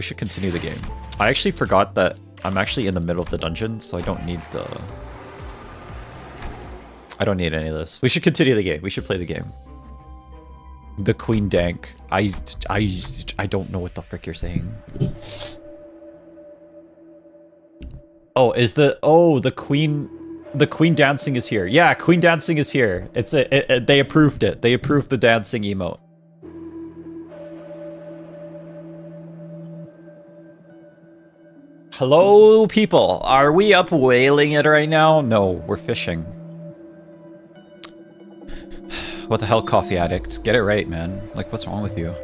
We should continue the game. I actually forgot that I'm actually in the middle of the dungeon, so I don't need the... I don't need any of this. We should continue the game. We should play the game. The Queen Dank. I don't know what the frick you're saying. Oh, is the... Oh, the Queen... The Queen dancing is here. Yeah, Queen dancing is here. It's they approved it. They approved the dancing emote. Hello, people. Are we up whaling it right now? No, we're fishing. What the hell, coffee addict? Get it right, man. Like, what's wrong with you?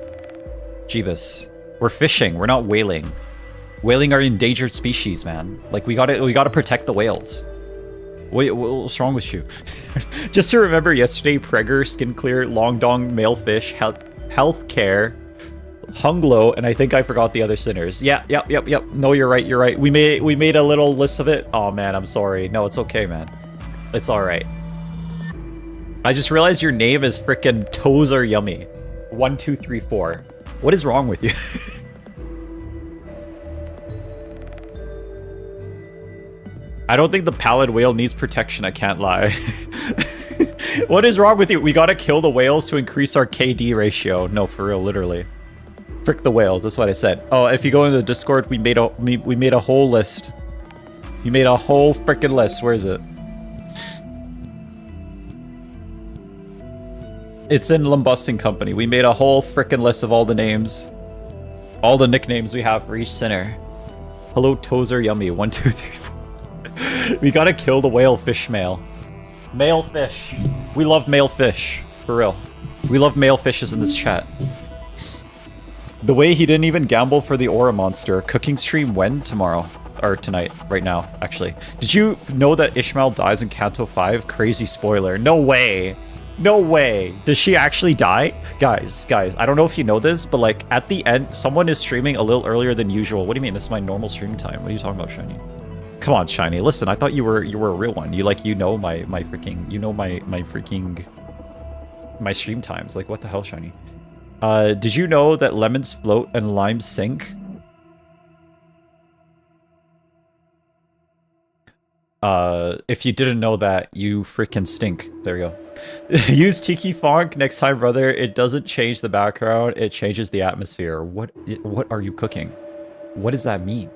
Jeebus. We're fishing. We're not whaling. Whaling are endangered species, man. Like, we gotta protect the whales. What's wrong with you? Just to remember yesterday, Pregger, Skin Clear, Long Dong, Male Fish, Healthcare, Hung Low, and I think I forgot the other sinners. Yeah, yep. No, you're right, you're right. We made a little list of it. Oh man, I'm sorry. No, it's okay, man. It's alright. I just realized your name is frickin' Toes Are Yummy. 1, 2, 3, 4. What is wrong with you? I don't think the pallid whale needs protection, I can't lie. What is wrong with you? We gotta kill the whales to increase our KD ratio. No, for real, literally. Frick the whales, that's what I said. Oh, if you go into the Discord, we made a whole list. You made a whole frickin' list. Where is it? It's in Limbus and Company. We made a whole frickin' list of all the names. All the nicknames we have for each sinner. Hello, Toes Are Yummy. 1, 2, 3, 4. We gotta kill the whale fish male. Male fish. We love male fish. For real. We love male fishes in this chat. The way he didn't even gamble for the aura monster. Cooking stream when? Tomorrow. Or tonight. Right now, actually. Did you know that Ishmael dies in Canto 5? Crazy spoiler. No way. No way. Does she actually die? Guys, I don't know if you know this, but like at the end, someone is streaming a little earlier than usual. What do you mean? This is my normal stream time. What are you talking about, Shiny? Come on, Shiny. Listen, I thought you were a real one. You know my freaking, you know my freaking, my stream times. Like, what the hell, Shiny? Did you know that lemons float and limes sink? If you didn't know that, you freaking stink. There you go. Use Tiki Funk next time, brother. It doesn't change the background. It changes the atmosphere. What are you cooking? What does that mean?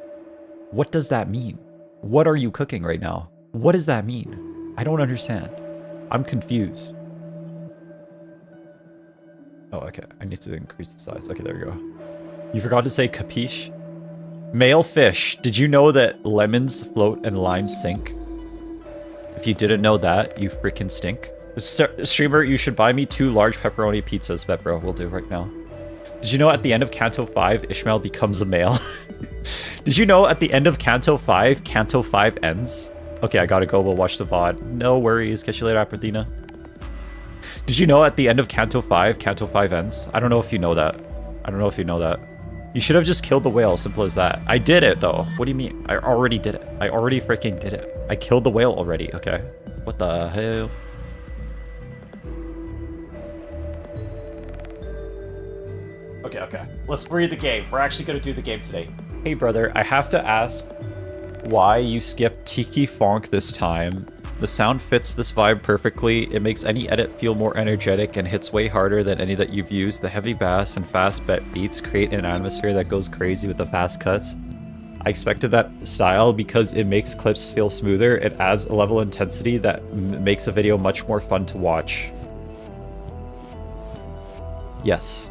What does that mean? What are you cooking right now? What does that mean? I don't understand. I'm confused. Oh, okay. I need to increase the size. Okay, there we go. You forgot to say capiche? Male fish. Did you know that lemons float and limes sink? If you didn't know that, you freaking stink. Streamer, you should buy me 2 large pepperoni pizzas, Bepro. We'll do right now. Did you know at the end of Canto 5, Ishmael becomes a male? Did you know at the end of Canto 5 ends? Okay, I gotta go. We'll watch the VOD. No worries. Catch you later, Aperdina. Did you know at the end of Canto 5 ends? I don't know if you know that. I don't know if you know that. You should have just killed the whale. Simple as that. I did it, though. What do you mean? I already did it. I already freaking did it. I killed the whale already. Okay. What the hell? Okay. Let's read the game. We're actually going to do the game today. Hey, brother, I have to ask why you skipped Tiki Funk this time. The sound fits this vibe perfectly. It makes any edit feel more energetic and hits way harder than any that you've used. The heavy bass and fast beats create an atmosphere that goes crazy with the fast cuts. I expected that style because it makes clips feel smoother. It adds a level of intensity that makes a video much more fun to watch. Yes.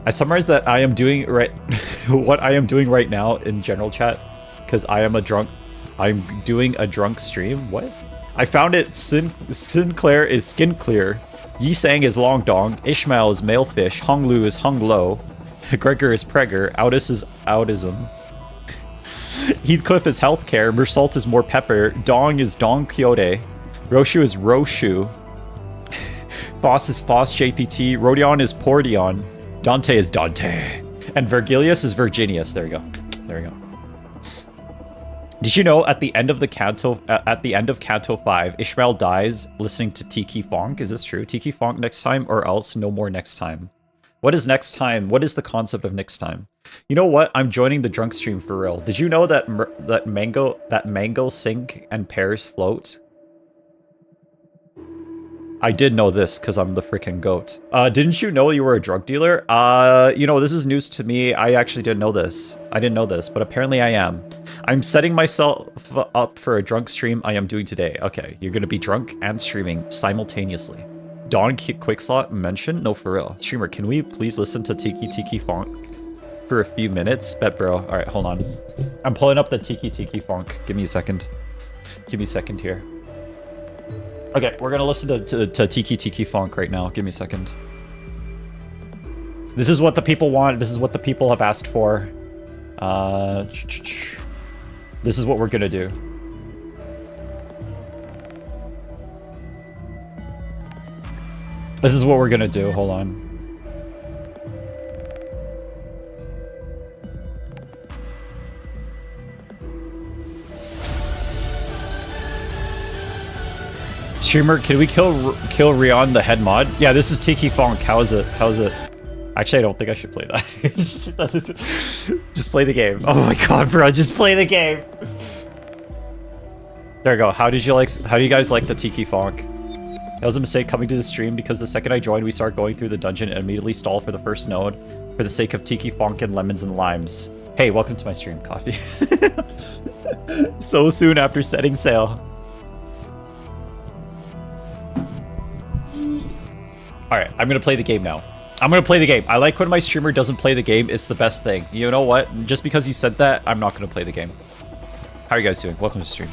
I summarized that I am doing what I am doing right now in general chat because I'm doing a drunk stream. What? I found it. Sinclair is Skin Clear. Yi Sang is Long Dong. Ishmael is Male Fish. Hung Lu is Hung Low. Gregor is Pregger. Outis is Outism. Heathcliff is Healthcare. Mersalt is More Pepper. Dong is Dong Quixote. Roshu is Roshu. Foss is Foss JPT. Rodion is Pordion. Dante is Dante. And Virgilius is Virginius. There you go. There you go. Did you know at the end of Canto 5, Ishmael dies listening to Tiki Funk? Is this true? Tiki Funk next time or else no more next time. What is next time? What is the concept of next time? You know what? I'm joining the drunk stream for real. Did you know that mango sink and pears float? I did know this because I'm the freaking goat. Didn't you know you were a drug dealer? You know, this is news to me. I actually didn't know this. I didn't know this, but apparently I am. I'm setting myself up for a drunk stream I am doing today. Okay, you're gonna be drunk and streaming simultaneously. Don Quickslot mentioned? No, for real. Streamer, can we please listen to Tiki Tiki Funk for a few minutes? Bet, bro. All right, hold on. I'm pulling up the Tiki Tiki Funk. Give me a second. Give me a second here. Okay, we're gonna listen to Tiki Tiki Funk right now. Give me a second. This is what the people want. This is what the people have asked for. This is what we're gonna do. This is what we're gonna do. Hold on. Streamer, can we kill Rion the head mod? Yeah, this is Tiki Funk. How is it? How is it? Actually, I don't think I should play that. Just play the game. Oh my god, bro, just play the game. There we go. How do you guys like the Tiki Funk? It was a mistake coming to the stream because the second I joined, we start going through the dungeon and immediately stall for the first node for the sake of Tiki Funk and lemons and limes. Hey, welcome to my stream, Coffee. So soon after setting sail. Alright, I'm gonna play the game now. I'm gonna play the game. I like when my streamer doesn't play the game. It's the best thing. You know what? Just because you said that, I'm not gonna play the game. How are you guys doing? Welcome to the stream.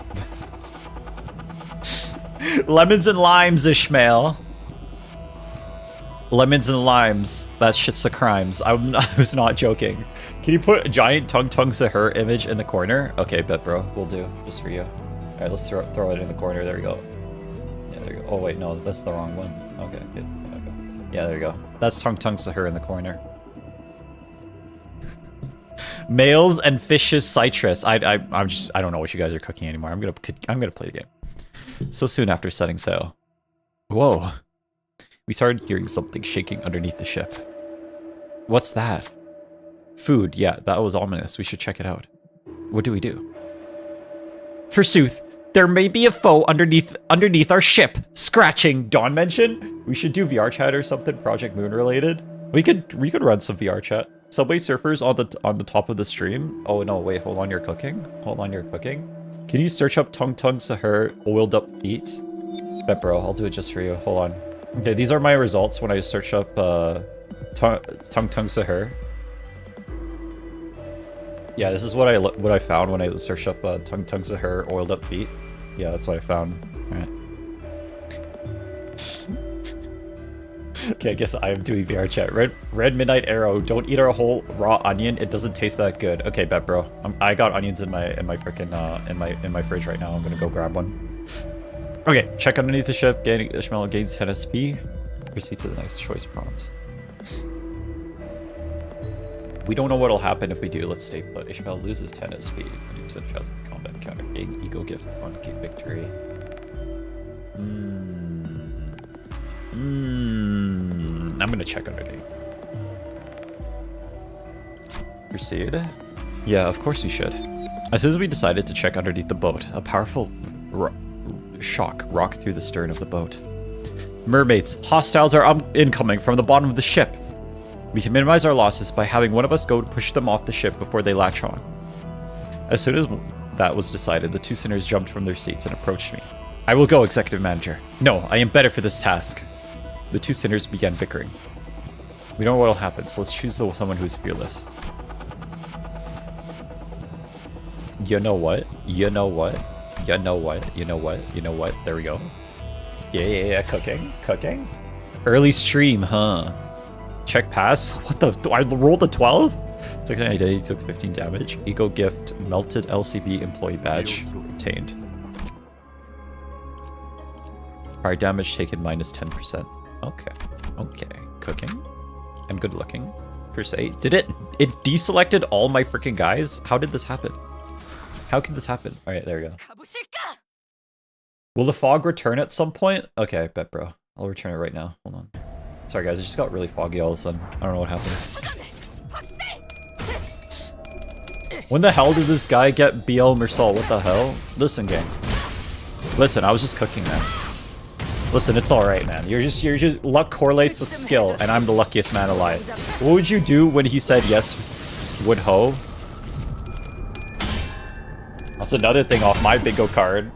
Lemons and limes, Ishmael. Lemons and limes. That shit's a crimes. I was not joking. Can you put a giant Tung Sahur image in the corner? Okay, bet, bro. We'll do. Just for you. Alright, let's throw it in the corner. There we go. Yeah, there we go. Oh, wait, no. That's the wrong one. Okay, good. Yeah, there you go. That's Tung Sahur in the corner. Males and fishes citrus. I don't know what you guys are cooking anymore. I'm gonna play the game. So soon after setting sail. Whoa. We started hearing something shaking underneath the ship. What's that? Food. Yeah, that was ominous. We should check it out. What do we do? Forsooth, there may be a foe underneath our ship, scratching. Dawn mentioned we should do VR chat or something, Project Moon related. We could run some VR chat. Subway Surfers on the top of the stream. Oh no, wait, hold on, you're cooking. Hold on, you're cooking. Can you search up Tung Sahur oiled up feet? Bet, bro, I'll do it just for you. Hold on. Okay, these are my results when I search up Tung Sahur. Yeah, this is what I found when I searched up Tung Sahur oiled up feet. Yeah, that's what I found. Alright. Okay, I guess I am doing VR chat. Red Midnight Arrow. Don't eat our whole raw onion. It doesn't taste that good. Okay, bet, bro. I got onions in my freaking in my fridge right now. I'm gonna go grab one. Okay, check underneath the ship. Ishmael gains 10 SP. Proceed to the next choice prompt. We don't know what'll happen if we do. Let's stay put. Ishmael loses 10 SP. 20% chance of combat counter. Gain ego gift upon victory. I'm gonna check underneath. Proceed. Yeah, of course we should. As soon as we decided to check underneath the boat, a powerful shock rocked through the stern of the boat. Mermaids, hostiles are incoming from the bottom of the ship. We can minimize our losses by having one of us go to push them off the ship before they latch on. As soon as that was decided, the two sinners jumped from their seats and approached me. I will go, Executive Manager. No, I am better for this task. The two sinners began bickering. We don't know what will happen, so let's choose someone who's fearless. You know what? You know what? You know what? You know what? You know what? There we go. Yeah. Cooking. Early stream, huh? Check pass. What the? I rolled a 12? Took an idea. He took 15 damage. Ego gift. Melted LCB employee badge obtained. Fire damage taken minus 10%. Okay. Cooking. And good looking. Per se. Did it deselected all my freaking guys? How did this happen? How can this happen? Alright, there we go. Will the fog return at some point? Okay, I bet, bro. I'll return it right now. Hold on. Sorry guys, it just got really foggy all of a sudden. I don't know what happened. When the hell did this guy get BL Mersal? What the hell? Listen, gang. Listen, I was just cooking, man. Listen, it's alright, man. You're just luck correlates with skill, and I'm the luckiest man alive. What would you do when he said yes, would ho? That's another thing off my bingo card.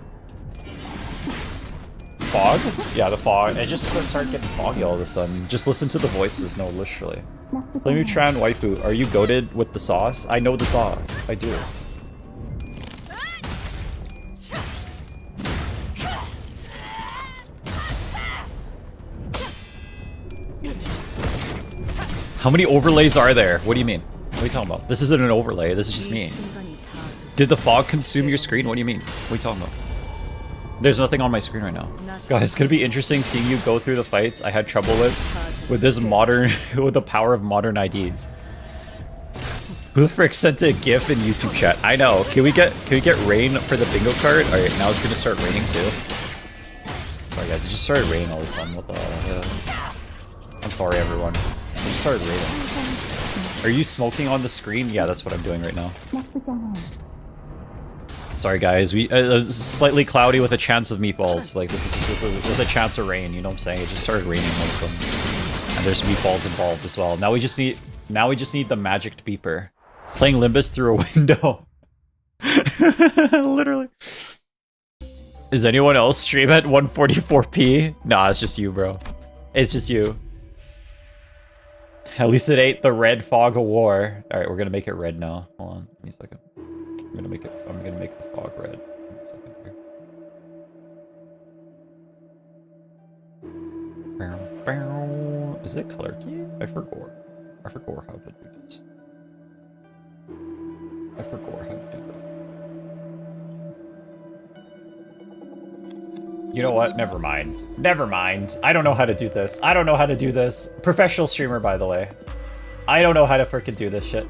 Fog? Yeah, the fog. It just started getting foggy all of a sudden. Just listen to the voices, no, literally. Let me try on waifu. Are you goated with the sauce? I know the sauce. I do. How many overlays are there? What do you mean? What are you talking about? This isn't an overlay. This is just me. Did the fog consume your screen? What do you mean? What are you talking about? There's nothing on my screen right now. Guys, it's gonna be interesting seeing you go through the fights I had trouble with this modern, with the power of modern IDs. Who the frick sent a GIF in YouTube chat? I know. Can we get rain for the bingo card? All right, now it's gonna start raining too. Sorry guys, it just started raining all of a sudden. What the hell? I'm sorry everyone. It just started raining. Are you smoking on the screen? Yeah, that's what I'm doing right now. Sorry guys, we slightly cloudy with a chance of meatballs. Like this is with a chance of rain. You know what I'm saying? It just started raining all of a sudden, and there's meatballs involved as well. Now we just need the magic beeper. Playing Limbus through a window. Literally. Is anyone else stream at 144p? Nah, it's just you, bro. It's just you. At least it ain't the red fog of war. All right, we're gonna make it red now. Hold on, give me a second. I'm gonna make the fog red. Give me a second here. Is it color key? I forgot how to do this. I forgot how to do this. You know what? Never mind. Never mind. I don't know how to do this. I don't know how to do this. Professional streamer, by the way. I don't know how to freaking do this shit.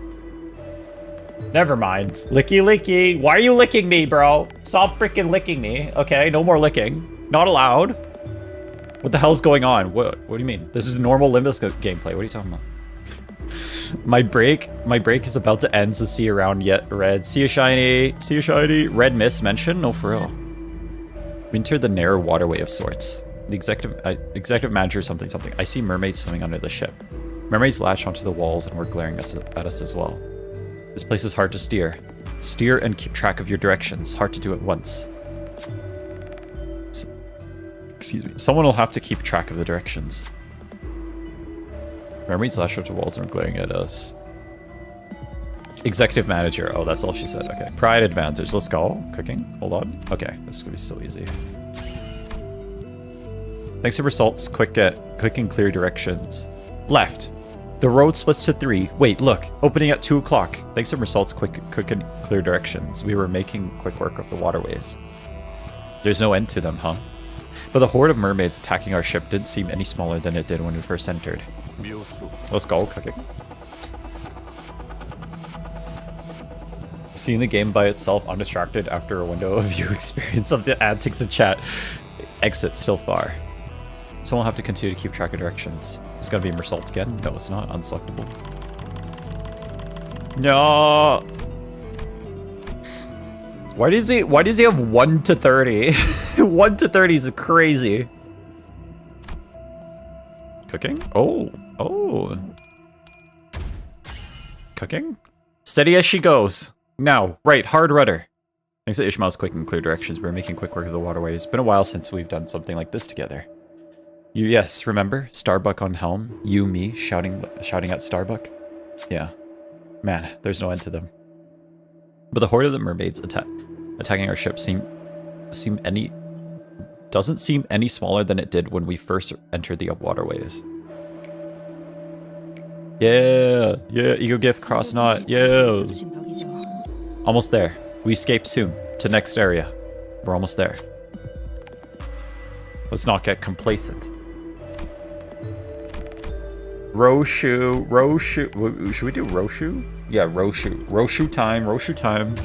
Never mind. Licky licky. Why are you licking me, bro? Stop freaking licking me. Okay, no more licking. Not allowed. What the hell's going on? What do you mean? This is normal Limbus gameplay. What are you talking about? My break is about to end, so see you around yet, Red. See you shiny. See you shiny. Red Mist mention? No, for real. We entered the narrow waterway of sorts. The executive manager something. I see mermaids swimming under the ship. Mermaids latch onto the walls and were glaring at us as well. This place is hard to steer. Steer and keep track of your directions. Hard to do at once. Excuse me. Someone will have to keep track of the directions. Mermaids latch onto walls and are glaring at us. Executive manager. Oh, that's all she said. Okay. Pride advantage. Let's go. Cooking. Hold on. Okay. This is gonna be so easy. Thanks for results. Quick and clear directions. Left. The road splits to 3. Wait, look. Opening at 2 o'clock. Thanks for results. Quick and clear directions. We were making quick work of the waterways. There's no end to them, huh? But the horde of mermaids attacking our ship didn't seem any smaller than it did when we first entered. Let's go. Cooking. Seeing the game by itself undistracted after a window of view experience of the antics in chat. Exit still far. Someone will have to continue to keep track of directions. It's gonna be Mersalt again? No, it's not. Unselectable. No. Why does he have 1 to 30? 1 to 30 is crazy. Cooking? Oh. Cooking? Steady as she goes. Now, right, hard rudder. Thanks to Ishmael's quick and clear directions, we're making quick work of the waterways. Been a while since we've done something like this together. Yes, remember? Starbuck on helm. You, me, shouting at Starbuck. Yeah. Man, there's no end to them. But the horde of the mermaids attacking our ship doesn't seem any smaller than it did when we first entered the waterways. Yeah, Ego Gift, Cross Knot, yeah. Almost there. We escape soon to next area. We're almost there. Let's not get complacent. Roshu. Should we do Roshu? Yeah, Roshu. Roshu time.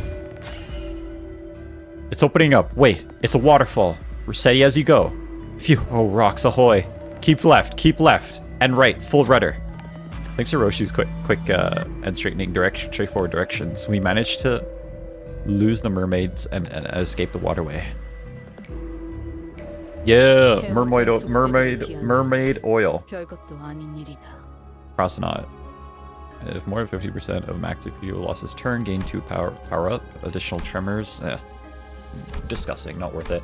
It's opening up. Wait, it's a waterfall. Steady as you go. Phew. Oh, rocks ahoy. Keep left. And right, full rudder. Thanks to Roshu's quick and straightforward directions, we managed to lose the mermaids and escape the waterway. Yeah, mermaid oil. Crossnot. If more than 50% of max CPU losses turn, gain 2 power up. Additional tremors. Disgusting, not worth it.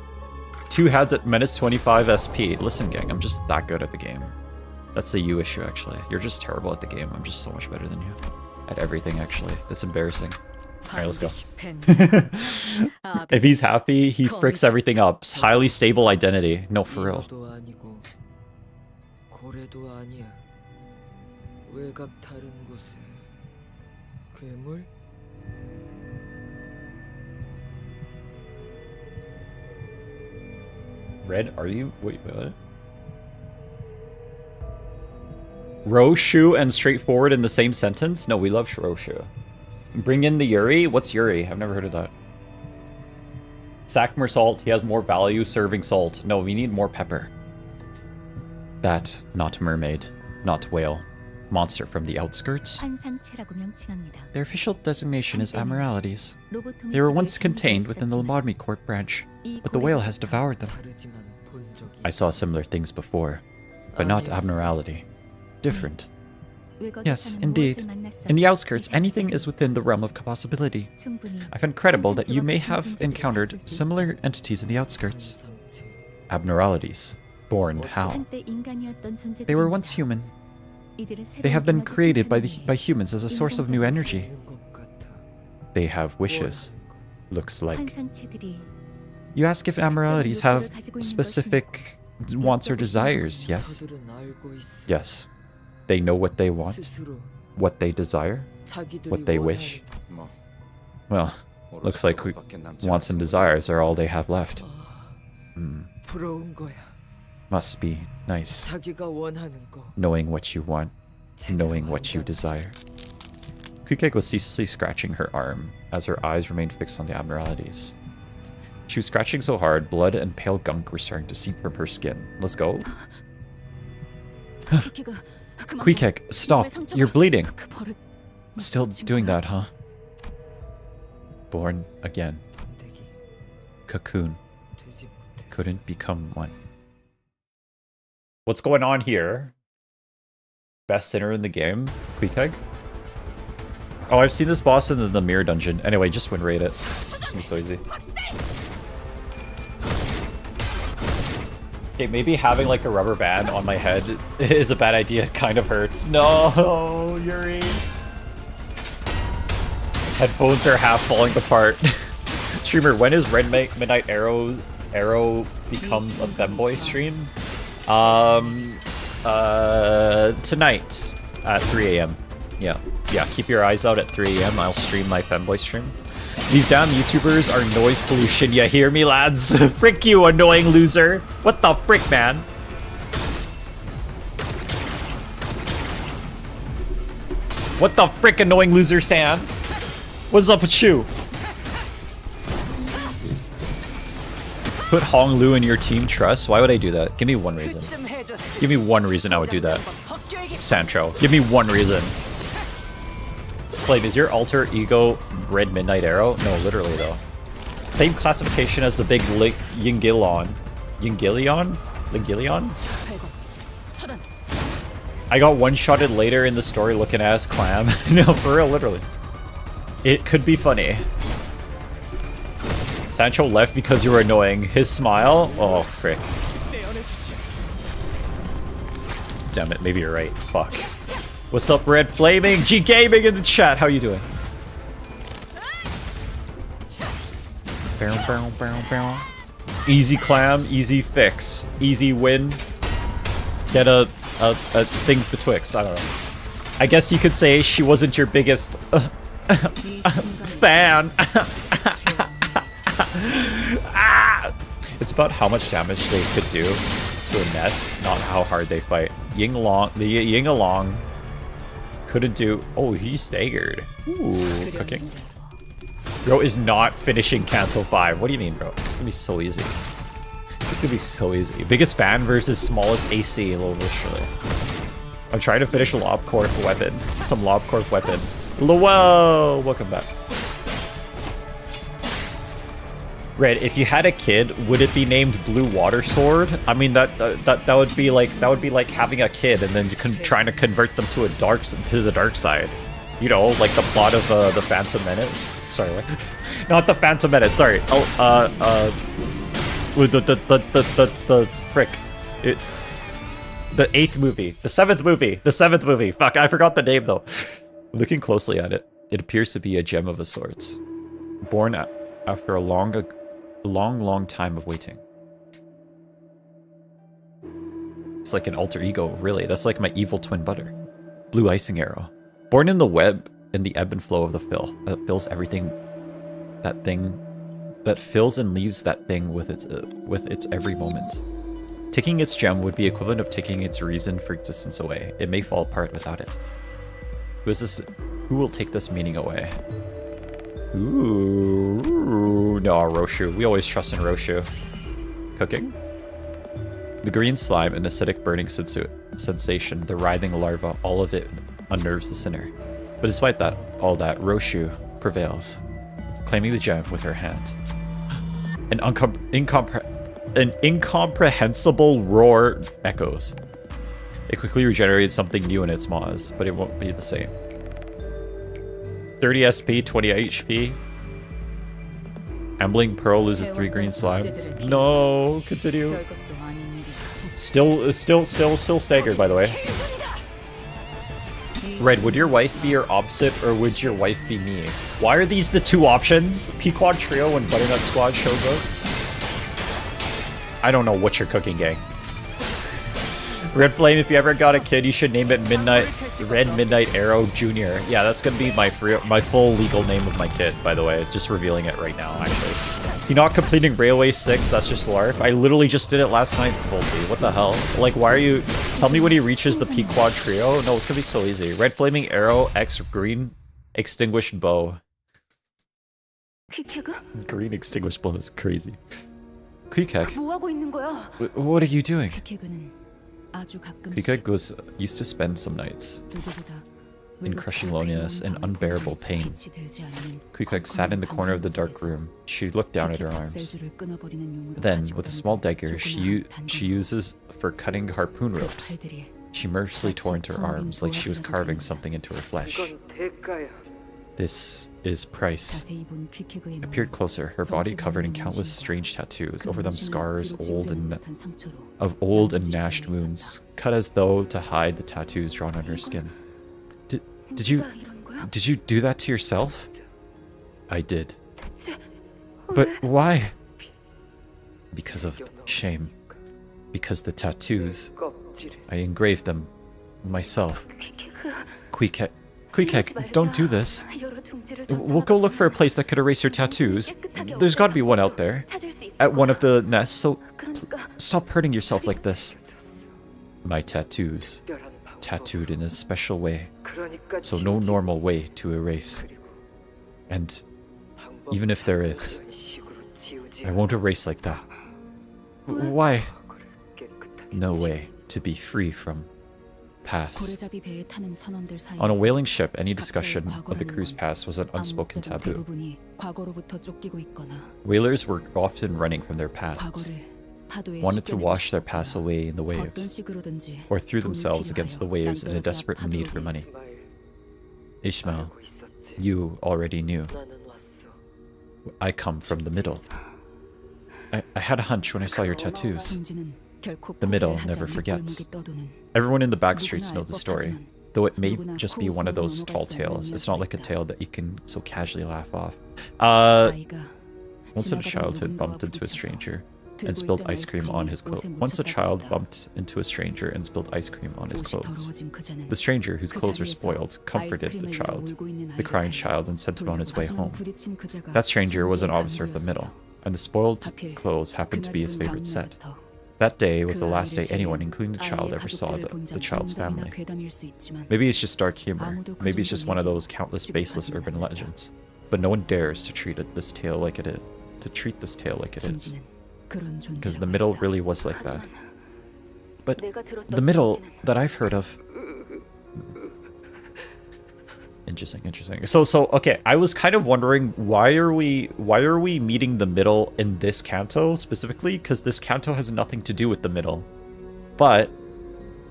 2 heads at -25 SP. Listen, gang, I'm just that good at the game. That's the you issue, actually. You're just terrible at the game. I'm just so much better than you. At everything, actually. It's embarrassing. Alright, let's go. If he's happy, he fricks everything up. Highly stable identity. No, for real. Red, are you? Wait, what? Roshu and straightforward in the same sentence? No, we love Roshu. Bring in the Yuri? What's Yuri? I've never heard of that. Sack more salt. He has more value serving salt. No, we need more pepper. That, not mermaid, not whale. Monster from the outskirts. Their official designation is Amiralities. They were once contained within the lobotomy court branch, but the whale has devoured them. I saw similar things before, but not abnormality. Different. Yes, indeed. In the outskirts, anything is within the realm of possibility. I find credible that you may have encountered similar entities in the outskirts. Abnormalities. Born how? They were once human. They have been created by humans as a source of new energy. They have wishes. Looks like. You ask if abnormalities have specific wants or desires, yes? Yes. They know what they want, what they desire, what they wish. Well, looks like wants and desires are all they have left. Must be nice. Knowing what you want, knowing what you desire. Kukek was ceaselessly scratching her arm as her eyes remained fixed on the abnormalities. She was scratching so hard, blood and pale gunk were starting to seep from her skin. Let's go. Kukek, stop. You're bleeding. Still doing that, huh? Born again. Cocoon. Couldn't become one. What's going on here? Best sinner in the game? Queekheg? Oh, I've seen this boss in the mirror dungeon. Anyway, just win rate it. It's gonna be so easy. Okay, maybe having like a rubber band on my head is a bad idea. It kind of hurts. No, Yuri. Headphones are half falling apart. Streamer, when is Midnight Arrow becomes a femboy stream? Tonight at 3 AM. Yeah, keep your eyes out at 3 AM. I'll stream my femboy stream. These damn YouTubers are noise pollution. You hear me, lads? Frick you, annoying loser. What the frick, man? What the frick, annoying loser, Sam? What's up with you? Put Hong Lu in your team trust? Why would I do that? Give me one reason. Give me one reason I would do that. Sancho, give me one reason. Flame, is your alter ego Red Midnight Arrow? No, literally though. Same classification as the big Yingilion. Yingilion? I got one-shotted later in the story looking ass clam. No, for real, literally. It could be funny. Sancho left because you were annoying. His smile? Oh, frick. Damn it, maybe you're right. Fuck. What's up, Red Flaming? G Gaming in the chat. How you doing? Easy clam, easy fix, easy win. Get a things betwixt. I don't know. I guess you could say she wasn't your biggest fan. It's about how much damage they could do to a net, not how hard they fight. Ying Along couldn't do. Oh, he staggered. Ooh, cooking. Bro is not finishing Canto 5. What do you mean, bro? It's gonna be so easy. It's gonna be so easy. Biggest fan versus smallest AC, literally. I'm trying to finish Lobcorp weapon. Some Lobcorp weapon. Lowell! Welcome back. Red, if you had a kid, would it be named Blue Water Sword? I mean, that would be like having a kid and then trying to convert them to the dark side. You know, like the plot of the Phantom Menace. Sorry, what? Not the Phantom Menace. Sorry. With the frick. The 8th movie. The 7th movie. The 7th movie. Fuck, I forgot the name though. Looking closely at it, it appears to be a gem of a sorts. Born after a long time of waiting. It's like an alter ego, really. That's like my evil twin brother. Blue icing arrow. Born in the web, in the ebb and flow of the fill. That fills everything. That fills and leaves that thing with its every moment. Taking its gem would be equivalent of taking its reason for existence away. It may fall apart without it. Who will take this meaning away? Ooh, no, Roshu. We always trust in Roshu. Cooking? The green slime, an acidic burning sensation, the writhing larva, all of it unnerves the sinner. But despite all that, Roshu prevails, claiming the gem with her hand. An incomprehensible roar echoes. It quickly regenerated something new in its maws, but it won't be the same. 30 SP, 20 HP. Ambling Pearl loses 3 green slime. No, continue. Still staggered, by the way. Red, would your wife be your opposite, or would your wife be me? Why are these the 2 options? Pequod Trio when Butternut Squad shows up? I don't know what you're cooking, gang. Red Flame, if you ever got a kid, you should name it Red Midnight Arrow Jr. Yeah, that's gonna be my full legal name of my kid, by the way. Just revealing it right now, actually. You're not completing Railway 6, that's just LARP. I literally just did it last night, Volty. What the hell? Like, why are you... Tell me when he reaches the Pequod Trio. No, it's gonna be so easy. Red Flaming Arrow, X Green Extinguished Bow. Green Extinguished Bow is crazy. Queequeg, what are you doing? Queequeg used to spend some nights in crushing loneliness and unbearable pain. Queequeg sat in the corner of the dark room. She looked down at her arms. Then, with a small dagger she uses for cutting harpoon ropes, she mercilessly tore into her arms like she was carving something into her flesh. This is Price. Appeared closer, her body covered in countless strange tattoos, over them scars of old and gnashed wounds, cut as though to hide the tattoos drawn on her skin. Did you do that to yourself? I did. But why? Because of shame. Because the tattoos. I engraved them myself. Queequeg, don't do this. We'll go look for a place that could erase your tattoos. There's gotta be one out there. At one of the nests, so stop hurting yourself like this. My tattoos. Tattooed in a special way. So no normal way to erase. And even if there is, I won't erase like that. Why? No way to be free from past. On a whaling ship, any discussion of the crew's past was an unspoken taboo. Whalers were often running from their pasts, wanted to wash their past away in the waves, or threw themselves against the waves in a desperate need for money. Ishmael, you already knew. I come from the middle. I had a hunch when I saw your tattoos. The middle never forgets. Everyone in the back streets knows the story, though it may just be one of those tall tales. It's not like a tale that you can so casually laugh off. Once in a childhood bumped into a stranger and spilled ice cream on his clothes. Once a child bumped into a stranger and spilled ice cream on his clothes. The stranger, whose clothes were spoiled, comforted the crying child and sent him on his way home. That stranger was an officer of the middle, and the spoiled clothes happened to be his favorite set. That day was the last day anyone, including the child, ever saw the child's family. Maybe it's just dark humor. Maybe it's just one of those countless baseless urban legends. But no one dares to treat this tale like it is. Because the middle really was like that. But the middle that I've heard of, Interesting. So okay, I was kind of wondering why are we meeting the middle in this canto specifically? Because this canto has nothing to do with the middle. But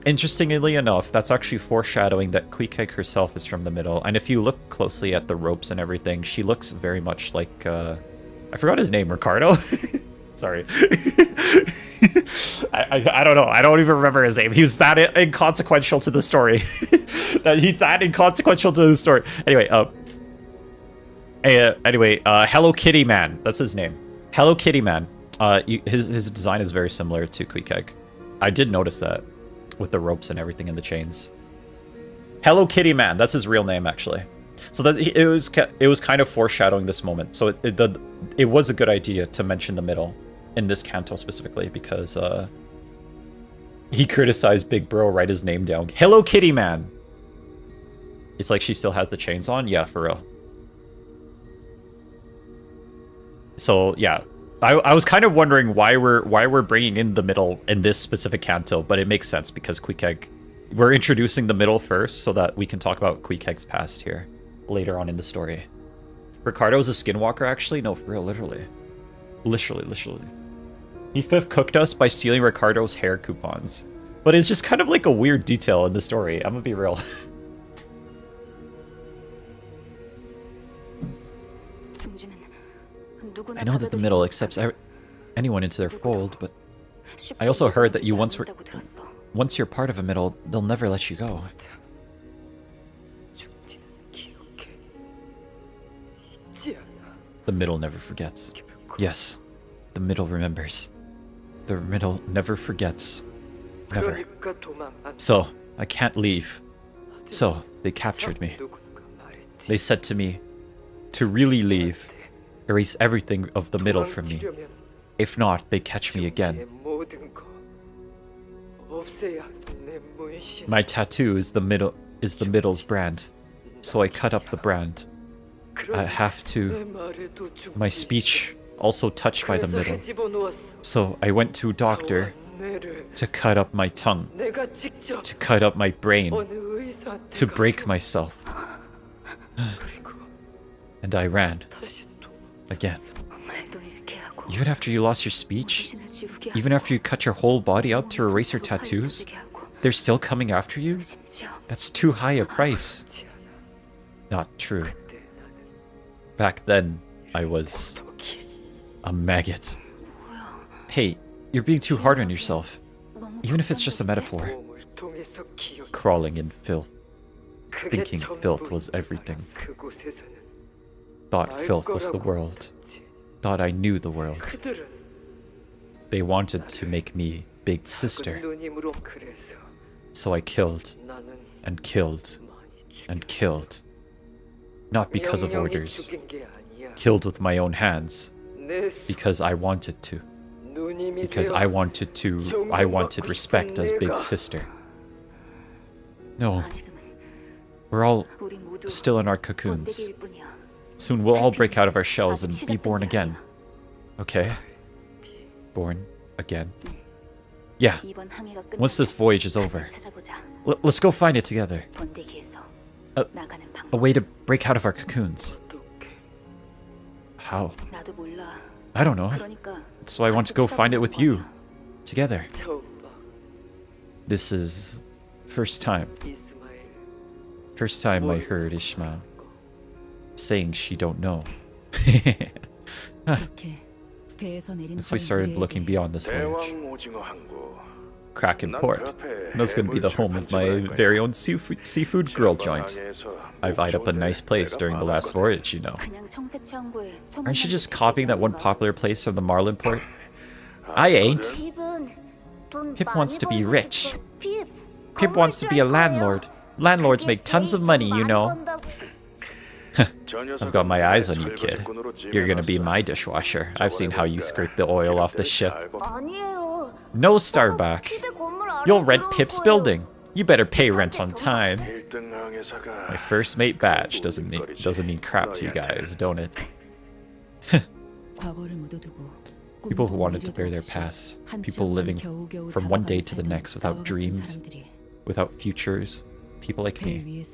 interestingly enough, that's actually foreshadowing that Queequeg herself is from the middle. And if you look closely at the ropes and everything, she looks very much like I forgot his name, Ricardo. Sorry. I don't know. I don't even remember his name. He's that inconsequential to the story. He's that inconsequential to the story. Anyway, Hello Kitty Man. That's his name. Hello Kitty Man. His design is very similar to Queequeg. I did notice that with the ropes and everything and the chains. Hello Kitty Man. That's his real name, actually. So that it was kind of foreshadowing this moment. So it was a good idea to mention the middle in this canto specifically because he criticized Big Bro, write his name down. Hello Kitty Man. It's like she still has the chains on. Yeah, for real. So yeah, I was kind of wondering why we're bringing in the middle in this specific canto, but it makes sense because Queequeg, we're introducing the middle first so that we can talk about Queequeg's past here later on in the story. Ricardo's a skinwalker, actually? No, for real, literally. Literally. He could have cooked us by stealing Ricardo's hair coupons. But it's just kind of like a weird detail in the story. I'm gonna be real. I know that the middle accepts anyone into their fold, but I also heard that once you're part of a middle, they'll never let you go. The middle never forgets. Yes, the middle remembers. The middle never forgets. Never. So, I can't leave. So, they captured me. They said to me, to really leave, erase everything of the middle from me. If not, they catch me again. My tattoo is the middle's brand. So I cut up the brand. I have to... My speech also touched by the middle. So I went to a doctor to cut up my tongue, to cut up my brain, to break myself. And I ran. Again. Even after you lost your speech? Even after you cut your whole body up to erase your tattoos? They're still coming after you? That's too high a price. Not true. Back then, I was a maggot. Hey, you're being too hard on yourself. Even if it's just a metaphor. Crawling in filth. Thinking filth was everything. Thought filth was the world. Thought I knew the world. They wanted to make me big sister. So I killed, and killed, and killed. Not because of orders. Killed with my own hands. Because I wanted to. Because I wanted respect as big sister. No. We're all still in our cocoons. Soon we'll all break out of our shells and be born again. Okay? Born again. Yeah. Once this voyage is over. Let's go find it together. A way to break out of our cocoons. How? I don't know. That's why I want to go find it with you. Together. This is... First time I heard Ishmael saying she don't know. Since we started looking beyond this voyage. Kraken Port. That's gonna be the home of my very own seafood grill joint. I've eyed up a nice place during the last voyage, you know. Aren't you just copying that one popular place from the Marlin Port? I ain't. Pip wants to be rich. Pip wants to be a landlord. Landlords make tons of money, you know. I've got my eyes on you, kid. You're gonna be my dishwasher. I've seen how you scrape the oil off the ship. No, Starbuck. You'll rent Pip's building. You better pay rent on time. My first mate badge doesn't mean crap to you guys, don't it? People who wanted to bear their past. People living from one day to the next without dreams, without futures. People like me.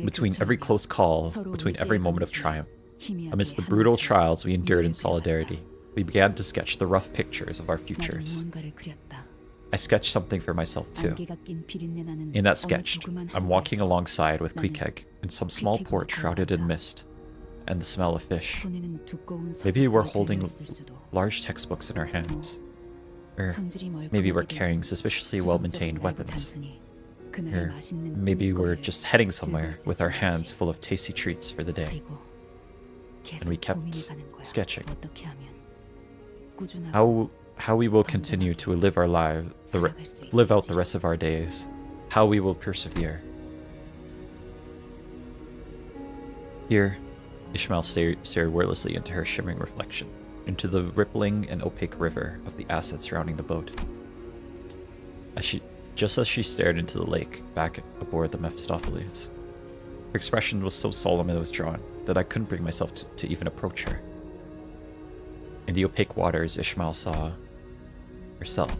Between every close call, between every moment of triumph, amidst the brutal trials we endured in solidarity, we began to sketch the rough pictures of our futures. I sketched something for myself too. In that sketch, I'm walking alongside with Queequeg in some small port shrouded in mist and the smell of fish. Maybe we're holding large textbooks in our hands. Or maybe we're carrying suspiciously well-maintained weapons. Or maybe we're just heading somewhere with our hands full of tasty treats for the day. And we kept sketching. How we will continue to live our lives, live out the rest of our days. How we will persevere. Here, Ishmael stared wordlessly into her shimmering reflection, into the rippling and opaque river of the assets surrounding the boat. Just as she stared into the lake back aboard the Mephistopheles, her expression was so solemn and withdrawn that I couldn't bring myself to even approach her. In the opaque waters, Ishmael saw herself,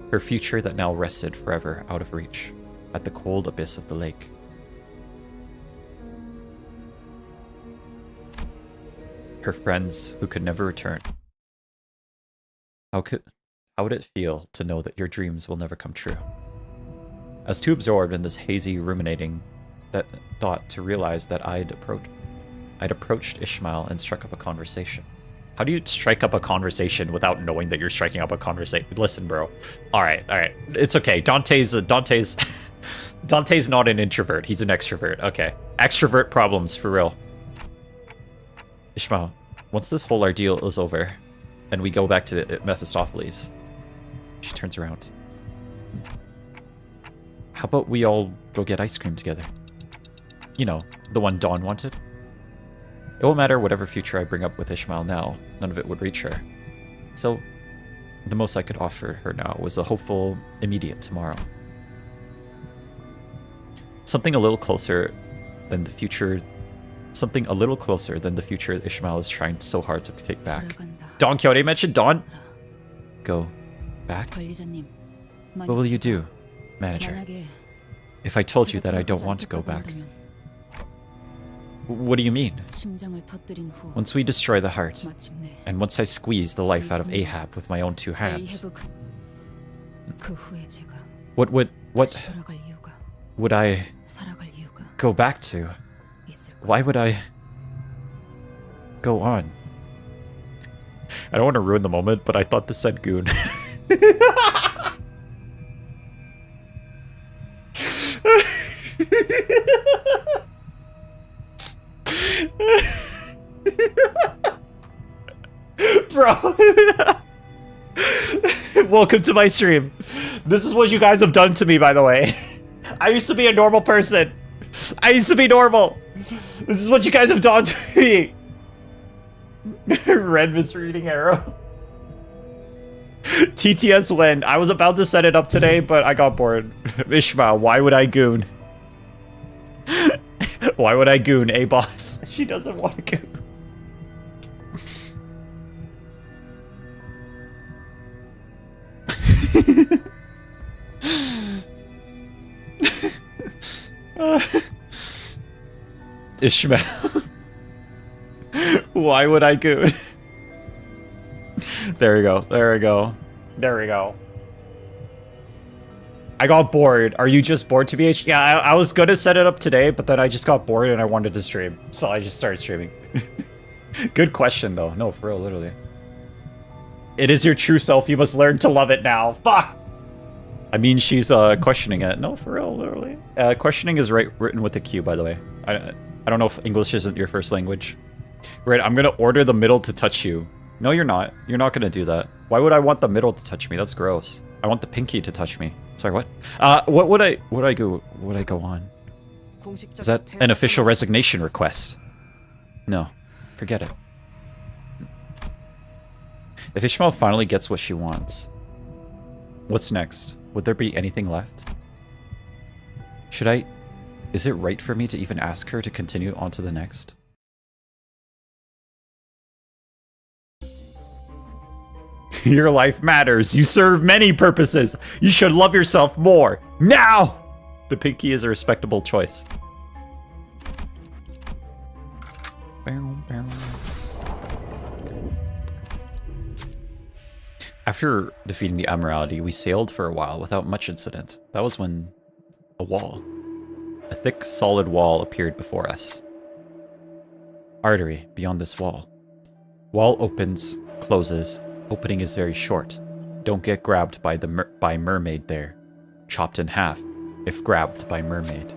her future that now rested forever out of reach at the cold abyss of the lake. Her friends who could never return. How would it feel to know that your dreams will never come true? I was too absorbed in this hazy ruminating that thought to realize that I'd approached Ishmael and struck up a conversation. How do you strike up a conversation without knowing that you're striking up a conversation? Listen, bro. All right. It's okay. Dante's not an introvert. He's an extrovert. Okay. Extrovert problems for real. Ishmael, once this whole ordeal is over, and we go back to Mephistopheles, she turns around. How about we all go get ice cream together? You know, the one Dawn wanted. It won't matter whatever future I bring up with Ishmael now, none of it would reach her. So, the most I could offer her now was a hopeful, immediate tomorrow. Something a little closer than the future Ishmael is trying so hard to take back. Dawn Kyote mentioned Dawn? Go back? What will you do, manager? If I told you that I don't want to go back? What do you mean? Once we destroy the heart, and once I squeeze the life out of Ahab with my own two hands, what would I go back to? Why would I go on? I don't want to ruin the moment, but I thought this said goon. Bro. Welcome to my stream. This is what you guys have done to me, by the way. I used to be a normal person. I used to be normal. This is what you guys have done to me. Red misreading arrow. TTS when I was about to set it up today, but I got bored. Ishmael, why would I goon? Why would I goon, boss? She doesn't want to goon. Ishmael. Why would I goon? There we go. There we go. There we go. I got bored. Are you just bored, TBH? Yeah, I was gonna set it up today, but then I just got bored and I wanted to stream. So I just started streaming. Good question, though. No, for real, literally. It is your true self. You must learn to love it now. Fuck! I mean, she's questioning it. No, for real, literally. Questioning is written with a Q, by the way. I don't know if English isn't your first language. Right, I'm gonna order the middle to touch you. No, you're not. You're not gonna do that. Why would I want the middle to touch me? That's gross. I want the pinky to touch me. Sorry, what? What would I go on? Is that an official resignation request? No, forget it. If Ishmael finally gets what she wants, what's next? Would there be anything left? Is it right for me to even ask her to continue on to the next? Your life matters. You serve many purposes. You should love yourself more. Now! The pinky is a respectable choice. After defeating the Admiralty, we sailed for a while without much incident. That was when a wall, a thick, solid wall appeared before us. Artery beyond this wall. Wall opens, closes. Opening is very short. Don't get grabbed by by mermaid there. Chopped in half, if grabbed by mermaid.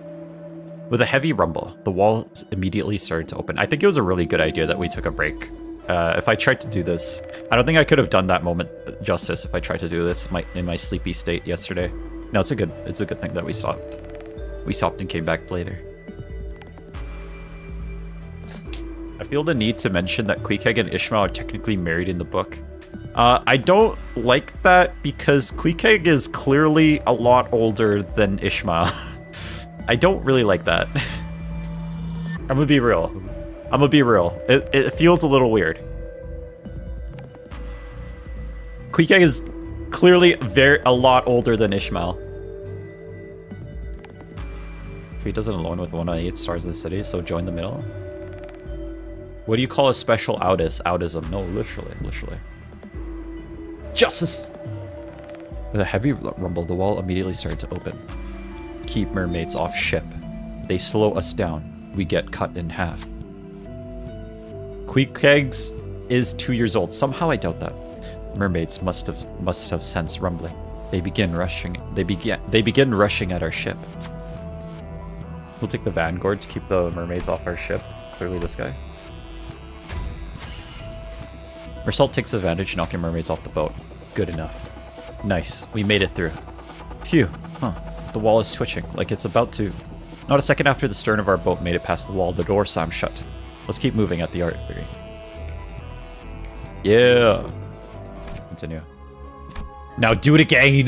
With a heavy rumble, the wall immediately started to open. I think it was a really good idea that we took a break. If I tried to do this, I don't think I could have done that moment justice if I tried to do this in my sleepy state yesterday. No, it's a good thing that we stopped. We stopped and came back later. I feel the need to mention that Queequeg and Ishmael are technically married in the book. I don't like that because Queequeg is clearly a lot older than Ishmael. I don't really like that. I'm gonna be real. It feels a little weird. Queequeg is clearly a lot older than Ishmael. If he does it alone with 1 out of 8 stars in the city, so join the middle. What do you call a special outism? No, literally. Justice! With a heavy rumble, the wall immediately started to open. Keep mermaids off ship. They slow us down. We get cut in half. Queequeg is 2 years old. Somehow I doubt that. Mermaids must have sensed rumbling. They begin rushing at our ship. We'll take the vanguard to keep the mermaids off our ship. Clearly this guy. Mersault takes advantage, knocking mermaids off the boat. Good enough. Nice. We made it through. Phew. Huh. The wall is twitching, like it's about to. Not a second after the stern of our boat made it past the wall, the door slammed shut. Let's keep moving at the artery. Yeah. Continue. Now do it again!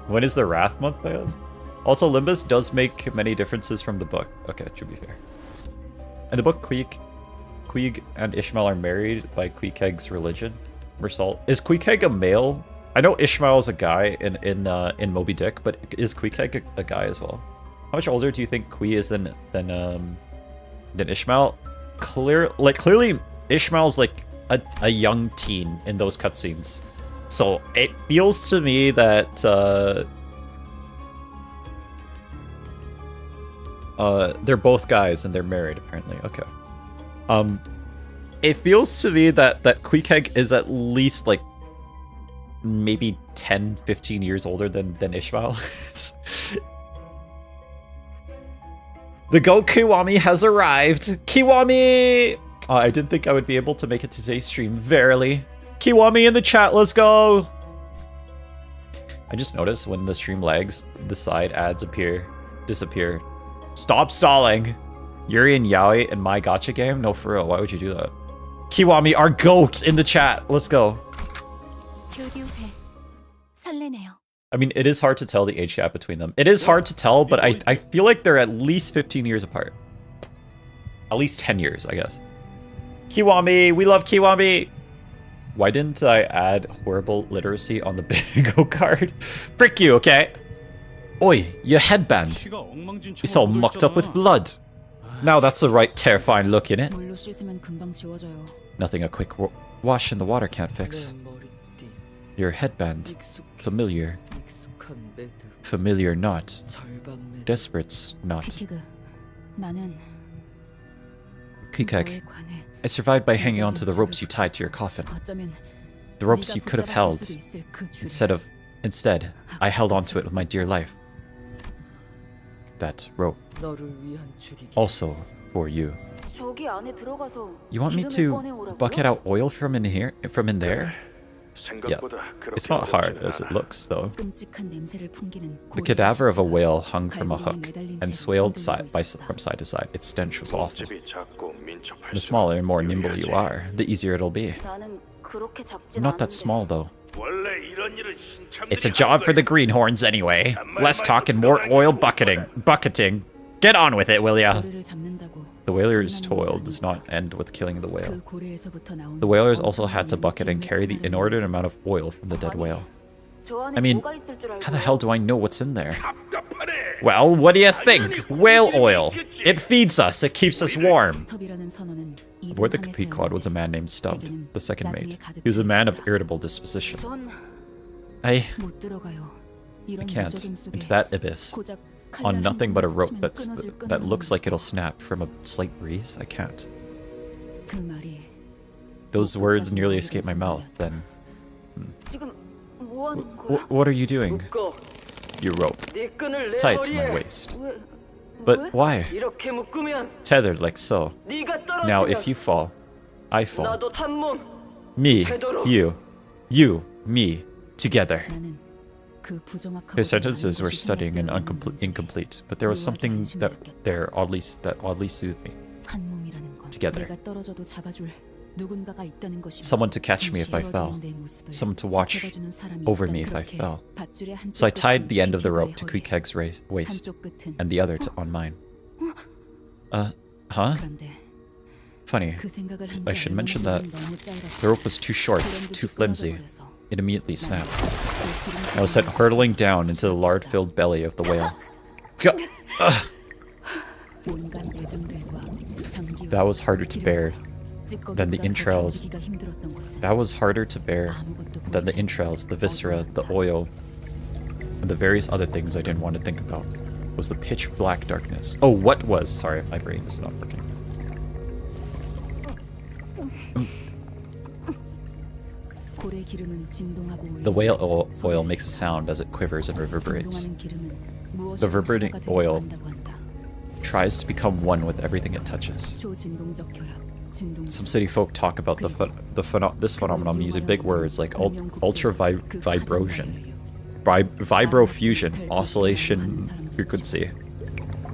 When is the Wrath month, I guess? Also, Limbus does make many differences from the book. Okay, it should be fair. In the book, Queeg and Ishmael are married by Queequeg's religion. Mersault. Is Queequeg a male? I know Ishmael is a guy in Moby Dick, but is Queequeg a guy as well? How much older do you think Quee is than Ishmael? Clearly Ishmael's like a young teen in those cutscenes. So it feels to me that they're both guys and they're married apparently. Okay. It feels to me that Queequeg is at least like maybe 10, 15 years older than Ishmael. The goat Kiwami has arrived. Kiwami! I didn't think I would be able to make it to today's stream. Verily. Kiwami in the chat, let's go! I just noticed when the stream lags, the side ads disappear. Stop stalling! Yuri and Yaoi in my gacha game? No, for real, why would you do that? Kiwami, our goat in the chat. Let's go. I mean, it is hard to tell the age gap between them. It is hard to tell, but I feel like they're at least 15 years apart. At least 10 years, I guess. Kiwami, we love Kiwami. Why didn't I add horrible literacy on the bingo card? Frick you, okay? Oi, your headband. It's all mucked up with blood. Now that's the right terrifying look in it. Nothing a quick wash in the water can't fix. Your headband. Familiar. Familiar knot. Desperate's knot. Queequeg. I survived by hanging onto the ropes you tied to your coffin. The ropes you could have held. Instead, I held onto it with my dear life. That rope. Also for you. You want me to bucket out oil from in here? From in there? Yeah. It's not hard as it looks, though. The cadaver of a whale hung from a hook and swayed from side to side. Its stench was awful. The smaller and more nimble you are, the easier it'll be. I'm not that small, though. It's a job for the greenhorns anyway. Less talk and more oil bucketing. Get on with it, will ya? The whaler's toil does not end with killing the whale. The whalers also had to bucket and carry the inordinate amount of oil from the dead whale. I mean, how the hell do I know what's in there? Well, what do you think? Whale oil. It feeds us. It keeps us warm. Aboard the Pequod was a man named Stubb, the second mate. He was a man of irritable disposition. I can't. Into that abyss. On nothing but a rope that looks like it'll snap from a slight breeze? I can't. Those words nearly escaped my mouth, then... What are you doing? Your rope. Tied to my waist. But why? Tethered like so. Now if you fall, I fall. Me, you, me, together. His sentences were studying and incomplete, but there was something that oddly soothed me. Together. Someone to catch me if I fell. Someone to watch over me if I fell. So I tied the end of the rope to Queequeg's waist, and the other on mine. Huh? Funny. I should mention that the rope was too short, too flimsy. It immediately snapped. I was sent hurtling down into the lard-filled belly of the whale. That was harder to bear than the entrails. That was harder to bear than the entrails, the viscera, the oil, and the various other things I didn't want to think about. Was the pitch black darkness. Oh, what was? Sorry, my brain is not working. The whale oil makes a sound as it quivers and reverberates. The reverberating oil tries to become one with everything it touches. Some city folk talk about this phenomenon using big words like ultra vibration, vibrofusion, oscillation frequency.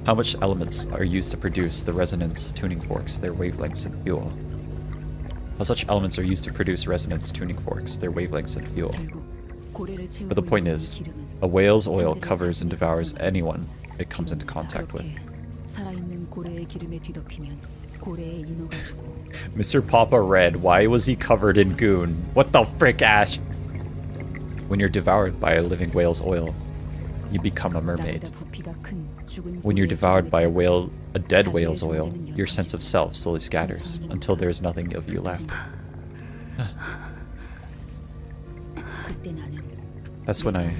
How much elements are used to produce the resonance tuning forks, their wavelengths, and fuel? How such elements are used to produce resonance tuning forks, their wavelengths, and fuel? But the point is, a whale's oil covers and devours anyone it comes into contact with. Mr. Papa Red, why was he covered in goon? What the frick, Ash? When you're devoured by a living whale's oil, you become a mermaid. When you're devoured by a dead whale's oil, your sense of self slowly scatters until there is nothing of you left. That's when I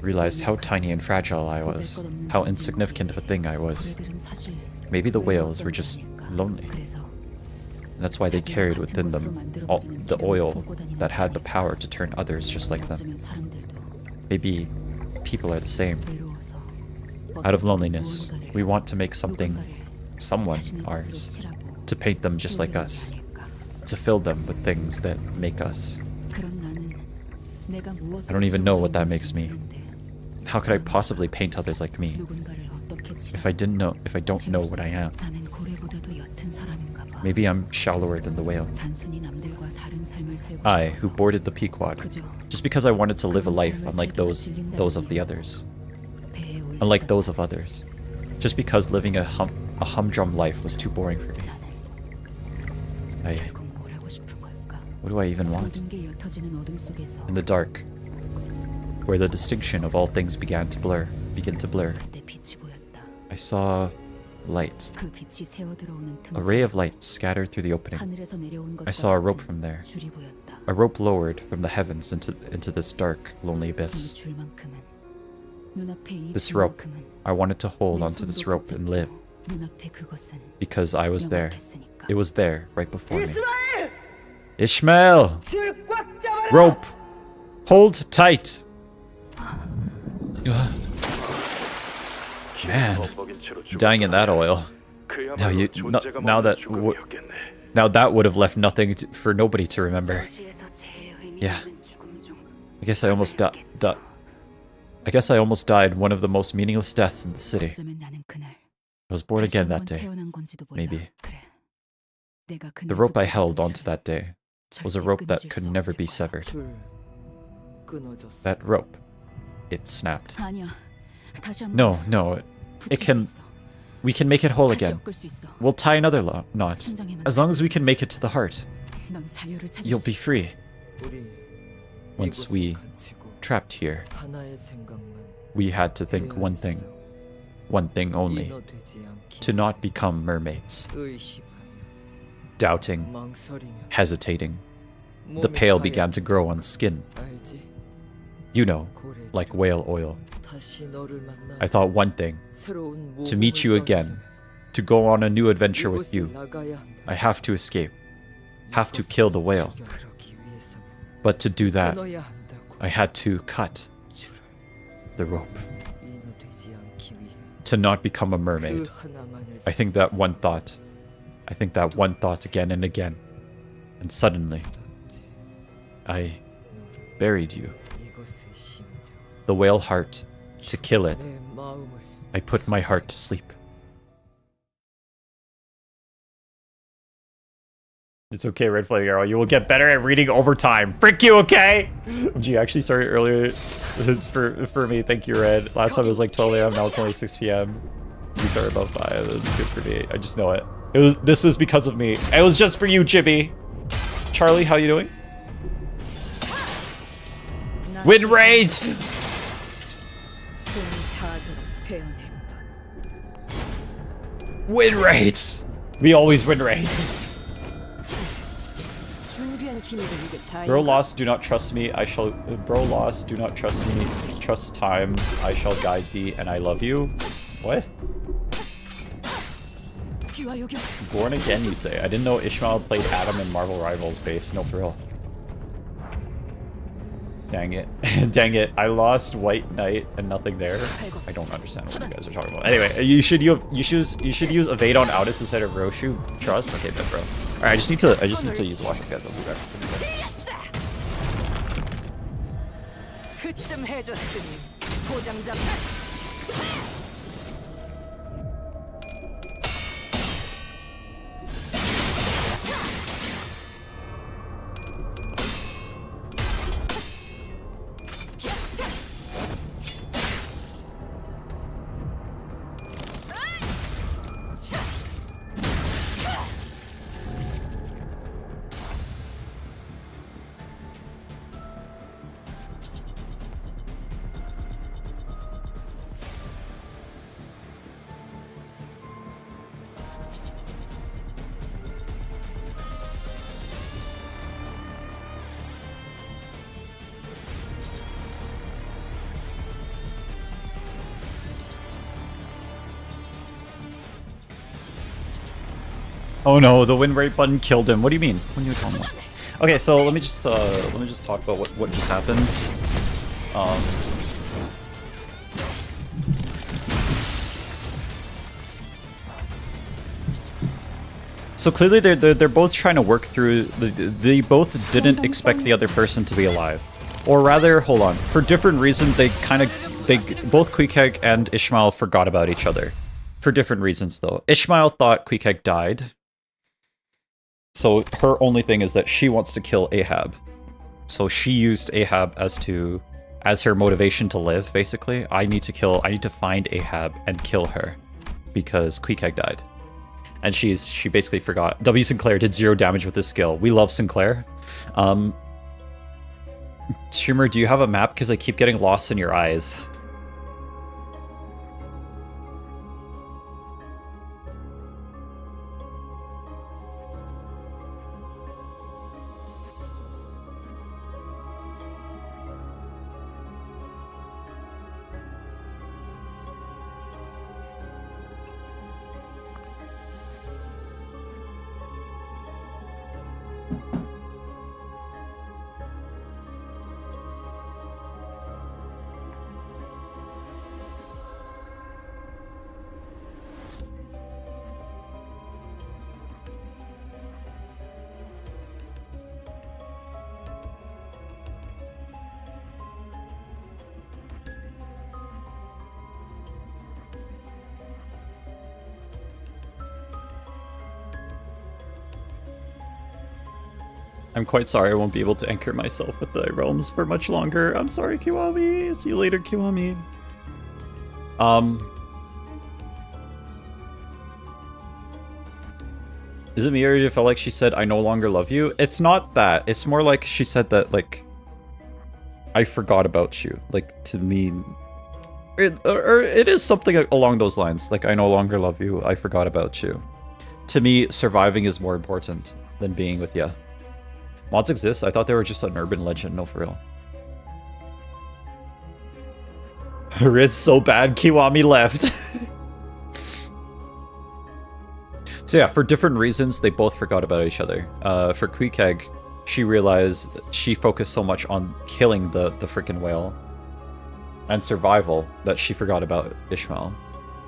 realized how tiny and fragile I was, how insignificant of a thing I was. Maybe the whales were just lonely. And that's why they carried within them the oil that had the power to turn others just like them. Maybe people are the same. Out of loneliness, we want to make someone ours, to paint them just like us, to fill them with things that make us. I don't even know what that makes me. How could I possibly paint others like me if I don't know what I am? Maybe I'm shallower than the whale. I, who boarded the Pequod, just because I wanted to live a life unlike those of the others. Unlike those of others. Just because living a humdrum life was too boring for me. What do I even want? In the dark, where the distinction of all things begin to blur, I saw light. A ray of light scattered through the opening. I saw a rope from there. A rope lowered from the heavens into this dark, lonely abyss. This rope. I wanted to hold onto this rope and live. Because I was there. It was there, right before me. Ishmael! Rope! Hold tight! Man, dying in that oil. Now that would have left nothing for nobody to remember. Yeah. I guess I almost died one of the most meaningless deaths in the city. I was born again that day. Maybe. The rope I held onto that day was a rope that could never be severed. That rope. It snapped. No. We can make it whole again. We'll tie another knot. As long as we can make it to the heart. You'll be free. once we trapped here, we had to think one thing only, to not become mermaids. Doubting, hesitating, the pale began to grow on skin. You know, like whale oil. I thought one thing, to meet you again, to go on a new adventure with you. I have to escape, have to kill the whale. But to do that, I had to cut the rope. To not become a mermaid. I think that one thought again and again. And suddenly, I buried you. The whale heart, to kill it. I put my heart to sleep. It's okay, RedFlamingArrow. You will get better at reading over time. Frick you, okay? Gee, actually started earlier for me. Thank you, Red. Last time it was like 12 a.m. Now it's only 6 p.m. You started about 5. That's good for me. I just know it. This was because of me. It was just for you, Jimmy. Charlie, how you doing? Win rates! Win rates! We always win rates. Bro lost, do not trust me, I shall... Bro lost, do not trust me, trust time, I shall guide thee, and I love you. What? Born again, you say? I didn't know Ishmael played Adam in Marvel Rivals base, no for real. Dang it. Dang it. I lost White Knight and nothing there. I don't understand what you guys are talking about. Anyway, you should use Evade on Aldous instead of Roshu. Trust? Okay, bet, bro. Alright, I just need to use Wash guys. I'll be back. Oh no, the win rate button killed him. What do you mean? What are you talking about? Okay, so let me just talk about what just happened. So clearly they're both trying to work through. They both didn't expect the other person to be alive, or rather, hold on. For different reasons, both Queequeg and Ishmael forgot about each other. For different reasons, though. Ishmael thought Queequeg died. So her only thing is that she wants to kill Ahab. So she used Ahab as her motivation to live, basically. I need to find Ahab and kill her because Queequeg died. And she basically forgot. W. Sinclair did 0 damage with this skill. We love Sinclair. Streamer, do you have a map? Because I keep getting lost in your eyes. I'm quite sorry I won't be able to anchor myself with the realms for much longer. I'm sorry, Kiwami. See you later, Kiwami. Is it me or do you feel like she said, I no longer love you? It's not that. It's more like she said that, like... I forgot about you. Like, to me... or it is something along those lines. Like, I no longer love you. I forgot about you. To me, surviving is more important than being with you. Mods exist? I thought they were just an urban legend. No, for real. It's so bad, Kiwami left. So yeah, for different reasons, they both forgot about each other. For Queequeg, she realized she focused so much on killing the freaking whale and survival that she forgot about Ishmael.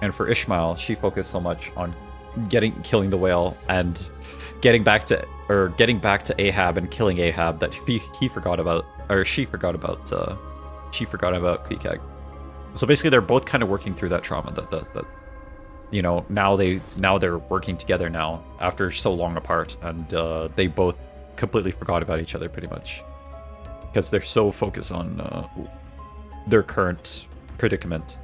And for Ishmael, she focused so much on killing the whale and getting back to Ahab and killing Ahab that he forgot about, or she forgot about Queequeg. So basically, they're both kind of working through that trauma that you know, now they're working together now after so long apart, and they both completely forgot about each other pretty much because they're so focused on their current predicament.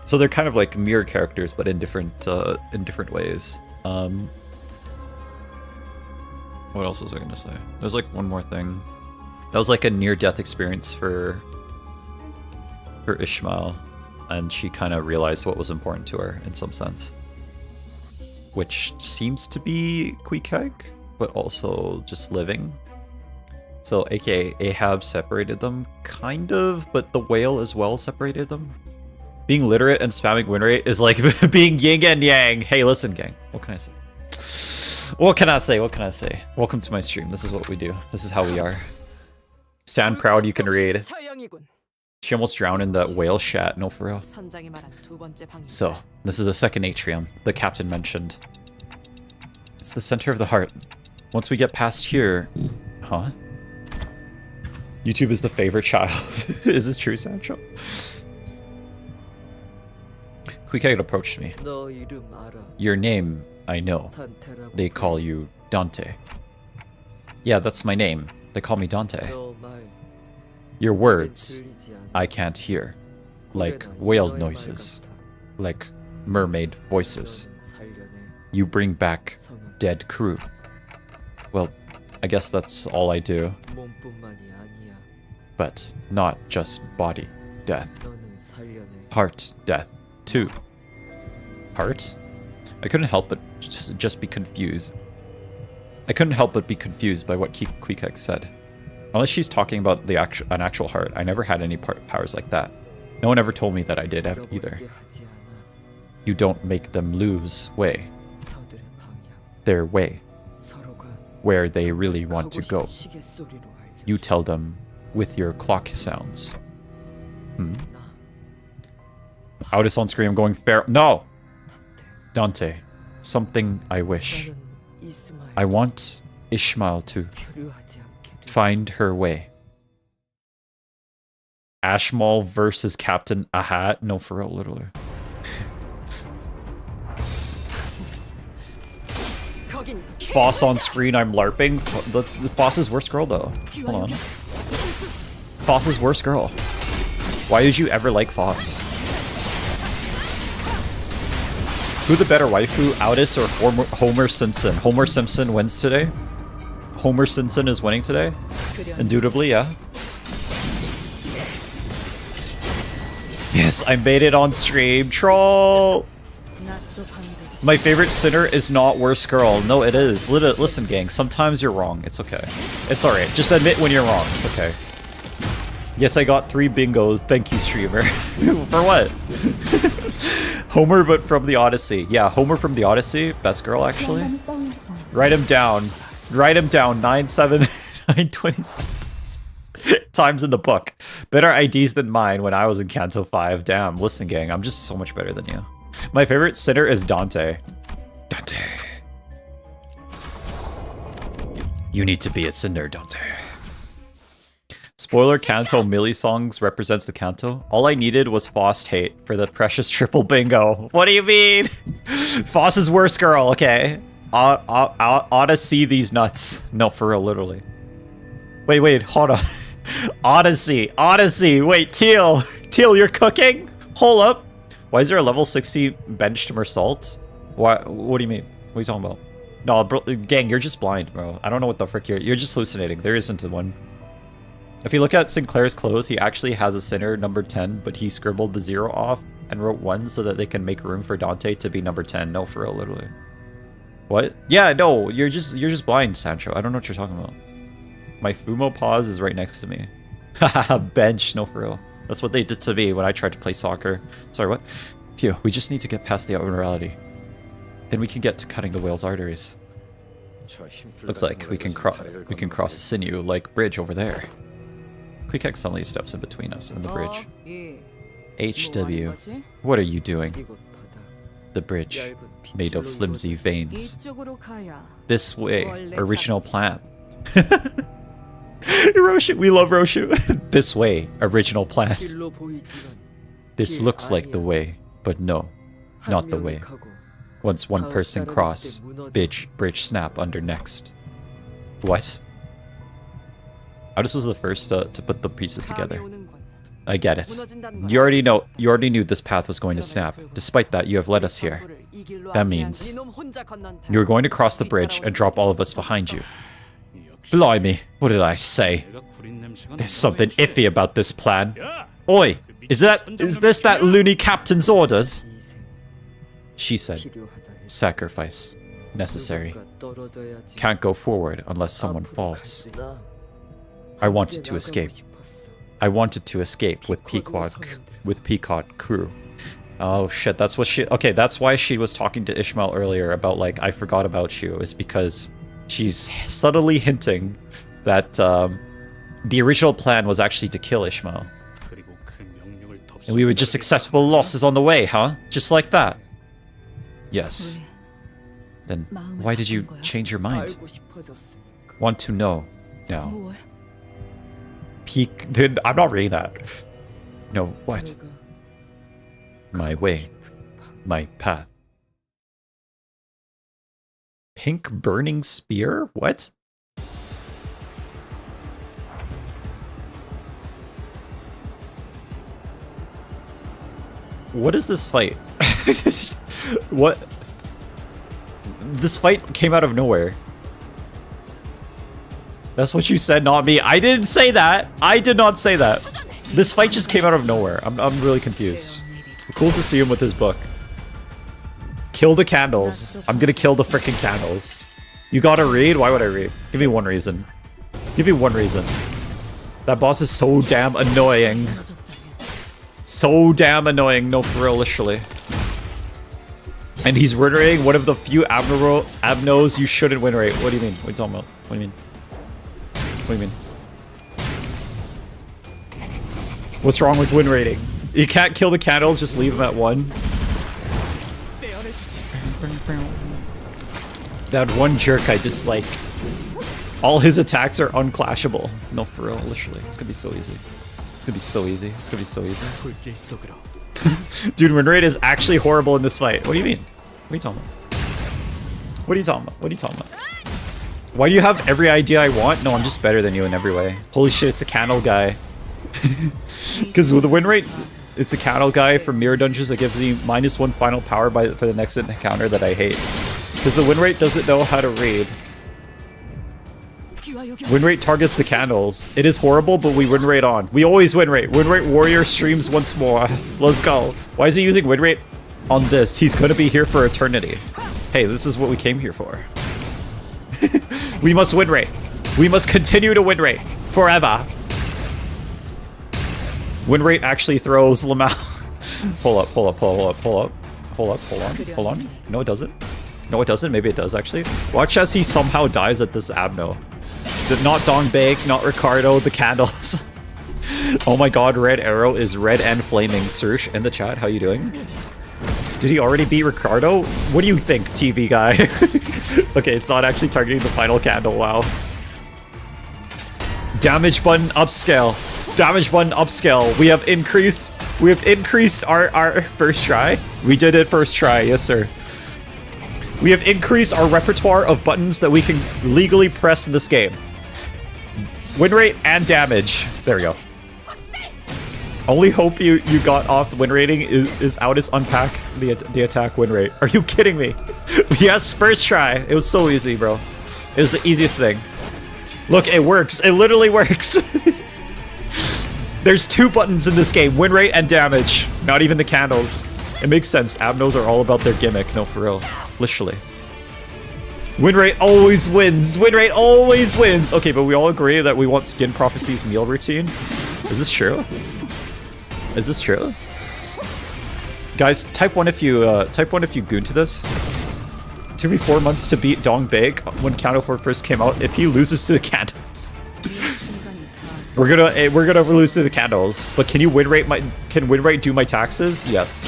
So they're kind of like mirror characters, but in different ways. What else was I gonna say? There's like one more thing. That was like a near-death experience for Ishmael, and she kind of realized what was important to her in some sense, which seems to be Queequeg, but also just living. So aka Ahab separated them, kind of, but the whale as well separated them. Being literate and spamming win rate is like being yin and yang. Hey, listen, gang. What can I say? What can I say? What can I say? Welcome to my stream. This is what we do. This is how we are. Stand proud you can read. She almost drowned in the whale shat. No, for real. So, this is the second atrium the captain mentioned. It's the center of the heart. Once we get past here... Huh? YouTube is the favorite child. Is this true, Sancho? Queequeg approached me. Your name, I know. They call you Dante. Yeah, that's my name. They call me Dante. Your words, I can't hear. Like whale noises. Like mermaid voices. You bring back dead crew. Well, I guess that's all I do. But not just body death. Heart death, too. Heart? I couldn't help but just be confused. I couldn't help but be confused by what Queequeg said. Unless she's talking about an actual heart, I never had any powers like that. No one ever told me that I did either. You don't make them lose their way, where they really want to go. You tell them with your clock sounds. Out on screen, I'm going fair. No! Dante, something I wish. I want Ishmael to find her way. Ashmal versus Captain Ahad? No, for real, literally. Foss on screen, I'm LARPing. Foss's worst girl, though. Hold on. Foss's worst girl. Why did you ever like Foss? Who the better waifu, Aldous or Homer Simpson? Homer Simpson wins today. Homer Simpson is winning today. Indubitably, yeah. Yes, I made it on stream. Troll! My favorite sinner is not worst girl. No, it is. Listen, gang, sometimes you're wrong. It's okay. It's alright. Just admit when you're wrong. It's okay. Yes, I got 3 bingos. Thank you, streamer. For what? Homer, but from the Odyssey. Yeah, Homer from the Odyssey. Best girl, actually. Write him down. Write him down. 97927 times in the book. Better IDs than mine when I was in Canto 5. Damn, listen, gang. I'm just so much better than you. My favorite sinner is Dante. Dante. You need to be a sinner, Dante. Spoiler, Canto Millie songs represents the Canto. All I needed was Foss hate for the precious triple bingo. What do you mean? Foss's worst girl, okay. Ought to see these nuts. No, for real, literally. Wait, hold on. Odyssey. Wait, Teal, you're cooking? Hold up. Why is there a level 60 benched Mersault? What do you mean? What are you talking about? No, bro, gang, you're just blind, bro. I don't know what the frick you're just hallucinating. There isn't one. If you look at Sinclair's clothes, he actually has a sinner number 10, but he scribbled the 0 off and wrote 1 so that they can make room for Dante to be number 10. No, for real, literally. What? Yeah, no, you're just blind, Sancho. I don't know what you're talking about. My Fumo pause is right next to me. Haha, bench. No, for real. That's what they did to me when I tried to play soccer. Sorry, what? Phew, we just need to get past the abnormality. Then we can get to cutting the whale's arteries. Looks like we can cross the sinew like bridge over there. Quick X suddenly steps in between us and the bridge. HW, what are you doing? The bridge, made of flimsy veins. This way, original plan. Roshu, we love Roshu. This way, original plan. This looks like the way, but no, not the way. Once one person cross, bridge snap under next. What? This was the first to put the pieces together. I get it. You already knew this path was going to snap. Despite that, you have led us here. That means you're going to cross the bridge and drop all of us behind you. Blimey, what did I say? There's something iffy about this plan. Oi, is this that loony captain's orders? She said, sacrifice necessary. Can't go forward unless someone falls. I wanted to escape. I wanted to escape with Pequod crew. Oh shit, that's what she... Okay, that's why she was talking to Ishmael earlier about, like, I forgot about you, is because she's subtly hinting that the original plan was actually to kill Ishmael. And we would just acceptable losses on the way, huh? Just like that. Yes. Then why did you change your mind? Want to know now. Dude, I'm not reading that. No, what? My way. My path. Pink burning spear? What? What is this fight? What? This fight came out of nowhere. That's what you said, not me. I didn't say that. I did not say that. This fight just came out of nowhere. I'm really confused. Cool to see him with his book. Kill the candles. I'm gonna kill the freaking candles. You gotta read? Why would I read? Give me one reason. Give me one reason. That boss is so damn annoying. So damn annoying. No, for real, literally. And he's win rating one of the few abnos you shouldn't win rate. What do you mean? What are you talking about? What do you mean? What do you mean? What's wrong with win rating? You can't kill the candles, just leave them at 1. That one jerk I dislike. All his attacks are unclashable. No, for real, literally. It's gonna be so easy. It's gonna be so easy. It's gonna be so easy. Dude, win rate is actually horrible in this fight. What do you mean? What are you talking about? What are you talking about? What are you talking about? Why do you have every idea I want? No, I'm just better than you in every way. Holy shit, it's a candle guy. Because with the win rate, it's a candle guy from mirror dungeons that gives me -1 final power for the next encounter that I hate. Because the win rate doesn't know how to read. Win rate targets the candles. It is horrible, but we win rate on. We always win rate. Win rate warrior streams once more. Let's go. Why is he using win rate on this? He's going to be here for eternity. Hey, this is what we came here for. We must win rate. We must continue to win rate forever. Win rate actually throws Lamau. Pull up. Hold on. No, it doesn't. No, it doesn't. Maybe it does, actually. Watch as he somehow dies at this abno. Not Dongbake, not Ricardo, the candles. Oh my god, Red Arrow is red and flaming. Search in the chat, how you doing? Did he already beat Ricardo? What do you think, TV guy? Okay, it's not actually targeting the final candle, wow. Damage button upscale. Damage button upscale. We have increased our first try. We did it first try, yes sir. We have increased our repertoire of buttons that we can legally press in this game. Win rate and damage. There we go. Only hope you got off the win rating is Outis unpack the attack win rate. Are you kidding me? Yes, first try. It was so easy, bro. It was the easiest thing. Look, it works. It literally works. There's 2 buttons in this game, win rate and damage. Not even the candles. It makes sense. Abnos are all about their gimmick. No, for real. Literally. Win rate always wins. Win rate always wins. Okay, but we all agree that we want Skin Prophecy's meal routine. Is this true? Is this true? Guys, type 1 if you goon to this. It took me 4 months to beat Dong Beg when Kanto 4 first came out. If he loses to the candles, we're gonna lose to the candles. But can you win rate do my taxes? Yes.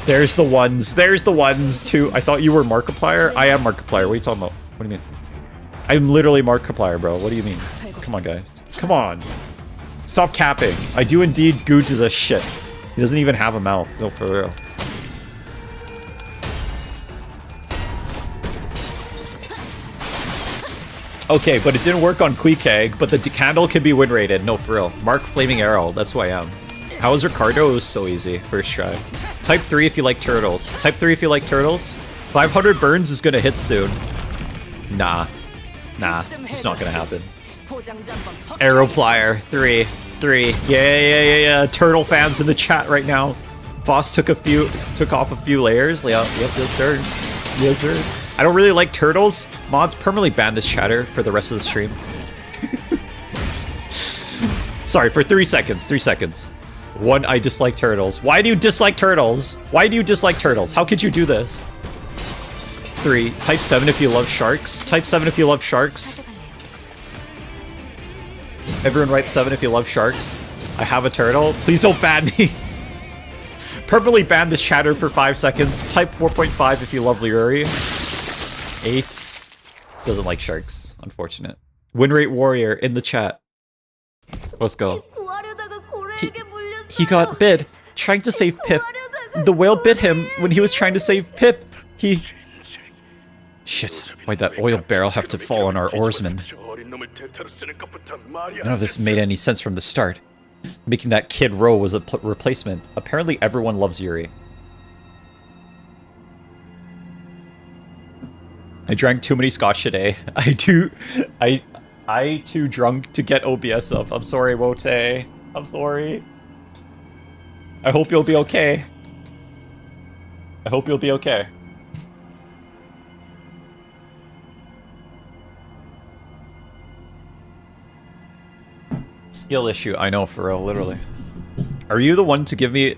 There's the ones. There's the ones too. I thought you were Markiplier. I am Markiplier. What are you talking about? What do you mean? I'm literally Markiplier, bro. What do you mean? Come on, guys. Come on. Stop capping. I do indeed goo to this shit. He doesn't even have a mouth. No, for real. Okay, but it didn't work on Queekeg, but the candle can be win rated. No, for real. Mark Flaming Arrow. That's who I am. How was Ricardo? It was so easy. First try. Type 3 if you like turtles. Type 3 if you like turtles. 500 burns is gonna hit soon. Nah. Nah. It's not gonna happen. Arrow flyer. 3. Yeah. Turtle fans in the chat right now. Boss took off a few layers. Yep, yes sir. Yes sir. I don't really like turtles. Mods permanently ban this chatter for the rest of the stream. Sorry, for 3 seconds. 3 seconds. 1, I dislike turtles. Why do you dislike turtles? Why do you dislike turtles? How could you do this? 3, type 7 if you love sharks. Type 7 if you love sharks. Everyone write 7 if you love sharks. I have a turtle. Please don't ban me. Permanently ban this chatter for 5 seconds. Type 4.5 if you love Liuri. 8 doesn't like sharks. Unfortunate. Win rate warrior in the chat. Let's go. He got bit trying to save Pip. The whale bit him when he was trying to save Pip. Shit, why'd that oil barrel have to fall on our oarsman? None of this made any sense from the start. Making that kid Ro was a replacement. Apparently everyone loves Yuri. I drank too many scotch today. I too drunk to get OBS up. I'm sorry, Wote. I'm sorry. I hope you'll be okay. I hope you'll be okay. Skill issue, I know, for real, literally. Are you the one to give me...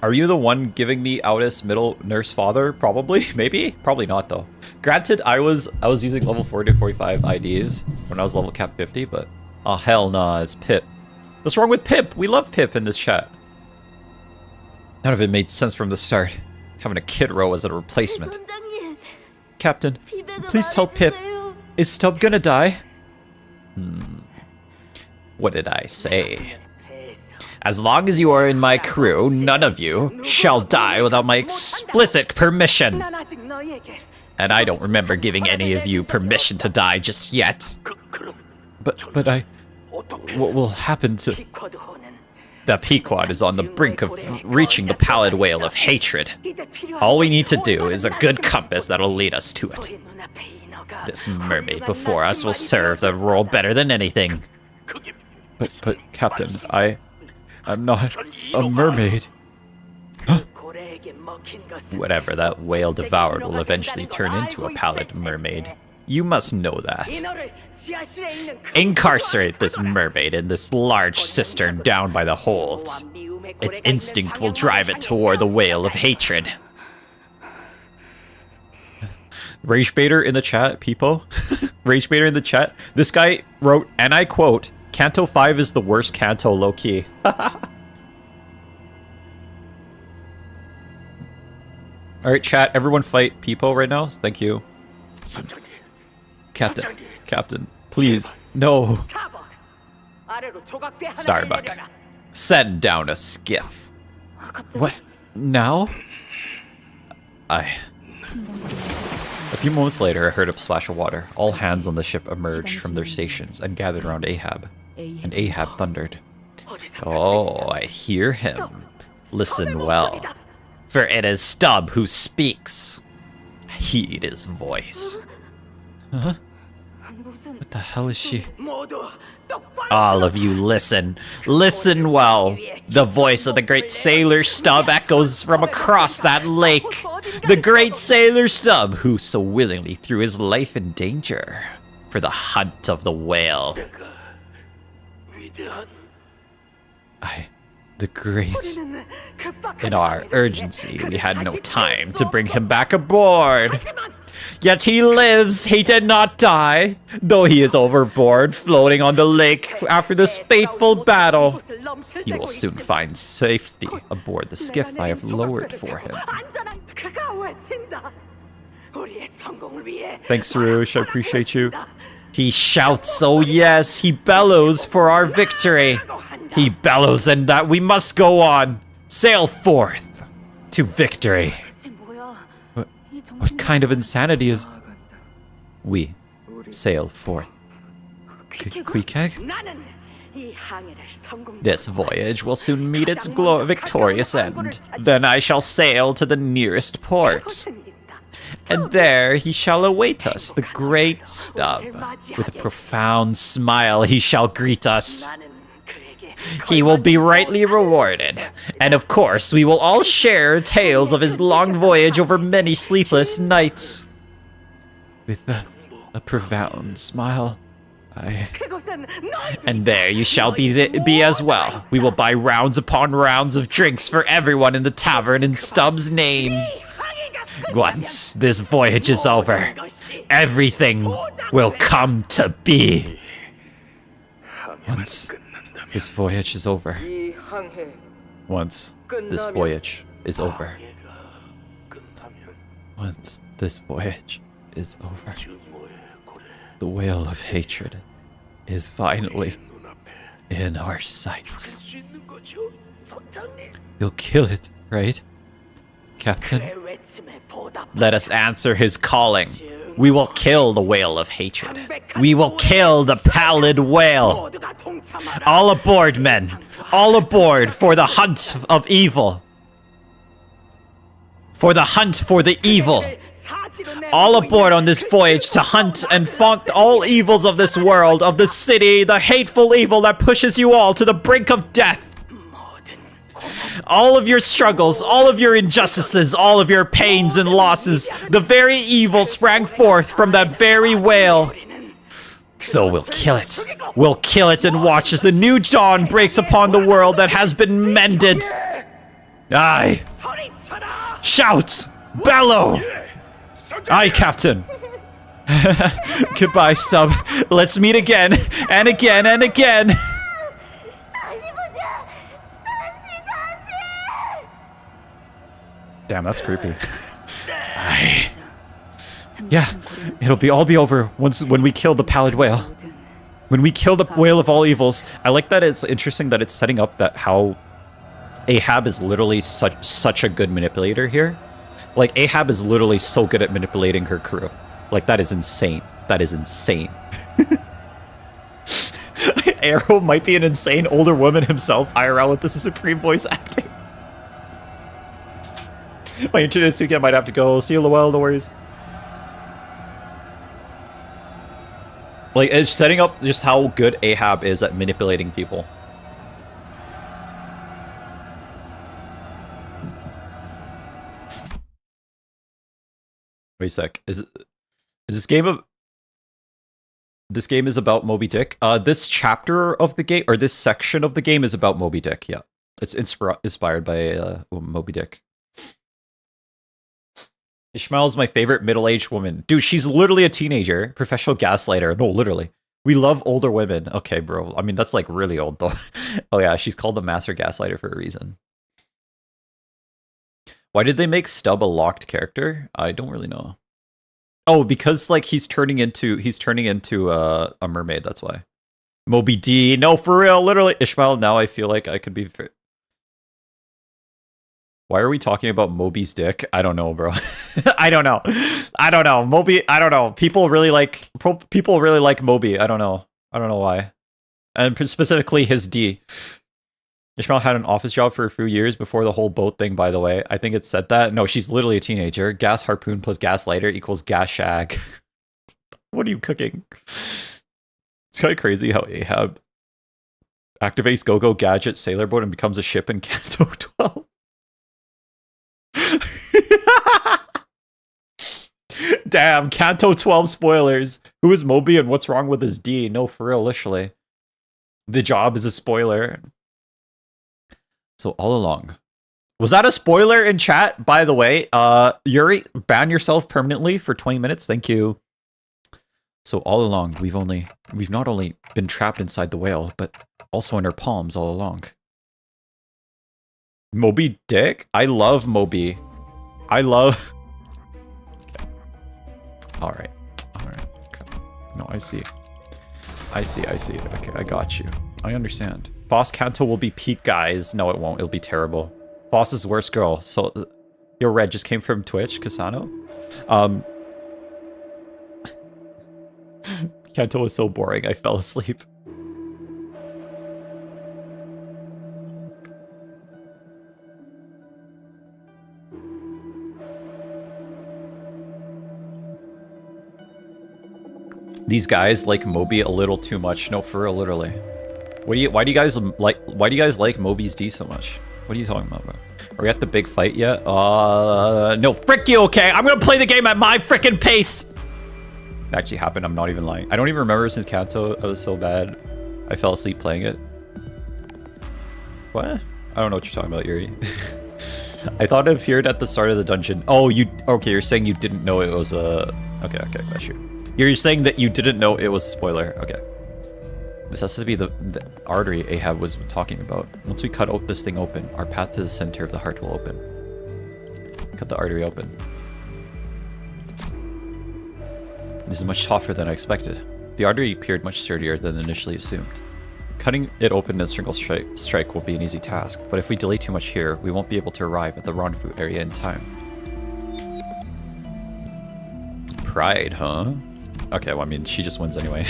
Are you the one giving me Outis middle nurse father? Probably, maybe? Probably not, though. Granted, I was using level 40 to 45 IDs when I was level cap 50, but... Oh, hell nah, it's Pip. What's wrong with Pip? We love Pip in this chat. None of it made sense from the start. Having a Kid Ro as a replacement. Captain, please tell Pip, is Stub gonna die? What did I say? As long as you are in my crew, none of you shall die without my explicit permission. And I don't remember giving any of you permission to die just yet. But what will happen to... The Pequod is on the brink of reaching the pallid whale of hatred. All we need to do is a good compass that'll lead us to it. This mermaid before us will serve the role better than anything. But Captain, I'm not a mermaid. Huh? Whatever that whale devoured will eventually turn into a pallid mermaid. You must know that. Incarcerate this mermaid in this large cistern down by the holds. Its instinct will drive it toward the whale of hatred. Rage baiter in the chat, Peepo. Rage baiter in the chat. This guy wrote, and I quote, Canto 5 is the worst Canto, low-key. Alright, chat, everyone fight Peepo right now. Thank you. Captain, please, no. Starbuck, send down a skiff. What? Now? A few moments later, I heard a splash of water. All hands on the ship emerged from their stations and gathered around Ahab. And Ahab thundered. Oh, I hear him. Listen well, for it is Stubb who speaks. Heed his voice. Huh? What the hell is she? All of you listen. Listen well. The voice of the great sailor Stubb echoes from across that lake. The great sailor Stubb who so willingly threw his life in danger for the hunt of the whale. The great. In our urgency, we had no time to bring him back aboard. Yet he lives, he did not die, though he is overboard, floating on the lake after this fateful battle. He will soon find safety aboard the skiff I have lowered for him. Thanks, Sarush, I appreciate you. He shouts, oh yes, he bellows for our victory. He bellows and that we must go on, sail forth to victory. What kind of insanity is... We sail forth. Queequeg? This voyage will soon meet its victorious end. Then I shall sail to the nearest port. And there he shall await us, the great Stubb. With a profound smile he shall greet us. He will be rightly rewarded. And of course, we will all share tales of his long voyage over many sleepless nights. With a profound smile, And there you shall be as well. We will buy rounds upon rounds of drinks for everyone in the tavern in Stubb's name. Once this voyage is over, everything will come to be. Once this voyage is over. Once this voyage is over. Once this voyage is over. The whale of hatred is finally in our sight. You'll kill it, right, Captain? Let us answer his calling. We will kill the whale of hatred. We will kill the pallid whale. All aboard, men. All aboard for the hunt of evil. For the hunt for the evil. All aboard on this voyage to hunt and fount all evils of this world, of the city, the hateful evil that pushes you all to the brink of death. All of your struggles, all of your injustices, all of your pains and losses, the very evil sprang forth from that very whale. So we'll kill it. We'll kill it and watch as the new dawn breaks upon the world that has been mended. Aye. Shout! Bellow! Aye, Captain. Goodbye, Stubb. Let's meet again, and again, and again. Damn, that's creepy. Aye. Yeah, it'll all be over when we kill the pallid whale. When we kill the whale of all evils. I like that it's interesting that it's setting up that how Ahab is literally such a good manipulator here. Like, Ahab is literally so good at manipulating her crew. Like, that is insane. That is insane. Arrow might be an insane older woman himself, IRL, if this is supreme voice acting. My internet is too good, I might have to go. See you, Lowell, no worries. Like, it's setting up just how good Ahab is at manipulating people. Wait a sec. Is this game of... This game is about Moby Dick? This chapter of the game, or this section of the game is about Moby Dick, yeah. It's inspired by Moby Dick. Ishmael's my favorite middle-aged woman. Dude, she's literally a teenager. Professional gaslighter. No, literally. We love older women. Okay, bro. I mean, that's like really old, though. Oh, yeah, she's called the master gaslighter for a reason. Why did they make Stubb a locked character? I don't really know. Oh, because like he's turning into a mermaid. That's why. Moby D. No, for real. Literally, Ishmael. Now I feel like I could be. Why are we talking about Moby's dick? I don't know, bro. I don't know. I don't know. Moby. I don't know. People really like Moby. I don't know. I don't know why. And specifically his D. Ishmael had an office job for a few years before the whole boat thing, by the way. I think it said that. No, she's literally a teenager. Gas harpoon plus gas lighter equals gas shag. What are you cooking? It's kind of crazy how Ahab activates Go-Go Gadget Sailor Boat and becomes a ship in Canto 12. Damn, Canto 12 spoilers. Who is Moby and what's wrong with his D? No, for real, literally. The job is a spoiler. So all along. Was that a spoiler in chat, by the way? Yuri, ban yourself permanently for 20 minutes. Thank you. So all along, we've not only been trapped inside the whale, but also in her palms all along. Moby Dick? I love Moby. I love... Okay. Alright. Alright. Okay. No, I see. I see. Okay, I got you. I understand. Foss Canto will be peak, guys. No, it won't. It'll be terrible. Foss is worst girl. So, your red just came from Twitch, Kasano. Canto was so boring, I fell asleep. These guys like Moby a little too much. No, for real, literally. Why do you guys like Moby's D so much? What are you talking about, bro? Are we at the big fight yet? No, frick you, okay? I'm gonna play the game at my frickin' pace! It actually happened, I'm not even lying. I don't even remember since Canto. I was so bad. I fell asleep playing it. What? I don't know what you're talking about, Yuri. I thought it appeared at the start of the dungeon. Oh, okay, you're saying you didn't know it was a... Okay, that's you. You're saying that you didn't know it was a spoiler. Okay. This has to be the artery Ahab was talking about. Once we cut this thing open, our path to the center of the heart will open. Cut the artery open. This is much tougher than I expected. The artery appeared much sturdier than initially assumed. Cutting it open in a single strike won't be an easy task, but if we delay too much here, we won't be able to arrive at the rendezvous area in time. Pride, huh? Okay, well, I mean, she just wins anyway.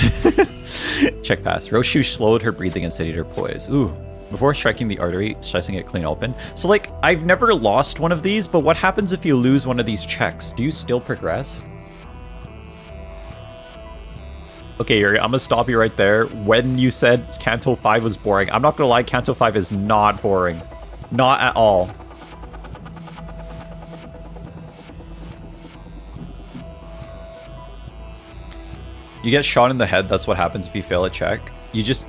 Check pass. Roshu slowed her breathing and steadied her poise. Ooh. Before striking the artery, slicing it clean open. So, like, I've never lost one of these, but what happens if you lose one of these checks? Do you still progress? Okay, Yuri, I'm gonna stop you right there. When you said Canto 5 was boring, I'm not gonna lie, Canto 5 is not boring. Not at all. You get shot in the head, that's what happens if you fail a check. You just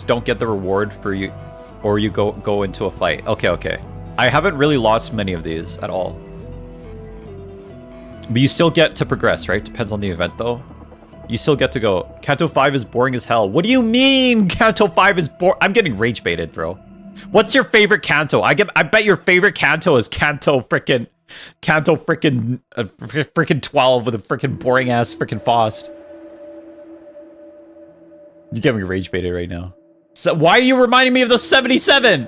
don't get the reward for you, or you go into a fight. Okay. I haven't really lost many of these at all. But you still get to progress, right? Depends on the event though. You still get to go. Canto 5 is boring as hell. What do you mean Canto 5 is boring? I'm getting rage baited, bro. What's your favorite Canto? I bet your favorite Canto is Canto frickin' 12 with a frickin' boring ass frickin' Faust. You get me rage baited right now. So why are you reminding me of the 77?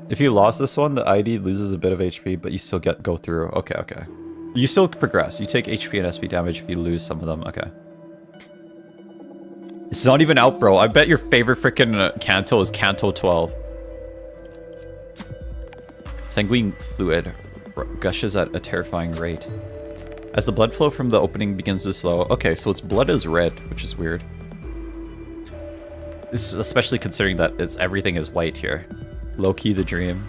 If you lost this one, the ID loses a bit of HP, but you still go through. Okay. You still progress. You take HP and SP damage if you lose some of them. Okay. It's not even out, bro. I bet your favorite freaking Canto is Canto 12. Sanguine fluid gushes at a terrifying rate. As the blood flow from the opening begins to slow. Okay, so its blood is red, which is weird. This is especially considering that everything is white here. Low-key the dream.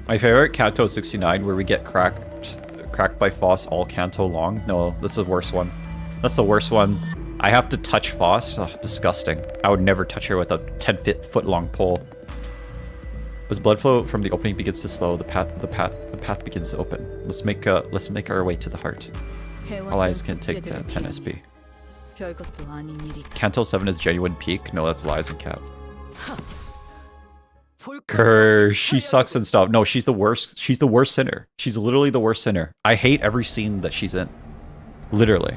My favorite, Canto 69, where we get cracked by Foss all Canto long. No, this is the worst one. That's the worst one. I have to touch Foss. Oh, disgusting. I would never touch her with a 10-foot long pole. As blood flow from the opening begins to slow, the path begins to open. Let's make our way to the heart. Allies can take 10 SP. Canto 7 is genuine peak. No, that's lies and cap. She sucks and stuff. No, she's the worst. She's the worst sinner. She's literally the worst sinner. I hate every scene that she's in. Literally.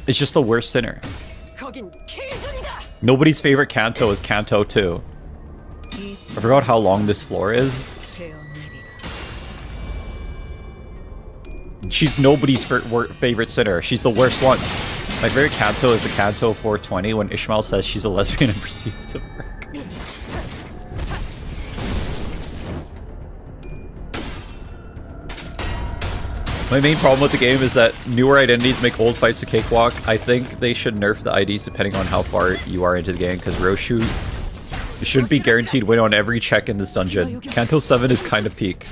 It's just the worst sinner. Nobody's favorite Canto is Canto 2. I forgot how long this floor is. She's nobody's favorite sinner. She's the worst one. My favorite canto is the canto 420 when Ishmael says she's a lesbian and proceeds to work. My main problem with the game is that newer identities make old fights a cakewalk. I think they should nerf the IDs depending on how far you are into the game, because Roshu should be guaranteed win on every check in this dungeon. Canto 7 is kind of peak.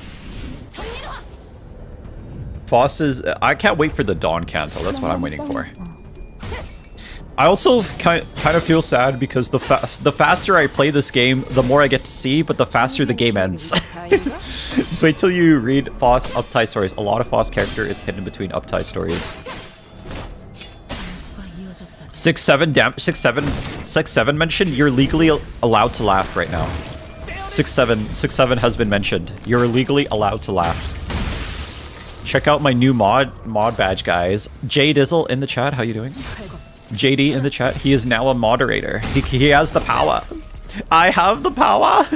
Foss is... I can't wait for the Dawn Canto. That's what I'm waiting for. I also kind of feel sad because the faster I play this game, the more I get to see, but the faster the game ends. Just wait till you read Foss Uptie stories. A lot of Foss character is hidden between Uptie stories. 6-7 mentioned. You're legally allowed to laugh right now. 6-7 has been mentioned. You're legally allowed to laugh. Check out my new mod badge, guys. J Dizzle in the chat. How you doing? JD in the chat. He is now a moderator. He has the power. I have the power.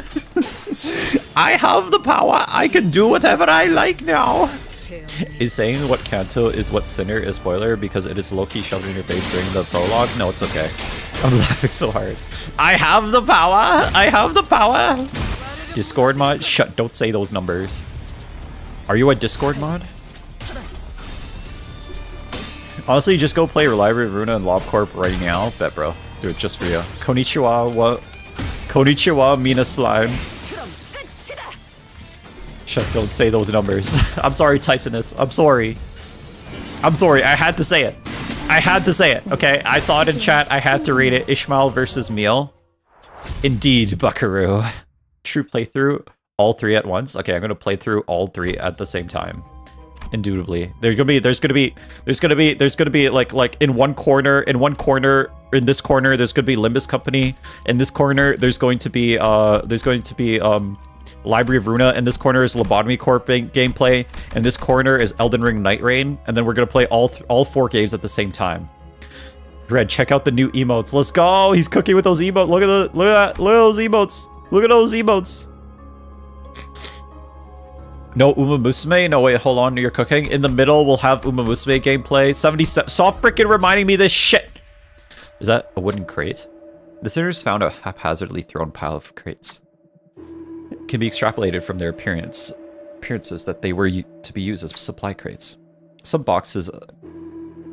I have the power. I can do whatever I like now. Is saying what canto is what sinner is spoiler because it is low-key shoved in your face during the prologue? No, it's okay. I'm laughing so hard. I have the power. I have the power. Discord mod? Shut. Don't say those numbers. Are you a Discord mod? Honestly, just go play Library of Runa and LobCorp right now. Bet, bro. Do it just for you. Konnichiwa, what? Konnichiwa, Mina Slime. Shut, don't say those numbers. I'm sorry, Titanus. I'm sorry. I'm sorry. I had to say it. I had to say it, okay? I saw it in chat. I had to read it. Ishmael versus Meal. Indeed, Buckaroo. True playthrough. All three at once. Okay, I'm gonna play through all three at the same time. Indubitably. There's gonna be like in one corner, in this corner, there's gonna be Limbus Company. In this corner, there's going to be Library of Runa. In this corner is Lobotomy Corp gameplay. And this corner is Elden Ring Night Rain. And then we're gonna play all four games at the same time. Red, check out the new emotes. Let's go! He's cooking with those emotes. Look at those emotes. Look at those emotes. No Uma Musume? No, wait, hold on. You're cooking. In the middle, we'll have Uma Musume gameplay. 77. Stop freaking reminding me this shit! Is that a wooden crate? The sinners found a haphazardly thrown pile of crates. It can be extrapolated from their appearances that they were to be used as supply crates. Some boxes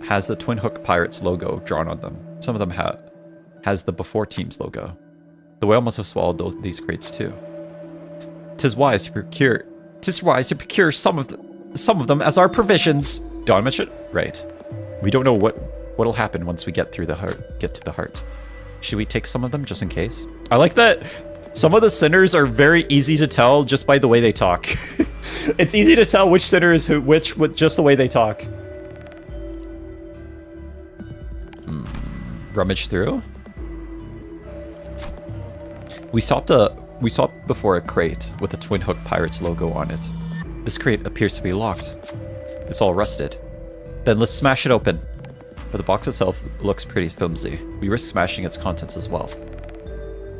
has the Twin Hook Pirates logo drawn on them. Some of them has the Before Team's logo. The whale must have swallowed these crates too. 'Tis wise to procure some of them as our provisions. Dawn mentioned? Right. We don't know what'll happen once we get to the heart. Should we take some of them just in case? I like that some of the sinners are very easy to tell just by the way they talk. It's easy to tell which sinner is which with just the way they talk. Rummage through. We stopped before a crate with a Twin Hook Pirates logo on it. This crate appears to be locked. It's all rusted. Then let's smash it open. But the box itself looks pretty flimsy. We risk smashing its contents as well.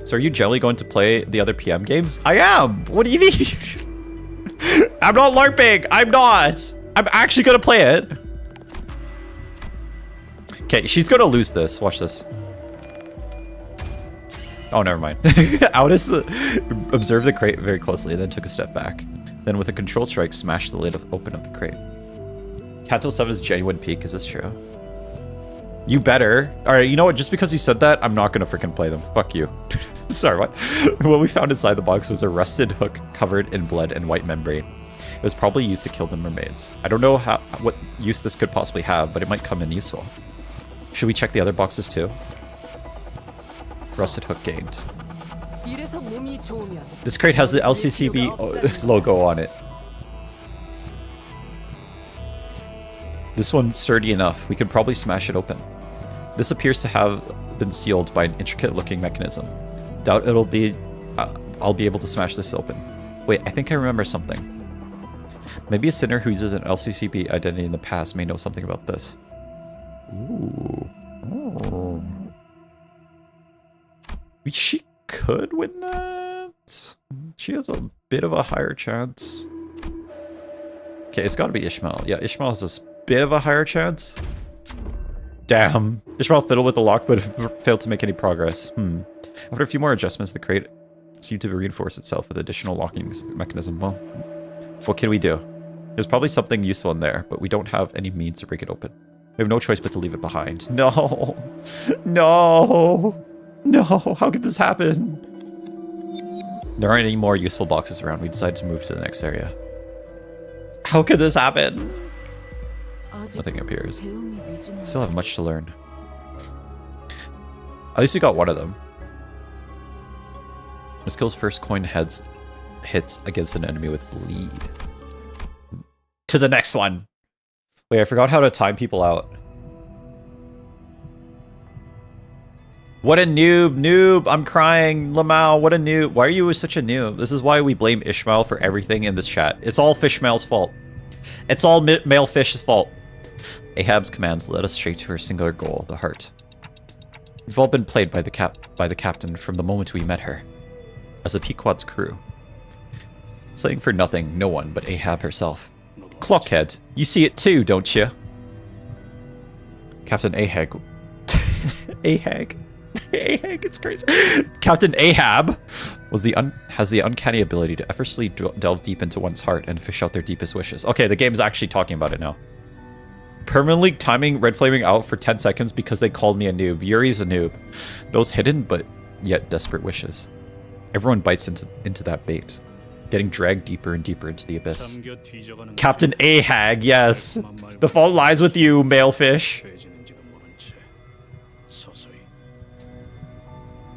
So are you generally going to play the other PM games? I am! What do you mean? I'm not LARPing! I'm not! I'm actually gonna play it. Okay, she's gonna lose this. Watch this. Oh, never mind. Aldous observed the crate very closely and then took a step back. Then with a control strike, smashed the lid open of the crate. Canto 7's genuine peak. Is this true? You better. Alright, you know what? Just because you said that, I'm not gonna freaking play them. Fuck you. Sorry, what? What we found inside the box was a rusted hook covered in blood and white membrane. It was probably used to kill the mermaids. I don't know what use this could possibly have, but it might come in useful. Should we check the other boxes too? Rusted hook gained. This crate has the LCCB logo on it. This one's sturdy enough. We could probably smash it open. This appears to have been sealed by an intricate looking mechanism. Doubt I'll be able to smash this open. Wait, I think I remember something. Maybe a sinner who uses an LCCB identity in the past may know something about this. Ooh. Oh. She could win that. She has a bit of a higher chance. Okay, it's gotta be Ishmael. Yeah, Ishmael has a bit of a higher chance. Damn. Ishmael fiddled with the lock, but failed to make any progress. After a few more adjustments, the crate seemed to reinforce itself with additional locking mechanism. Well, what can we do? There's probably something useful in there, but we don't have any means to break it open. We have no choice but to leave it behind. No! No! No! How could this happen? There aren't any more useful boxes around. We decide to move to the next area. How could this happen? Nothing appears. Still have much to learn. At least we got one of them. This kills first coin hits against an enemy with bleed. To the next one. Wait, I forgot how to time people out. What a noob, noob. I'm crying. Lamau, what a noob. Why are you such a noob? This is why we blame Ishmael for everything in this chat. It's all Fishmael's fault. It's all male fish's fault. Ahab's commands led us straight to her singular goal, the heart. We've all been played by the captain from the moment we met her. As a Pequod's crew. Slaying for nothing, no one but Ahab herself. Clockhead, you see it too, don't you? Captain Ahag. Ahag. Ahag, it's crazy. Captain Ahab has the uncanny ability to effortlessly delve deep into one's heart and fish out their deepest wishes. Okay, the game's actually talking about it now. Permanently timing Red Flaming out for 10 seconds because they called me a noob. Yuri's a noob. Those hidden but yet desperate wishes. Everyone bites into that bait, getting dragged deeper and deeper into the abyss. Captain Ahag, yes. The fault lies with you, male fish.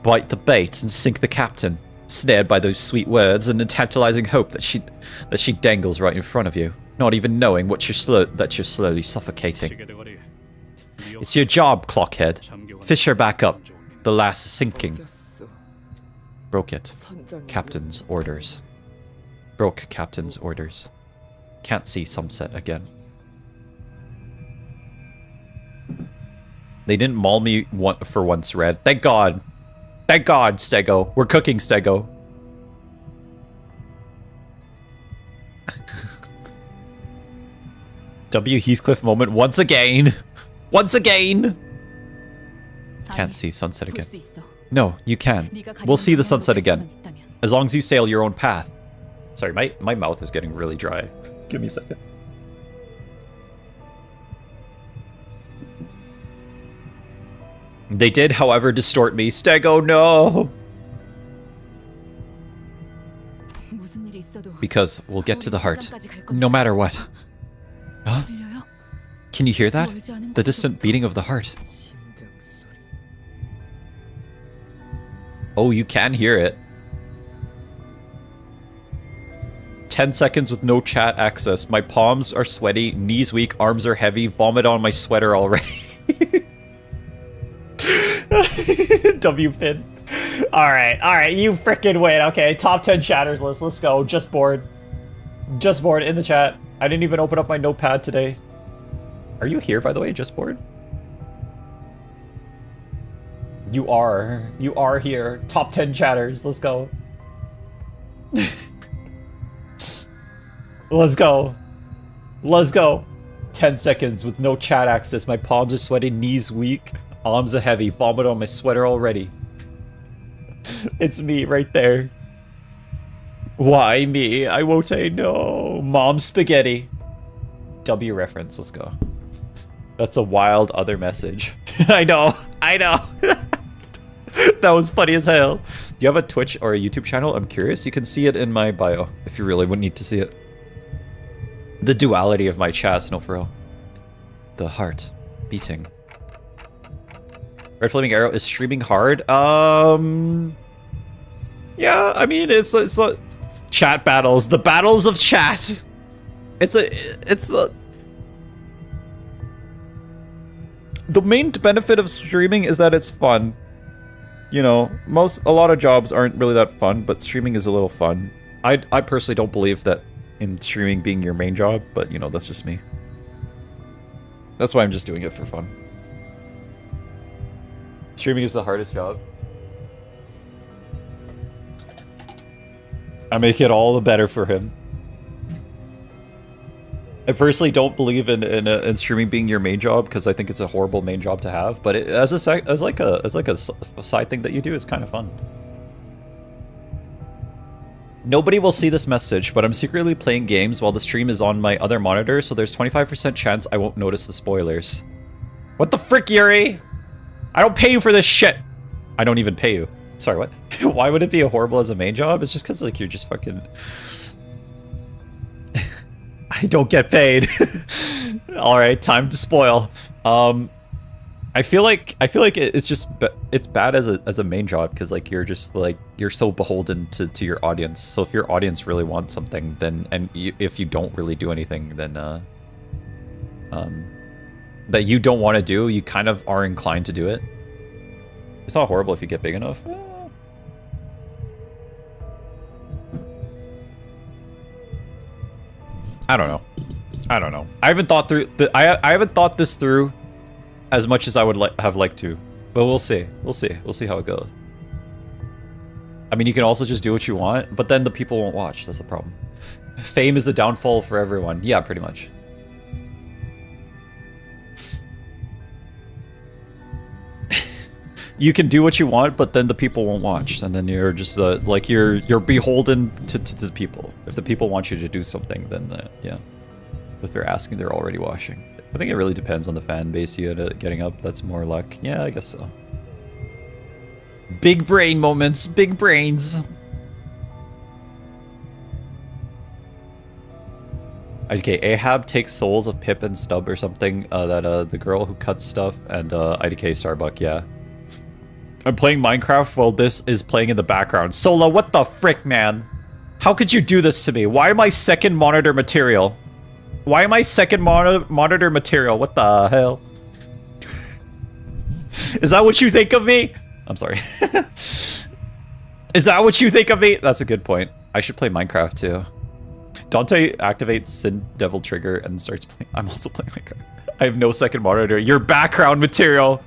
Bite the bait and sink the captain, snared by those sweet words and the tantalizing hope that she dangles right in front of you, not even knowing that you're slowly suffocating. It's your job, Clockhead. Fish her back up. The last sinking. Broke it. Captain's orders. Broke Captain's orders. Can't see sunset again. They didn't maul me for once, Red. Thank God. Thank God, Stego. We're cooking, Stego. W. Heathcliff moment once again. Once again. Can't see sunset again. No, you can. We'll see the sunset again. As long as you sail your own path. Sorry, my mouth is getting really dry. Give me a second. They did, however, distort me. Stego, no! Because we'll get to the heart, no matter what. Huh? Can you hear that? The distant beating of the heart. Oh, you can hear it. 10 seconds with no chat access. My palms are sweaty, knees weak, arms are heavy, vomit on my sweater already. W pin. Alright, you freaking win. Okay, top 10 chatters list. Let's go. Just bored. Just bored in the chat. I didn't even open up my notepad today. Are you here, by the way? Just bored? You are. You are here. Top 10 chatters. Let's go. Let's go. Let's go. 10 seconds with no chat access. My palms are sweaty, knees weak, arms are heavy, vomit on my sweater already. It's me right there. Why me? I won't say no. Mom spaghetti. W reference. Let's go. That's a wild other message. I know. I know. That was funny as hell. Do you have a Twitch or a YouTube channel? I'm curious. You can see it in my bio if you really would need to see it. The duality of my chest, no for real. The heart beating. RedFlamingArrow is streaming hard. Yeah, I mean it's chat battles, the battles of chat. The main benefit of streaming is that it's fun. You know, a lot of jobs aren't really that fun, but streaming is a little fun. I personally don't believe that in streaming being your main job, but you know, that's just me. That's why I'm just doing it for fun. Streaming is the hardest job. I make it all the better for him. I personally don't believe in streaming being your main job because I think it's a horrible main job to have. But as a side thing that you do is kind of fun. Nobody will see this message, but I'm secretly playing games while the stream is on my other monitor, so there's 25% chance I won't notice the spoilers. What the frick, Yuri? I don't pay you for this shit. I don't even pay you. Sorry, what? Why would it be horrible as a main job? It's just because like you're just fucking. I don't get paid. All right, time to spoil. I feel like it's just it's bad as a main job because like you're just like you're so beholden to your audience. So if your audience really wants something, then if you don't really do anything, then that you don't want to do, you kind of are inclined to do it. It's not horrible if you get big enough. I don't know. I don't know. I haven't thought through I haven't thought this through as much as I would have liked to, but we'll see. We'll see how it goes. I mean, you can also just do what you want, but then the people won't watch. That's the problem. Fame is the downfall for everyone. Yeah, pretty much. You can do what you want, but then the people won't watch, and then you're just like you're beholden to the people. If the people want you to do something, then yeah. If they're asking, they're already watching. I think it really depends on the fan base you end up getting up. That's more luck. Yeah, I guess so. Big brain moments. Big brains. Okay, Ahab takes souls of Pip and Stub or something. The girl who cuts stuff and IDK Starbuck, yeah. I'm playing Minecraft while this is playing in the background. Solo, what the frick, man? How could you do this to me? Why am I second monitor material? Why am I second monitor material? What the hell? Is that what you think of me? I'm sorry. Is that what you think of me? That's a good point. I should play Minecraft too. Dante activates Sin Devil Trigger and starts playing. I'm also playing Minecraft. I have no second monitor. Your background material.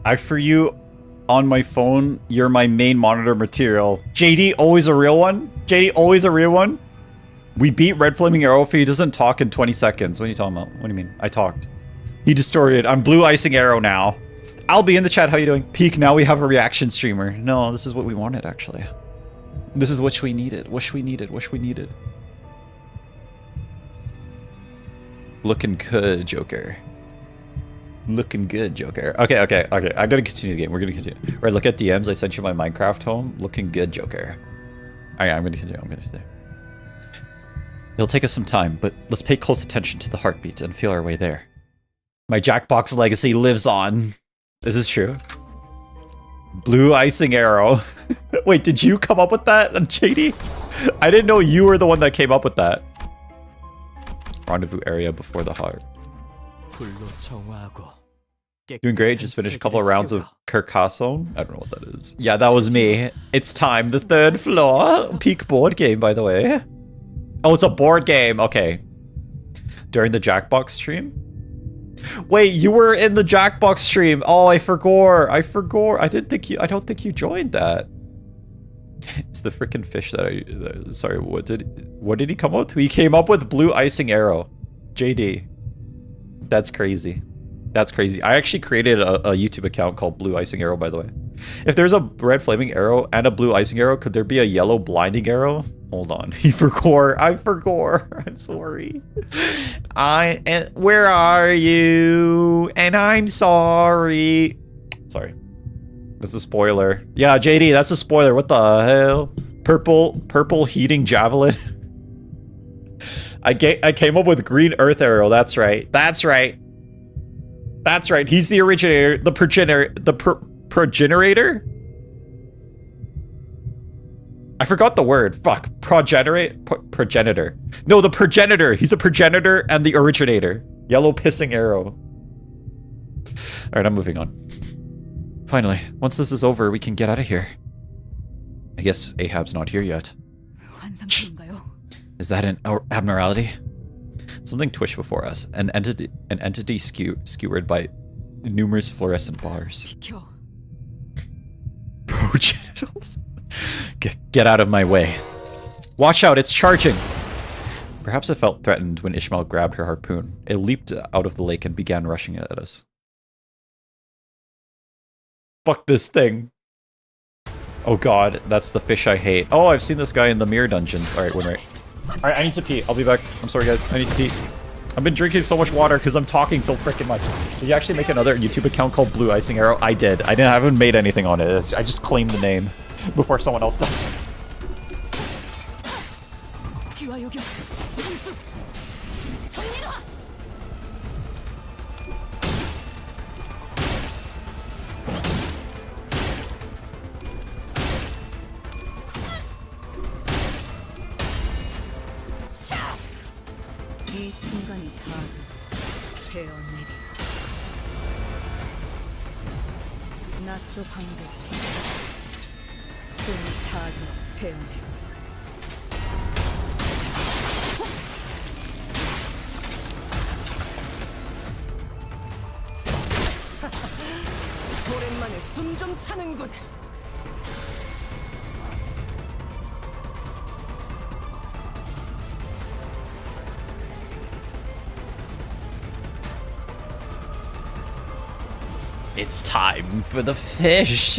I for you on my phone. You're my main monitor material. JD, always a real one? JD, always a real one? We beat RedFlamingArrow if he doesn't talk in 20 seconds. What are you talking about? What do you mean? I talked. He distorted. I'm blue icing arrow now. I'll be in the chat. How you doing? Peak, now we have a reaction streamer. No, this is what we wanted, actually. This is what we needed. Wish we needed. Wish we needed. Looking good, Joker. Looking good, Joker. Okay. I gotta continue the game. We're gonna continue. Right, look at DMs. I sent you my Minecraft home. Looking good, Joker. Alright, I'm gonna continue. I'm gonna stay. It'll take us some time, but let's pay close attention to the heartbeat and feel our way there. My Jackbox legacy lives on. Is this true? Blue icing arrow. Wait, did you come up with that, JD? I didn't know you were the one that came up with that. Rendezvous area before the heart. Doing great, just finished a couple of rounds of Carcassonne. I don't know what that is. Yeah, that was me. It's time, the third floor. Peak board game, by the way. Oh, it's a board game. Okay. During the Jackbox stream? Wait, you were in the Jackbox stream. Oh, I forgot. I forgot. I don't think you joined that. It's the freaking fish that sorry, what did he come up with? He came up with blue icing arrow. JD. That's crazy. That's crazy. I actually created a YouTube account called Blue Icing Arrow, by the way. If there's a red flaming arrow and a blue icing arrow, could there be a yellow blinding arrow? Hold on. He forgot. I forgot. I'm sorry. Where are you? And I'm sorry. Sorry. That's a spoiler. Yeah, JD, that's a spoiler. What the hell? Purple heating javelin. I came up with green earth arrow. That's right. That's right. That's right. He's the originator, the progenitor? I forgot the word. Fuck. Progenitor. No, the progenitor. He's a progenitor and the originator. Yellow pissing arrow. Alright, I'm moving on. Finally, once this is over, we can get out of here. I guess Ahab's not here yet. Is that an abnormality? Something twitched before us. An entity skewered by numerous fluorescent bars. Progenitals. Get out of my way. Watch out, it's charging! Perhaps it felt threatened when Ishmael grabbed her harpoon. It leaped out of the lake and began rushing at us. Fuck this thing. Oh god, that's the fish I hate. Oh, I've seen this guy in the mirror dungeons. Alright, win right. Alright, I need to pee. I'll be back. I'm sorry, guys. I need to pee. I've been drinking so much water because I'm talking so freaking much. Did you actually make another YouTube account called Blue Icing Arrow? I did. I haven't made anything on it. I just claimed the name before someone else does. 오랜만에 숨 좀 차는군. It's time for the fish.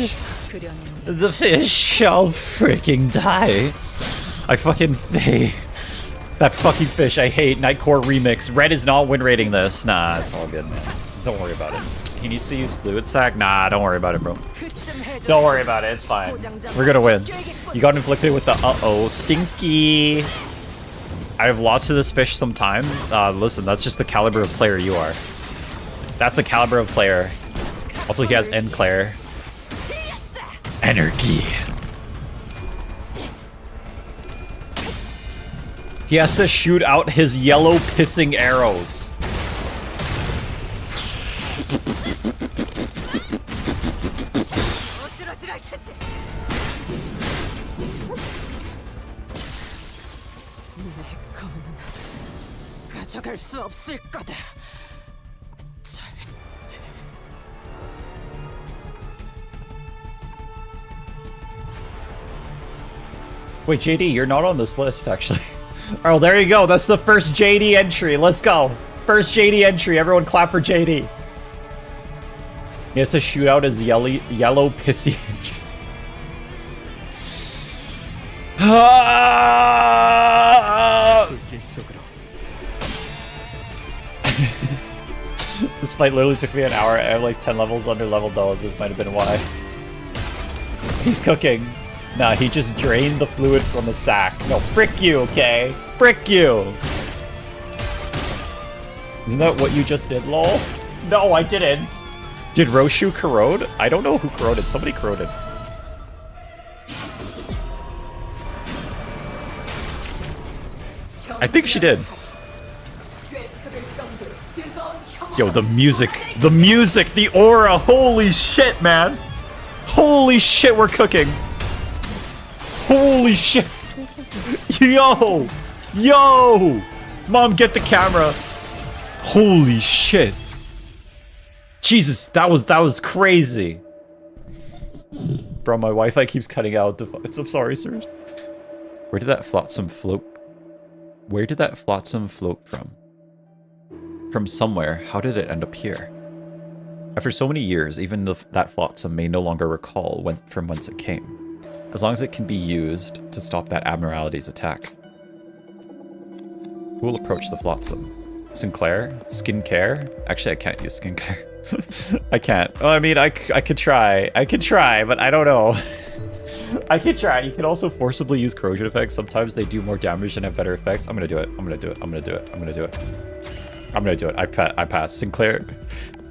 The fish shall freaking die. I fucking hate that fucking fish. I hate Nightcore Remix. Red is not win rating this. Nah, it's all good, man. Don't worry about it. He needs to use fluid sac. Nah, don't worry about it, bro. Don't worry about it. It's fine. We're gonna win. You got inflicted with the uh-oh stinky. I've lost to this fish sometimes. Listen, that's just the caliber of player you are. That's the caliber of player. Also, he has Enclair. Energy. He has to shoot out his yellow pissing arrows. 가져갈 수 없을 거다. Wait, JD, you're not on this list, actually. Oh, there you go. That's the first JD entry. Let's go. First JD entry. Everyone clap for JD. He has to shoot out his yellow pissy engine. This fight literally took me an hour. I have like 10 levels under level though. This might have been why. He's cooking. Nah, he just drained the fluid from the sack. No, frick you, okay? Frick you! Isn't that what you just did, lol? No, I didn't! Did Roshu corrode? I don't know who corroded. Somebody corroded. I think she did. Yo, the music, the aura, holy shit, man! Holy shit, we're cooking! Holy shit! Yo! Yo! Mom, get the camera! Holy shit! Jesus, that was crazy. Bro, my Wi-Fi keeps cutting out. I'm sorry, sir. Where did that flotsam float? Where did that flotsam float from? From somewhere. How did it end up here? After so many years, even that flotsam may no longer recall from whence it came. As long as it can be used to stop that Admirality's attack. Who will approach the flotsam? Sinclair? Skincare? Actually, I can't use skincare. I can't. Well, I mean, I could try. I could try, but I don't know. I could try. You can also forcibly use corrosion effects. Sometimes they do more damage and have better effects. I'm gonna do it. I'm gonna do it. I'm gonna do it. I'm gonna do it. I'm gonna do it. I pass. Sinclair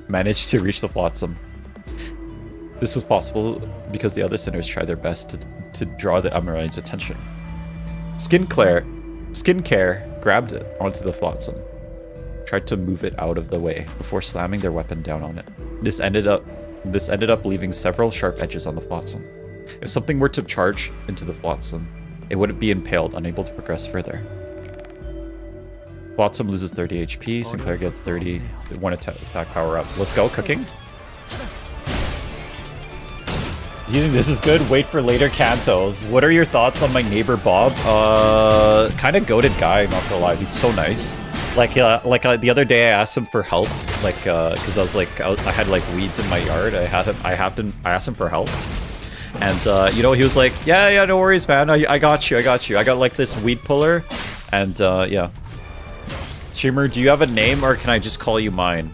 managed to reach the flotsam. This was possible because the other sinners tried their best to draw the Admirality's attention. Skincare grabbed it onto the flotsam, tried to move it out of the way before slamming their weapon down on it. This ended up leaving several sharp edges on the flotsam. If something were to charge into the flotsam, it wouldn't be impaled, unable to progress further. Flotsam loses 30 HP, Sinclair gets 30, one attack power up. Let's go, cooking. You think this is good? Wait for later cantos. What are your thoughts on my neighbor Bob? Kind of goated guy, not gonna lie. He's so nice. Like the other day I asked him for help, like, cause I was like, I had like weeds in my yard. I asked him for help. And, you know, he was like, yeah, no worries, man. I got you. I got like this weed puller. And, yeah. Streamer, do you have a name or can I just call you mine?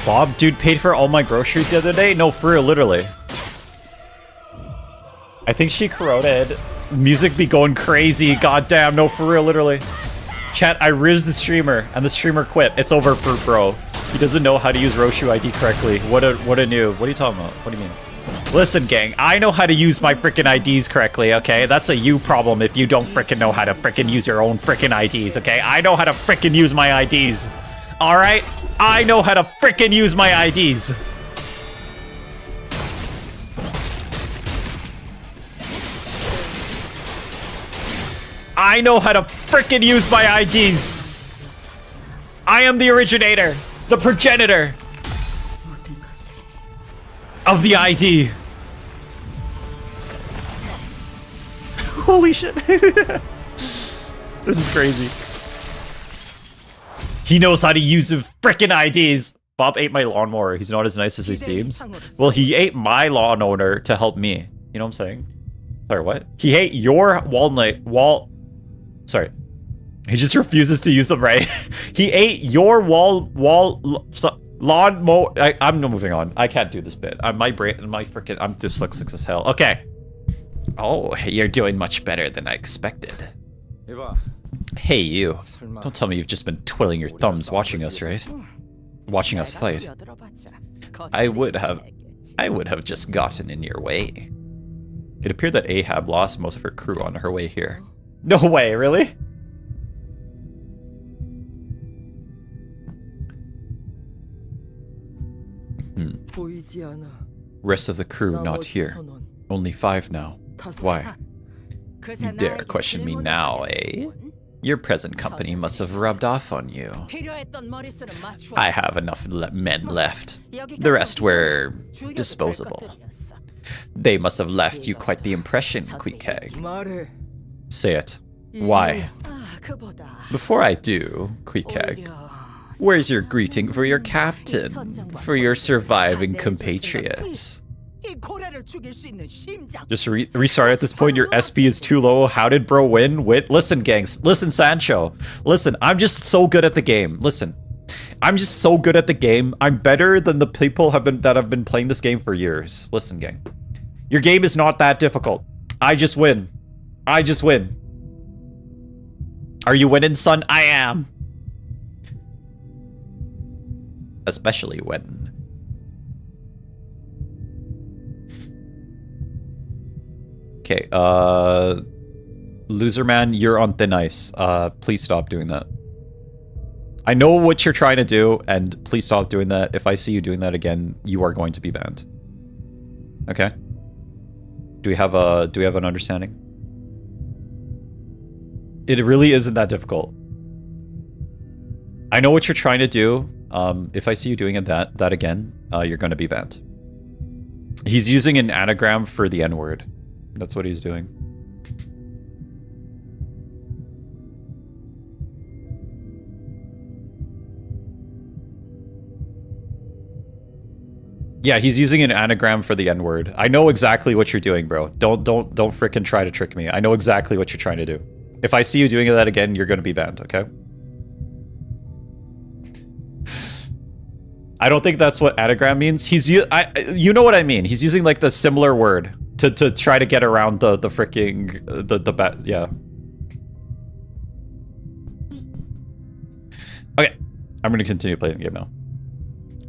Bob, dude, paid for all my groceries the other day? No, for real, literally. I think she corroded. Music be going crazy. Goddamn, no, for real, literally. Chat, I rizzed the streamer, and the streamer quit. It's over for bro. He doesn't know how to use Roshu ID correctly. What a noob. What are you talking about? What do you mean? Listen, gang, I know how to use my freaking IDs correctly, okay? That's a you problem if you don't freaking know how to freaking use your own freaking IDs, okay? I know how to freaking use my IDs. Alright? I know how to freaking use my IDs. I know how to freaking use my IDs. I am the originator, the progenitor of the ID. Holy shit. This is crazy. He knows how to use the frickin' IDs. Bob ate my lawnmower. He's not as nice as he seems. Well, he ate my lawn owner to help me. You know what I'm saying? Sorry, what? He ate your Sorry. He just refuses to use them, right? He ate your lawnmower. I'm moving on. I can't do this bit. I'm dyslexic as hell. Okay. Oh, you're doing much better than I expected. Hey, you. Don't tell me you've just been twiddling your thumbs watching us, right? Watching us fight. I would have just gotten in your way. It appeared that Ahab lost most of her crew on her way here. No way, really? Rest of the crew not here. Only 5 now. Why? You dare question me now, eh? Your present company must have rubbed off on you. I have enough men left. The rest were disposable. They must have left you quite the impression, Queequeg. Say it. Why? Before I do, Queequeg, where's your greeting for your captain, for your surviving compatriots? Just restart at this point. Your SP is too low. How did bro win? Listen, gangs. Listen, Sancho. Listen, I'm just so good at the game. Listen, I'm just so good at the game. I'm better than the people that have been playing this game for years. Listen, gang. Your game is not that difficult. I just win. I just win. Are you winning, son? I am. Especially when... Okay, Loser man, you're on thin ice. Please stop doing that. I know what you're trying to do, and please stop doing that. If I see you doing that again, you are going to be banned. Okay? Do we have an understanding? It really isn't that difficult. I know what you're trying to do. If I see you doing that again, you're going to be banned. He's using an anagram for the N-word. That's what he's doing. Yeah, he's using an anagram for the N-word. I know exactly what you're doing, bro. Don't frickin' try to trick me. I know exactly what you're trying to do. If I see you doing that again, you're gonna be banned, okay? I don't think that's what anagram means. You know what I mean. He's using like the similar word to try to get around the freaking yeah. Okay, I'm gonna continue playing the game now.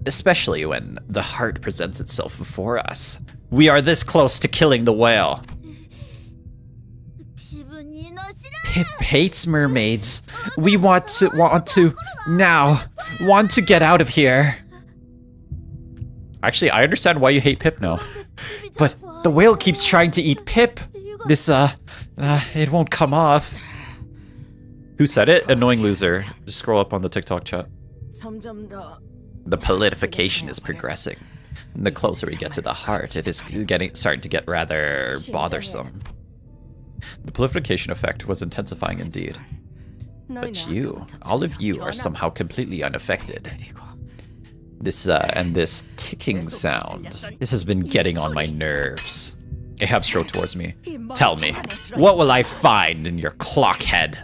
Especially when the heart presents itself before us. We are this close to killing the whale. Pip hates mermaids. We want to get out of here. Actually, I understand why you hate Pip now. But the whale keeps trying to eat Pip. This, it won't come off. Who said it? Annoying loser. Just scroll up on the TikTok chat. The politification is progressing. The closer we get to the heart, it is starting to get rather bothersome. The politification effect was intensifying indeed. But you, all of you, are somehow completely unaffected. This ticking sound, this has been getting on my nerves. Ahab strode towards me. Tell me, what will I find in your clock head?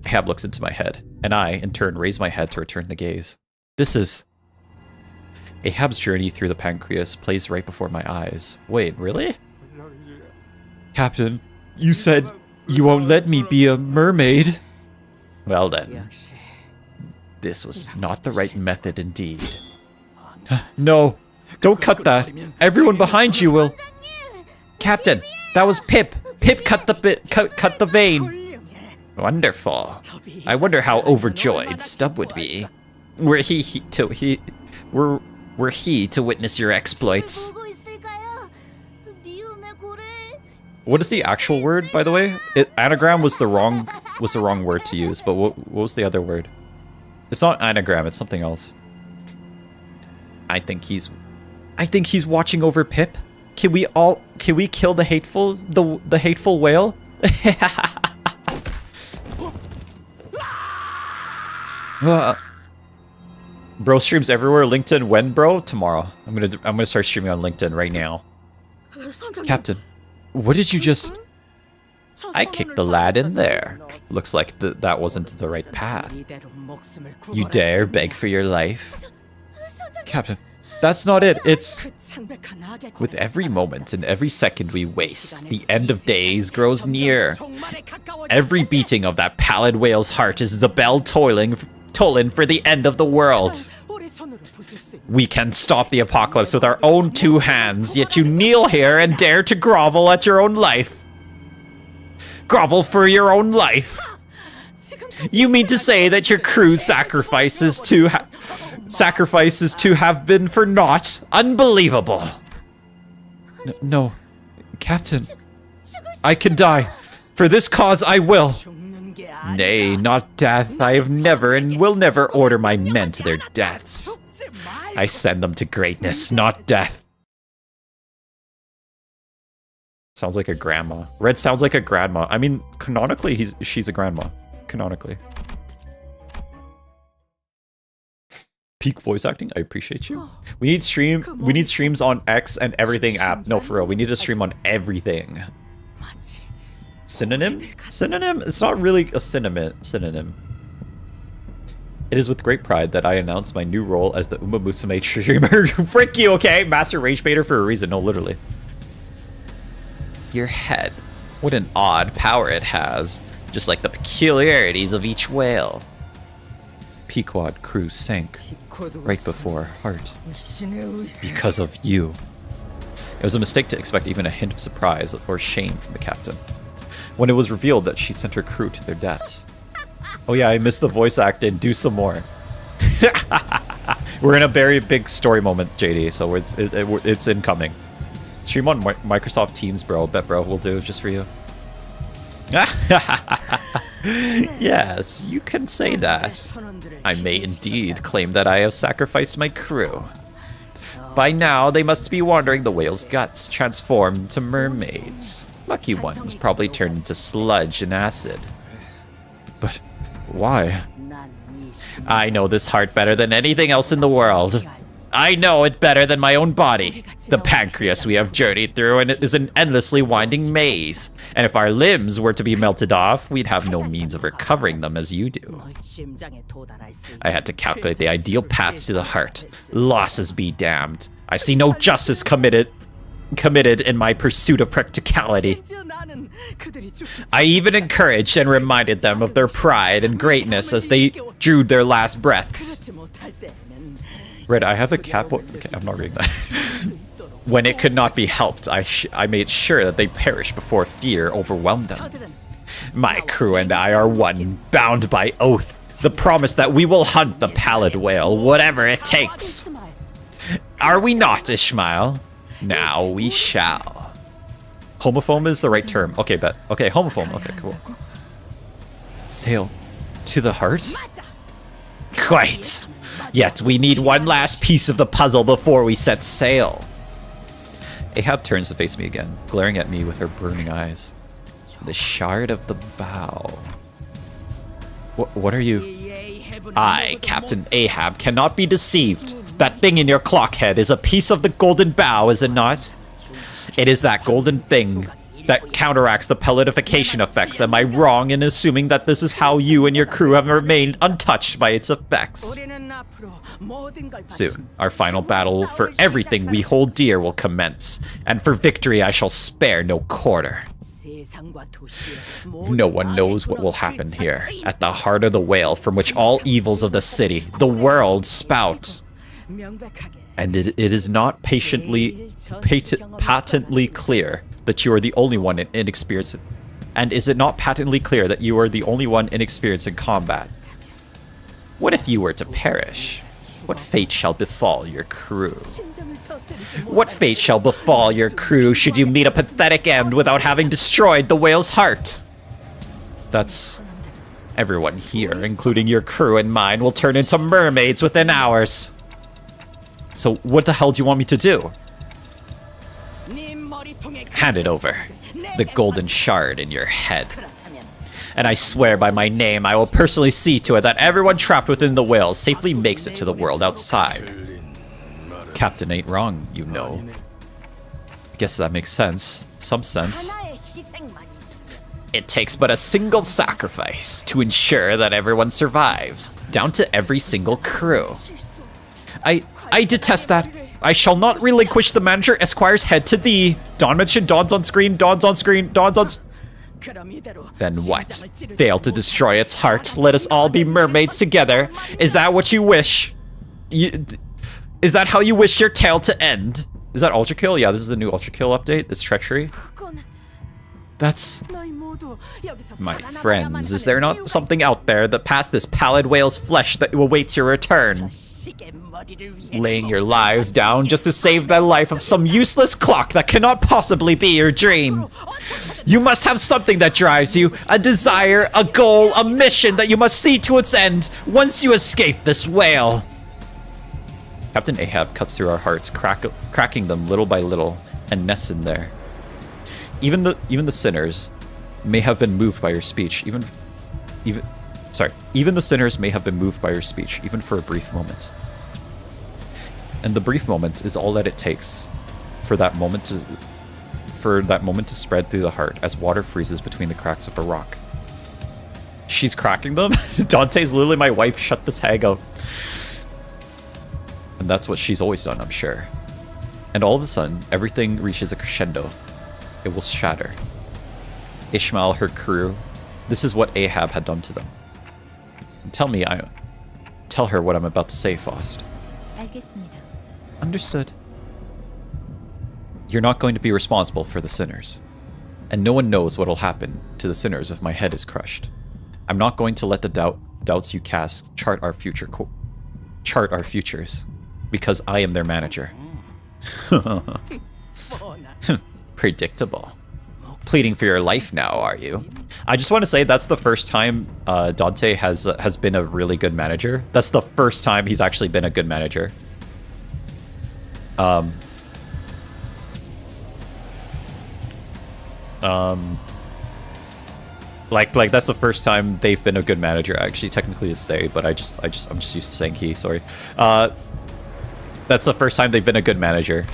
Ahab looks into my head, and I, in turn, raise my head to return the gaze. This is... Ahab's journey through the pancreas plays right before my eyes. Wait, really? Captain, you said you won't let me be a mermaid. Well then, this was not the right method indeed. No, don't cut that. Everyone behind you will... Captain, that was Pip. Pip cut the vein. Wonderful. I wonder how overjoyed Stub would be. Were he to witness your exploits. What is the actual word, by the way? Anagram was the wrong word to use, but what was the other word? It's not anagram, it's something else. I think he's watching over Pip. Can we kill the hateful whale? Bro streams everywhere. LinkedIn when, bro? Tomorrow. I'm gonna start streaming on LinkedIn right now. Captain, what did you just... I kicked the lad in there. Looks like that wasn't the right path. You dare beg for your life? Captain, that's not it. It's... With every moment and every second we waste, the end of days grows near. Every beating of that pallid whale's heart is the bell tolling for the end of the world. We can stop the apocalypse with our own two hands, yet you kneel here and dare to grovel at your own life. Grovel for your own life. You mean to say that your crew's sacrifices to have been for naught? Unbelievable. No, Captain. I can die. For this cause I will. Nay, not death. I have never and will never order my men to their deaths. I send them to greatness, not death. Sounds like a grandma. Red sounds like a grandma. I mean, canonically, she's a grandma. Canonically. Peak voice acting. I appreciate you. We need streams on X and everything app. No, for real. We need to stream on everything. Synonym? Synonym? It's not really a synonym. It is with great pride that I announce my new role as the Uma Musume streamer. Frick you, okay? Master Rage Baiter for a reason, no, literally. Your head. What an odd power it has. Just like the peculiarities of each whale. Pequod crew sank right before our heart. Because of you. It was a mistake to expect even a hint of surprise or shame from the captain when it was revealed that she sent her crew to their deaths. Oh yeah, I missed the voice acting. Do some more. We're in a very big story moment, JD, so it's incoming. Stream on Microsoft Teams, bro. Bet, bro, we'll do it just for you. Yes, you can say that. I may indeed claim that I have sacrificed my crew. By now, they must be wandering the whale's guts, transformed to mermaids. Lucky ones probably turned into sludge and acid. But why? I know this heart better than anything else in the world. I know it better than my own body. The pancreas we have journeyed through, and it is an endlessly winding maze. And if our limbs were to be melted off, we'd have no means of recovering them as you do. I had to calculate the ideal paths to the heart. Losses be damned. I see no justice committed in my pursuit of practicality. I even encouraged and reminded them of their pride and greatness as they drew their last breaths. Red, I have a cap. Okay, I'm not reading that. When it could not be helped, I made sure that they perished before fear overwhelmed them. My crew and I are one, bound by oath, the promise that we will hunt the pallid whale, whatever it takes. Are we not, Ishmael? Now we shall. Homophone is the right term. Okay, bet. Okay, homophone. Okay, cool. Sail to the heart? Quite. Yet we need one last piece of the puzzle before we set sail. Ahab turns to face me again, glaring at me with her burning eyes. The shard of the bow. What are you? I, Captain Ahab, cannot be deceived. That thing in your clock head is a piece of the golden bow, is it not? It is that golden thing that counteracts the pelletification effects. Am I wrong in assuming that this is how you and your crew have remained untouched by its effects? Soon, our final battle for everything we hold dear will commence, and for victory I shall spare no quarter. No one knows what will happen here, at the heart of the whale from which all evils of the city, the world, spout. And it is not patently clear that you are the only one inexperienced. And is it not patently clear that you are the only one inexperienced in combat? What if you were to perish? What fate shall befall your crew? What fate shall befall your crew should you meet a pathetic end without having destroyed the whale's heart? That's... everyone here, including your crew and mine, will turn into mermaids within hours. So what the hell do you want me to do? Hand it over. The golden shard in your head. And I swear by my name, I will personally see to it that everyone trapped within the whale safely makes it to the world outside. Captain ain't wrong, you know. I guess that makes sense. Some sense. It takes but a single sacrifice to ensure that everyone survives, down to every single crew. I detest that. I shall not relinquish the manager Esquire's head to thee. Dawn mentioned dawns on screen, dawns on screen, dawns on... Then what? Fail to destroy its heart. Let us all be mermaids together. Is that what you wish? Is that how you wish your tale to end? Is that Ultra Kill? Yeah, this is the new Ultra Kill update. It's treachery. That's... My friends, is there not something out there that past this pallid whale's flesh that awaits your return? Laying your lives down just to save the life of some useless clock that cannot possibly be your dream. You must have something that drives you, a desire, a goal, a mission that you must see to its end once you escape this whale. Captain Ahab cuts through our hearts, cracking them little by little, and nests in there. Even the sinners may have been moved by your speech, even the sinners may have been moved by your speech, even for a brief moment. And the brief moment is all that it takes for that moment to spread through the heart as water freezes between the cracks of a rock. She's cracking them? Dante's literally my wife, shut this hag up. And that's what she's always done, I'm sure. And all of a sudden, everything reaches a crescendo. It will shatter. Ishmael, her crew. This is what Ahab had done to them. Tell her what I'm about to say, Faust. 알겠습니다. Understood. You're not going to be responsible for the sinners. And no one knows what will happen to the sinners if my head is crushed. I'm not going to let the doubts you cast chart our futures. Because I am their manager. Predictable. Pleading for your life now, are you? I just want to say that's the first time Dante has been a really good manager. That's the first time he's actually been a good manager. Like that's the first time they've been a good manager. Actually, technically it's they, but I'm just used to saying he. Sorry. That's the first time they've been a good manager.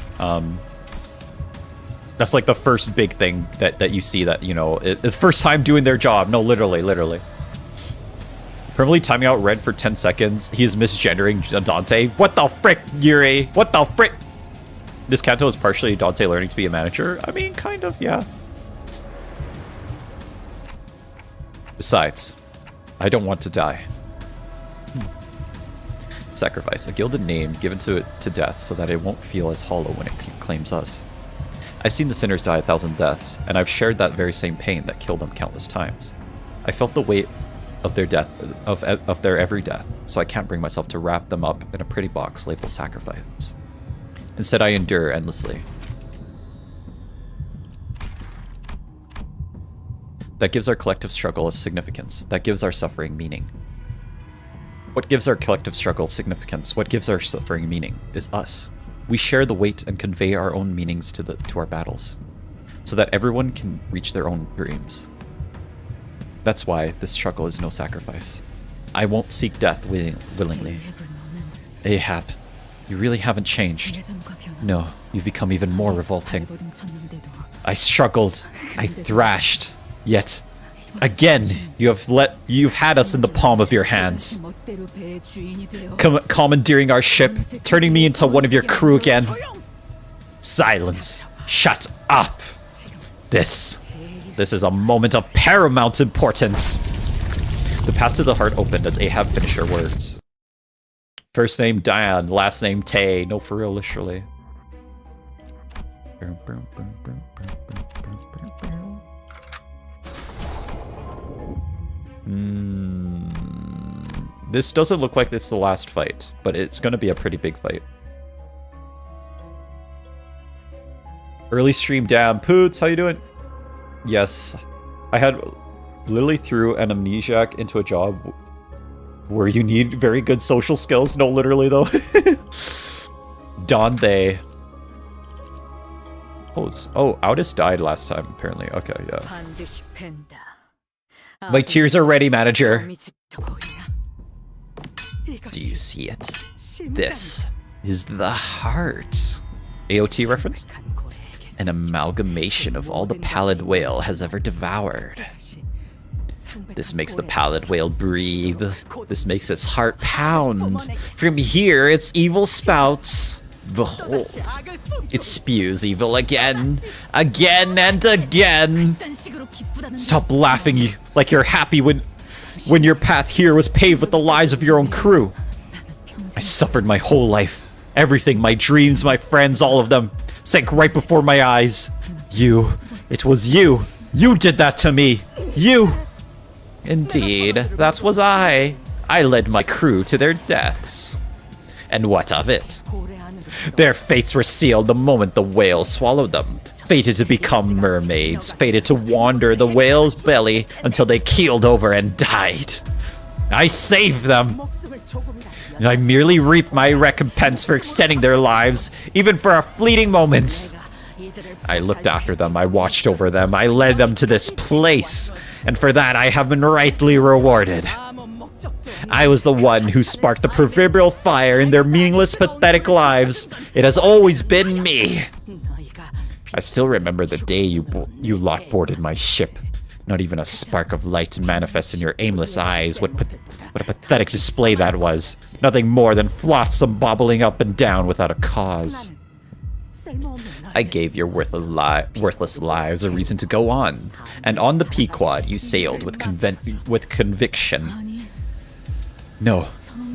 That's like the first big thing that you see that, you know, it's the first time doing their job. No, literally. Permanently timing out Red for 10 seconds. He is misgendering Dante. What the frick, Yuri? What the frick? This canto is partially Dante learning to be a manager. I mean, kind of, yeah. Besides, I don't want to die. Sacrifice, a gilded name given to it to death so that it won't feel as hollow when it claims us. I've seen the sinners die 1,000 deaths, and I've shared that very same pain that killed them countless times. I felt the weight of their death, of their every death, so I can't bring myself to wrap them up in a pretty box labeled sacrifice. Instead, I endure endlessly. That gives our collective struggle a significance. That gives our suffering meaning. What gives our collective struggle significance, what gives our suffering meaning, is us. We share the weight and convey our own meanings to our battles, so that everyone can reach their own dreams. That's why this struggle is no sacrifice. I won't seek death willingly. Ahab, you really haven't changed. No, you've become even more revolting. I struggled, I thrashed, yet again you've had us in the palm of your hands. Commandeering our ship, turning me into one of your crew again. Silence. Shut up. This is a moment of paramount importance. The path to the heart opened as Ahab finished her words. First name Dan, last name Tay. No, for real, literally. This doesn't look like it's the last fight, but it's going to be a pretty big fight. Early stream, damn. Poots, how you doing? Yes. I had literally threw an amnesiac into a job where you need very good social skills. No, literally, though. Dante. Oh, Audis died last time, apparently. Okay, yeah. My tears are ready, manager. Do you see it? This is the heart. AOT reference? An amalgamation of all the pallid whale has ever devoured. This makes the pallid whale breathe. This makes its heart pound. From here, its evil spouts. Behold, it spews evil again. Again and again. Stop laughing like you're happy when your path here was paved with the lives of your own crew. I suffered my whole life. Everything, my dreams, my friends, all of them, sank right before my eyes. It was you. You did that to me. You. Indeed, that was I. I led my crew to their deaths. And what of it? Their fates were sealed the moment the whale swallowed them. Fated to become mermaids, fated to wander the whale's belly until they keeled over and died. I saved them. And I merely reaped my recompense for extending their lives, even for a fleeting moment. I looked after them, I watched over them, I led them to this place, and for that I have been rightly rewarded. I was the one who sparked the proverbial fire in their meaningless, pathetic lives. It has always been me. I still remember the day you lot boarded my ship. Not even a spark of light manifests in your aimless eyes. What a pathetic display that was. Nothing more than flotsam bobbling up and down without a cause. I gave your worthless lives a reason to go on, and on the Pequod you sailed with conviction. No,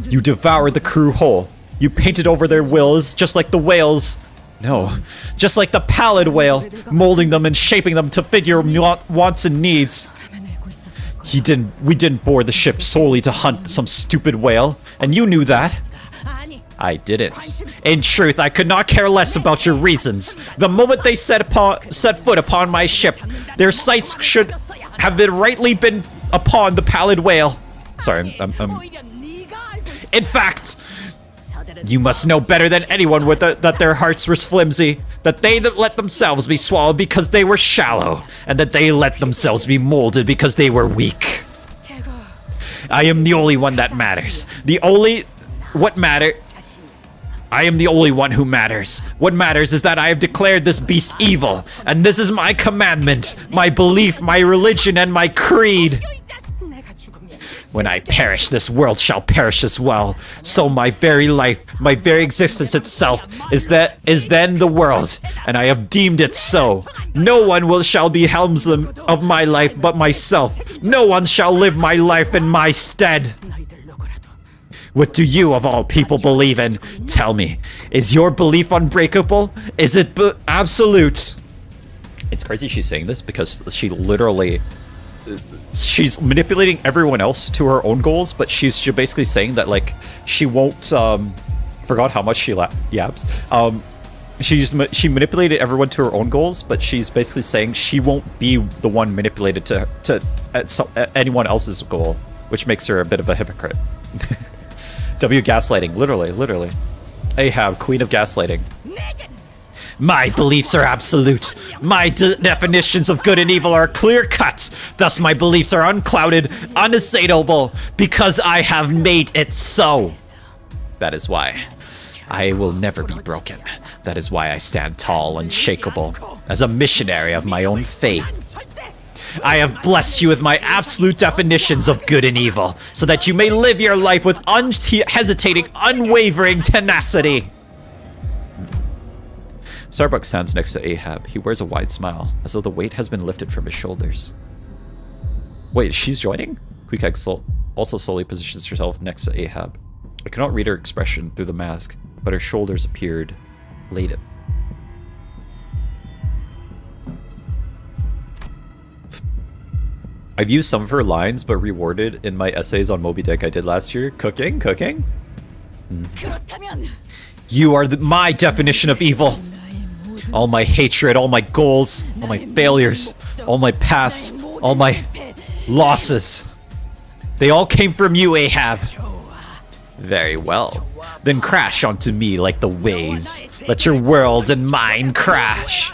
you devoured the crew whole. You painted over their wills just like the whales. No, just like the pallid whale, molding them and shaping them to fit your wants and needs. We didn't board the ship solely to hunt some stupid whale, and you knew that. I didn't. In truth, I could not care less about your reasons. The moment they set foot upon my ship, their sights should have rightly been upon the pallid whale. Sorry, In fact, you must know better than anyone that their hearts were flimsy, that they let themselves be swallowed because they were shallow, and that they let themselves be molded because they were weak. I am the only one that matters. I am the only one who matters. What matters is that I have declared this beast evil, and this is my commandment, my belief, my religion, and my creed. When I perish, this world shall perish as well. So my very life, my very existence itself, is then the world, and I have deemed it so. No one shall be helmsman of my life but myself. No one shall live my life in my stead. What do you, of all people, believe in? Tell me, is your belief unbreakable? Is it absolute? It's crazy she's saying this because she literally... She's manipulating everyone else to her own goals, but she's basically saying that, like, she won't, forgot how much she yaps. She manipulated everyone to her own goals, but she's basically saying she won't be the one manipulated to anyone else's goal, which makes her a bit of a hypocrite. W gaslighting, literally. Ahab, queen of gaslighting. My beliefs are absolute. My definitions of good and evil are clear-cut. Thus my beliefs are unclouded, unassailable, because I have made it so. That is why I will never be broken. That is why I stand tall, unshakable, as a missionary of my own faith. I have blessed you with my absolute definitions of good and evil, so that you may live your life with unhesitating, unwavering tenacity. Starbuck stands next to Ahab. He wears a wide smile, as though the weight has been lifted from his shoulders. Wait, she's joining? Queequeg also slowly positions herself next to Ahab. I cannot read her expression through the mask, but her shoulders appeared laden. I've used some of her lines, but reworded in my essays on Moby Dick I did last year. Cooking? You are my definition of evil. All my hatred, all my goals, all my failures, all my past, all my losses. They all came from you, Ahab. Very well. Then crash onto me like the waves. Let your world and mine clash.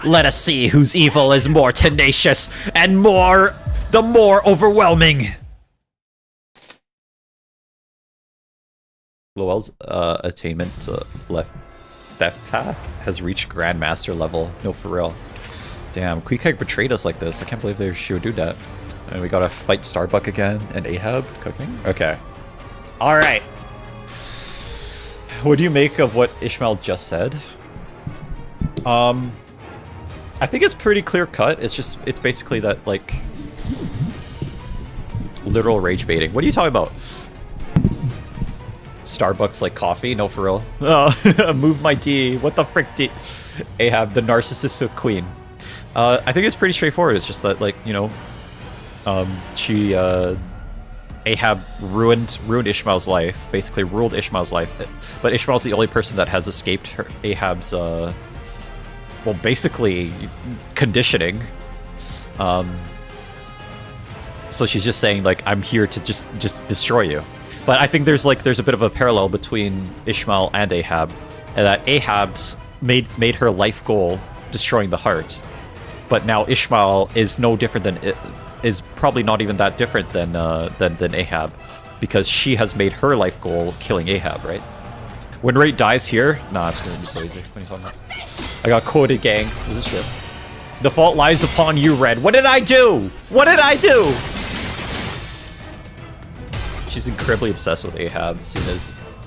Let us see whose evil is more tenacious and the more overwhelming. Lowell's attainment left theft path has reached Grandmaster level. No, for real. Damn, Queequeg betrayed us like this. I can't believe she would do that. And we gotta fight Starbuck again and Ahab cooking. Okay. Alright. What do you make of what Ishmael just said? I think it's pretty clear cut. It's basically that, like, literal rage baiting. What are you talking about? Starbucks like coffee? No, for real. Oh, move my D. What the frick D? Ahab, the narcissistic queen. I think it's pretty straightforward. It's just that, like, you know, Ahab ruined Ishmael's life, basically ruled Ishmael's life, but Ishmael's the only person that has escaped Ahab's, well, basically conditioning. So she's just saying, like, I'm here to just destroy you. But I think there's a bit of a parallel between Ishmael and Ahab, and that Ahab's made her life goal destroying the heart, but now Ishmael is no different than is probably not even that different than Ahab, because she has made her life goal killing Ahab, right? When Rate dies here, nah, it's gonna be so easy. What are you talking about? I got quoted, gang. This is shit. The fault lies upon you, Red. What did I do? What did I do? She's incredibly obsessed with Ahab,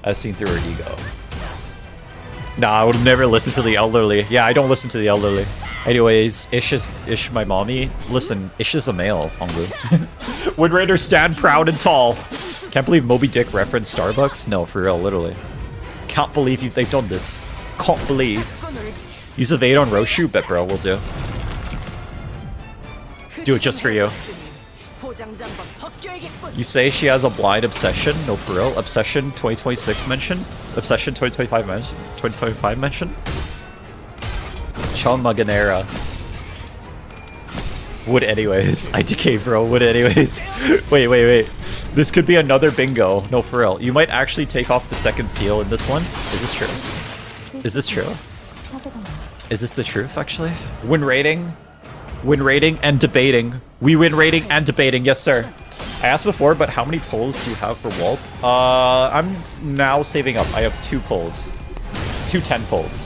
as seen through her ego. Nah, I would never listen to the elderly. Yeah, I don't listen to the elderly. Anyways, Ish my mommy. Listen, Ish is a male, Honglu. Wind Raider stand proud and tall. Can't believe Moby Dick referenced Starbucks? No, for real, literally. Can't believe they've done this. Can't believe. Use evade on Roshu? Bet bro, we'll do. Do it just for you. You say she has a blind obsession? No, for real. Obsession 2026 mention? Obsession 2025 mention? 2025 mention? Chon Maganera. Would anyways. IDK bro, would anyways. Wait. This could be another bingo. No, for real. You might actually take off the second seal in this one. Is this true? Is this true? Is this the truth, actually? Win rating and debating. We win rating and debating. Yes, sir. I asked before, but how many polls do you have for Walt? I'm now saving up. I have 2 polls. 2 10 polls.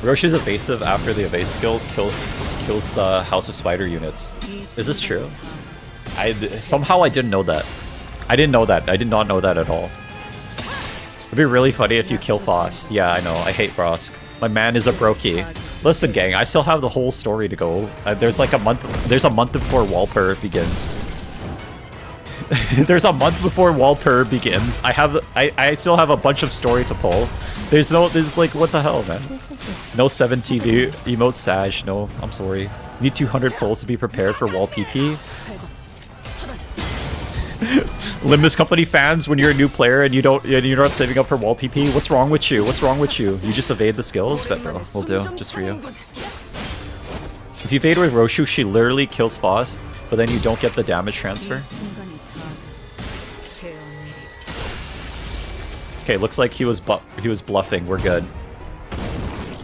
Roshu's evasive after the evade skills kills the House of Spider units. Is this true? Somehow I didn't know that. I didn't know that. I did not know that at all. It'd be really funny if you kill Faust. Yeah, I know. I hate Brosk. My man is a brokey. Listen, gang, I still have the whole story to go. There's like a month. There's a month before Walper begins. There's a month before Walper begins. I still have a bunch of story to pull. There's like, what the hell, man? No 7 TV emote Sag. No, I'm sorry. Need 200 pulls to be prepared for Wall PP. Limbus Company fans, when you're a new player and you're not saving up for Wall PP, what's wrong with you? What's wrong with you? You just evade the skills? Bet bro, we'll do, just for you. If you evade with Roshu, she literally kills Foss, but then you don't get the damage transfer. Okay, looks like he was bluffing. We're good.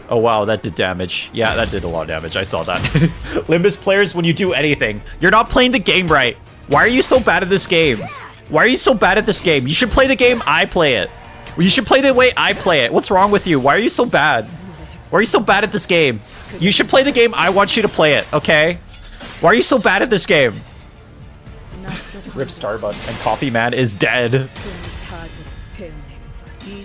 Oh wow, that did damage. Yeah, that did a lot of damage. I saw that. Limbus players, when you do anything, you're not playing the game right. Why are you so bad at this game? Why are you so bad at this game? You should play the game I play it. You should play the way I play it. What's wrong with you? Why are you so bad? Why are you so bad at this game? You should play the game I want you to play it, okay? Why are you so bad at this game? Rip Starbuck and Coffee Man is dead.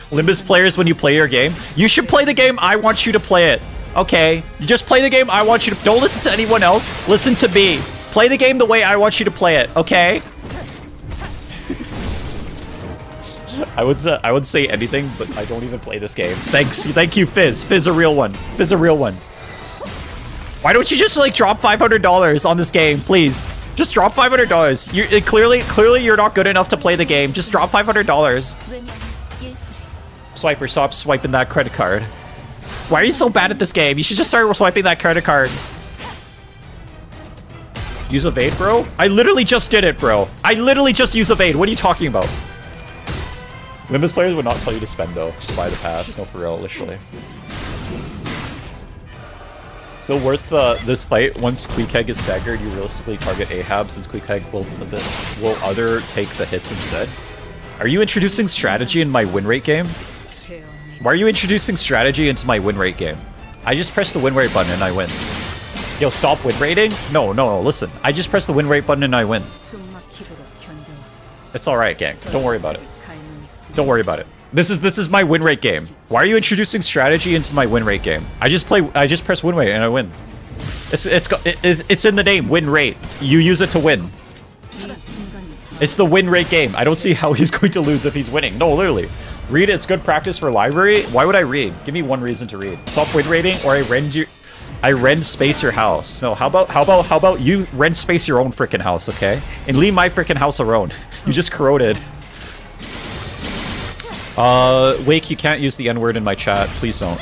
Limbus players, when you play your game, you should play the game I want you to play it, okay? You just play the game I want you to. Don't listen to anyone else. Listen to me. Play the game the way I want you to play it, okay? I would say anything, but I don't even play this game. Thank you, Fizz. Fizz a real one. Fizz a real one. Why don't you just like drop $500 on this game, please? Just drop $500. You clearly you're not good enough to play the game. Just drop $500. Swiper, stop swiping that credit card. Why are you so bad at this game? You should just start swiping that credit card. Use evade, bro? I literally just did it, bro. I literally just used evade. What are you talking about? Limbus players would not tell you to spend, though. Just buy the pass. No, for real, literally. So worth this fight. Once Queequeg is staggered, you realistically target Ahab, since Queequeg will other take the hits instead. Are you introducing strategy in my win rate game? Why are you introducing strategy into my win rate game? I just press the win rate button and I win. Yo, stop win rating? No, listen. I just press the win rate button and I win. It's alright, gang. Don't worry about it. Don't worry about it. This is my win rate game. Why are you introducing strategy into my win rate game? I just press win rate and I win. It's in the name, win rate. You use it to win. It's the win rate game. I don't see how he's going to lose if he's winning. No, literally. Read, it's good practice for library. Why would I read? Give me one reason to read. Stop win rating, or I rent space your house. No, how about you rent space your own freaking house, okay? And leave my freaking house alone. You just corroded. Wake, you can't use the N-word in my chat. Please don't.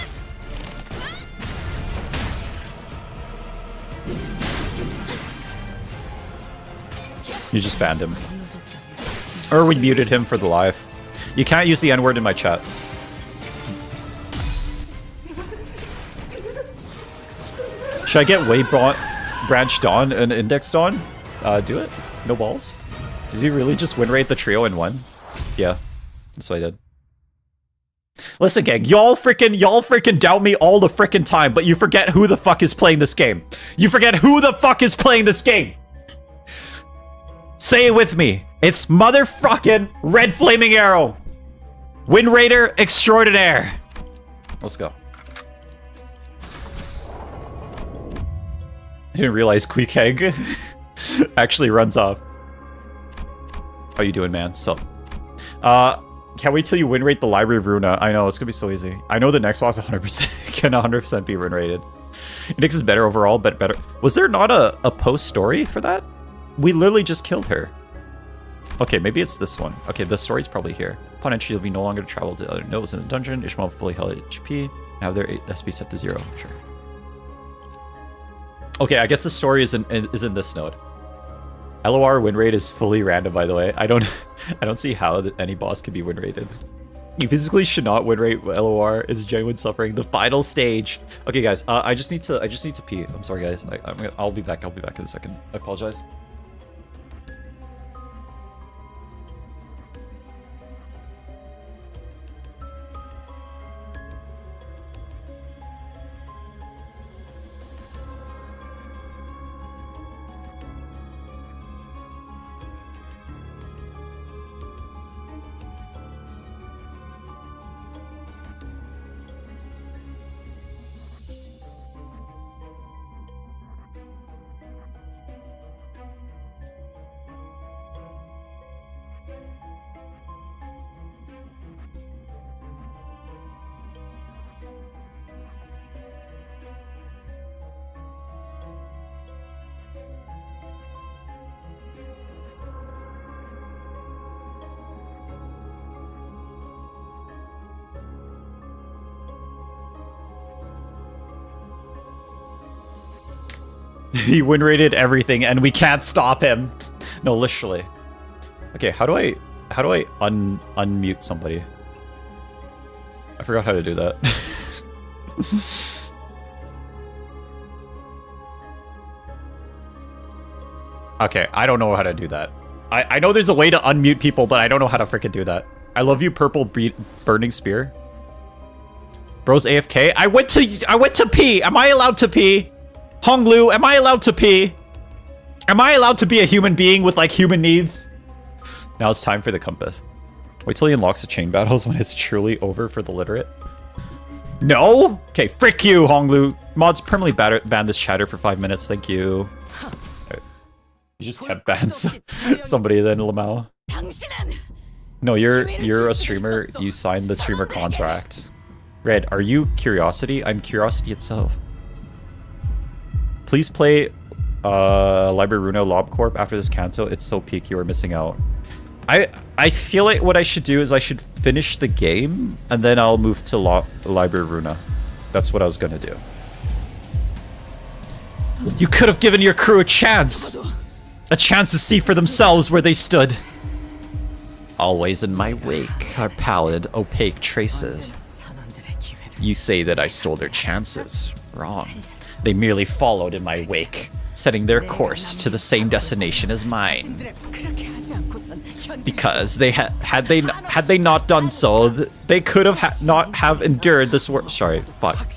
You just banned him. Or we muted him for the live. You can't use the N-word in my chat. Should I get way branched on and indexed on? Do it. No balls. Did you really just win rate the trio in one? Yeah, that's what I did. Listen, gang, y'all freaking doubt me all the freaking time, but you forget who the fuck is playing this game. You forget who the fuck is playing this game. Say it with me. It's motherfucking RedFlamingArrow. Wind Raider extraordinaire. Let's go. I didn't realize Quick Egg actually runs off. How you doing, man? Sup? Can't wait till you win rate the Library of Runa. I know, it's gonna be so easy. I know the next boss 100% can 100% be win rated. Nyx is better overall, but better. Was there not a post story for that? We literally just killed her. Okay, maybe it's this one. Okay, the story's probably here. Upon entry, you'll be no longer to travel to other nodes in the dungeon. Ishmael fully held HP. And have their SP set to 0. Sure. Okay, I guess the story is in this node. LOR win rate is fully random, by the way. I don't see how any boss can be win rated. You physically should not win rate LOR. It's genuine suffering. The final stage. Okay, guys. I just need to pee. I'm sorry, guys. I'll be back. I'll be back in a second. I apologize. He win rated everything, and we can't stop him. No, literally. Okay, how do I unmute somebody? I forgot how to do that. Okay, I don't know how to do that. I know there's a way to unmute people, but I don't know how to freaking do that. I love you, purple burning spear. Bro's AFK. I went to pee. Am I allowed to pee? Honglu, am I allowed to pee? Am I allowed to be a human being with, like, human needs? Now it's time for the compass. Wait till he unlocks the chain battles when it's truly over for the literate. No? Okay, frick you, Honglu. Mods permanently ban this chatter for 5 minutes, thank you. Right. You just temp banned somebody then, Lamau. No, you're a streamer. You signed the streamer contract. Red, are you Curiosity? I'm Curiosity itself. Please play Library Runa Lob Corp after this canto. It's so peak, you are missing out. I feel like what I should do is I should finish the game and then I'll move to Library Runa. That's what I was gonna do. You could have given your crew a chance to see for themselves where they stood. Always in my wake are pallid, opaque traces. You say that I stole their chances. Wrong. They merely followed in my wake, setting their course to the same destination as mine. Because they had they not done so, they could have not have endured this world. Sorry, fuck.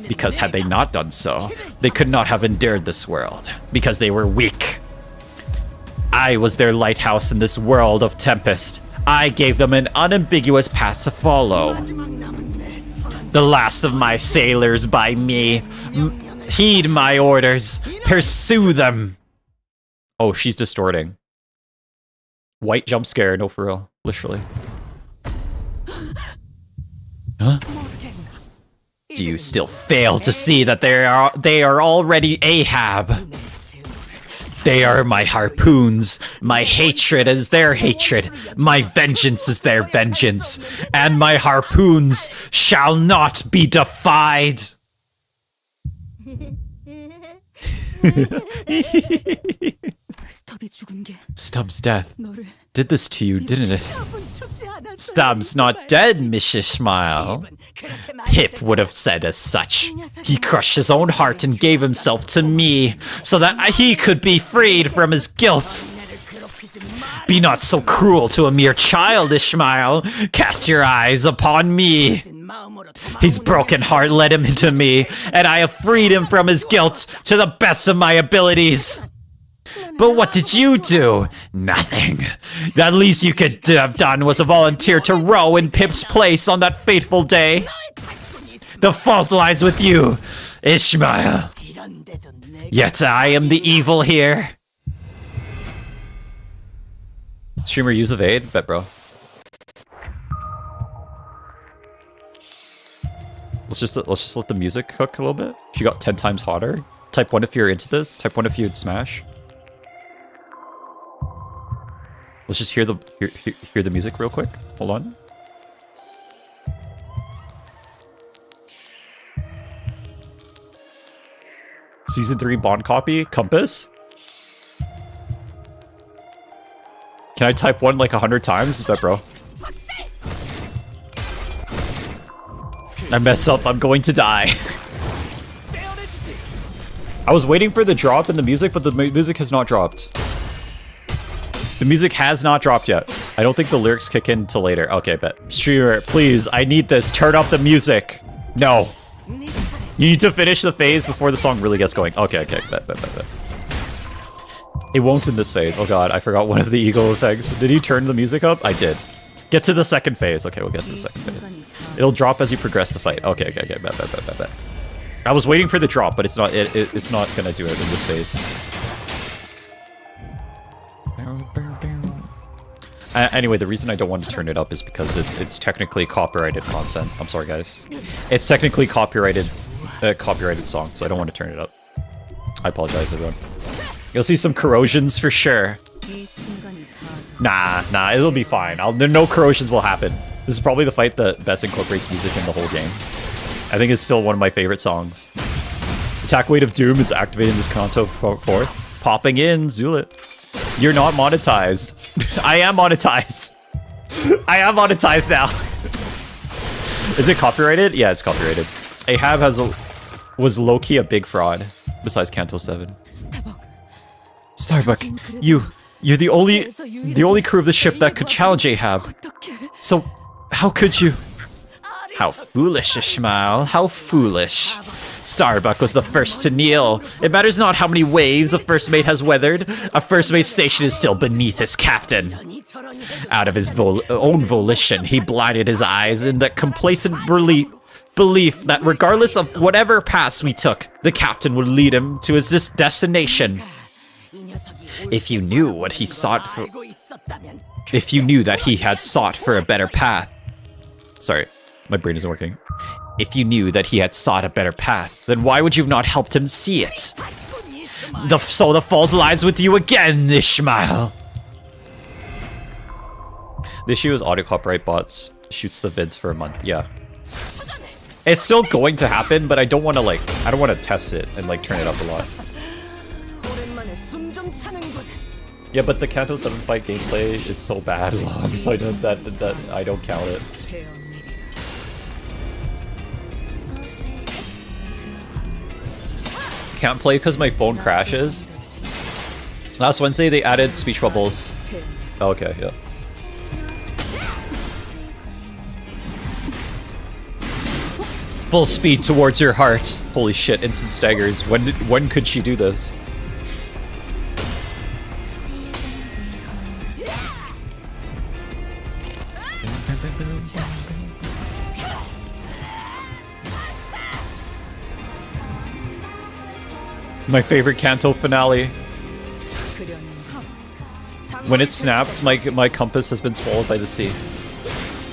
Because had they not done so, they could not have endured this world. Because they were weak. I was their lighthouse in this world of tempest. I gave them an unambiguous path to follow. The last of my sailors by me. Heed my orders. Pursue them. Oh, she's distorting. White jump scare. No, for real. Literally. Huh? Do you still fail to see that they are already Ahab? They are my harpoons. My hatred is their hatred. My vengeance is their vengeance. And my harpoons shall not be defied. Stubbs' death did this to you, didn't it? Stubbs not dead, Mrs. Smile. Pip would have said as such. He crushed his own heart and gave himself to me so that he could be freed from his guilt. Be not so cruel to a mere child, Ishmael. Cast your eyes upon me. His broken heart led him into me, and I have freed him from his guilt to the best of my abilities. But what did you do? Nothing. The least you could have done was volunteer to row in Pip's place on that fateful day. The fault lies with you, Ishmael. Yet I am the evil here. Streamer, use evade? Bet, bro. Let's just let the music cook a little bit. She got 10 times hotter. Type 1 if you're into this. Type 1 if you'd smash. Let's just hear the music real quick. Hold on. Season 3 Bond copy. Compass. Can I type 1 like 100 times? Bet, bro. I mess up, I'm going to die. I was waiting for the drop in the music, but the music has not dropped. The music has not dropped yet. I don't think the lyrics kick in till later. Okay, bet. Streamer, please, I need this. Turn off the music. No. You need to finish the phase before the song really gets going. Okay, bet. It won't in this phase. Oh god, I forgot one of the ego effects. Did he turn the music up? I did. Get to the second phase. Okay, we'll get to the second phase. It'll drop as you progress the fight. Okay, bet. I was waiting for the drop, but it's not gonna do it in this phase. Anyway, the reason I don't want to turn it up is because it's technically copyrighted content. I'm sorry, guys. It's technically copyrighted song, so I don't want to turn it up. I apologize, everyone. You'll see some corrosions for sure. Nah, it'll be fine. No corrosions will happen. This is probably the fight that best incorporates music in the whole game. I think it's still one of my favorite songs. Attack Weight of Doom is activating this Kanto fourth. Popping in, Zulit. You're not monetized. I am monetized. I am monetized now. Is it copyrighted? Yeah, it's copyrighted. Ahab was low-key a big fraud, besides Kanto 7. Starbuck, you're the only crew of the ship that could challenge Ahab. So, how could you? How foolish, Ishmael. How foolish. Starbuck was the first to kneel. It matters not how many waves a first mate has weathered. A first mate's station is still beneath his captain. Out of his own volition, he blinded his eyes in that complacent belief that regardless of whatever paths we took, the captain would lead him to his destination. If you knew what he sought for... If you knew that he had sought for a better path... Sorry, my brain isn't working. If you knew that he had sought a better path, then why would you have not helped him see it? So the fault lies with you again, Ishmael. The issue is audio copyright bots shoots the vids for a month. Yeah. It's still going to happen, but I don't want to test it and turn it up a lot. Yeah, but the Kanto 7 fight gameplay is so bad, so that I don't count it. Can't play because my phone crashes. Last Wednesday they added speech bubbles. Okay, yeah. Full speed towards your heart. Holy shit, instant staggers. When could she do this? My favorite Kanto finale. When it snapped, my compass has been swallowed by the sea.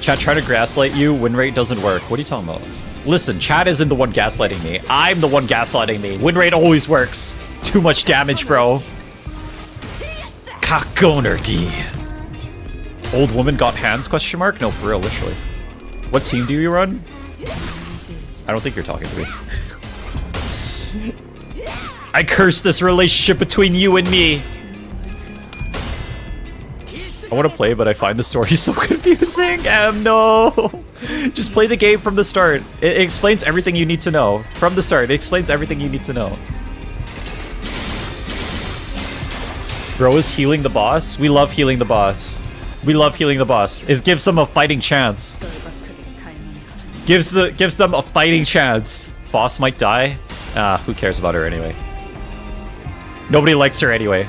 Chat trying to gaslight you, win rate doesn't work. What are you talking about? Listen, chat isn't the one gaslighting me. I'm the one gaslighting me. Win rate always works. Too much damage, bro. Kakonergi. Old woman got hands, question mark? No, for real, literally. What team do you run? I don't think you're talking to me. I curse this relationship between you and me. I want to play, but I find the story so confusing. No. Just play the game from the start. It explains everything you need to know. From the start, it explains everything you need to know. Bro is healing the boss. We love healing the boss. We love healing the boss. It gives them a fighting chance. Gives them a fighting chance. Boss might die. Who cares about her anyway? Nobody likes her anyway.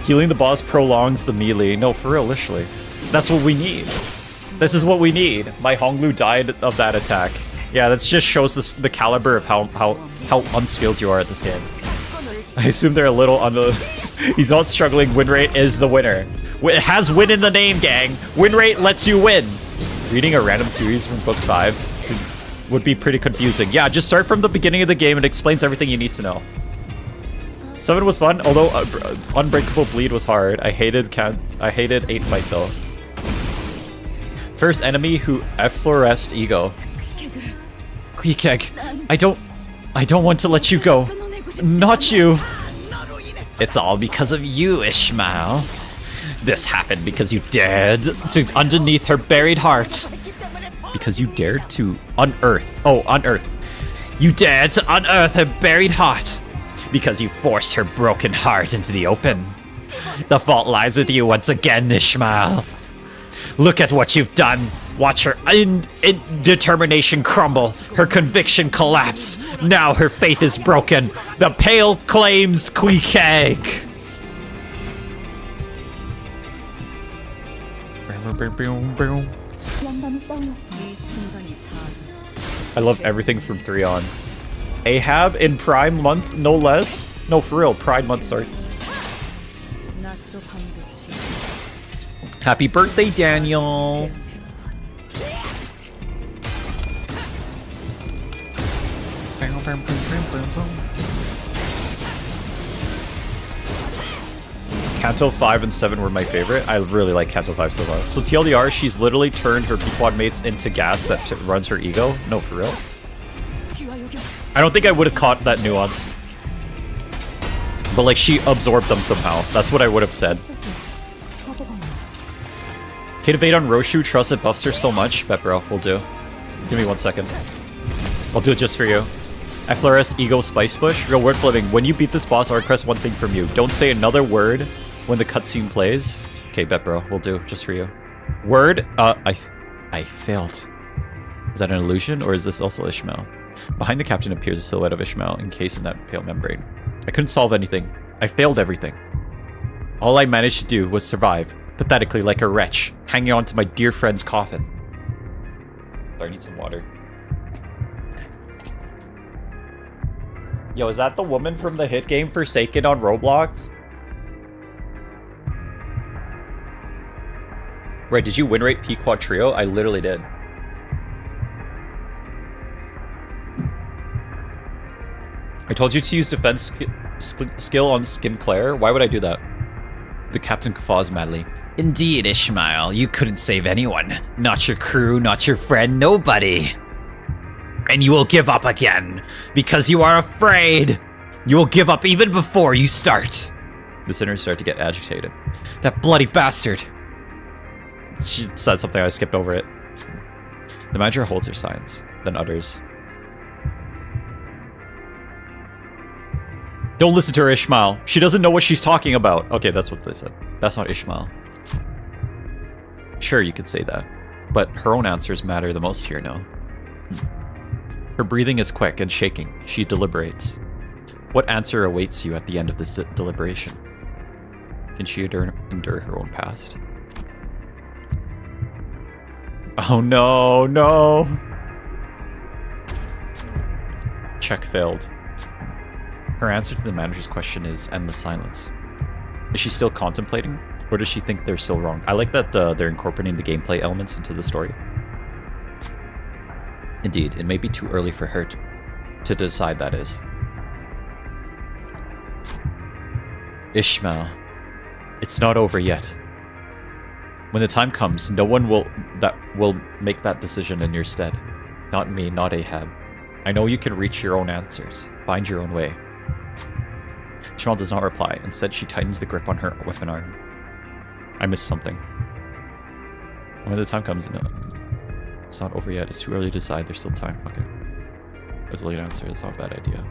Healing the boss prolongs the melee. No, for real, literally. That's what we need. This is what we need. My Honglu died of that attack. Yeah, that just shows the caliber of how unskilled you are at this game. I assume they're a little on the... He's not struggling. Win rate is the winner. It has win in the name, gang. Win rate lets you win. Reading a random series from book 5 would be pretty confusing. Yeah, just start from the beginning of the game. It explains everything you need to know. 7 was fun, although Unbreakable Bleed was hard. I hated 8 fight though. First enemy who effloresced ego. Queekeg, I don't want to let you go. Not you. It's all because of you, Ishmael. This happened because you dared to underneath her buried heart. Because you dared to unearth. Oh, unearth. You dared to unearth her buried heart. Because you forced her broken heart into the open. The fault lies with you once again, Ishmael. Look at what you've done. Watch her determination crumble. Her conviction collapse. Now her faith is broken. The Pale claims Queekeg. I love everything from 3 on. Ahab in Prime Month, no less. No, for real, Pride Month, sorry. Happy birthday, Daniel. Canto 5 and 7 were my favorite. I really like Canto 5 so much. So TLDR, she's literally turned her Pequod mates into gas that runs her ego. No, for real. I don't think I would have caught that nuance. But like, she absorbed them somehow. That's what I would have said. K-Evade on Roshu, trust it buffs her so much. Bet bro, we'll do. Give me 1 second. I'll do it just for you. Effloresced Ego Spice Bush. Real word flipping. When you beat this boss, I request one thing from you. Don't say another word when the cutscene plays. Okay, bet bro, we'll do. Just for you. Word? I failed. Is that an illusion, or is this also Ishmael? Behind the captain appears a silhouette of Ishmael encased in that pale membrane. I couldn't solve anything. I failed everything. All I managed to do was survive, pathetically like a wretch, hanging on to my dear friend's coffin. Sorry, I need some water. Yo, is that the woman from the hit game Forsaken on Roblox? Right, did you win rate Pequod Trio? I literally did. I told you to use defense skill on Skinclair. Why would I do that? The captain guffaws madly. Indeed, Ishmael, you couldn't save anyone. Not your crew, not your friend, nobody. And you will give up again, because you are afraid. You will give up even before you start. The sinners start to get agitated. That bloody bastard. She said something, I skipped over it. The manager holds her silence, then utters. Don't listen to her, Ishmael. She doesn't know what she's talking about. Okay, that's what they said. That's not Ishmael. Sure, you could say that. But her own answers matter the most here, no? Her breathing is quick and shaking. She deliberates. What answer awaits you at the end of this deliberation? Can she endure her own past? Oh no, no! Check failed. Her answer to the manager's question is endless silence. Is she still contemplating? Or does she think they're still wrong? I like that they're incorporating the gameplay elements into the story. Indeed, it may be too early for her to decide, that is. Ishmael, it's not over yet. When the time comes, no one will make that decision in your stead. Not me, not Ahab. I know you can reach your own answers. Find your own way. Ishmael does not reply. Instead, she tightens the grip on her weapon arm. I missed something. When the time comes, no, it's not over yet. It's too early to decide. There's still time. Okay. Resilient answer is not a bad idea.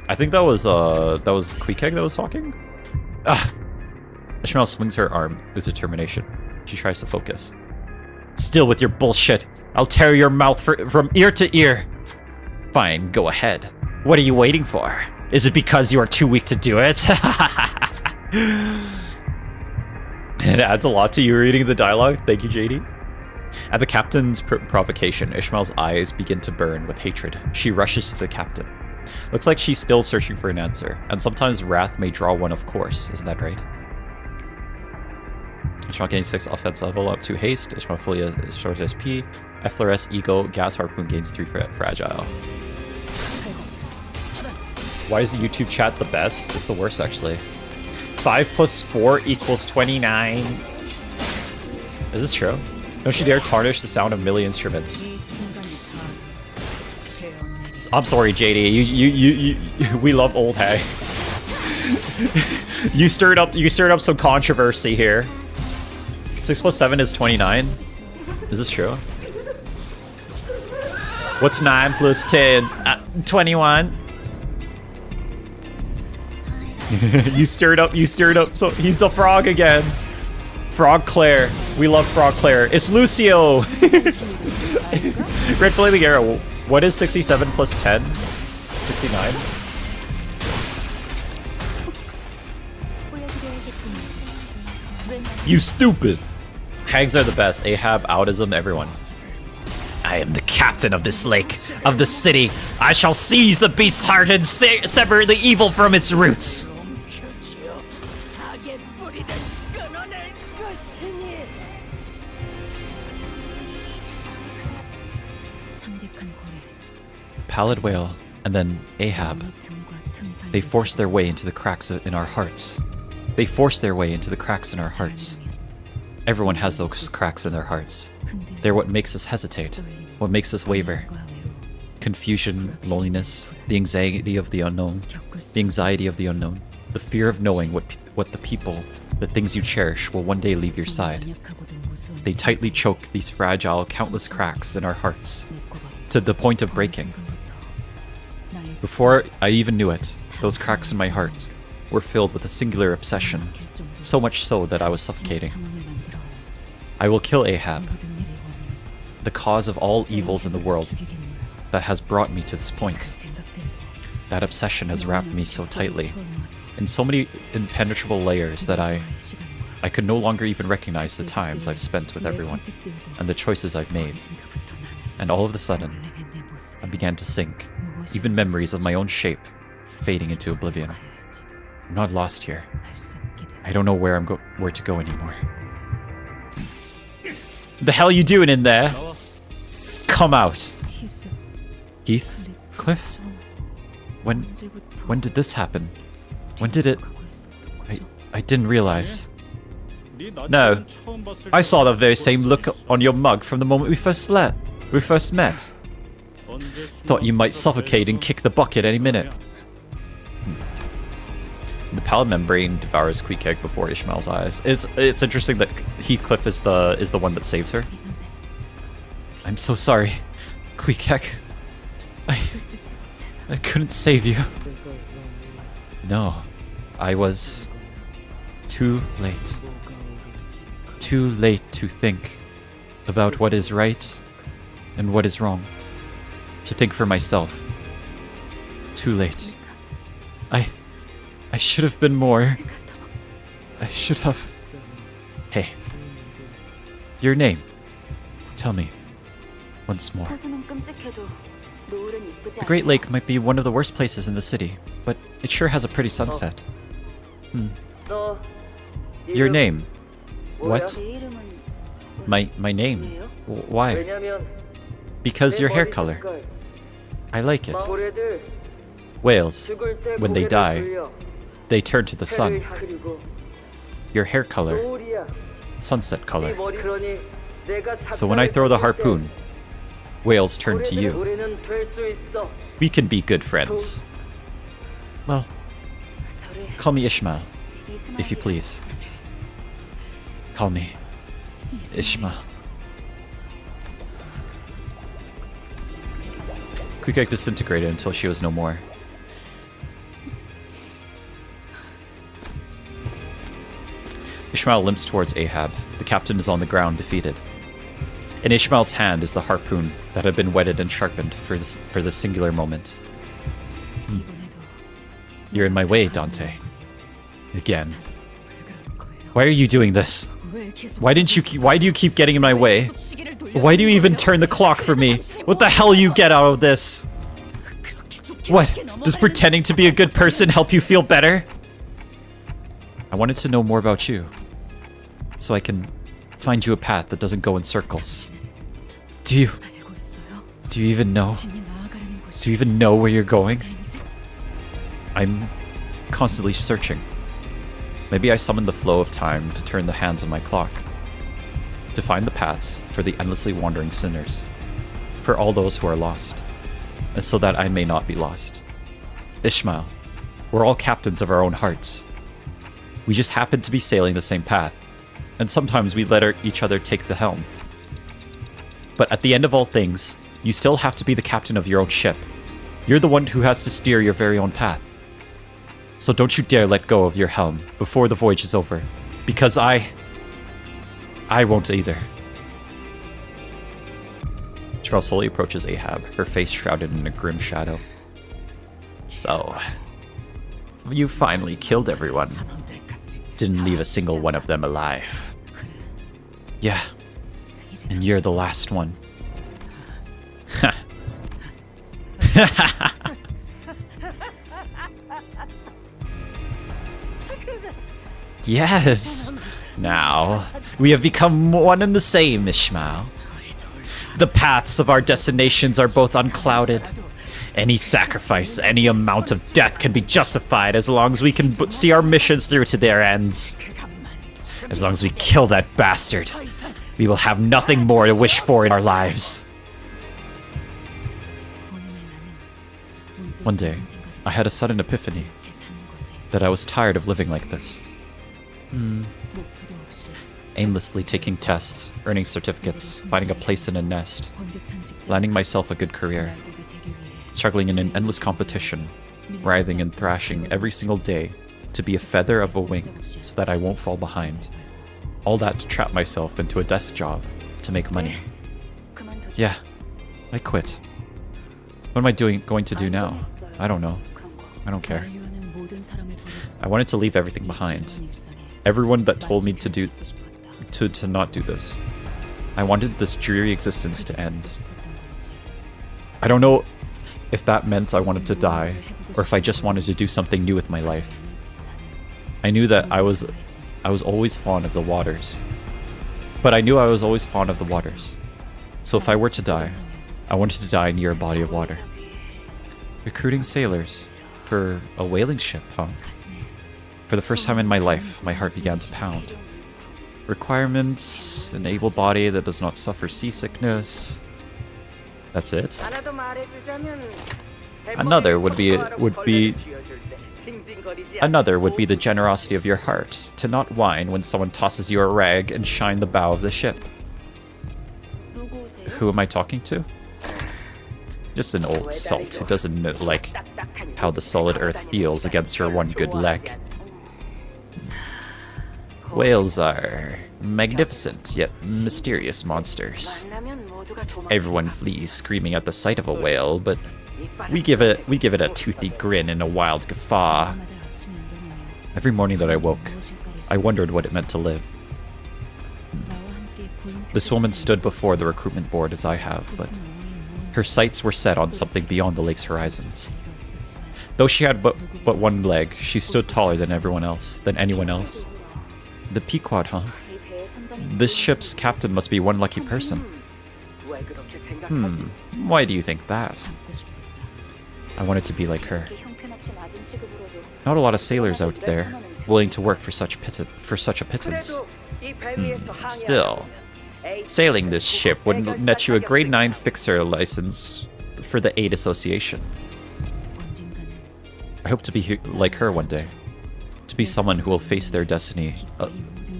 I think that was Queekeg that was talking? Ah! Ishmael swings her arm with determination. She tries to focus. Still with your bullshit. I'll tear your mouth from ear to ear. Fine, go ahead. What are you waiting for? Is it because you are too weak to do it? It adds a lot to you reading the dialogue. Thank you, JD. At the captain's provocation, Ishmael's eyes begin to burn with hatred. She rushes to the captain. Looks like she's still searching for an answer, and sometimes wrath may draw one, of course. Isn't that right? Ishmael gains 6 offense level up to haste. Ishmael fully short SP. Efflores ego gas harpoon gains 3 fragile. Why is the YouTube chat the best? It's the worst, actually. 5 plus 4 equals 29. Is this true? Don't you dare tarnish the sound of millie instruments. I'm sorry, JD. You we love old hay. You stirred up some controversy here. 6 plus 7 is 29. Is this true? What's 9 plus 10? 21. You stirred up. So he's the frog again. Frog Claire. We love Frog Claire. It's Lucio. RedFlamingArrow. What is 67 plus 10? 69. You stupid. Hags are the best. Ahab, Autism, everyone. I am the captain of this lake, of the city. I shall seize the beast's heart and sever the evil from its roots. Pallid whale, and then Ahab. They forced their way into the cracks in our hearts. They forced their way into the cracks in our hearts. Everyone has those cracks in their hearts. They're what makes us hesitate, what makes us waver. Confusion, loneliness, the anxiety of the unknown, the fear of knowing what the people, the things you cherish will one day leave your side. They tightly choke these fragile, countless cracks in our hearts, to the point of breaking. Before I even knew it, those cracks in my heart were filled with a singular obsession, so much so that I was suffocating. I will kill Ahab, the cause of all evils in the world that has brought me to this point. That obsession has wrapped me so tightly, in so many impenetrable layers that I could no longer even recognize the times I've spent with everyone, and the choices I've made. And all of a sudden, I began to sink, even memories of my own shape fading into oblivion. I'm not lost here. I don't know where where to go anymore. The hell you doing in there? Come out. Heath? Cliff? When did this happen? When did it... I didn't realize. No. I saw the very same look on your mug from the moment we first met. Thought you might suffocate and kick the bucket any minute. The pallid membrane devours Queekeg before Ishmael's eyes. It's interesting that Heathcliff is the one that saves her. I'm so sorry, Queekeg. I couldn't save you. No, I was too late. Too late to think about what is right and what is wrong. To think for myself. Too late. I should have been more. I should have... Hey. Your name. Tell me. Once more. The Great Lake might be one of the worst places in the city, but it sure has a pretty sunset. Your name. What? My name? Why? Because your hair color. I like it. Whales, when they die, they turn to the sun. Your hair color. Sunset color. So when I throw the harpoon, whales turn to you. We can be good friends. Well, call me Ishmael, if you please. Call me Ishmael. Queequeg disintegrated until she was no more. Ishmael limps towards Ahab. The captain is on the ground, defeated. In Ishmael's hand is the harpoon that had been whetted and sharpened for this singular moment. You're in my way, Dante. Again. Why are you doing this? Why do you keep getting in my way? Why do you even turn the clock for me? What the hell you get out of this? What? Does pretending to be a good person help you feel better? I wanted to know more about you, so I can find you a path that doesn't go in circles. Do you even know? Do you even know where you're going? I'm constantly searching. Maybe I summoned the flow of time to turn the hands of my clock. To find the paths for the endlessly wandering sinners. For all those who are lost. And so that I may not be lost. Ishmael, we're all captains of our own hearts. We just happen to be sailing the same path. And sometimes we let each other take the helm. But at the end of all things, you still have to be the captain of your own ship. You're the one who has to steer your very own path. So don't you dare let go of your helm before the voyage is over. Because I won't either. Ishmael slowly approaches Ahab, her face shrouded in a grim shadow. So, you finally killed everyone. Didn't leave a single one of them alive. Yeah, and you're the last one. Yes! Now, we have become one and the same, Ishmael. The paths of our destinations are both unclouded. Any sacrifice, any amount of death can be justified as long as we can see our missions through to their ends. As long as we kill that bastard, we will have nothing more to wish for in our lives. One day, I had a sudden epiphany that I was tired of living like this. Aimlessly taking tests, earning certificates, finding a place in a nest, landing myself a good career, struggling in an endless competition, writhing and thrashing every single day to be a feather of a wing so that I won't fall behind. All that to trap myself into a desk job to make money. Yeah, I quit. What am I going to do now? I don't know. I don't care. I wanted to leave everything behind. Everyone that told me to not do this. I wanted this dreary existence to end. I don't know if that meant I wanted to die, or if I just wanted to do something new with my life. I knew that I was always fond of the waters. But I knew I was always fond of the waters. So if I were to die, I wanted to die near a body of water. Recruiting sailors for a whaling ship, huh? For the first time in my life, my heart began to pound. Requirements: an able body that does not suffer seasickness. That's it. Another would be the generosity of your heart, to not whine when someone tosses you a rag and shine the bow of the ship. Who am I talking to? Just an old salt who doesn't like how the solid earth feels against her one good leg. Whales are magnificent yet mysterious monsters. Everyone flees screaming at the sight of a whale, but we give it a toothy grin and a wild guffaw. Every morning that I woke, I wondered what it meant to live. This woman stood before the recruitment board as I have, but her sights were set on something beyond the lake's horizons. Though she had but one leg, she stood taller than anyone else. The Pequod, huh? This ship's captain must be one lucky person. Why do you think that? I wanted to be like her. Not a lot of sailors out there willing to work for such a pittance. Still, sailing this ship would net you a grade 9 fixer license for the 8 Association. I hope to be like her one day. To be someone who will face their destiny,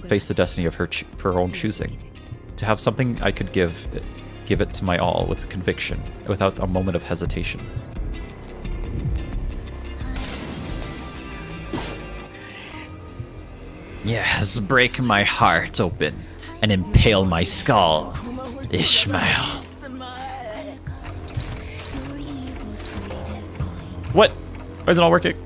face the destiny of her own choosing. To have something I could give give it to my all with conviction, without a moment of hesitation. Yes, break my heart open and impale my skull, Ishmael. What? Why is it all working?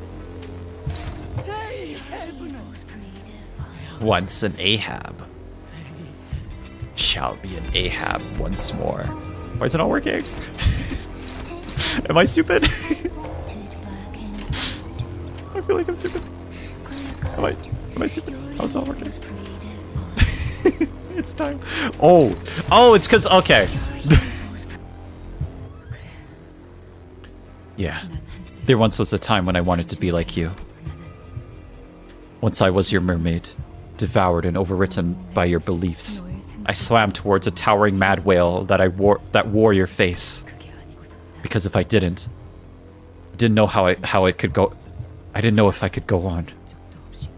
Once an Ahab shall be an Ahab once more. Why is it all working? Am I stupid? I feel like I'm stupid. Am I stupid? How's it all working? It's time. Oh, it's because, okay. Yeah. There once was a time when I wanted to be like you. Once I was your mermaid, devoured and overwritten by your beliefs. I swam towards a towering mad whale that wore your face. Because if I didn't know how it could go. I didn't know if I could go on.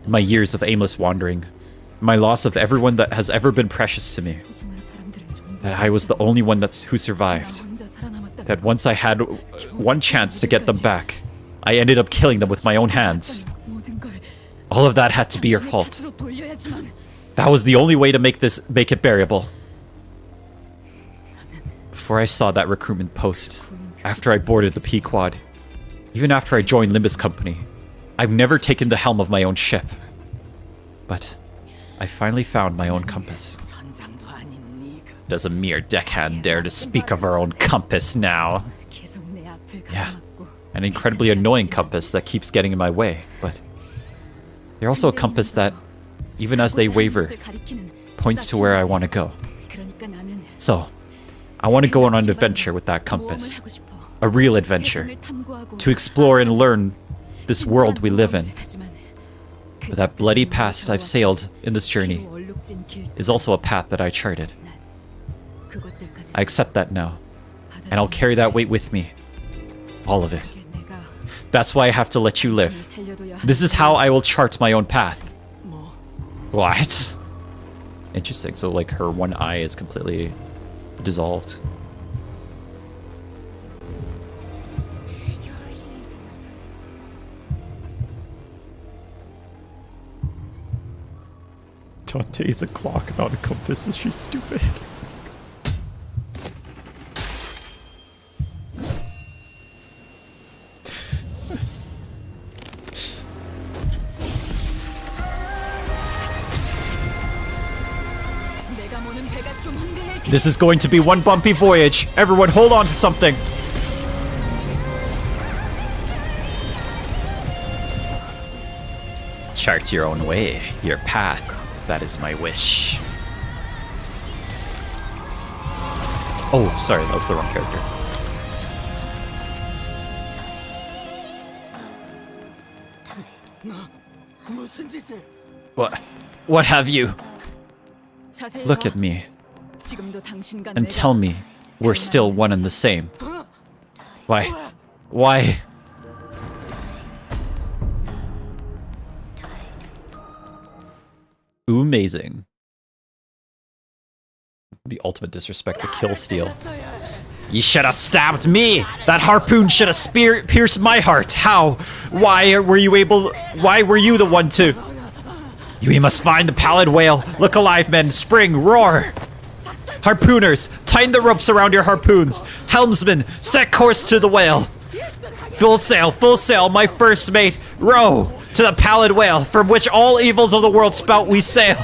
My years of aimless wandering, my loss of everyone that has ever been precious to me. That I was the only one who survived. That once I had one chance to get them back, I ended up killing them with my own hands. All of that had to be your fault. That was the only way to make it bearable. Before I saw that recruitment post, after I boarded the Pequod, even after I joined Limbus Company, I've never taken the helm of my own ship. But I finally found my own compass. Does a mere deckhand dare to speak of our own compass now? Yeah, an incredibly annoying compass that keeps getting in my way, but they're also a compass that, even as they waver, points to where I want to go. So, I want to go on an adventure with that compass. A real adventure. To explore and learn this world we live in. But that bloody past I've sailed in this journey is also a path that I charted. I accept that now, and I'll carry that weight with me. All of it. That's why I have to let you live. This is how I will chart my own path. What? Interesting, so like her one eye is completely dissolved. Dante is a clock, not a compass. Is she stupid? This is going to be one bumpy voyage. Everyone hold on to something. Chart your own way, your path. That is my wish. Oh, sorry, that was the wrong character. What have you? Look at me and tell me we're still one and the same. Why? Amazing. The ultimate disrespect to kill steal. You should have stabbed me! That harpoon should have pierced my heart! How? Why were you the one to... We must find the pallid whale! Look alive, men! Spring! Roar! Harpooners! Tighten the ropes around your harpoons! Helmsman! Set course to the whale! Full sail, my first mate! Row! To the pallid whale, from which all evils of the world spout we sail!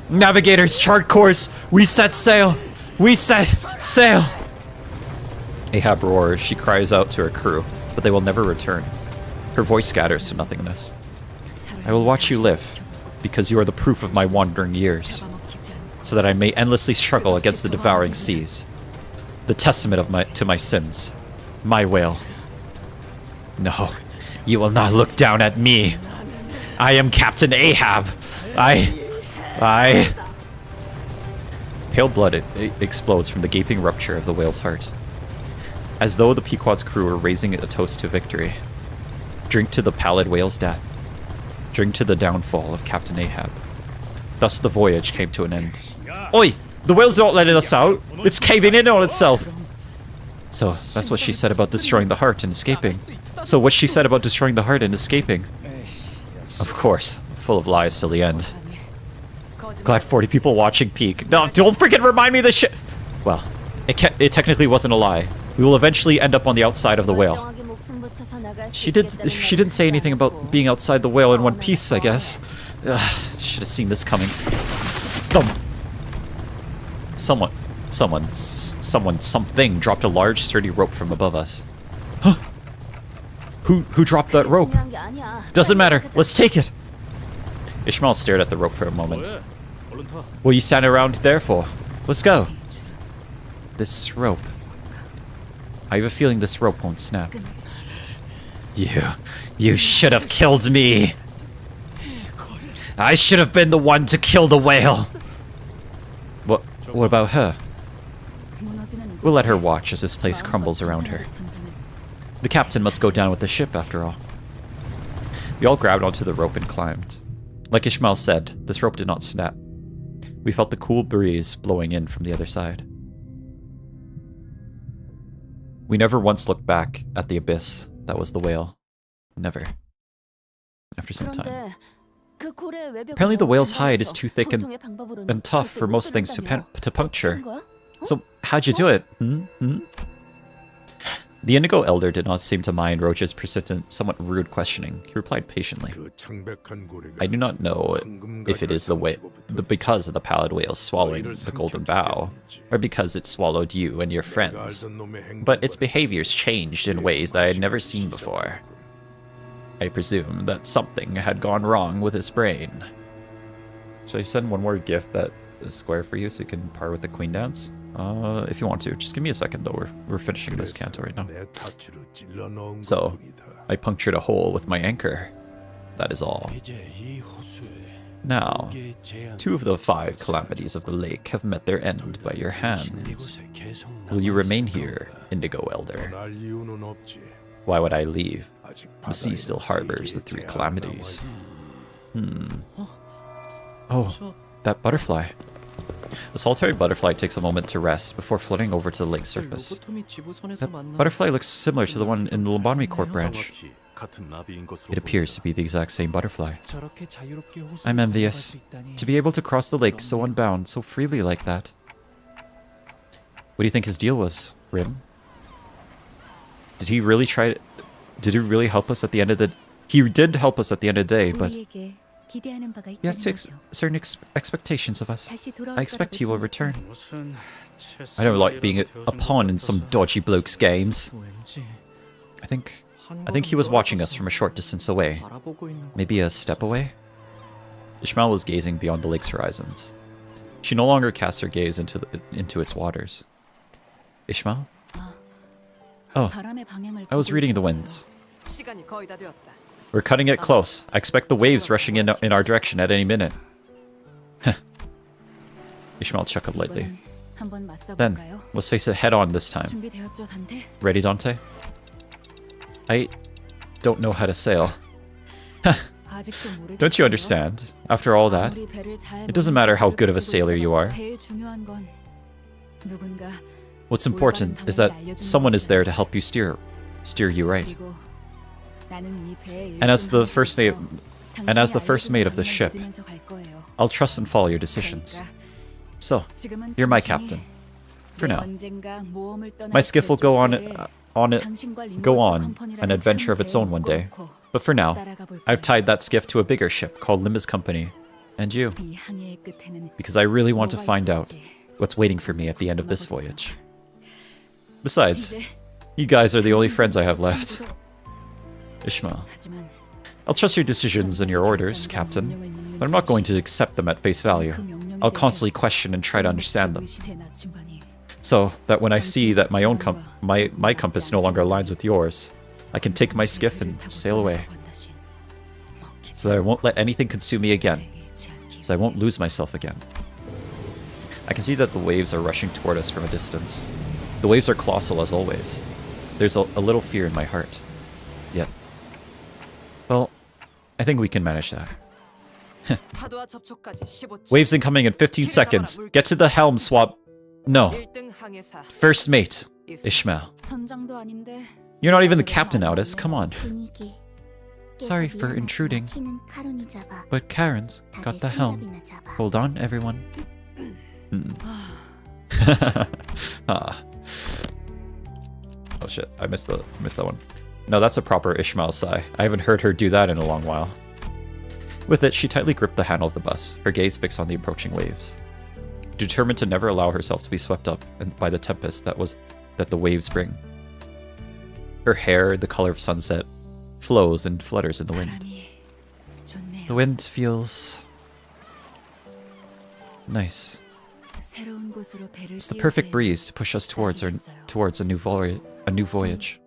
Navigators, chart course! We set sail! We set sail! Ahab roars. She cries out to her crew, but they will never return. Her voice scatters to nothingness. I will watch you live, because you are the proof of my wandering years, so that I may endlessly struggle against the devouring seas. The testament to my sins. My whale. No, you will not look down at me. I am Captain Ahab. Pale blood explodes from the gaping rupture of the whale's heart. As though the Pequod's crew were raising a toast to victory. Drink to the pallid whale's death. Drink to the downfall of Captain Ahab. Thus the voyage came to an end. Oi! The whale's not letting us out. It's caving in on itself. So, that's what she said about destroying the heart and escaping. So, what she said about destroying the heart and escaping. Of course. Full of lies till the end. Glad 40 people watching peek. No, don't freaking remind me of this shit! Well, it technically wasn't a lie. We will eventually end up on the outside of the whale. She didn't say anything about being outside the whale in one piece, I guess. Should have seen this coming. Thump! Something dropped a large, sturdy rope from above us. Huh? Who dropped that rope? Doesn't matter. Let's take it. Ishmael stared at the rope for a moment. What are you standing around there for? Let's go. This rope. I have a feeling this rope won't snap. You should have killed me. I should have been the one to kill the whale. What about her? We'll let her watch as this place crumbles around her. The captain must go down with the ship, after all. We all grabbed onto the rope and climbed. Like Ishmael said, this rope did not snap. We felt the cool breeze blowing in from the other side. We never once looked back at the abyss that was the whale. Never. After some time. Apparently the whale's hide is too thick and tough for most things to puncture. So, how'd you do it? The Indigo Elder did not seem to mind Roach's persistent, somewhat rude questioning. He replied patiently. I do not know if it is because of the pallid whale swallowing the golden bough, or because it swallowed you and your friends, but its behaviors changed in ways that I had never seen before. I presume that something had gone wrong with his brain. Should I send one more gift that is square for you so you can par with the queen dance? If you want to. Just give me a second though, we're finishing this canto right now. So, I punctured a hole with my anchor. That is all. Now, 2 of the 5 calamities of the lake have met their end by your hands. Will you remain here, Indigo Elder? Why would I leave? The sea still harbors the 3 calamities. Oh, that butterfly. A solitary butterfly takes a moment to rest before floating over to the lake's surface. That butterfly looks similar to the one in the Lobotomy Court branch. It appears to be the exact same butterfly. I'm envious. To be able to cross the lake so unbound, so freely like that. What do you think his deal was, Rim? Did he really help us at the end of the... He did help us at the end of the day, but... He has certain expectations of us. I expect he will return. I don't like being a pawn in some dodgy bloke's games. I think he was watching us from a short distance away. Maybe a step away? Ishmael was gazing beyond the lake's horizons. She no longer cast her gaze into its waters. Ishmael? Oh, I was reading the winds. We're cutting it close. I expect the waves rushing in our direction at any minute. Ishmael chuckled lightly. Then, let's face it head on this time. Ready, Dante? I don't know how to sail. Don't you understand? After all that, it doesn't matter how good of a sailor you are. What's important is that someone is there to help you steer you right. And as the first mate of the ship, I'll trust and follow your decisions. So, you're my captain. For now. My skiff will go on an adventure of its own one day. But for now, I've tied that skiff to a bigger ship called Limbus Company. And you. Because I really want to find out what's waiting for me at the end of this voyage. Besides, you guys are the only friends I have left. Ishmael. I'll trust your decisions and your orders, Captain, but I'm not going to accept them at face value. I'll constantly question and try to understand them. So that when I see that my own my compass no longer aligns with yours, I can take my skiff and sail away. So that I won't let anything consume me again. So I won't lose myself again. I can see that the waves are rushing toward us from a distance. The waves are colossal as always. There's a little fear in my heart. Yet. Well, I think we can manage that. 파도와 접촉까지 15초. Waves incoming in 15 seconds. Get to the helm, swap. No. 1등 항해사. First mate, Ishmael. 선장도 아닌데. You're not even the captain, Aldous. Come on. 분위기. Sorry for intruding, but Karen's got the helm. Hold on, everyone. Ah. Oh shit, I missed that one. No, that's a proper Ishmael sigh. I haven't heard her do that in a long while. With it, she tightly gripped the handle of the bus, her gaze fixed on the approaching waves. Determined to never allow herself to be swept up by the tempest that the waves bring. Her hair, the color of sunset, flows and flutters in the wind. The wind feels nice. It's the perfect breeze to push us towards a new voyage.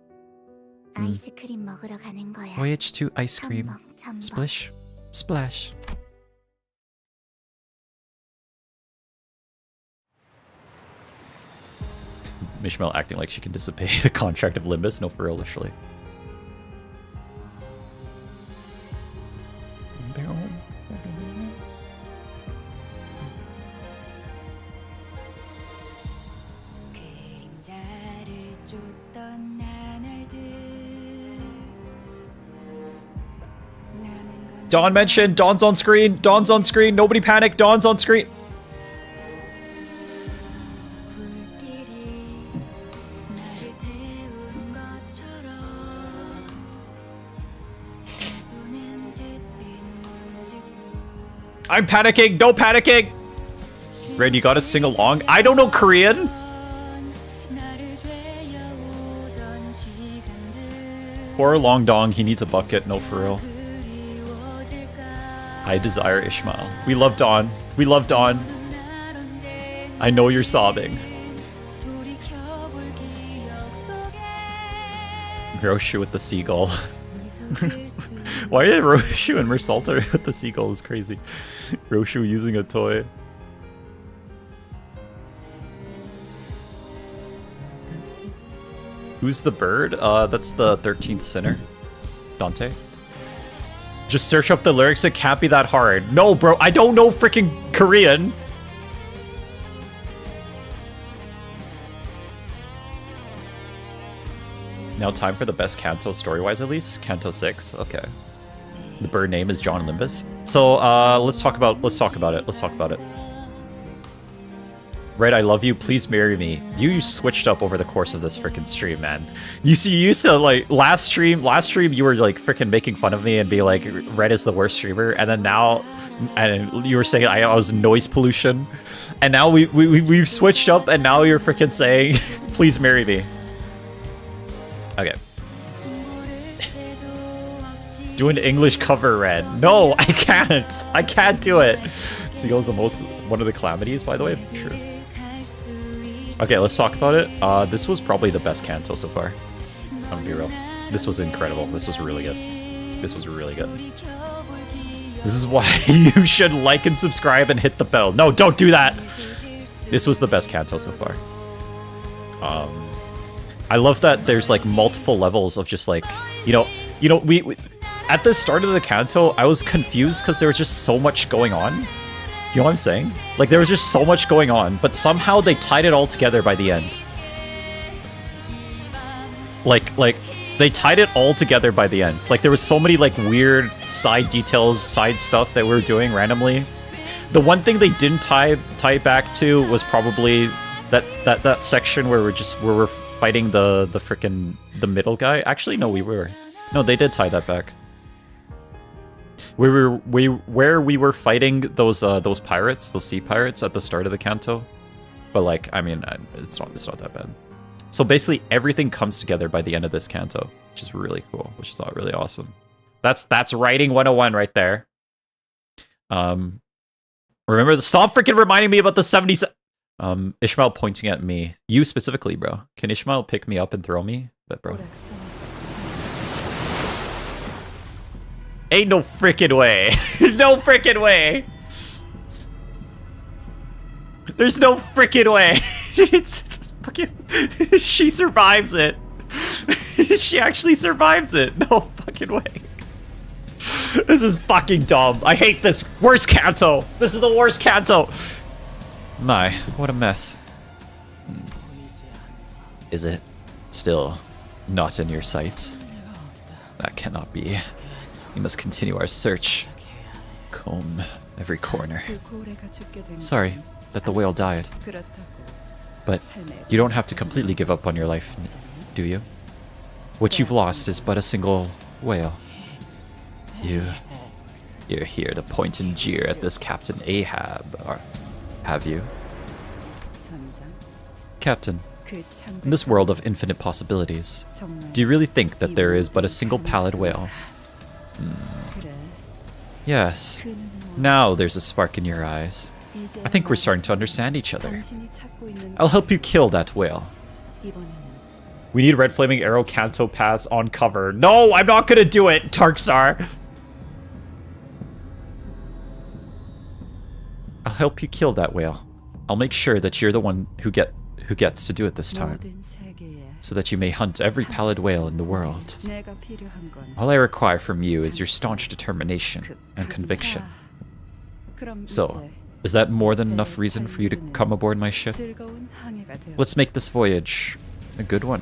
Voyage to ice cream. Splish, splash. Ishmael acting like she can disobey the contract of Limbus. No, for real, literally. Dawn mentioned. Dawn's on screen. Dawn's on screen. Nobody panic. Dawn's on screen. I'm panicking. No panicking. Red, you gotta sing along. I don't know Korean. Poor Long Dong. He needs a bucket. No, for real. I desire Ishmael. We love Dawn. We love Dawn. I know you're sobbing. Roshu with the seagull. Why are Roshu and Mersalter with the seagull is crazy. Roshu using a toy. Who's the bird? That's the 13th sinner. Dante. Just search up the lyrics, it can't be that hard. No, bro, I don't know freaking Korean. Now time for the best canto story-wise, at least. Canto 6, okay. The bird name is John Limbus. So, let's talk about it. Red, I love you. Please marry me. You switched up over the course of this freaking stream, man. You used to, like, last stream, you were, like, freaking making fun of me and be like, Red is the worst streamer. And then now, and you were saying I was noise pollution. And now we've switched up and now you're freaking saying, please marry me. Okay. Do an English cover, Red. No, I can't. I can't do it. Seagull's one of the calamities, by the way. Sure. Okay, let's talk about it. This was probably the best canto so far. I'm gonna be real. This was incredible. This was really good. This was really good. This is why you should like and subscribe and hit the bell. No, don't do that! This was the best canto so far. I love that there's like multiple levels of just like, we at the start of the canto, I was confused because there was just so much going on. You know what I'm saying? Like, there was just so much going on, but somehow they tied it all together by the end. Like, they tied it all together by the end. Like, there was so many, like, weird side details, side stuff that we were doing randomly. The one thing they didn't tie it back to was probably that section where we're fighting the frickin' middle guy. Actually, no, no, they did tie that back. Where we were fighting those pirates, those sea pirates at the start of the canto, but like, I mean, it's not that bad. So basically, everything comes together by the end of this canto, which is really cool, which is all really awesome. That's writing 101 right there. Remember, stop freaking reminding me about the 70s. Ishmael pointing at me, you specifically, bro. Can Ishmael pick me up and throw me? But bro. Ain't no freaking way. No freaking way. There's no freaking way. It's fucking... She survives it. She actually survives it. No fucking way. This is fucking dumb. I hate this. Worst canto. This is the worst canto. My, what a mess. Is it still not in your sight? That cannot be. We must continue our search. Comb every corner. Sorry that the whale died. But you don't have to completely give up on your life, do you? What you've lost is but a single whale. You're here to point and jeer at this Captain Ahab, or have you? Captain, in this world of infinite possibilities, do you really think that there is but a single pallid whale? Yes. Now there's a spark in your eyes. I think we're starting to understand each other. I'll help you kill that whale. We need Red Flaming Arrow Canto Pass on cover. No, I'm not gonna do it, Tarkstar! I'll help you kill that whale. I'll make sure that you're the one who gets to do it this time, so that you may hunt every pallid whale in the world. All I require from you is your staunch determination and conviction. So, is that more than enough reason for you to come aboard my ship? Let's make this voyage a good one.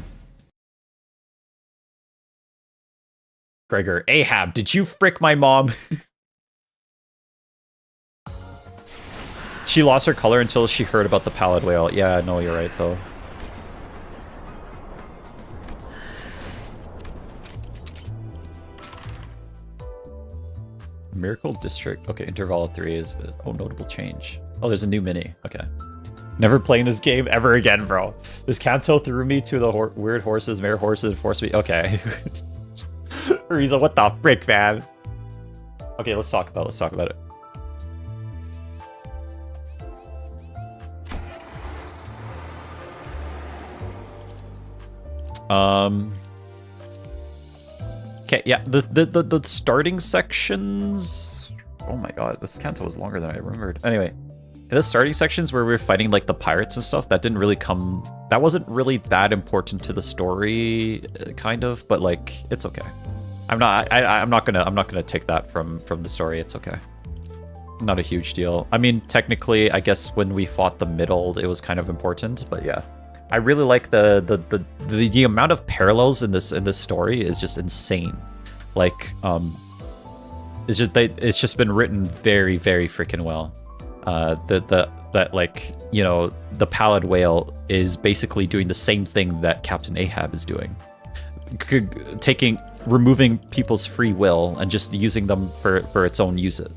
Gregor, Ahab, did you frick my mom? She lost her color until she heard about the pallid whale. Yeah, no, you're right, though. Miracle District. Okay, interval of 3 is... Oh, notable change. Oh, there's a new mini. Okay. Never playing this game ever again, bro. This Kanto threw me to the weird horses, mare horses, and forced me... Okay. Riza, what the frick, man? Okay, let's talk about it. Okay, yeah, the starting sections... Oh my god, this Kanto was longer than I remembered. Anyway, in the starting sections where we were fighting like the pirates and stuff, that didn't really come... That wasn't really that important to the story, kind of, but like, it's okay. I'm not gonna take that from the story, it's okay. Not a huge deal. I mean, technically, I guess when we fought the middle, it was kind of important, but yeah. I really like the amount of parallels in this story is just insane. Like, it's just been written very, very freaking well. That like, you know, the pallid whale is basically doing the same thing that Captain Ahab is doing, removing people's free will and just using them for its own uses,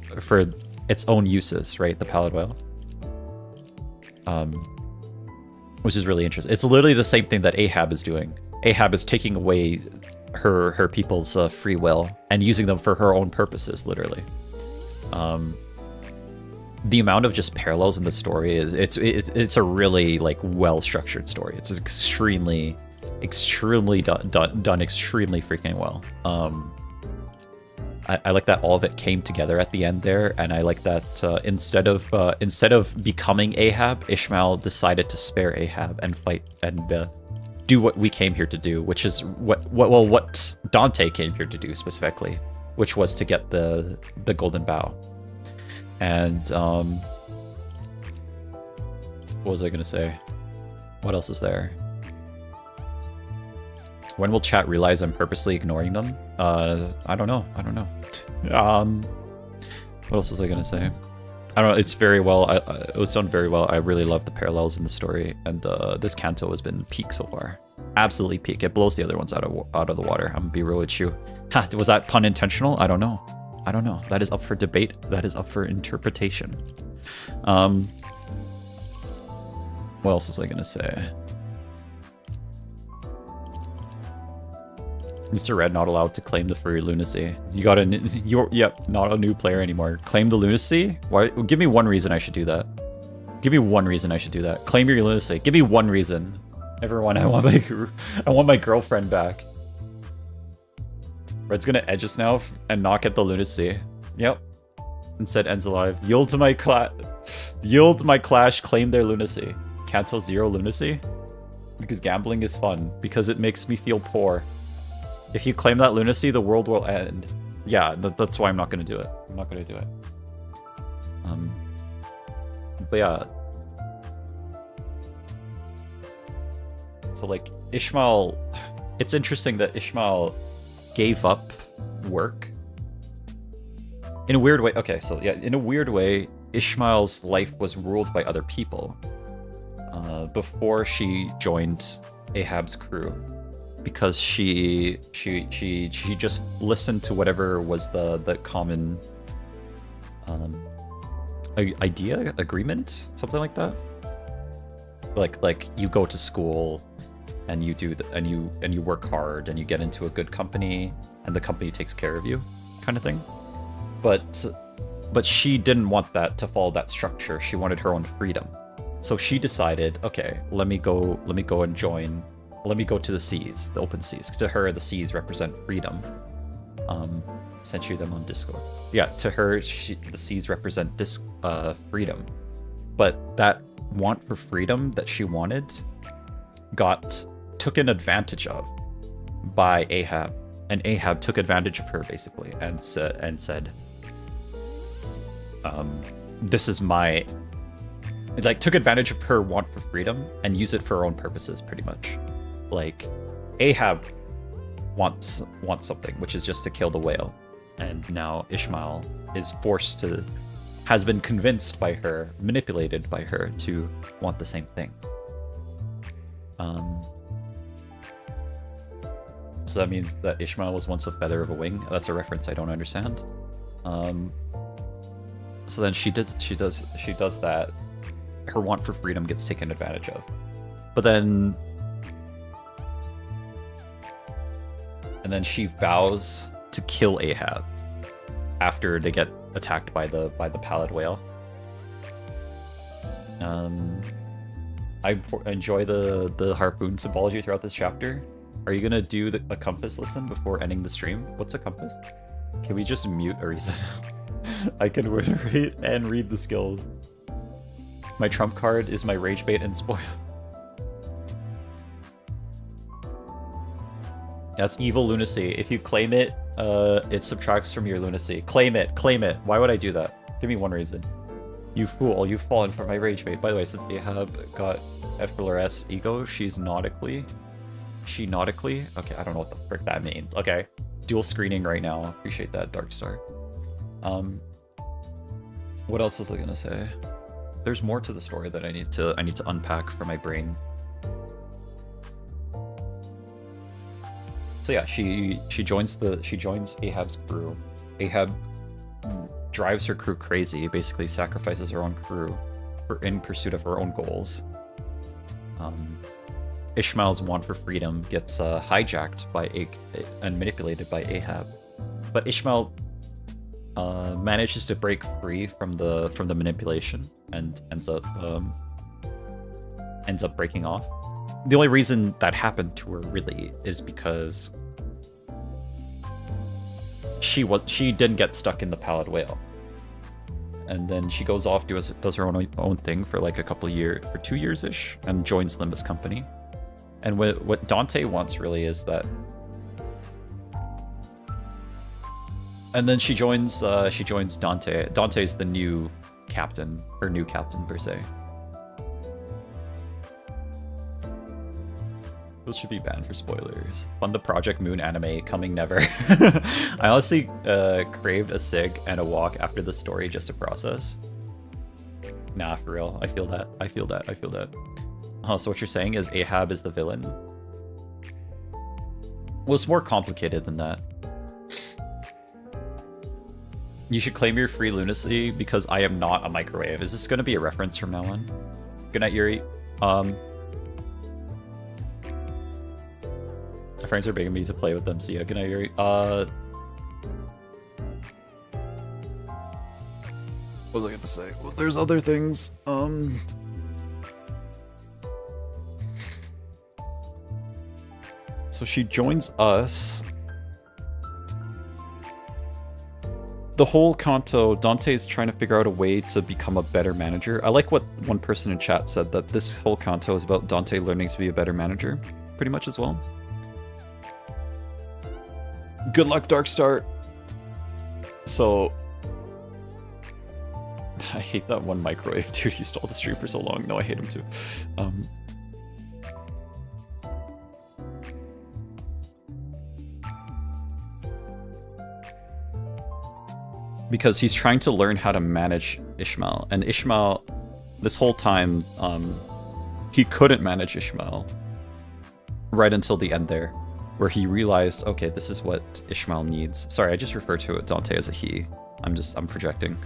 right? The pallid whale. Which is really interesting. It's literally the same thing that Ahab is doing. Ahab is taking away her people's free will and using them for her own purposes, literally. The amount of just parallels in the story is it's a really like well-structured story. It's extremely done extremely freaking well. I like that all of it came together at the end there, and I like that instead of becoming Ahab, Ishmael decided to spare Ahab and fight and do what we came here to do, which is what Dante came here to do specifically, which was to get the golden bow. And what was I gonna say? What else is there? When will chat realize I'm purposely ignoring them? I don't know. What else was I gonna say? I don't know. It's very well. It was done very well. I really love the parallels in the story, and this Kanto has been peak so far. Absolutely peak. It blows the other ones out of the water. I'm gonna be real with you. Ha! Was that pun intentional? I don't know. That is up for debate. That is up for interpretation. What else was I gonna say? Mr. Red not allowed to claim the furry lunacy. You got yep, not a new player anymore. Claim the lunacy? Why? Give me one reason I should do that. Claim your lunacy. Give me one reason. Everyone, I want my girlfriend back. Red's gonna edge us now and not get the lunacy. Yep. Instead ends alive. Yield my clash, claim their lunacy. Kanto 0 lunacy? Because gambling is fun. Because it makes me feel poor. If you claim that lunacy, the world will end. Yeah, that's why I'm not gonna do it. I'm not gonna do it. But yeah. So like Ishmael, it's interesting that Ishmael gave up work in a weird way. Okay, so yeah, in a weird way, Ishmael's life was ruled by other people before she joined Ahab's crew, because she just listened to whatever was the common agreement, something like that. Like you go to school and you do and you work hard and you get into a good company and the company takes care of you, kind of thing. But she didn't want that to follow that structure. She wanted her own freedom. So she decided, okay, let me go and join. Let me go to the seas, the open seas. To her, the seas represent freedom. Sent you them on Discord. Yeah, to her, the seas represent freedom. But that want for freedom that she wanted got taken advantage of by Ahab, and Ahab took advantage of her basically and said, this is my, like, took advantage of her want for freedom and used it for her own purposes, pretty much. Like, Ahab wants something, which is just to kill the whale, and now Ishmael has been convinced by her, manipulated by her to want the same thing. So that means that Ishmael was once a feather of a wing. That's a reference I don't understand. So then she does that. Her want for freedom gets taken advantage of. But then she vows to kill Ahab after they get attacked by the pallid whale. I enjoy the harpoon symbology throughout this chapter. Are you gonna do a compass listen before ending the stream? What's a compass? Can we just mute Arisa now? I can read the skills. My trump card is my rage bait and spoil. That's evil lunacy. If you claim it, it subtracts from your lunacy. Claim it, claim it. Why would I do that? Give me one reason. You fool, you've fallen for my rage bait. By the way, since Ahab got FLRS ego, she nautically? Okay, I don't know what the frick that means. Okay, dual screening right now. Appreciate that, Darkstar. What else was I gonna say? There's more to the story that I need to unpack for my brain. So yeah, she joins Ahab's crew. Ahab drives her crew crazy, basically sacrifices her own crew in pursuit of her own goals. Ishmael's want for freedom gets hijacked and manipulated by Ahab, but Ishmael manages to break free from the manipulation and ends up breaking off. The only reason that happened to her really is because she didn't get stuck in the pallid whale, and then she goes off, does her own thing for like a couple years, for 2 years ish, and joins Limbus company. And what Dante wants really is that. And then she joins Dante. Dante's the new captain, or new captain per se. Those should be banned for spoilers. Fund the Project Moon anime, coming never. I honestly craved a cig and a walk after the story just to process. Nah, for real. I feel that. So what you're saying is Ahab is the villain? Well, it's more complicated than that. You should claim your free lunacy because I am not a microwave. Is this going to be a reference from now on? Good night, Yuri. My friends are begging me to play with them, so yeah, good night, Yuri. What was I going to say? Well, there's other things. So she joins us. The whole canto, Dante's trying to figure out a way to become a better manager. I like what one person in chat said, that this whole canto is about Dante learning to be a better manager, pretty much as well. Good luck, Darkstar. So I hate that one microwave dude. He stole the stream for so long. No, I hate him too. Because he's trying to learn how to manage Ishmael, and Ishmael, this whole time, he couldn't manage Ishmael right until the end there, where he realized, okay, this is what Ishmael needs. Sorry, I just refer to Dante as a he. I'm projecting.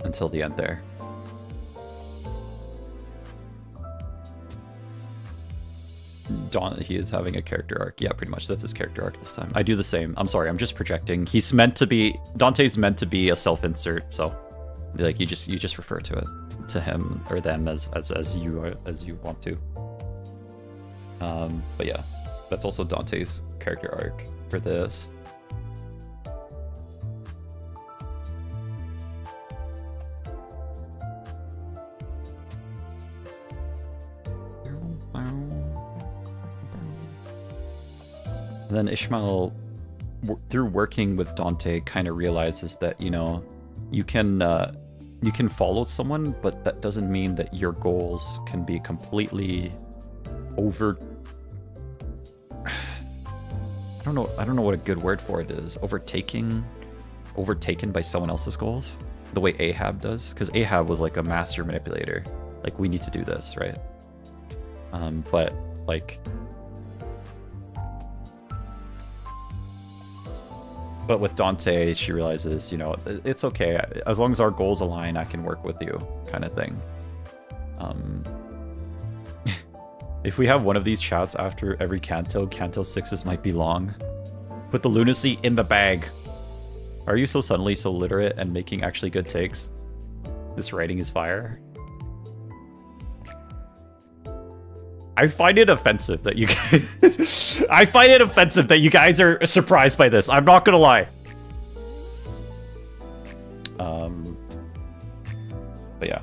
Until the end there. He is having a character arc. Yeah, pretty much. That's his character arc this time. I do the same. I'm sorry, I'm just projecting. He's meant to be... Dante's meant to be a self-insert, so... Like, you just refer to it, to him or them as you want to. But yeah, that's also Dante's character arc for this. And then Ishmael, through working with Dante, kind of realizes that, you know, you can follow someone, but that doesn't mean that your goals can be completely I don't know what a good word for it is. Overtaken by someone else's goals, the way Ahab does, because Ahab was like a master manipulator. Like, we need to do this, right? But like, but with Dante, she realizes, you know, it's okay. As long as our goals align, I can work with you, kind of thing. If we have one of these chats after every canto, canto 6s might be long. Put the lunacy in the bag. Are you so suddenly so literate and making actually good takes? This writing is fire. I find it offensive that you guys... I find it offensive that you guys are surprised by this. I'm not gonna lie. But yeah.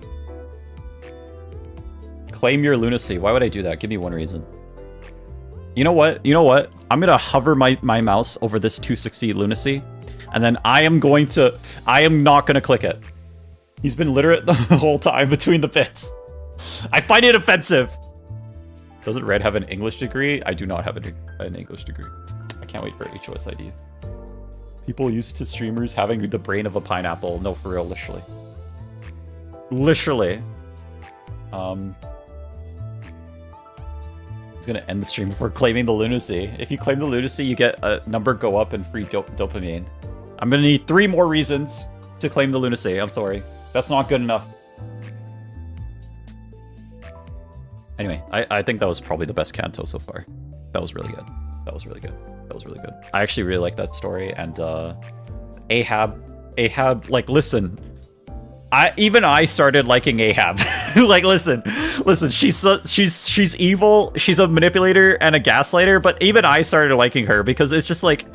Claim your lunacy. Why would I do that? Give me one reason. You know what? You know what? I'm gonna hover my mouse over this 260 lunacy, and then I am not gonna click it. He's been literate the whole time between the bits. I find it offensive. Doesn't Red have an English degree? I do not have an English degree. I can't wait for HOS IDs. People used to streamers having the brain of a pineapple. No, for real, literally. Literally. It's gonna end the stream before claiming the lunacy. If you claim the lunacy, you get a number go up and free dopamine. I'm gonna need 3 more reasons to claim the lunacy. I'm sorry. That's not good enough. Anyway, I think that was probably the best canto so far. That was really good. That was really good. That was really good. I actually really like that story. And Ahab, like, listen. Even I started liking Ahab. Like, listen, she's evil. She's a manipulator and a gaslighter. But even I started liking her because it's just like,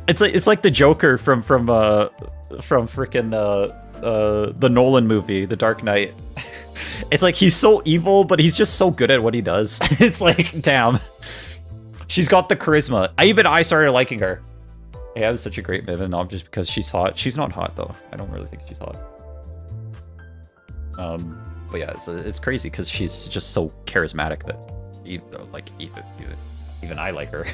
it's like the Joker from freaking the Nolan movie, The Dark Knight. It's like he's so evil, but he's just so good at what he does. It's like, damn. She's got the charisma. Even I started liking her. Ahab is such a great villain, not just because she's hot. She's not hot though. I don't really think she's hot. But yeah, it's crazy because she's just so charismatic that even I like her.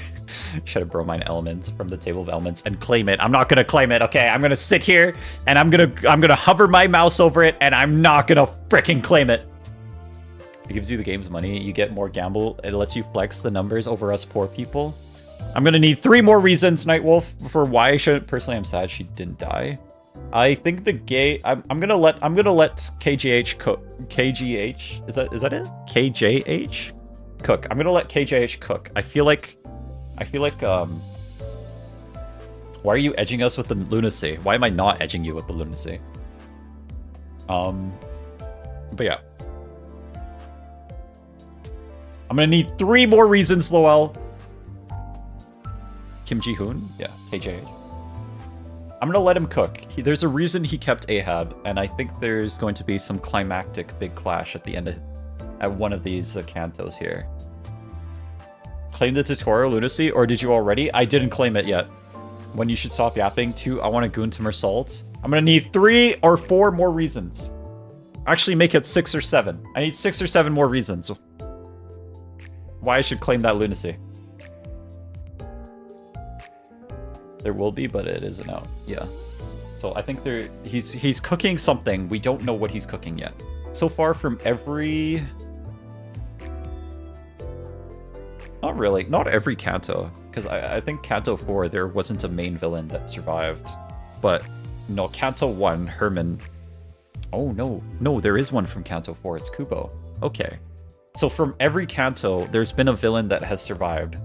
Should have bromine element from the table of elements and claim it. I'm not gonna claim it. Okay, I'm gonna sit here and I'm gonna hover my mouse over it and I'm not gonna freaking claim it. It gives you the game's money. You get more gamble. It lets you flex the numbers over us poor people. I'm gonna need 3 more reasons, Nightwolf, for why I shouldn't. Personally, I'm sad she didn't die. I think the gay. I'm gonna let KGH cook. KGH is that it? KJH cook. I'm gonna let KJH cook. I feel like why are you edging us with the lunacy? Why am I not edging you with the lunacy? But yeah. I'm gonna need 3 more reasons, Lowell. Kim Ji-hoon? Yeah, KJH. I'm gonna let him cook. There's a reason he kept Ahab, and I think there's going to be some climactic big clash at the end at one of these cantos here. Claim the tutorial lunacy, or did you already? I didn't claim it yet. When you should stop yapping. 2, I want to goon to Mersault. I'm gonna need 3 or 4 more reasons. Actually, make it 6 or 7. I need 6 or 7 more reasons why I should claim that lunacy. There will be, but it isn't out. Yeah. So I think he's cooking something. We don't know what he's cooking yet. So far from every... Not really. Not every Kanto. Because I think Kanto 4, there wasn't a main villain that survived. But, no, Kanto 1, Herman... Oh, no. No, there is one from Kanto 4. It's Kubo. Okay. So from every Kanto, there's been a villain that has survived.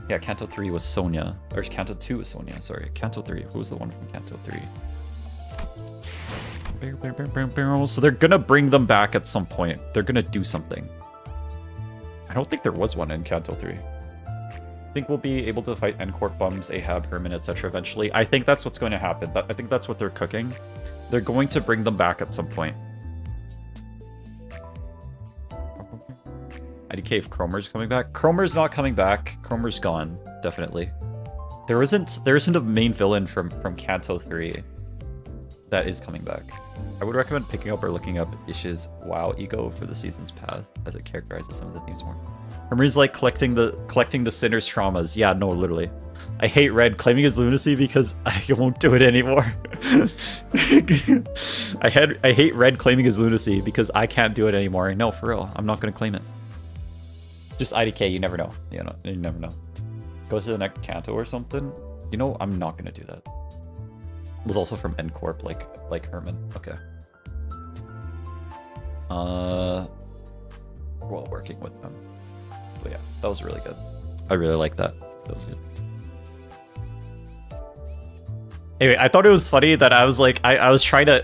Yeah, Kanto 3 was Sonya. Or Kanto 2 was Sonya, sorry. Kanto 3. Who was the one from Kanto 3? So they're gonna bring them back at some point. They're gonna do something. I don't think there was one in Kanto 3. I think we'll be able to fight N-Corp bums, Ahab, Herman, etc. eventually. I think that's what's going to happen. I think that's what they're cooking. They're going to bring them back at some point. IDK if Cromer's coming back. Cromer's not coming back. Cromer's gone, definitely. There isn't a main villain from Kanto 3 that is coming back. I would recommend picking up or looking up Ish's WoW ego for the season's path, as it characterizes some of the themes more. Herman's like collecting the sinner's traumas. Yeah, no, literally. I hate Red claiming his lunacy because I won't do it anymore. I hate Red claiming his lunacy because I can't do it anymore. No, for real. I'm not gonna claim it. Just IDK, you never know. You know, you never know. Goes to the next Kanto or something. You know, I'm not gonna do that. It was also from N-Corp, like Herman. Okay. While working with them. But yeah, that was really good. I really like that. That was good. Anyway, I thought it was funny that I was like, I was trying to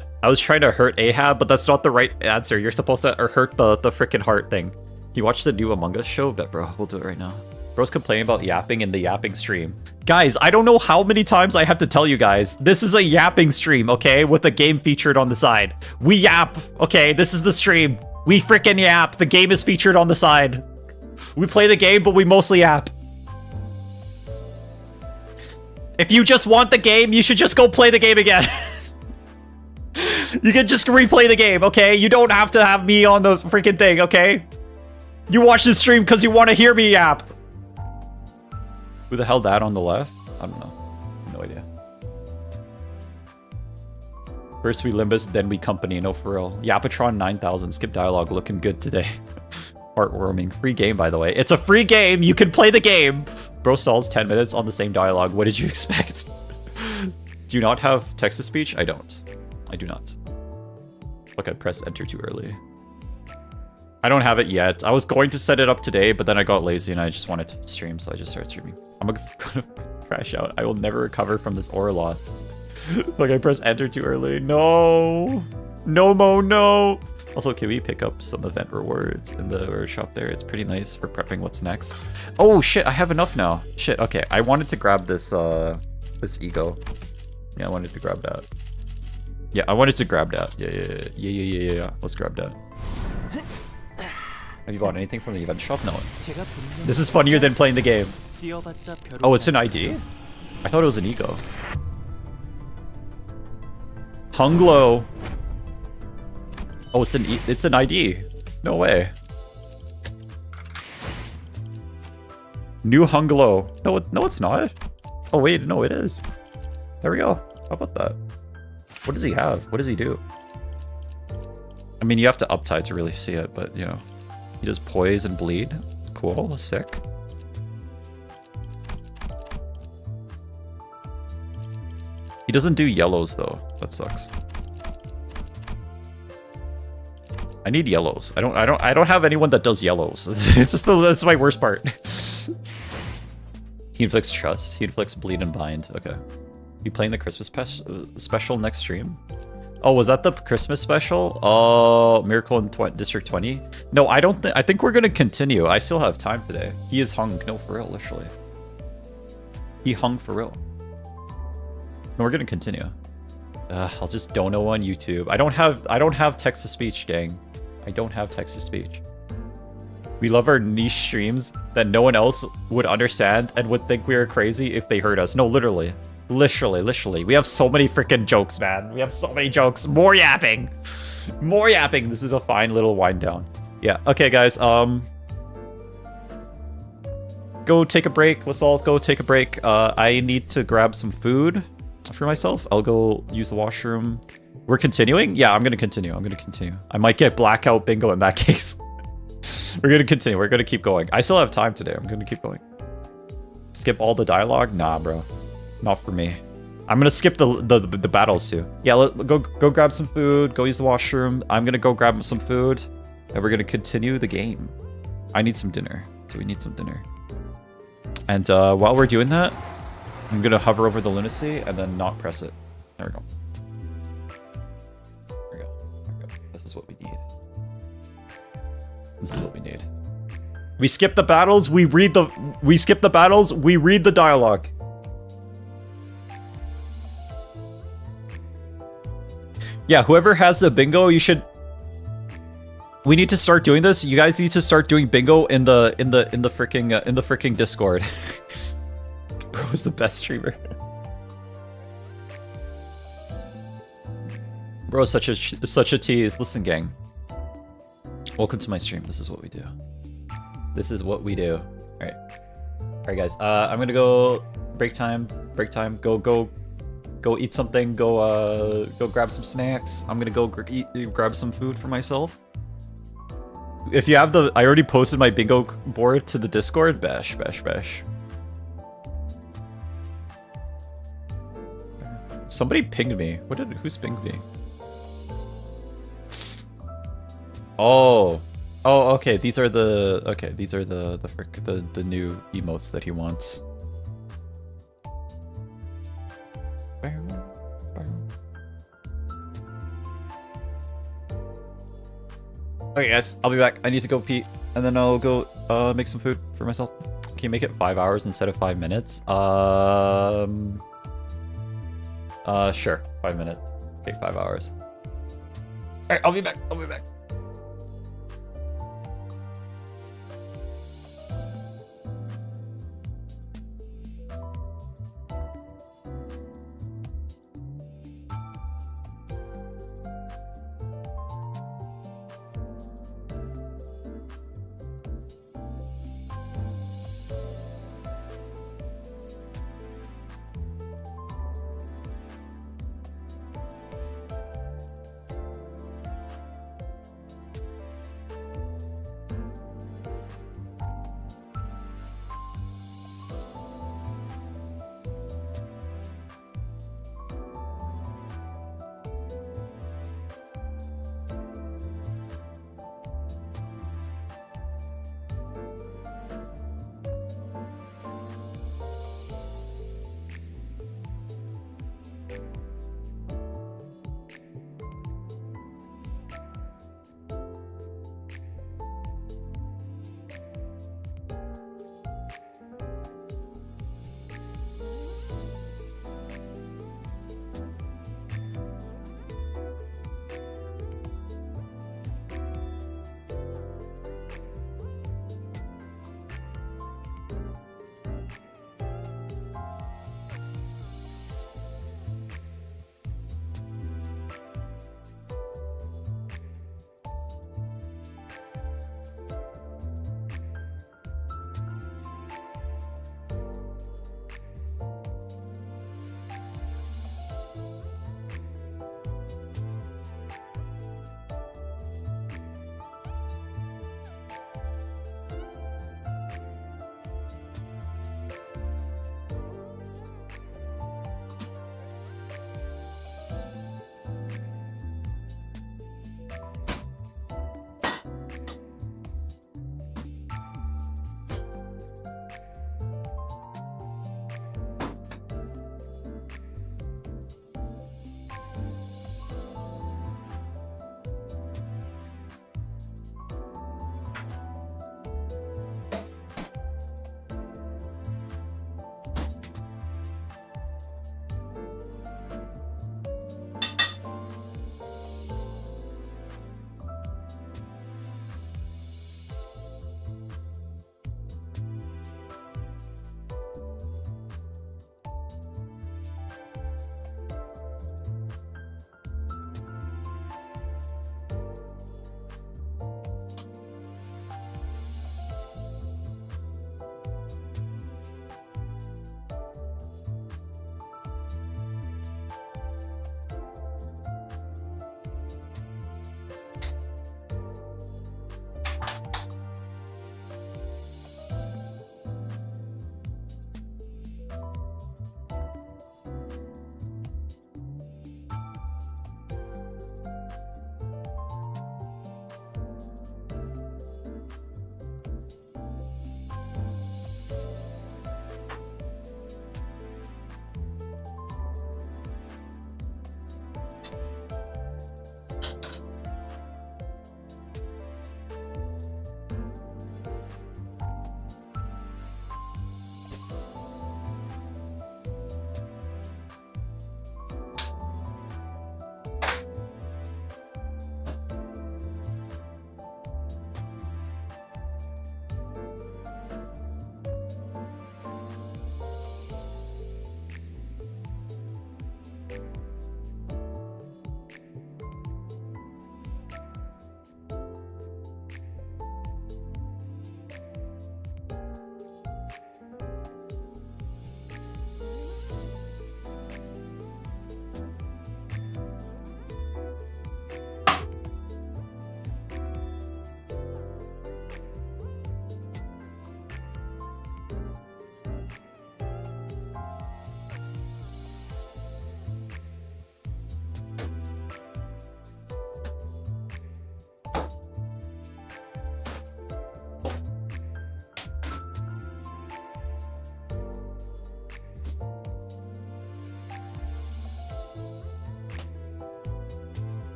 hurt Ahab, but that's not the right answer. You're supposed to hurt the freaking heart thing. You watch the new Among Us show? Bet, bro. We'll do it right now. Bro's complaining about yapping in the yapping stream. Guys, I don't know how many times I have to tell you guys. This is a yapping stream, okay? With a game featured on the side. We yap, okay? This is the stream. We freaking yap. The game is featured on the side. We play the game, but we mostly yap. If you just want the game, you should just go play the game again. You can just replay the game, okay? You don't have to have me on the freaking thing, okay? You watch this stream because you want to hear me yap. Who the hell that on the left? I don't know. No idea. First we Limbus, then we Company. No, for real. Yapatron 9000. Skip dialogue. Looking good today. Heartwarming. Free game, by the way. It's a free game. You can play the game. Bro stalls 10 minutes on the same dialogue. What did you expect? Do you not have text-to-speech? I don't. I do not. Look, I pressed enter too early. I don't have it yet. I was going to set it up today, but then I got lazy and I just wanted to stream, so I just started streaming. I'm gonna crash out. I will never recover from this aura loss. Like, I pressed enter too early. No! No, Mo, no! Also, can we pick up some event rewards in the workshop there? It's pretty nice for prepping what's next. Oh, shit, I have enough now. Shit, okay. I wanted to grab this, this ego. Yeah, I wanted to grab that. Yeah, I wanted to grab that. Yeah. Let's grab that. Have you bought anything from the event shop? No. This is funnier than playing the game. Oh, it's an ID? I thought it was an ego. Hunglo. Oh, it's an ID. No way. New Hunglo. No, it's not. Oh wait, no, it is. There we go. How about that? What does he have? What does he do? I mean, you have to uptie to really see it, but you know. He does poise and bleed. Cool, sick. He doesn't do yellows though. That sucks. I need yellows. I don't have anyone that does yellows. It's just that's my worst part. He inflicts trust. He inflicts bleed and bind. Okay. You playing the Christmas special next stream? Oh, was that the Christmas special? Oh, Miracle in District 20? No, I don't think... I think we're going to continue. I still have time today. He is hung. No, for real, literally. He hung for real. No, we're going to continue. I'll just dono on YouTube. I don't have text-to-speech, gang. I don't have text-to-speech. We love our niche streams that no one else would understand and would think we were crazy if they heard us. No, literally. Literally. We have so many freaking jokes, man. We have so many jokes. More yapping. More yapping. This is a fine little wind down. Yeah. Okay, guys. Go take a break. Let's all go take a break. I need to grab some food for myself. I'll go use the washroom. We're continuing? Yeah, I'm gonna continue. I might get blackout bingo in that case. We're gonna continue. We're gonna keep going. I still have time today. I'm gonna keep going. Skip all the dialogue? Nah, bro. Not for me. I'm gonna skip the battles too. Yeah, go grab some food. Go use the washroom. I'm gonna go grab some food, and we're gonna continue the game. I need some dinner. So we need some dinner. And while we're doing that, I'm gonna hover over the lunacy and then not press it. There we go. There we go. This is what we need. This is what we need. We skip the battles. We skip the battles. We read the dialogue. Yeah, whoever has the bingo, you should. We need to start doing this. You guys need to start doing bingo in the freaking Discord. Bro is the best streamer. Bro is such a tease. Listen, gang. Welcome to my stream. This is what we do. This is what we do. All right, guys. I'm gonna go break time. Go eat something. Go grab some snacks. I'm gonna go grab some food for myself. If you have I already posted my bingo board to the Discord. Bash. Somebody pinged me. Who's pinged me? Oh, okay. These are the the new emotes that he wants. Okay, guys, I'll be back. I need to go pee, and then I'll go make some food for myself. Can you make it 5 hours instead of 5 minutes? Sure, 5 minutes. Okay, 5 hours. All right, I'll be back.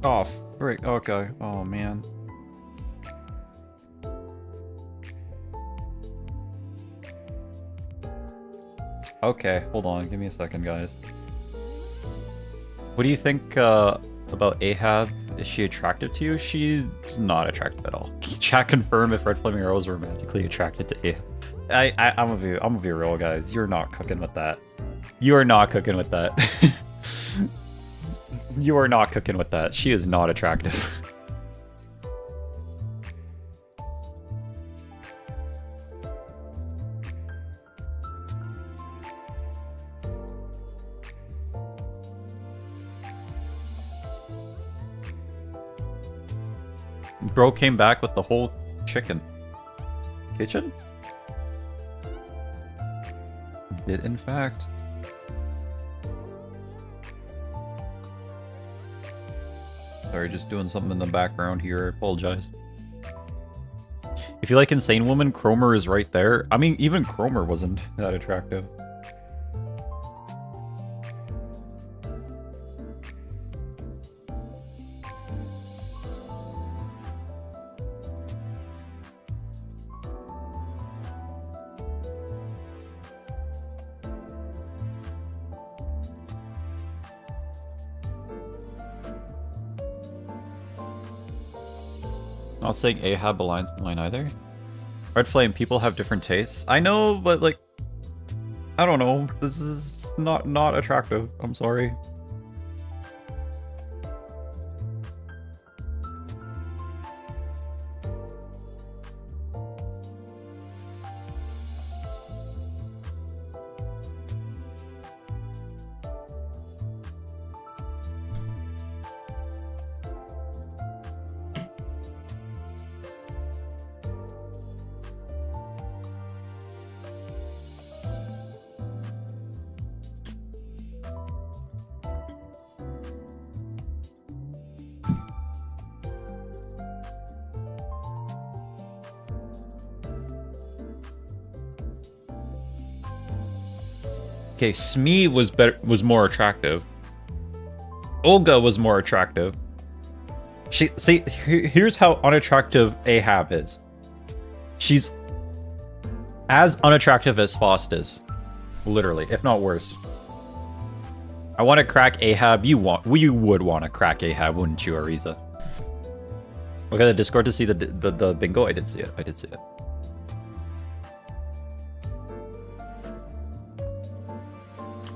Oh, frick. Okay. Oh, man. Okay, hold on. Give me a second, guys. What do you think about Ahab? Is she attractive to you? She's not attractive at all. Chat confirm if RedFlamingArrow is romantically attracted to Ahab. I'm gonna be real, guys. You're not cooking with that. You are not cooking with that. You are not cooking with that. She is not attractive. Bro came back with the whole chicken. Kitchen? Did in fact. Sorry, just doing something in the background here. I apologize. If you like Insane Woman, Cromer is right there. I mean, even Cromer wasn't that attractive. Not saying Ahab aligns with mine either. Red Flame, people have different tastes. I know, but like, I don't know. This is not attractive. I'm sorry. Okay, Smee was more attractive. Olga was more attractive. Here's how unattractive Ahab is. She's as unattractive as Faust is. Literally, if not worse. I want to crack Ahab. You would want to crack Ahab, wouldn't you, Ariza? Look at the Discord to see the bingo. I did see it. I did see it.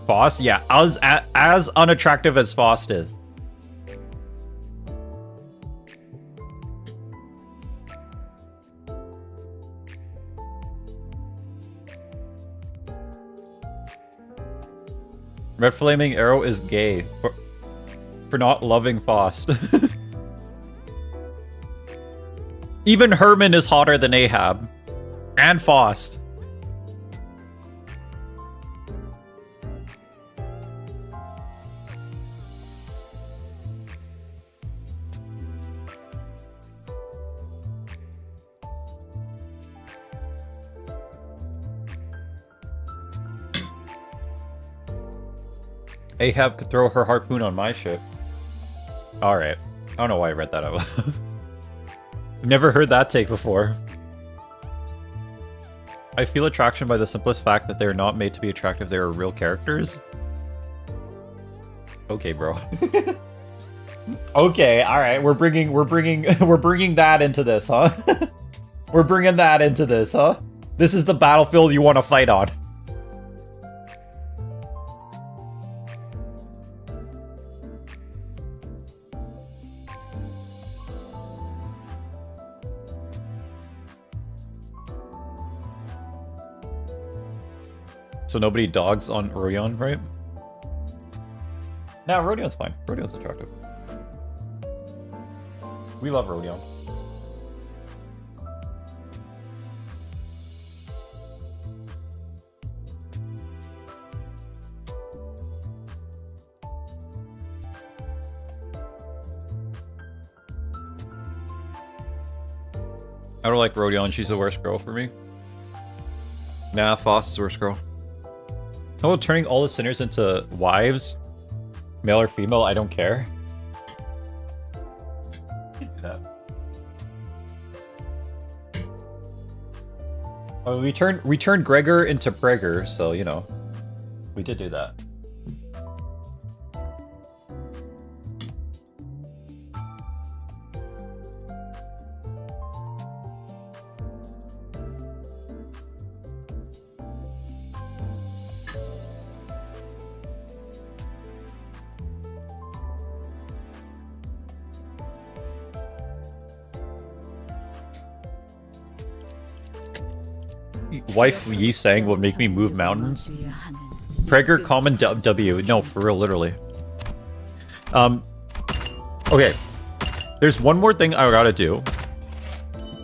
Faust? Yeah, as unattractive as Faust is. RedFlamingArrow is gay for not loving Faust. Even Herman is hotter than Ahab. And Faust. Ahab could throw her harpoon on my ship. Alright. I don't know why I read that out. Never heard that take before. I feel attraction by the simplest fact that they're not made to be attractive, they are real characters. Okay, bro. Okay, alright, we're bringing that into this, huh? We're bringing that into this, huh? This is the battlefield you want to fight on. So nobody dogs on Rodion, right? Nah, Rodion's fine. Rodion's attractive. We love Rodion. I don't like Rodion. She's the worst girl for me. Nah, Faust is the worst girl. How about turning all the sinners into wives? Male or female, I don't care. Do that. Oh, we turned Gregor into Pregor, so you know, we did do that. Wife Yi Sang would make me move mountains. Pregor common W. No, for real, literally. Okay. There's one more thing I gotta do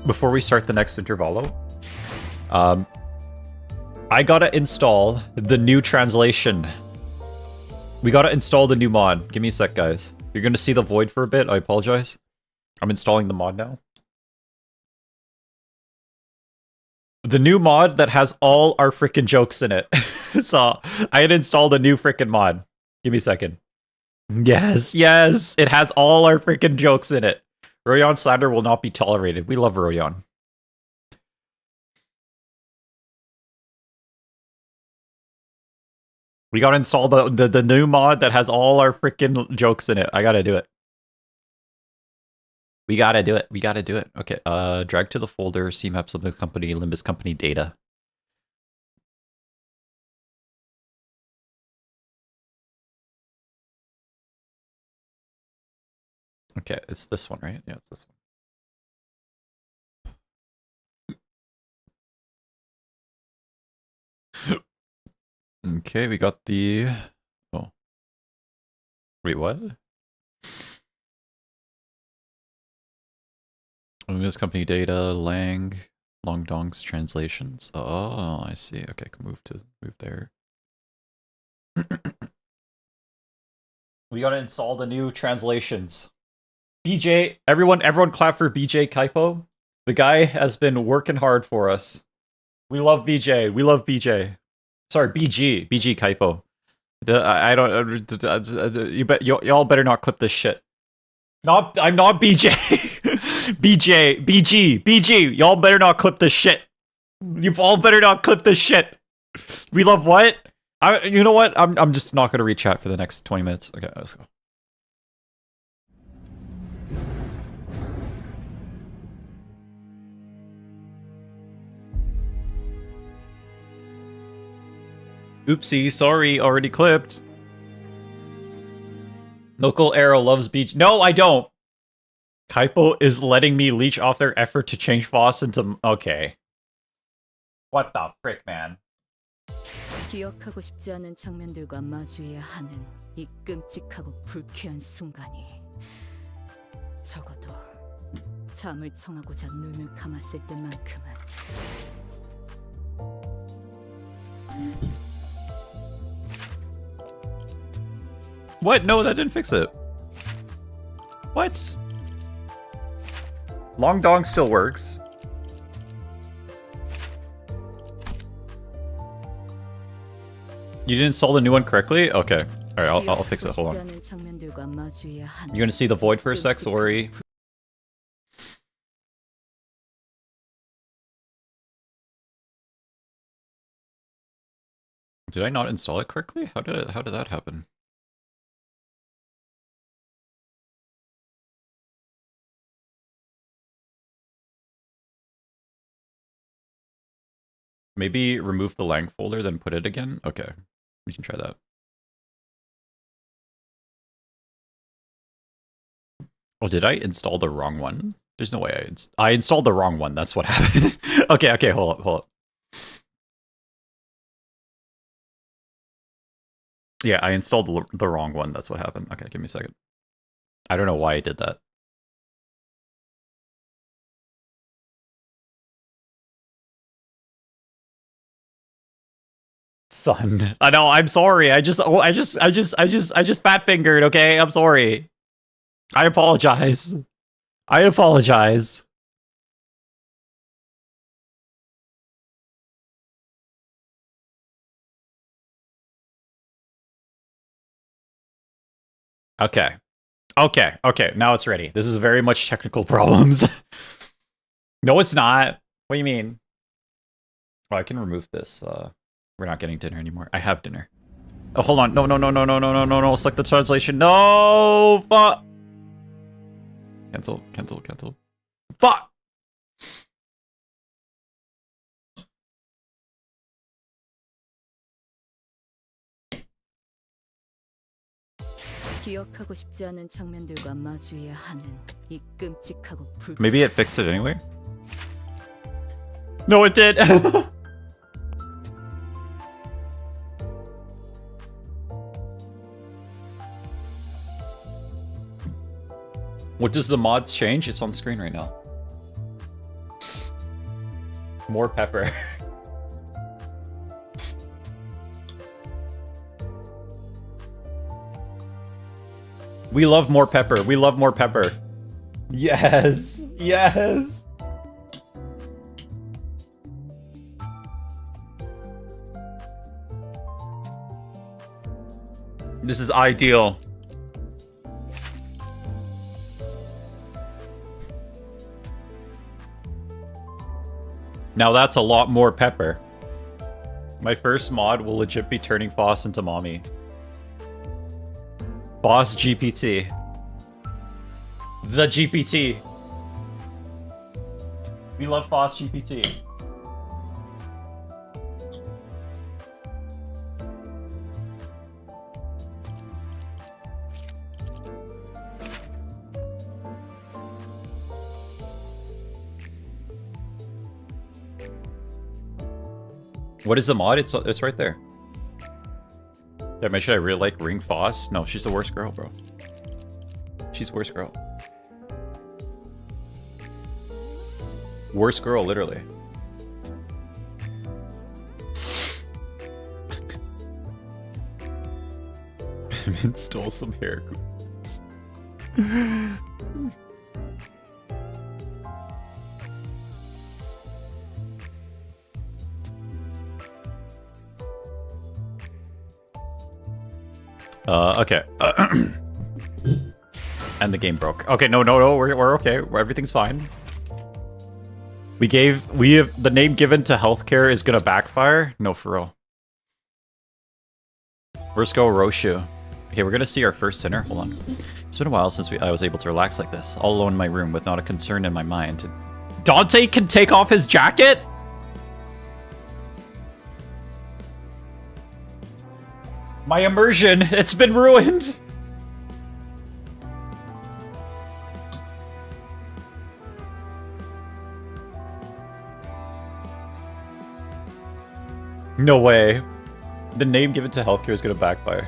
before we start the next intervallo. I gotta install the new translation. We gotta install the new mod. Give me a sec, guys. You're gonna see the void for a bit. I apologize. I'm installing the mod now. The new mod that has all our freaking jokes in it. So, I had installed a new freaking mod. Give me a second. Yes, yes! It has all our freaking jokes in it. Royan slander will not be tolerated. We love Royan. We gotta install the new mod that has all our freaking jokes in it. I gotta do it. We gotta do it. We gotta do it. Okay, drag to the folder, CMAPs of the company, Limbus company data. Okay, it's this one, right? Yeah, it's this one. Okay, we got the... Oh. Wait, what? Limbus company data, Long Dong's translations. Oh, I see. Okay, can move there. We gotta install the new translations. BJ, everyone clap for BJ Kaipo. The guy has been working hard for us. We love BJ. We love BJ. Sorry, BG Kaipo. I don't. Y'all better not clip this shit. I'm not BJ. BG. Y'all better not clip this shit. You all better not clip this shit. We love what? You know what? I'm just not gonna read chat for the next 20 minutes. Okay, let's go. Oopsie, sorry, already clipped. Local Arrow loves beach. No, I don't. Kaipo is letting me leech off their effort to change Voss into... Okay. What the frick, man? 기억하고 싶지 않은 장면들과 마주해야 하는 이 끔찍하고 불쾌한 순간이 적어도 잠을 청하고자 눈을 감았을 때만큼은 What? No, that didn't fix it. What? Long Dong still works. You didn't install the new one correctly? Okay. Alright, I'll fix it. Hold on. You're gonna see the void for a sec, sorry. Did I not install it correctly? How did that happen? Maybe remove the lang folder, then put it again? Okay, we can try that. Oh, did I install the wrong one? There's no way I installed the wrong one, that's what happened. Okay, hold up. Yeah, I installed the wrong one, that's what happened. Okay, give me a second. I don't know why I did that. Son. I know, I'm sorry. I just fat fingered, okay? I'm sorry. I apologize. Okay. Okay. Okay. Now it's ready. This is very much technical problems. No, it's not. What do you mean? Oh, I can remove this. We're not getting dinner anymore. I have dinner. Oh, hold on. No, no, no, no, no, no, no, no, no. Select the translation. No! Fuck! Cancel, cancel, cancel. Fuck! 기억하고 싶지 않은 장면들과 마주해야 하는 이 끔찍하고 불. Maybe it fixed it anyway? No, it did! What does the mod change? It's on screen right now. More pepper. We love more pepper. We love more pepper. Yes. Yes. This is ideal. Now that's a lot more pepper. My first mod will legit be turning Foss into mommy. Boss GPT. The GPT. We love Foss GPT. What is the mod? It's right there. Damn, should I really like Ring Foss? No, she's the worst girl, bro. She's the worst girl. Worst girl, literally. Min stole some hair. Okay. And the game broke. Okay, no, we're okay. Everything's fine. We have the name given to healthcare is gonna backfire. No, for real. First go Roshu. Okay, we're gonna see our first sinner. Hold on. It's been a while since I was able to relax like this, all alone in my room with not a concern in my mind. Dante can take off his jacket? My immersion, it's been ruined. No way. The name given to healthcare is gonna backfire.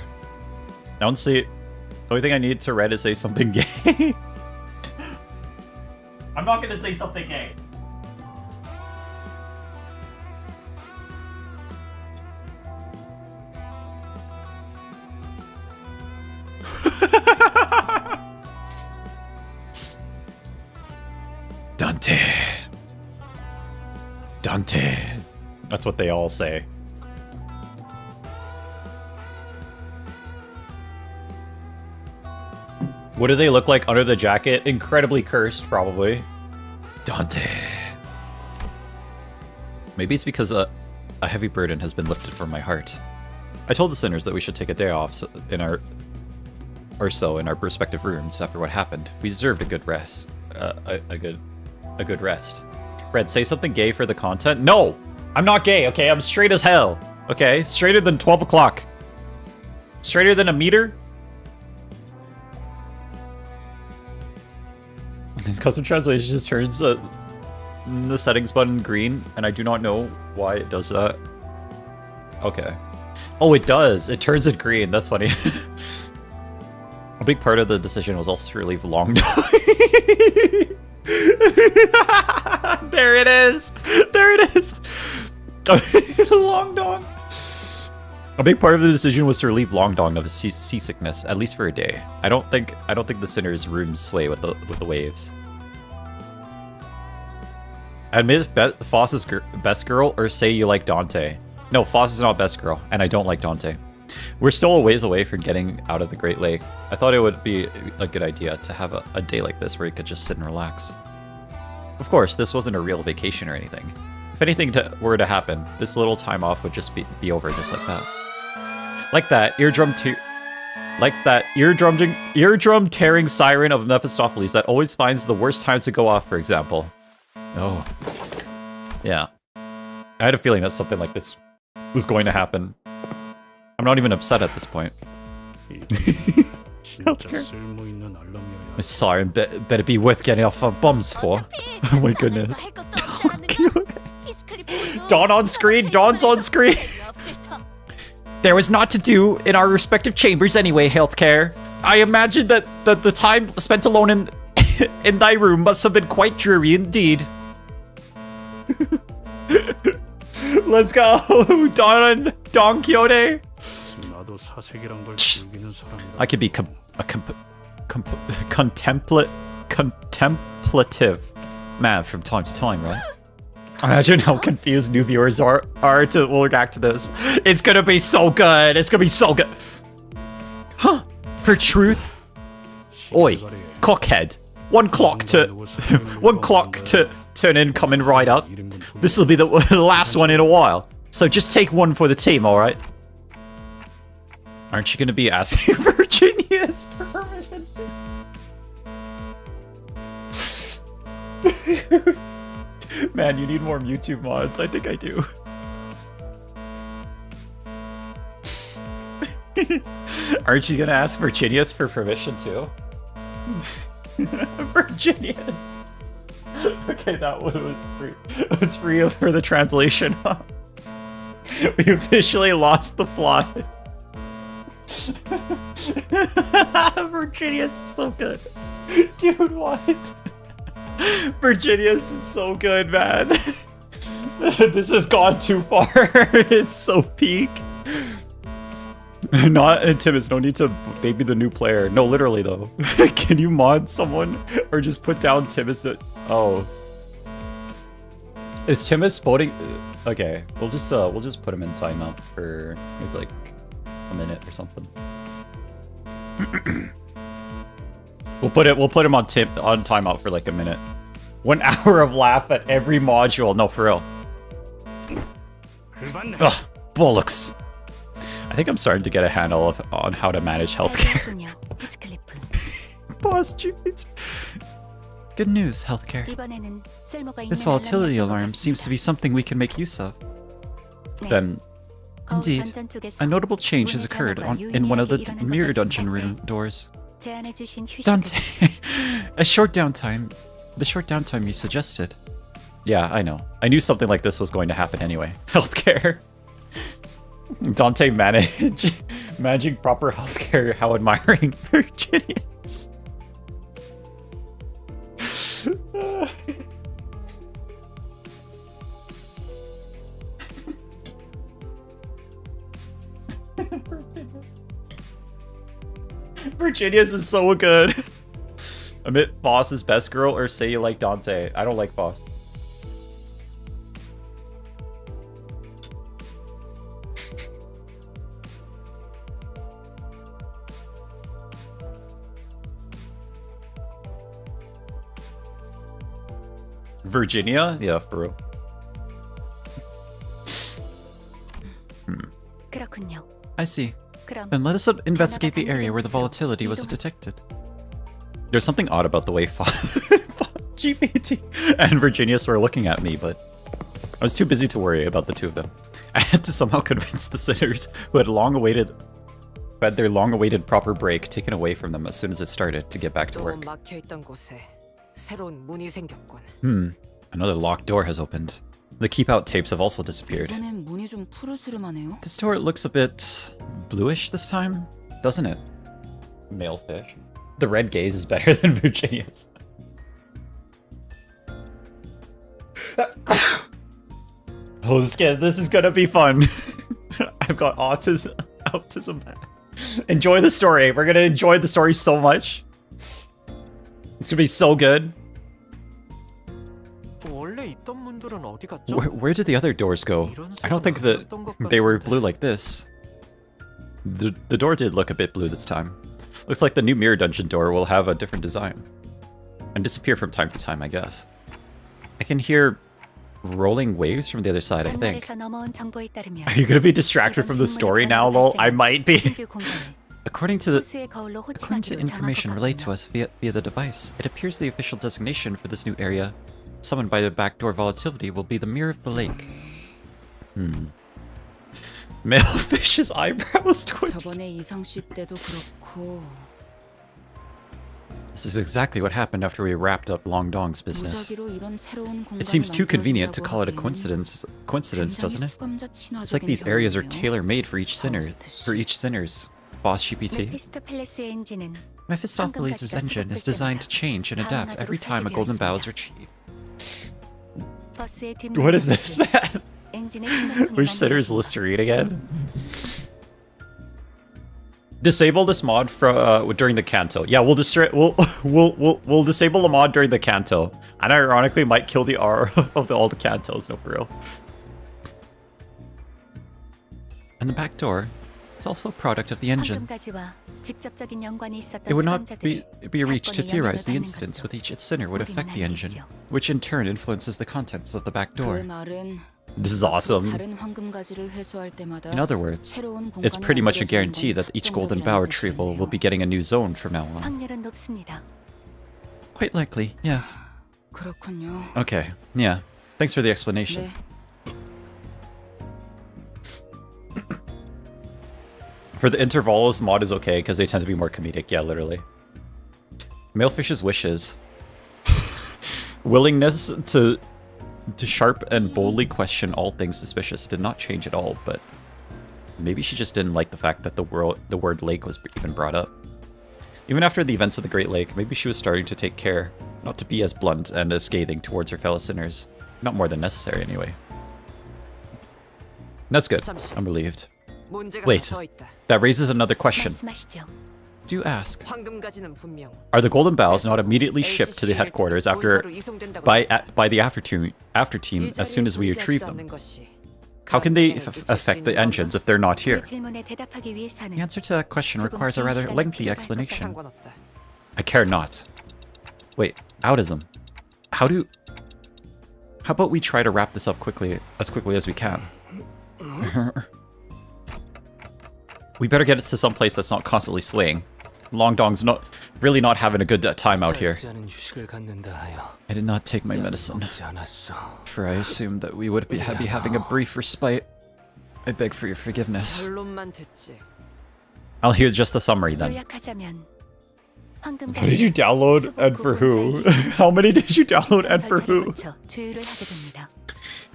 I don't see it. The only thing I need to read is say something gay. I'm not gonna say something gay. Dante. Dante. That's what they all say. What do they look like under the jacket? Incredibly cursed, probably. Dante. Maybe it's because a heavy burden has been lifted from my heart. I told the sinners that we should take a day off in our respective rooms after what happened. We deserved a good rest. A good rest. Red, say something gay for the content. No, I'm not gay. Okay, I'm straight as hell. Okay, straighter than 12 o'clock. Straighter than a meter. Custom translation just turns the settings button green, and I do not know why it does that. Okay. Oh, it does. It turns it green. That's funny. A big part of the decision was also to relieve Long Dong. There it is. There it is. Long Dong. A big part of the decision was to relieve Long Dong of his seasickness, at least for a day. I don't think the sinner's rooms sway with the waves. Admit Foss is best girl, or say you like Dante. No, Foss is not best girl, and I don't like Dante. We're still a ways away from getting out of the Great Lake. I thought it would be a good idea to have a day like this where you could just sit and relax. Of course, this wasn't a real vacation or anything. If anything were to happen, this little time off would just be over just like that. Like that eardrum tearing siren of Mephistopheles that always finds the worst times to go off, for example. Oh. Yeah. I had a feeling that something like this was going to happen. I'm not even upset at this point. This siren better be worth getting off our bums for. Oh my goodness. Oh, cute. Dawn on screen! Dawn's on screen! There was naught to do in our respective chambers anyway, healthcare. I imagine that the time spent alone in thy room must have been quite dreary indeed. Let's go, Don Quixote. I could be contemplative man from time to time, right? Imagine how confused new viewers are to react to this. It's gonna be so good. It's gonna be so good. Huh? For truth? Oi, cockhead. One clock to turn in coming right up. This will be the last one in a while. So just take one for the team, all right? Aren't you gonna be asking Virginia's permission? Man, you need more YouTube mods. I think I do. Aren't you gonna ask Virginia's for permission too? Virginia. Okay, that one was free. It was free for the translation. We officially lost the plot. Virginia's so good. Dude, what? Virginia's is so good, man. This has gone too far. It's so peak. Not Timus, no need to baby the new player. No, literally though. Can you mod someone or just put down Timus? Oh. Is Timus voting? Okay, we'll just put him in timeout for maybe like a minute or something. We'll put him on timeout for like a minute. 1 hour of laugh at every module. No, for real. Ugh, bollocks. I think I'm starting to get a handle on how to manage healthcare. Boss GPT. Good news, healthcare. This volatility alarm seems to be something we can make use of. Then, indeed, a notable change has occurred in one of the mirror dungeon room doors. Dante, the short downtime you suggested. Yeah, I know. I knew something like this was going to happen anyway. Healthcare. Dante managing proper healthcare. How admiring Virginia is. Virginia's is so good. Admit Boss is best girl or say you like Dante. I don't like Boss. Virginia? Yeah, for real. I see. Then let us investigate the area where the volatility was detected. There's something odd about the way GPT and Virginius were looking at me, but I was too busy to worry about the two of them. I had to somehow convince the sinners who had their long-awaited proper break taken away from them as soon as it started to get back to work. Another locked door has opened. The keep-out tapes have also disappeared. This door looks a bit bluish this time, doesn't it? Male fish. The red gaze is better than Virginia's. Oh, this is gonna be fun. I've got autism. Enjoy the story. We're gonna enjoy the story so much. It's gonna be so good. Where did the other doors go? I don't think that they were blue like this. The door did look a bit blue this time. Looks like the new mirror dungeon door will have a different design. And disappear from time to time, I guess. I can hear rolling waves from the other side, I think. Are you gonna be distracted from the story now, lol? I might be. According to information relayed to us via the device, it appears the official designation for this new area, summoned by the backdoor volatility, will be the Mirror of the Lake. Male fish's eyebrows twitched. 저번에 이상씨 때도 그렇고 This is exactly what happened after we wrapped up Long Dong's business. 무작위로 이런 새로운 공간이 It seems too convenient to 만들어진다고 call it a 하기에는 coincidence, doesn't it? 굉장히 It's like these areas are 상황이네요. tailor-made for each sinner's boss GPT. Mephistopheles' engine is designed to change and adapt every time a golden bow is achieved. What is this, man? Which sinner's Listerine again? Disable this mod from during the canto. Yeah, we'll disable the mod during the canto, and ironically might kill the R of all the cantos. No, for real. And the back door is also a product of the engine. It would not be a reach to theorize the incidents with each sinner would affect the engine, which in turn influences the contents of the back door. This is awesome. In other words, it's pretty much a guarantee that each golden bow retrieval will be getting a new zone from now on. Quite likely, yes. 그렇군요. Okay, yeah. Thanks for the explanation. For the intervals, mod is okay because they tend to be more comedic. Yeah, literally. Malefish's wishes. Willingness to sharp and boldly question all things suspicious did not change at all, but maybe she just didn't like the fact that the word lake was even brought up. Even after the events of the Great Lake, maybe she was starting to take care not to be as blunt and as scathing towards her fellow sinners. Not more than necessary, anyway. That's good. I'm relieved. Wait, that raises another question. Do ask, are the golden bows not immediately shipped to the headquarters by the after team as soon as we retrieve them? How can they affect the engines if they're not here? The answer to that question requires a rather lengthy explanation. I care not. Wait, outism. How about we try to wrap this up as quickly as we can? We better get it to some place that's not constantly swaying. Long Dong's really not having a good time out here. I did not take my medicine, for I assumed that we would be having a brief respite. I beg for your forgiveness. I'll hear just the summary then. What did you download and for who? How many did you download and for who?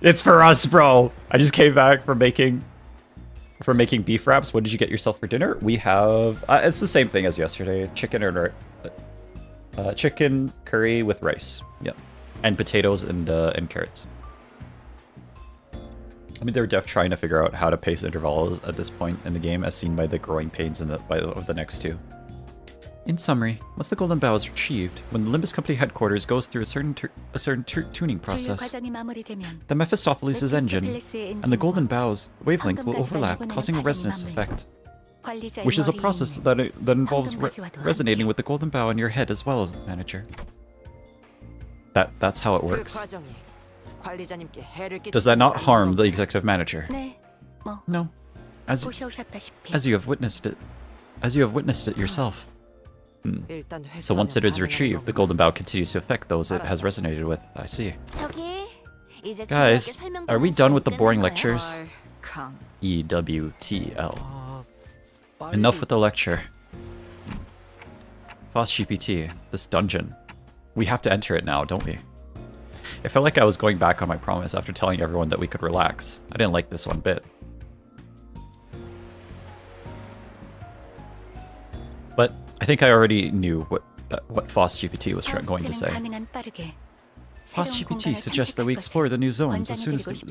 It's for us, bro. I just came back from making beef wraps. What did you get yourself for dinner? We have it's the same thing as yesterday. Chicken curry with rice. Yep, and potatoes and carrots. I mean, they're definitely trying to figure out how to pace intervals at this point in the game, as seen by the growing pains of the next two. In summary, once the golden bow is retrieved, when the Limbus company headquarters goes through a certain tuning process, the Mephistopheles' engine and the golden bow's wavelength will overlap, causing a resonance effect, which is a process that involves resonating with the golden bow in your head as well as manager. That's how it works. Does that not harm the executive manager? No, as you have witnessed it yourself. So once it is retrieved, the golden bow continues to affect those it has resonated with. I see. Guys, are we done with the boring lectures? EWTL. Enough with the lecture. Boss GPT, this dungeon. We have to enter it now, don't we? I felt like I was going back on my promise after telling everyone that we could relax. I didn't like this one bit. But I think I already knew what Foss GPT was going to say. Foss GPT suggests that we explore the new zones as soon as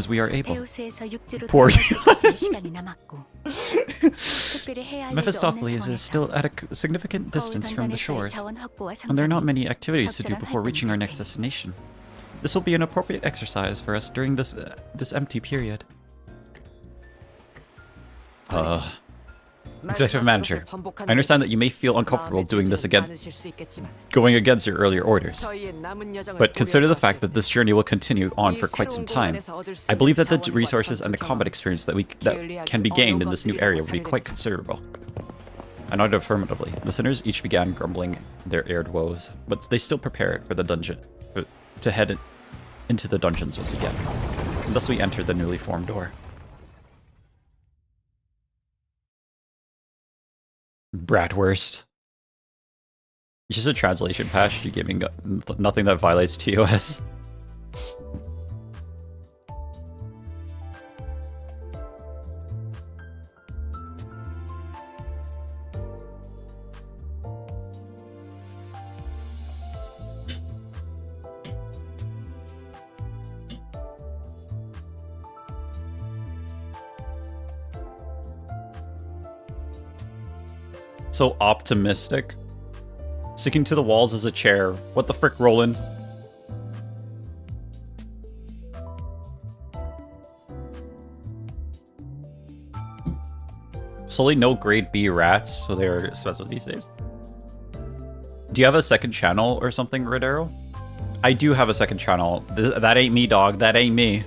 we are able. Poor Mephistopheles is still at a significant distance from the shores, and there are not many activities to do before reaching our next destination. This will be an appropriate exercise for us during this empty period. Executive Manager, I understand that you may feel uncomfortable doing this again, going against your earlier orders. But consider the fact that this journey will continue on for quite some time. I believe that the resources and the combat experience that can be gained in this new area will be quite considerable. I nodded affirmatively. The sinners each began grumbling their aired woes, but they still prepared for the dungeon, to head into the dungeons once again. And thus we entered the newly formed door. Bratwurst. It's just a translation patch to giving nothing that violates TOS. So optimistic. Sticking to the walls as a chair. What the frick, Roland? Solely no grade B rats, so they're expensive these days. Do you have a second channel or something, Red Arrow? I do have a second channel. That ain't me, dog. That ain't me.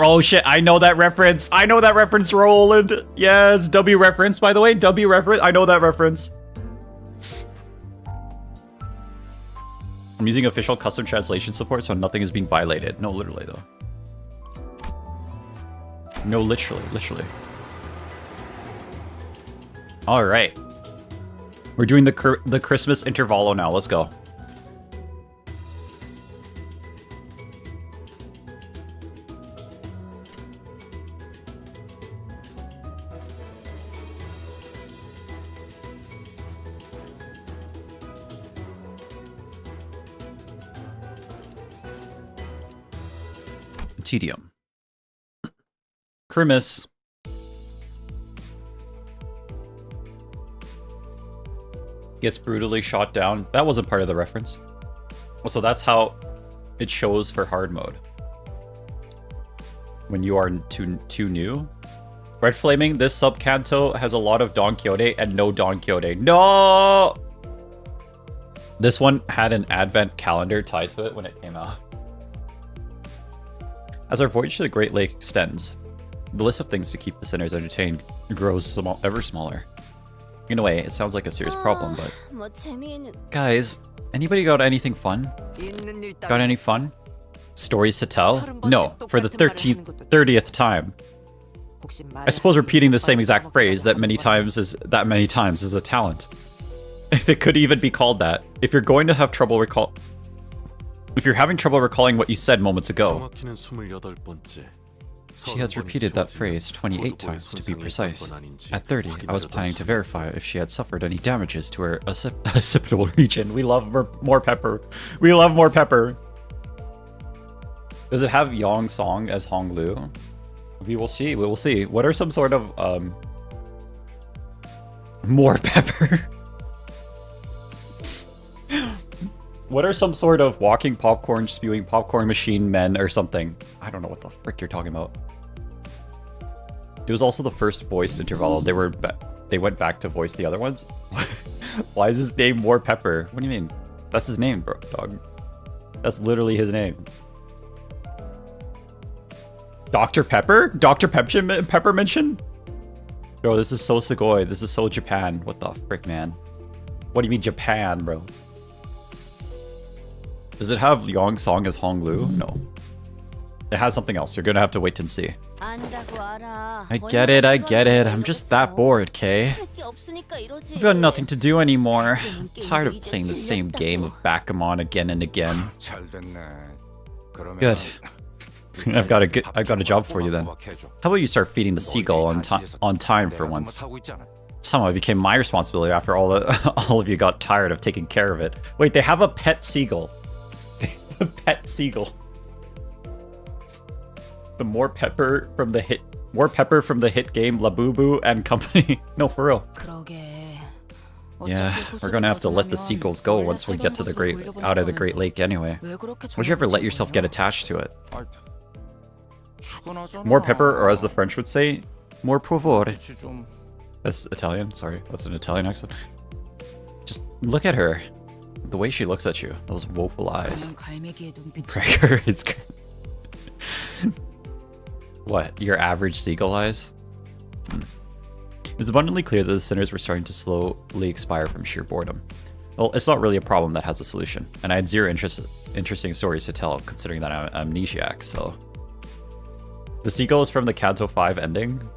Oh shit, I know that reference. I know that reference, Roland. Yes, W reference, by the way. W reference. I know that reference. I'm using official custom translation support, so nothing is being violated. No, literally, though. No, literally. All right. We're doing the Christmas intervalo now. Let's go. Tedium. Christmas. Gets brutally shot down. That wasn't part of the reference. So that's how it shows for hard mode. When you are too new. Red Flaming, this sub-canto has a lot of Don Quixote and no Don Quixote. No! This one had an advent calendar tied to it when it came out. As our voyage to the Great Lake extends, the list of things to keep the sinners entertained grows ever smaller. In a way, it sounds like a serious problem, but... Guys, anybody got anything fun? Got any fun? Stories to tell? No, for the 30th time. I suppose repeating the same exact phrase that many times is a talent. If it could even be called that. If you're going to have trouble If you're having trouble recalling what you said moments ago, she has repeated that phrase 28 times to be precise. At 30, I was planning to verify if she had suffered any damages to her occipital region. We love more pepper. We love more pepper. Does it have Yong Song as Hong Lu? We will see. We will see. What are some sort of more pepper? What are some sort of walking popcorn, spewing popcorn machine men or something? I don't know what the frick you're talking about. It was also the first voiced interval. They went back to voice the other ones. Why is his name More Pepper? What do you mean? That's his name, bro, dog. That's literally his name. Dr. Pepper? Dr. Pepper mention? Bro, this is so Sugoi. This is so Japan. What the frick, man? What do you mean Japan, bro? Does it have Yong Song as Hong Lu? No. It has something else. You're gonna have to wait and see. I get it. I'm just that bored, Kay. I've got nothing to do anymore. I'm tired of playing the same game of backgammon again and again. Good. I've got a job for you then. How about you start feeding the seagull on time for once? Somehow it became my responsibility after all of you got tired of taking care of it. Wait, they have a pet seagull. A pet seagull. The more pepper from the hit game Labubu and Company. No, for real. Yeah, we're gonna have to let the seagulls go once we get to out of the Great Lake anyway. Would you ever let yourself get attached to it? More pepper, or as the French would say, more poivre. 그치 좀. That's Italian. Sorry, that's an Italian accent. Just look at her. The way she looks at you. Those woeful eyes. 갈매기의 눈빛. Cracker is great. What? Your average seagull eyes? It was abundantly clear that the sinners were starting to slowly expire from sheer boredom. Well, it's not really a problem that has a solution, and I had zero interesting stories to tell, considering that I'm amnesiac, so... The seagull is from the Canto 5 ending?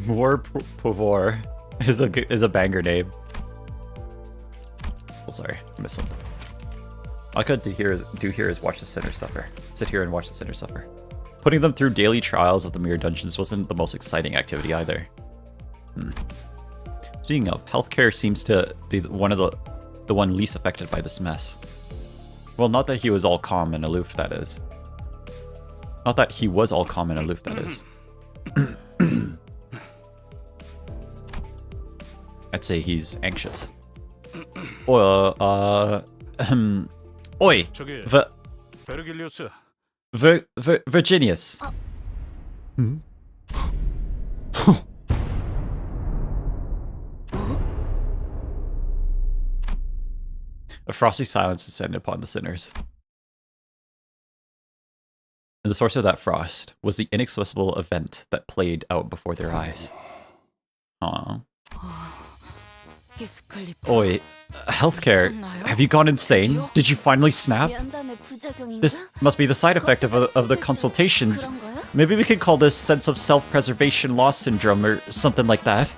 More Pavor is a banger name. Oh, sorry, I missed something. All I could do here is watch the sinners suffer. Sit here and watch the sinners suffer. Putting them through daily trials of the mirror dungeons wasn't the most exciting activity either. Speaking of, healthcare seems to be the one least affected by this mess. Well, not that he was all calm and aloof, that is. Not that he was all calm and aloof, that is. I'd say he's anxious. Oi, 저기 베르길리우스. Virginius. A frosty silence descended upon the sinners. And the source of that frost was the inexplicable event that played out before their eyes. Aww. Oi, healthcare, have you gone insane? Did you finally snap? This must be the side effect of the consultations. Maybe we could call this sense of self-preservation loss syndrome or something like that.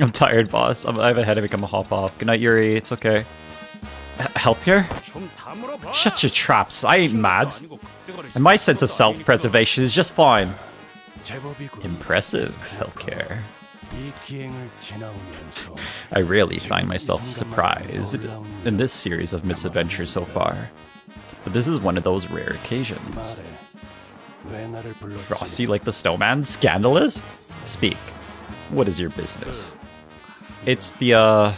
I'm tired, boss. I have a headache. I'm gonna hop off. Good night, Yuri. It's okay. Healthcare? Shut your traps. I ain't mad. And my sense of self-preservation is just fine. Impressive, healthcare. I really find myself surprised in this series of misadventures so far. But this is one of those rare occasions. Frosty like the snowman? Scandalous? Speak. What is your business? It's the,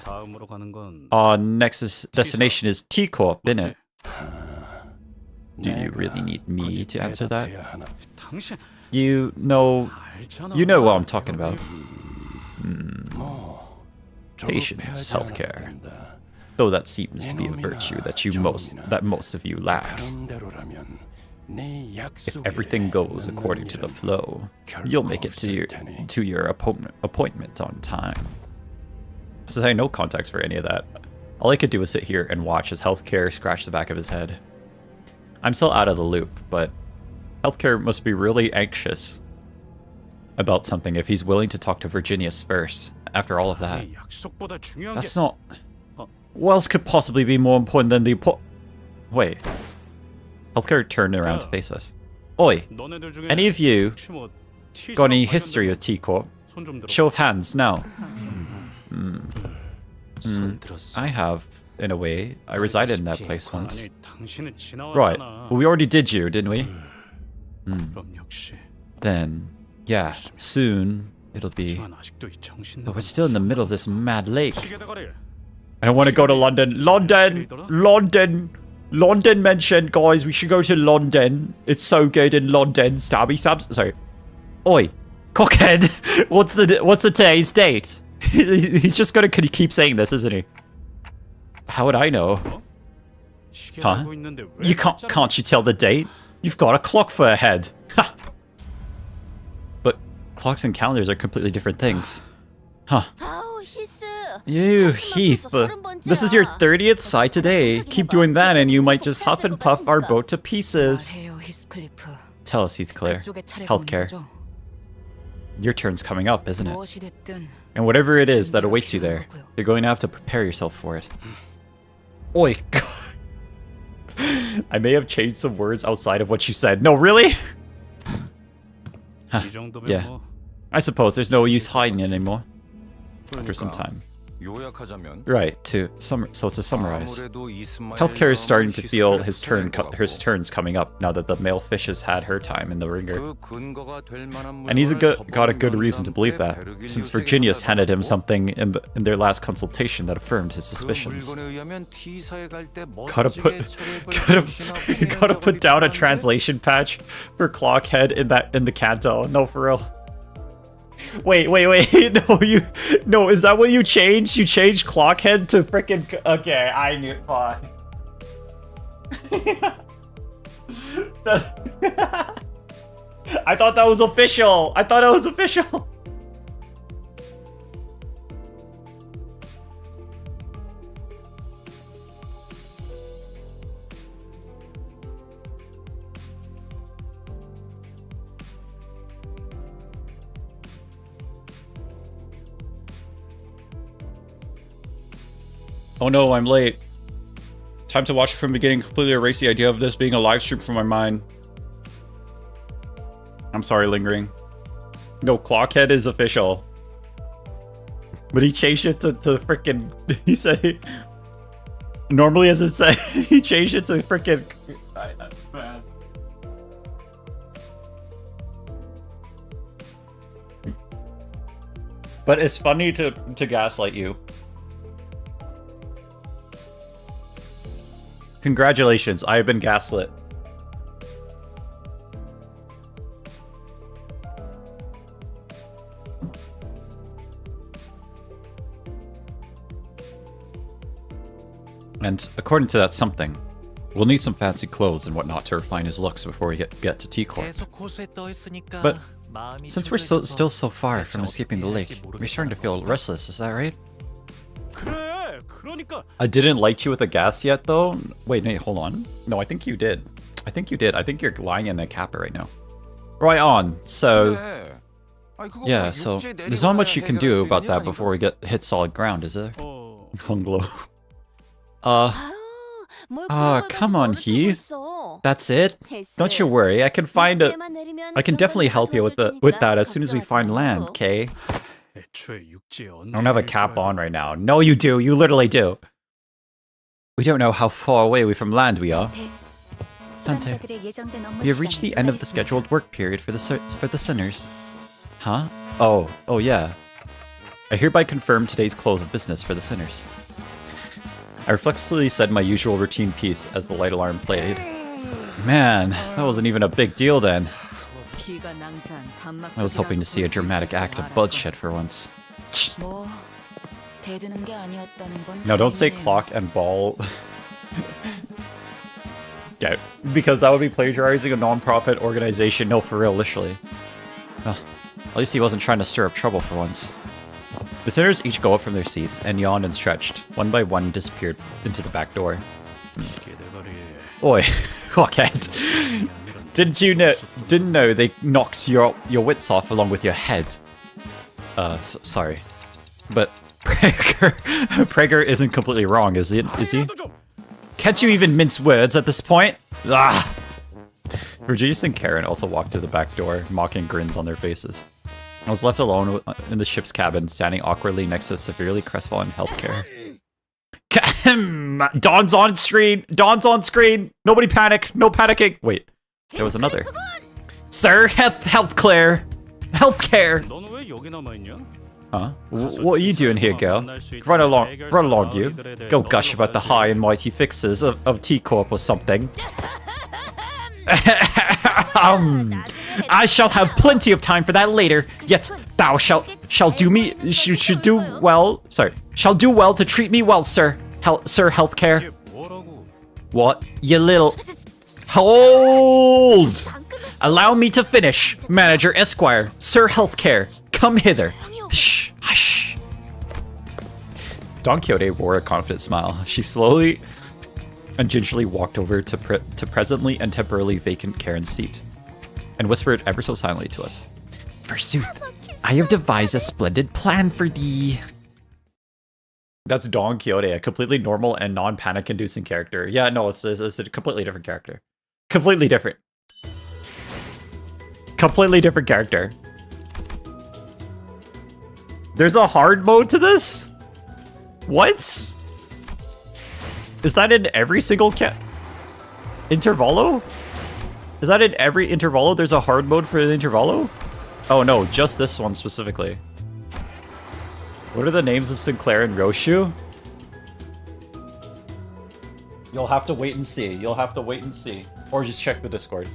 다음으로 가는 건 our next destination is T-Corp, innit? Do you really need me to answer that? 당신 You know what I'm talking about. Patience, healthcare. Though that seems to be a virtue that most of you lack. If everything goes according to the flow, you'll make it to your appointment on time. Since I had no context for any of that, all I could do was sit here and watch as Healthcare scratched the back of his head. I'm still out of the loop, but Healthcare must be really anxious about something if he's willing to talk to Virginius first, after all of that. 약속보다 중요한 That's 게 not... What else could possibly be more important than the... Wait. Healthcare turned around to face us. Oi, 너네들 중에 any of you 혹시 뭐 got any T사랑 history 관련된 of T-Corp? 손좀 들어. Show of hands, now. 손 들었어. I have, in a way. I resided in that place once. 아니, 당신은 Right. 지나왔잖아. Well, we already did you, didn't we? 그럼 역시. Then, yeah, soon it'll be... 하지만 아직도 이 정신 But we're still in the middle of this mad lake. 시계대가리. I don't want to go to London. London mentioned, guys. We should go to London. It's so good in London. Stabby stabs. Sorry. Oi, cockhead. What's the today's date? He's just gonna keep saying this, isn't he? How would I know? 시계 Huh? 들고 있는데 왜 You 깜짝 can't you tell the date? You've got a clock for a head. Ha! But clocks and calendars are completely different things. Huh. You, Heath. This is your 30th sight today. Keep doing that and you might just huff and puff our boat to pieces. Tell us, Heathcliff. Healthcare. Your turn's coming up, isn't it? And whatever it is that awaits you there, you're going to have to prepare yourself for it. Oi. I may have changed some words outside of what you said. No, really? 이 정도면 Yeah. 뭐 I suppose there's no use hiding it anymore. After some time. 요약하자면 Right, so to summarize. 아무래도 이스마엘 Healthcare is starting to 여왕은 feel 기술을 his 펴낸 turn's coming up now that the male fish has had her time in the ringer. 그 근거가 될 만한 And he's 물건을 got a good reason to believe that, 베르길리우스에게 since Virginius handed him 가져갔고, something in their last consultation that affirmed his 그 suspicions. 물건에 의하면 T사에 갈 때 Gotta 멋지게 gotta put down a translation patch for Clockhead in the canto. No, for real. Wait. No, is that what you changed? You changed Clockhead to frickin' okay, I knew. Fuck. I thought that was official. Oh no, I'm late. Time to watch it from the beginning, completely erase the idea of this being a live stream from my mind. I'm sorry, lingering. No, Clockhead is official. But he changed it to frickin' he said normally as it said he changed it to frickin' man. But it's funny to gaslight you. Congratulations, I have been gaslit. And according to that something, we'll need some fancy clothes and whatnot to refine his looks before we get to T-Corp. But since we're still so far from escaping the lake, we're starting to feel restless, is that right? 그래, 그러니까. I didn't light you with a gas yet, though. Wait, hold on. No, I think you did. I think you're lying in a kappa right now. Right on. So, yeah. So there's not much you can do about that before we hit solid ground, is there? Hunglo. Come on, Heath. That's it. Don't you worry. I can definitely help you with that as soon as we find land. Okay. I don't have a cap on right now. No, you do. You literally do. We don't know how far away from land we are. Dante, we have reached the end of the scheduled work period for the sinners. Huh? Oh yeah. I hereby confirm today's close of business for the sinners. I reflexively said my usual routine piece as the light alarm played. Man, that wasn't even a big deal then. I was hoping to see a dramatic act of bloodshed for once. No, don't say clock and ball. Yeah, because that would be plagiarizing a non-profit organization. No, for real, literally. Well, at least he wasn't trying to stir up trouble for once. The sinners each go up from their seats and yawned and stretched. One by one disappeared into the back door. Oi, Clockhead. Didn't know they knocked your wits off along with your head. Sorry. But Prager isn't completely wrong, is he? Can't you even mince words at this point? Ah! Virginius and Karen also walked to the back door, mocking grins on their faces. I was left alone in the ship's cabin, standing awkwardly next to severely crestfallen healthcare. Dawn's on screen! Dawn's on screen! Nobody panic! No panicking! Wait, there was another. Sir, healthcare! Huh? What are you doing here, girl? Run along, you. Go gush about the high and mighty fixes of T-Corp or something. I shall have plenty of time for that later. Yet thou shall do well to treat me well, sir. Sir Healthcare. What? You little... Hold! Allow me to finish. Manager Esquire, Sir Healthcare, come hither. Shh, hush. Don Quixote wore a confident smile. She slowly and gingerly walked over to presently and temporarily vacant Karen's seat, and whispered ever so silently to us. Forsooth, I have devised a splendid plan for thee. That's Don Quixote, a completely normal and non-panic-inducing character. Yeah, no, it's a completely different character. Completely different. Completely different character. There's a hard mode to this? What? Is that in every single Intervalo? Is that in every Intervalo? There's a hard mode for the Intervalo? Oh no, just this one specifically. What are the names of Sinclair and Roshu? You'll have to wait and see. You'll have to wait and see. Or just check the Discord.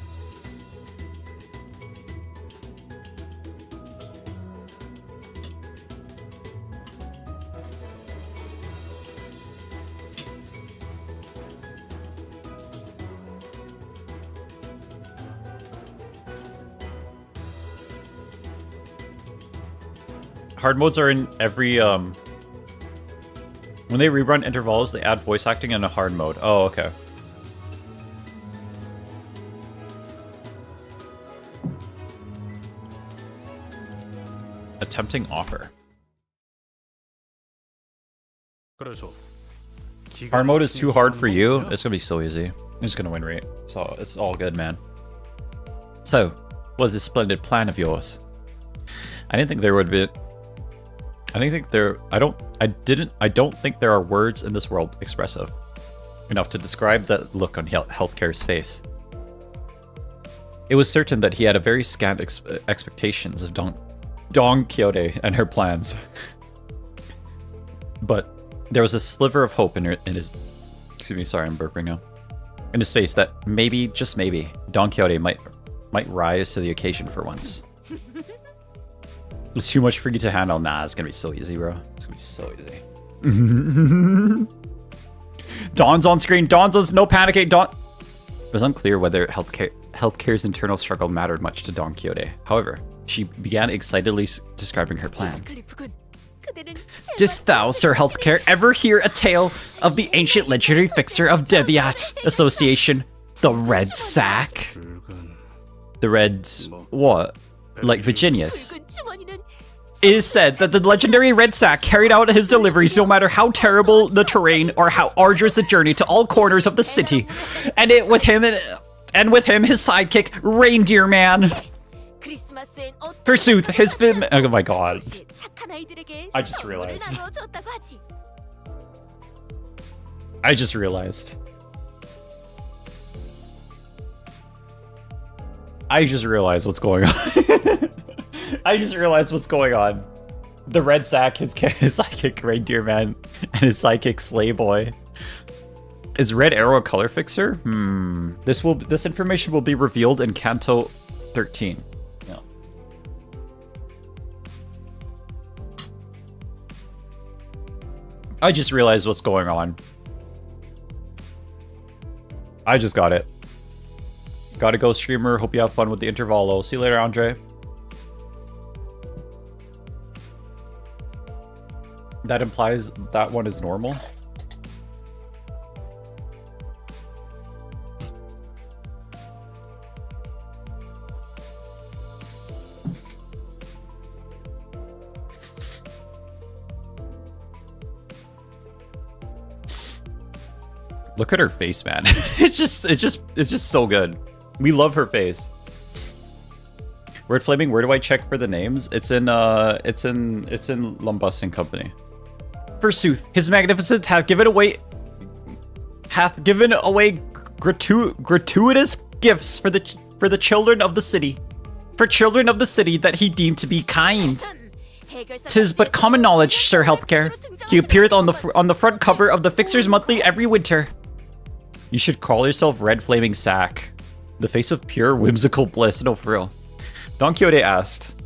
Hard modes are in every, when they rerun intervals, they add voice acting in a hard mode. Oh, okay. Attempting offer. 그래서 Hard mode is too hard for you? It's gonna be so easy. I'm just gonna win rate. So it's all good, man. So, what's this splendid plan of yours? I didn't think there would be... I don't think there are words in this world expressive enough to describe that look on Healthcare's face. It was certain that he had a very scant expectations of Don Quixote and her plans. But there was a sliver of hope in his... Excuse me, sorry, I'm burping now. In his face that maybe, just maybe, Don Quixote might rise to the occasion for once. It's too much for you to handle. Nah, it's gonna be so easy, bro. It's gonna be so easy. Dawn's on screen. Dawn's on... No panicking. Dawn... It was unclear whether Healthcare's internal struggle mattered much to Don Quixote. However, she began excitedly describing her plan. Didst thou, Sir Healthcare, ever hear a tale of the ancient legendary fixer of Deviat Association, the Red Sack? The Red... what? Like Virginia's. It is said that the legendary Red Sack carried out his deliveries no matter how terrible the terrain or how arduous the journey to all corners of the city. And with him his sidekick, Reindeer Man. Forsooth, his oh my god. I just realized. What's going on. I just realized what's going on. The Red Sack, his sidekick Reindeer Man, and his sidekick Sleigh Boy. Is Red Arrow a color fixer? This information will be revealed in Canto 13. No. I just realized what's going on. I just got it. Gotta go, streamer. Hope you have fun with the intervalo. See you later, Andre. That implies that one is normal. Look at her face, man. It's just so good. We love her face. RedFlaming, where do I check for the names? It's in Limbus and Company. Forsooth, his magnificent hath given away gratuitous gifts for the children of the city. For children of the city that he deemed to be kind. 'Tis but common knowledge, Sir Healthcare. He appeareth on the front cover of the Fixer's Monthly every winter. You should call yourself Red Flaming Sack. The face of pure whimsical bliss. No, for real. Don Quixote asked,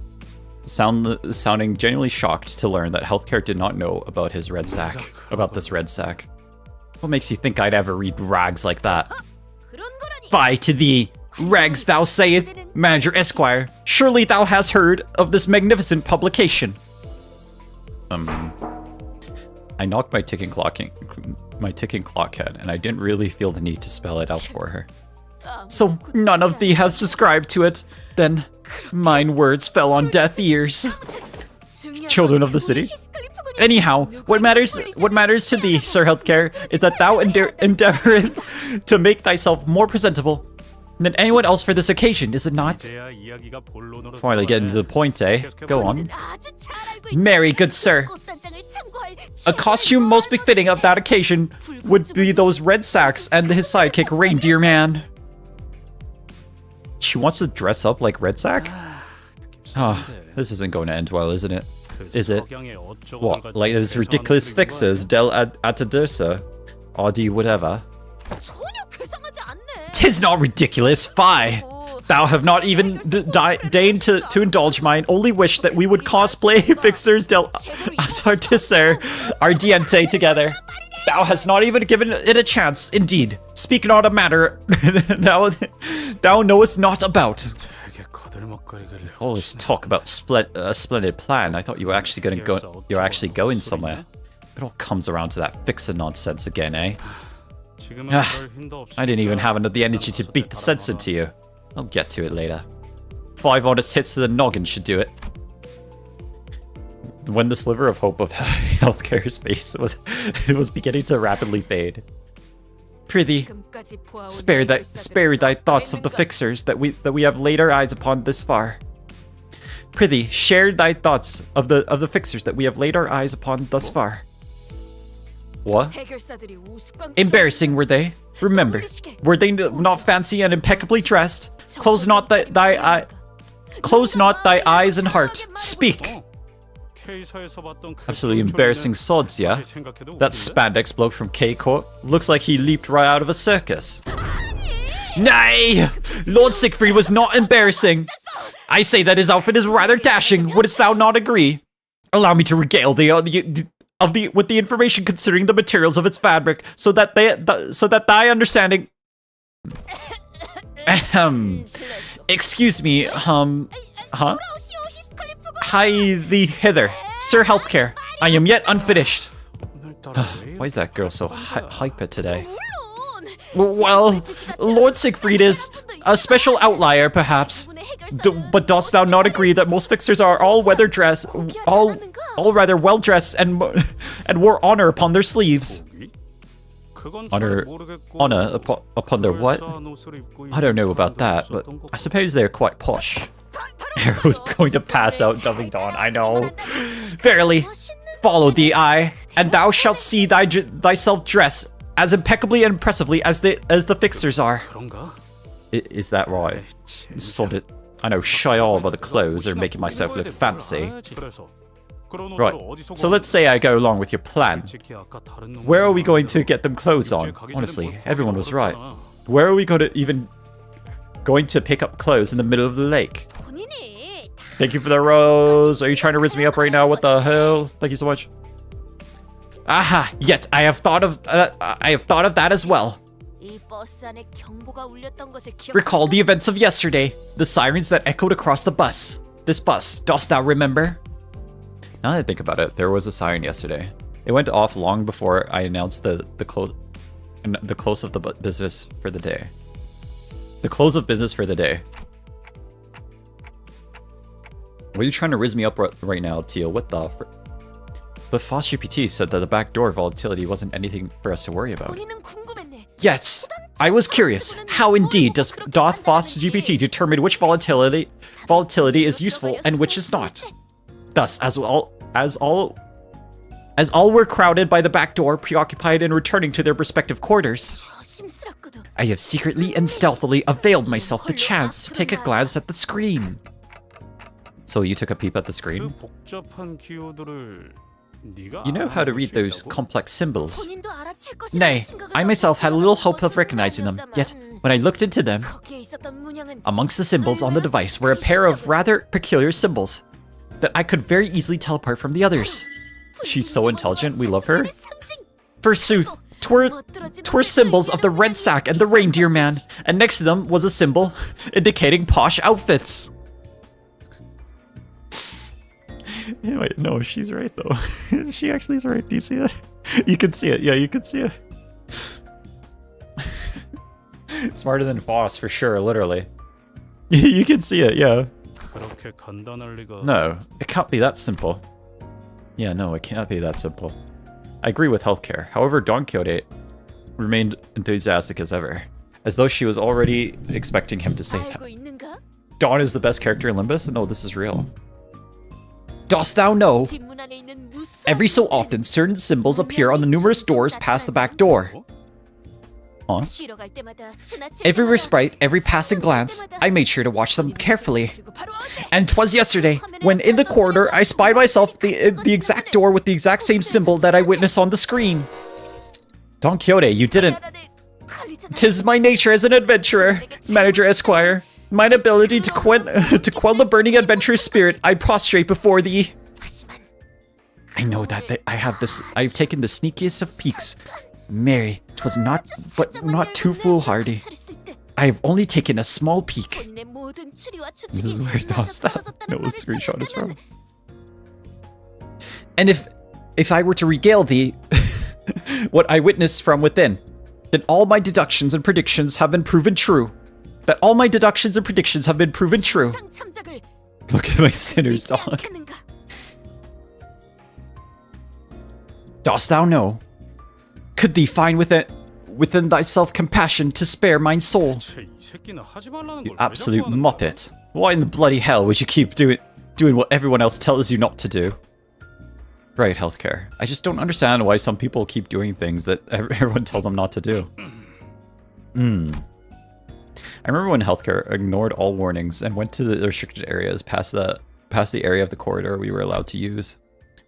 sounding genuinely shocked to learn that Healthcare did not know about his Red Sack. About this Red Sack. What makes you think I'd ever read rags like that? Fie to thee, rags thou sayest, Manager Esquire. Surely thou hast heard of this magnificent publication. I knocked my ticking clock head, and I didn't really feel the need to spell it out for her. So none of thee has subscribed to it, then mine words fell on deaf ears. Children of the city. Anyhow, what matters to thee, Sir Healthcare, is that thou endeavoreth to make thyself more presentable. than anyone else for this occasion, is it not? 이제야 이야기가 본론으로 Finally getting to the point, eh? Go on. 아주 잘 알고 있는 Mary, good sir. 꽃단장을 참고할 A costume most befitting of that occasion would be those red sacks and his sidekick, Reindeer Man. She wants to dress up like Red Sack? Oh, this isn't going to end well, isn't it? Is it? What, like those ridiculous fixers, Del Atadusa? Audi whatever. 전혀 괴상하지 않네. 'Tis not ridiculous, fie! Thou have not even deigned to indulge mine only wish that we would cosplay fixers Del Atadusa Ardiente together. Thou hast not even given it a chance, indeed. Speak not a matter thou knowest not about. 되게 거들먹거리길래 All this talk about a splendid plan. I thought you were actually going to go. You're actually going somewhere. It all comes around to that fixer nonsense again, eh? 지금은 Ah, 그럴 힘도 없으니까 I didn't even have the energy to beat the sense into you. I'll get to it later. 5 honest hits to the noggin should do it. When the sliver of hope of healthcare's face was beginning to rapidly fade. Prithee, 지금까지 보아온 spare thy thoughts of the fixers that we have laid our eyes upon this far. Prithee, share thy thoughts of the fixers that we have laid our eyes upon thus far. What? 해결사들이 우스꽝스러운 Embarrassing were they? Remember, were they not fancy and impeccably dressed? Close not thy eyes and heart. Speak. K사에서 봤던 그 Absolutely embarrassing sods, yeah? That spandex bloke from K-Court looks like he leaped right out of a circus. Nay! Lord Siegfried was not embarrassing. I say that his outfit is rather dashing. Wouldst thou not agree? Allow me to regale with the information concerning the materials of its fabric, so that thy understanding. Ahem. Excuse me. Huh? Hi thee hither, Sir Healthcare. I am yet unfinished. Why is that girl so hyper today? Well, Lord Siegfried is a special outlier, perhaps. But dost thou not agree that most fixers are all rather well dressed and wore honor upon their sleeves? Honor upon their what? I don't know about that, but I suppose they're quite posh. Arrow's going to pass out dubbing Dawn, I know. Verily, follow thee I, and thou shalt see thyself dressed as impeccably and impressively as the fixers are. 그런가? Is that right? Sod it. I know shy all about the clothes are making myself look fancy. Right, so let's say I go along with your plan. Where are we going to get them clothes on? Honestly, everyone was right. Where are we going to pick up clothes in the middle of the lake? 본인이 Thank you for the rose. Are you trying to rizz me up right now? What the hell? Thank you so much. Aha! Yet I have thought of that as well. 이 버스 안에 경보가 울렸던 것을 Recall the events of yesterday, the sirens that echoed across the bus. This bus, dost thou remember? Now that I think about it, there was a siren yesterday. It went off long before I announced the close of the business for the day. The close of business for the day. What are you trying to rizz me up right now, Teal? What the But FastGPT said that the backdoor volatility wasn't anything for us to worry about. 본인은 궁금했네. Yes, I was curious. How indeed doth FastGPT determine which volatility is useful and which is not? Thus, as all were crowded by the back door, preoccupied in returning to their respective quarters, 조심스럽고도 I have secretly and stealthily availed myself the chance to take a glance at the screen. So you took a peep at the 그 screen? 복잡한 키워드를 네가 You know how to read 알아볼 수 those 있다고? complex symbols. 본인도 알아챌 것이라는 Nay, 생각을 I myself had a little hope of recognizing them, yet when I looked into them, 거기에 있었던 문양은 amongst the symbols on the device were a pair of rather peculiar symbols that I could very easily tell apart from the others. She's so intelligent, we love her. Forsooth, 'twere symbols of the red sack and the reindeer man, and next to them was a symbol indicating posh outfits. Yeah, wait, no, she's right though. She actually is right. Do you see it? You can see it. Yeah, you can see it. Smarter than Voss for sure, literally. You can see it, yeah. 그렇게 간단할 리가. No, it can't be that simple. Yeah, no, it can't be that simple. I agree with healthcare. However, Don Quixote remained enthusiastic as ever. As though she was already expecting him to say that. Dawn is the best character in Limbus? No, this is real. Dost thou know? Every so often, certain symbols appear on the numerous doors past the back door. Huh? Every respite, every passing glance, I made sure to watch them carefully. And 'twas yesterday, when in the corridor, I spied myself the exact door with the exact same symbol that I witnessed on the screen. Don Quixote, you didn't. 'Tis my nature as an adventurer, Manager Esquire. Mine ability to quell the burning adventurous spirit, I prostrate before thee. I know that I've taken the sneakiest of peeks. Marry, 'twas not too foolhardy. I have only taken a small peek. This is where Dost thou know the screenshot is from. And if I were to regale thee what I witnessed from within, then all my deductions and predictions have been proven true. Look at my sinners, dog. Dost thou know? Could thee find within thyself compassion to spare mine soul? 이 새끼는 하지 말라는 You 걸 왜 absolute 자꾸 하는 거야? muppet. Why in the bloody hell would you keep doing what everyone else tells you not to do? Right, healthcare. I just don't understand why some people keep doing things that everyone tells them not to do. I remember when healthcare ignored all warnings and went to the restricted areas past the area of the corridor we were allowed to use.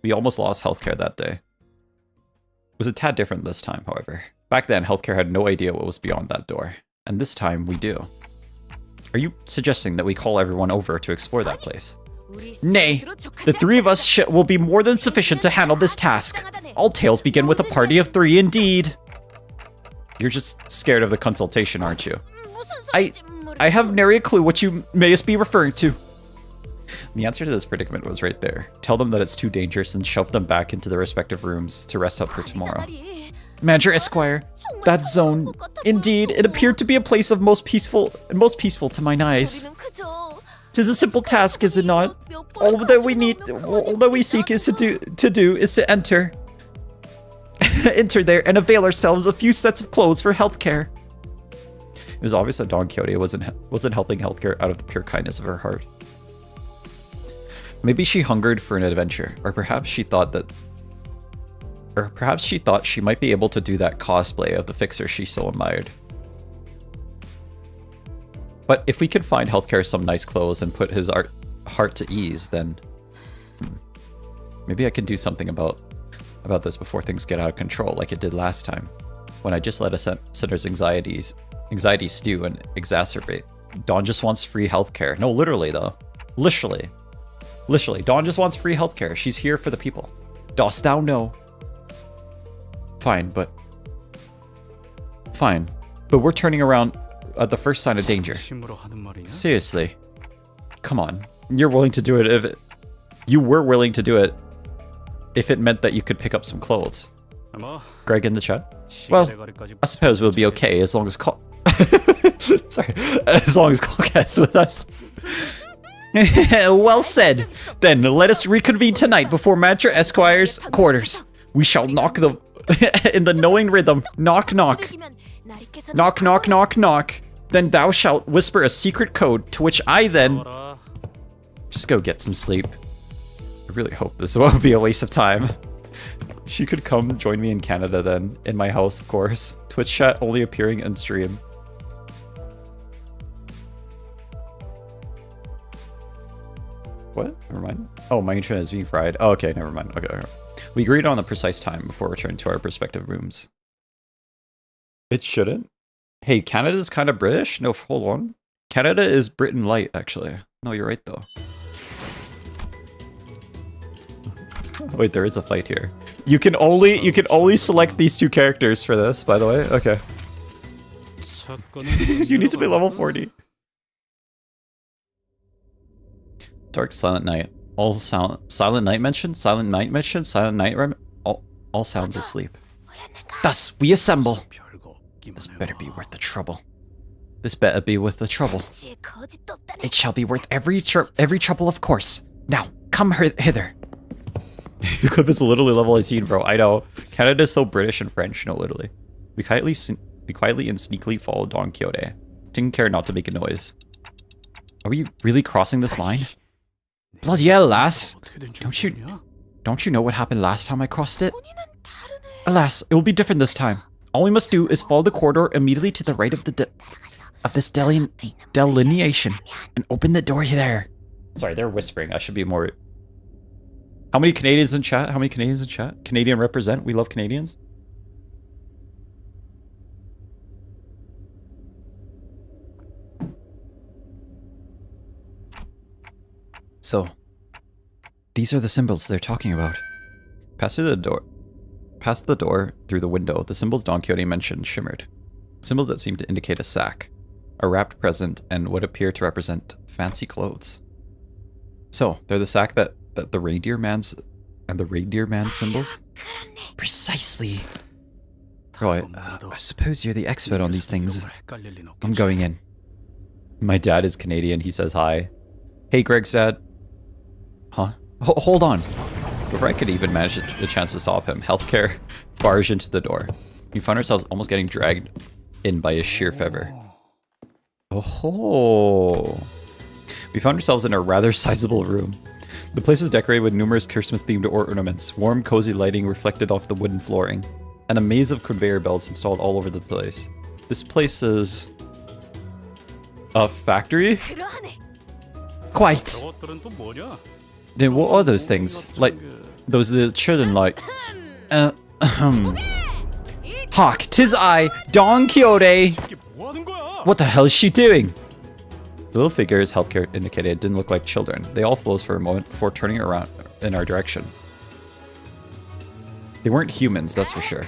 We almost lost healthcare that day. It was a tad different this time, however. Back then, healthcare had no idea what was beyond that door. And this time, we do. Are you suggesting that we call everyone over to explore that place? Nay, the three of us will be more than sufficient to handle this task. All tales begin with a party of three indeed. You're just scared of the consultation, aren't you? I have nary a clue what you mayest be referring to. The answer to this predicament was right there. Tell them that it's too dangerous and shove them back into their respective rooms to rest up for tomorrow. Manager Esquire, that zone, indeed, it appeared to be a place of most peaceful to mine eyes. 'Tis a simple task, is it not? All that we seek is to enter. Enter there and avail ourselves a few sets of clothes for healthcare. It was obvious that Don Quixote wasn't helping healthcare out of the pure kindness of her heart. Maybe she hungered for an adventure, or perhaps she thought she might be able to do that cosplay of the fixer she so admired. But if we can find healthcare some nice clothes and put his heart to ease, then maybe I can do something about this before things get out of control, like it did last time, when I just let a sinner's anxiety stew and exacerbate. Dawn just wants free healthcare. No, literally though. Literally, Dawn just wants free healthcare. She's here for the people. Dost thou know? Fine, but we're turning around at the first sign of danger. 심으로 하는 말이야? Seriously. Come on. You were willing to do it if it meant that you could pick up some clothes. 뭐, Greg in the chat? Well, 시대거리까지 I suppose we'll be okay as long as Sorry. As long as Colcat's with us. Well said. Then let us reconvene tonight before Manager Esquire's quarters. We shall knock in the knowing rhythm. Knock, knock. Knock, knock, knock, knock. Then thou shalt whisper a secret code, to which I then... 알아. Just go get some sleep. I really hope this won't be a waste of time. She could come join me in Canada then, in my house, of course. Twitch chat only appearing in stream. What? Never mind. Oh, my internet is being fried. Oh, okay, never mind. Okay. We agreed on the precise time before returning to our respective rooms. It shouldn't. Hey, Canada's kind of British? No, hold on. Canada is Britain light, actually. No, you're right, though. Wait, there is a fight here. You can only select these two characters for this, by the way. Okay. You need to be level 40. Dark Silent Night. All Silent Night mentioned? Silent Night mentioned? Silent Night all sounds asleep. Thus, we assemble. This better be worth the trouble. This better be worth the trouble. It shall be worth every trouble, of course. Now, come hither. Clip is literally level 18, bro. I know. Canada is so British and French, no, literally. We can at least We quietly and sneakily followed Don Quixote. Didn't care not to make a noise. Are we really crossing this line? Bloody hell, lass! Don't you know what happened last time I crossed it? Alas, it will be different this time. All we must do is follow the corridor immediately to the right of this delineation and open the door there. Sorry, they're whispering. I should be more... How many Canadians in chat? How many Canadians in chat? Canadian represent. We love Canadians. So, these are the symbols they're talking about. Past the door, through the window, the symbols Don Quixote mentioned shimmered. Symbols that seemed to indicate a sack, a wrapped present, and what appear to represent fancy clothes. So, they're the sack that the reindeer man's symbols? Precisely. Right, I suppose you're the expert on these things. I'm going in. My dad is Canadian, he says hi. Hey, Greg's dad. Huh? Hold on. Before I could even manage a chance to stop him, healthcare barged into the door. We found ourselves almost getting dragged in by a sheer feather. Oh. We found ourselves in a rather sizable room. The place was decorated with numerous Christmas-themed ornaments, warm, cozy lighting reflected off the wooden flooring, and a maze of conveyor belts installed all over the place. This place is... a factory? Quite! Then what are those things? Like, those little children like... Hark, 'tis I, Don Quixote! What the hell is she doing? The little figure, as healthcare indicated, didn't look like children. They all froze for a moment before turning around in our direction. They weren't humans, that's for sure.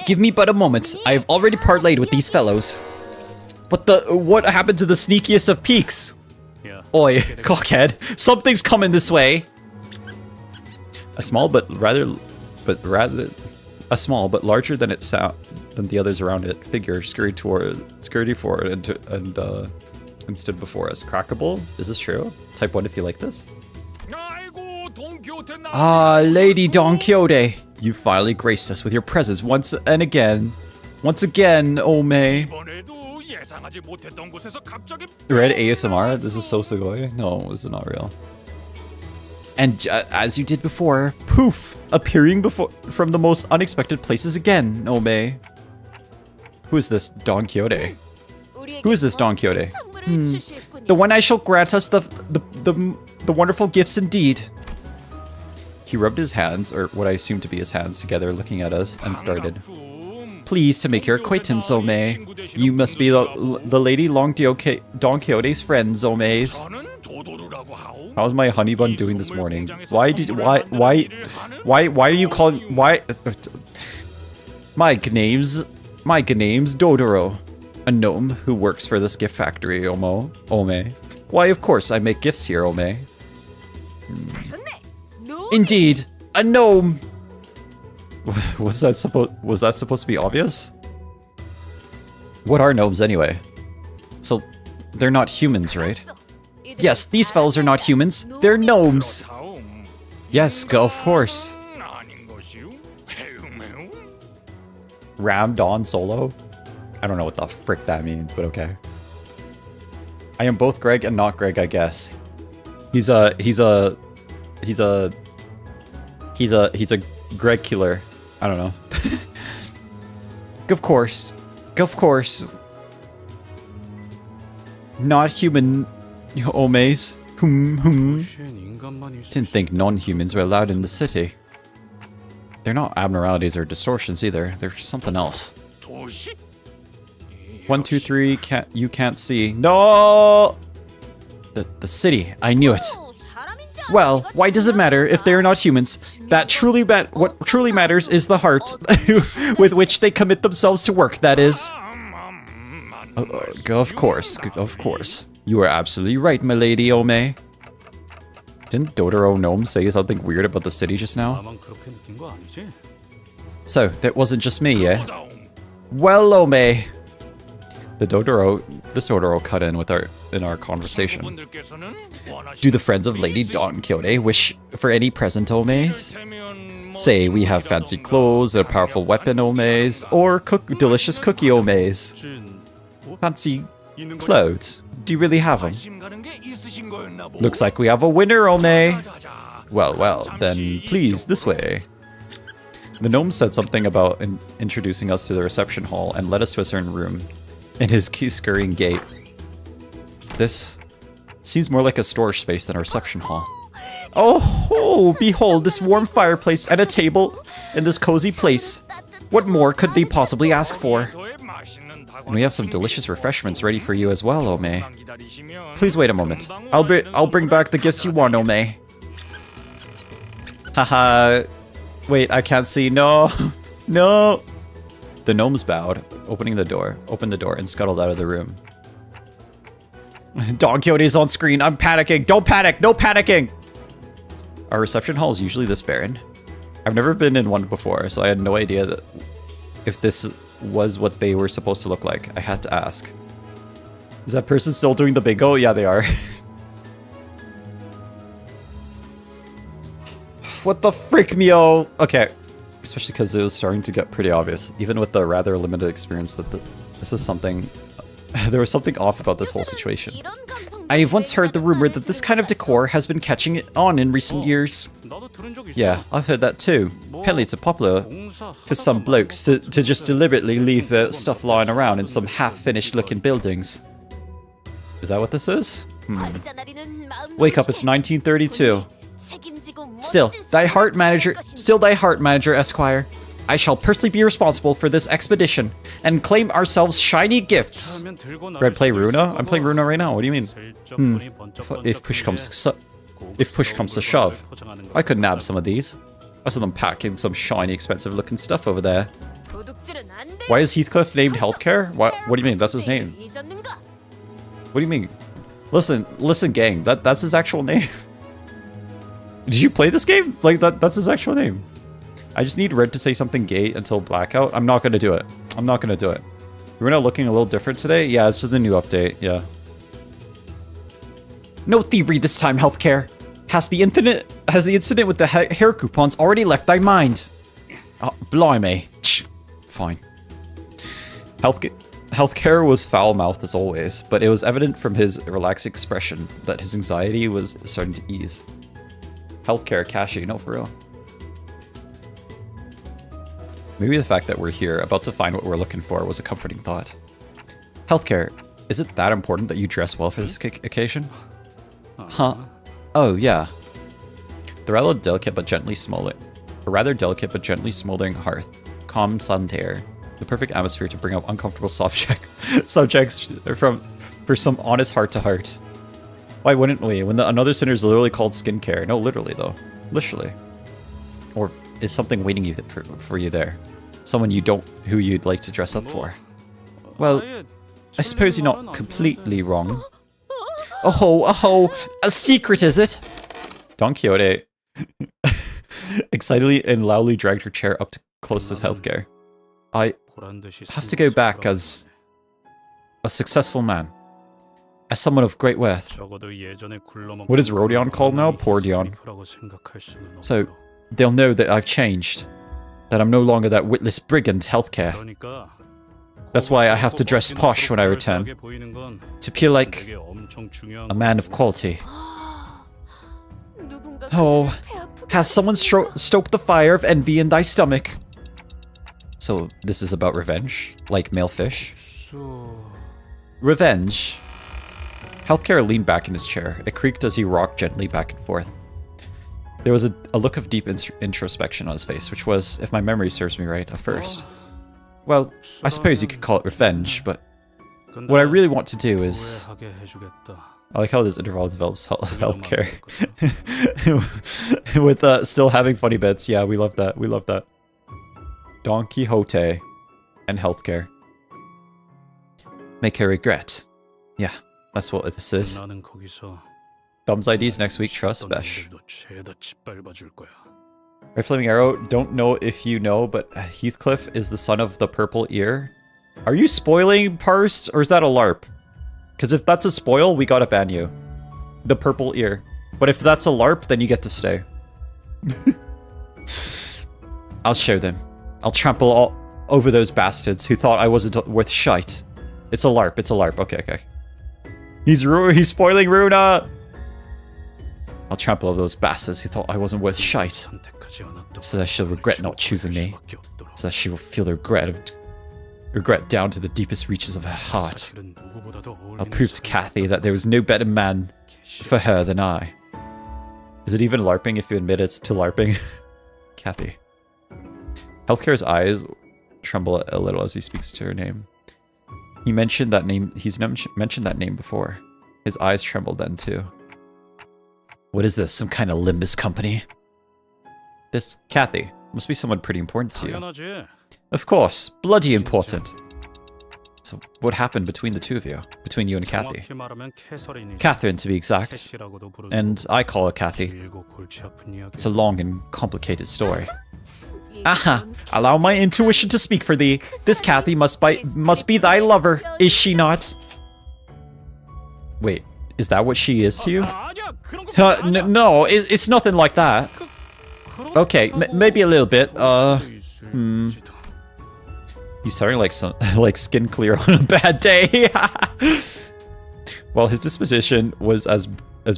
Give me but a moment. I have already parlayed with these fellows. What happened to the sneakiest of peaks? Oi, cockhead, something's coming this way. A small but larger than than the others around it figure scurried forward and stood before us. Crackable? Is this true? Type 1 if you like this. Ah, Lady Don Quixote, you finally graced us with your presence once again, oh May. Red ASMR? This is so sugoi? No, this is not real. And as you did before, poof, appearing from the most unexpected places again, oh May. Who is this Don Quixote? Who is this Don Quixote? The one I shall grant us the wonderful gifts indeed. He rubbed his hands, or what I assume to be his hands, together, looking at us, and started. Pleased to make your acquaintance, Omei. You must be the Lady Don Quixote's friend, Omeis. How's my honey bun doing this morning? Why are you calling? My name's Dodoro, a gnome who works for this gift factory, Omei. Why, of course, I make gifts here, Omei. Indeed, a gnome. Was that supposed to be obvious? What are gnomes anyway? So, they're not humans, right? Yes, these fellows are not humans. They're gnomes. Yes, of course. Ram Dawn Solo? I don't know what the frick that means, but okay. I am both Greg and not Greg, I guess. He's a Greg killer. I don't know. Of course. Not human, Omeis. Didn't think non-humans were allowed in the city. They're not abnormalities or distortions either. They're something else. 1, 2, 3. You can't see. No. The city. I knew it. Well, why does it matter if they are not humans? What truly matters is the heart with which they commit themselves to work, that is. Of course. You are absolutely right, my lady Omei. Didn't Dodoro Gnome say something weird about the city just now? So, that wasn't just me, yeah? Well, Omei. This Dodoro cut in our conversation. Do the friends of Lady Don Quixote wish for any present, Omeis? Say we have fancy clothes, a powerful weapon omes, or delicious cookie omes. Fancy clothes. Do you really have them? Looks like we have a winner, ome. Well, then please, this way. The gnome said something about introducing us to the reception hall and led us to a certain room in his scurrying gait. This seems more like a storage space than a reception hall. Oh, behold this warm fireplace and a table in this cozy place. What more could they possibly ask for? And we have some delicious refreshments ready for you as well, Ome. Please wait a moment. I'll bring back the gifts you want, Ome. Haha. Wait, I can't see. No. No. The gnomes bowed, opened the door, and scuttled out of the room. Don Quixote's on screen. I'm panicking. Don't panic. No panicking. Our reception hall is usually this barren. I've never been in one before, so I had no idea that if this was what they were supposed to look like. I had to ask. Is that person still doing the bingo? Yeah, they are. What the frick, Mio? Okay. Especially because it was starting to get pretty obvious, even with the rather limited experience, that this was something... There was something off about this whole situation. I have once heard the rumor that this kind of decor has been catching on in recent years. Yeah, I've heard that too. Apparently it's popular for some blokes to just deliberately leave their stuff lying around in some half-finished looking buildings. Is that what this is? Wake up, it's 1932. Still, thy heart manager, Esquire. I shall personally be responsible for this expedition and claim ourselves shiny gifts. Red, play Runa? I'm playing Runa right now. What do you mean? If push comes to shove, I could nab some of these. I saw them packing some shiny, expensive-looking stuff over there. Why is Heathcliff named Healthcare? What do you mean? That's his name. What do you mean? Listen, gang. That's his actual name. Did you play this game? Like that's his actual name. I just need Red to say something gay until blackout. I'm not gonna do it. I'm not gonna do it. We're not looking a little different today. Yeah, this is the new update. Yeah. No thievery this time, Healthcare. Has the incident with the hair coupons already left thy mind? Oh, blimey. Fine. Healthcare was foul-mouthed as always, but it was evident from his relaxed expression that his anxiety was starting to ease. Healthcare, Kashi, no, for real. Maybe the fact that we're here, about to find what we're looking for, was a comforting thought. Healthcare, is it that important that you dress well for this occasion? Huh? Oh, yeah. The rather delicate but gently smoldering hearth, calm sun air, the perfect atmosphere to bring up uncomfortable subjects for some honest heart-to-heart. Why wouldn't we? When another sinner is literally called skincare. No, literally though. Literally. Or is something waiting for you there? Someone who you'd like to dress up for? Well, I suppose you're not completely wrong. Oh, a secret is it? Don Quixote excitedly and loudly dragged her chair up close to Healthcare. I have to go back as a successful man. As someone of great worth. What is Rodion called now? Poor Dion. So, they'll know that I've changed. That I'm no longer that witless brigand, Healthcare. That's why I have to dress posh when I return. To appear like a man of quality. Oh, has someone stoked the fire of envy in thy stomach? So, this is about revenge? Like male fish? Revenge? Healthcare leaned back in his chair. It creaked as he rocked gently back and forth. There was a look of deep introspection on his face, which was, if my memory serves me right, a first. Well, I suppose you could call it revenge, but what I really want to do is... I like how this interval develops Healthcare. With still having funny bits. Yeah, we love that. We love that. Don Quixote and Healthcare. Make her regret. Yeah. That's what this is. Thumbs IDs next week, trust, Besh. RedFlamingArrow, don't know if you know, but Heathcliff is the son of the purple ear. Are you spoiling, Parsed, or is that a LARP? Because if that's a spoil, we gotta ban you. The purple ear. But if that's a LARP, then you get to stay. I'll show them. I'll trample all over those bastards who thought I wasn't worth shite. It's a LARP. It's a LARP. Okay, okay. He's spoiling Runa. I'll trample over those bastards who thought I wasn't worth shite, so that she'll regret not choosing me. So that she will feel the regret down to the deepest reaches of her heart. I'll prove to Kathy that there was no better man for her than I. Is it even LARPing if you admit it's to LARPing? Kathy. Healthcare's eyes tremble a little as he speaks to her name. He mentioned that name. He's mentioned that name before. His eyes trembled then too. What is this? Some kind of Limbus company? This Kathy must be someone pretty important to you. Of course, bloody important. So what happened between the two of you? Between you and Kathy? Catherine, to be exact. And I call her Kathy. It's a long and complicated story. Aha! Allow my intuition to speak for thee. This Kathy must be thy lover, is she not? Wait, is that what she is to you? No, it's nothing like that. Okay, maybe a little bit. He's starting like skin clear on a bad day. Well, his disposition was as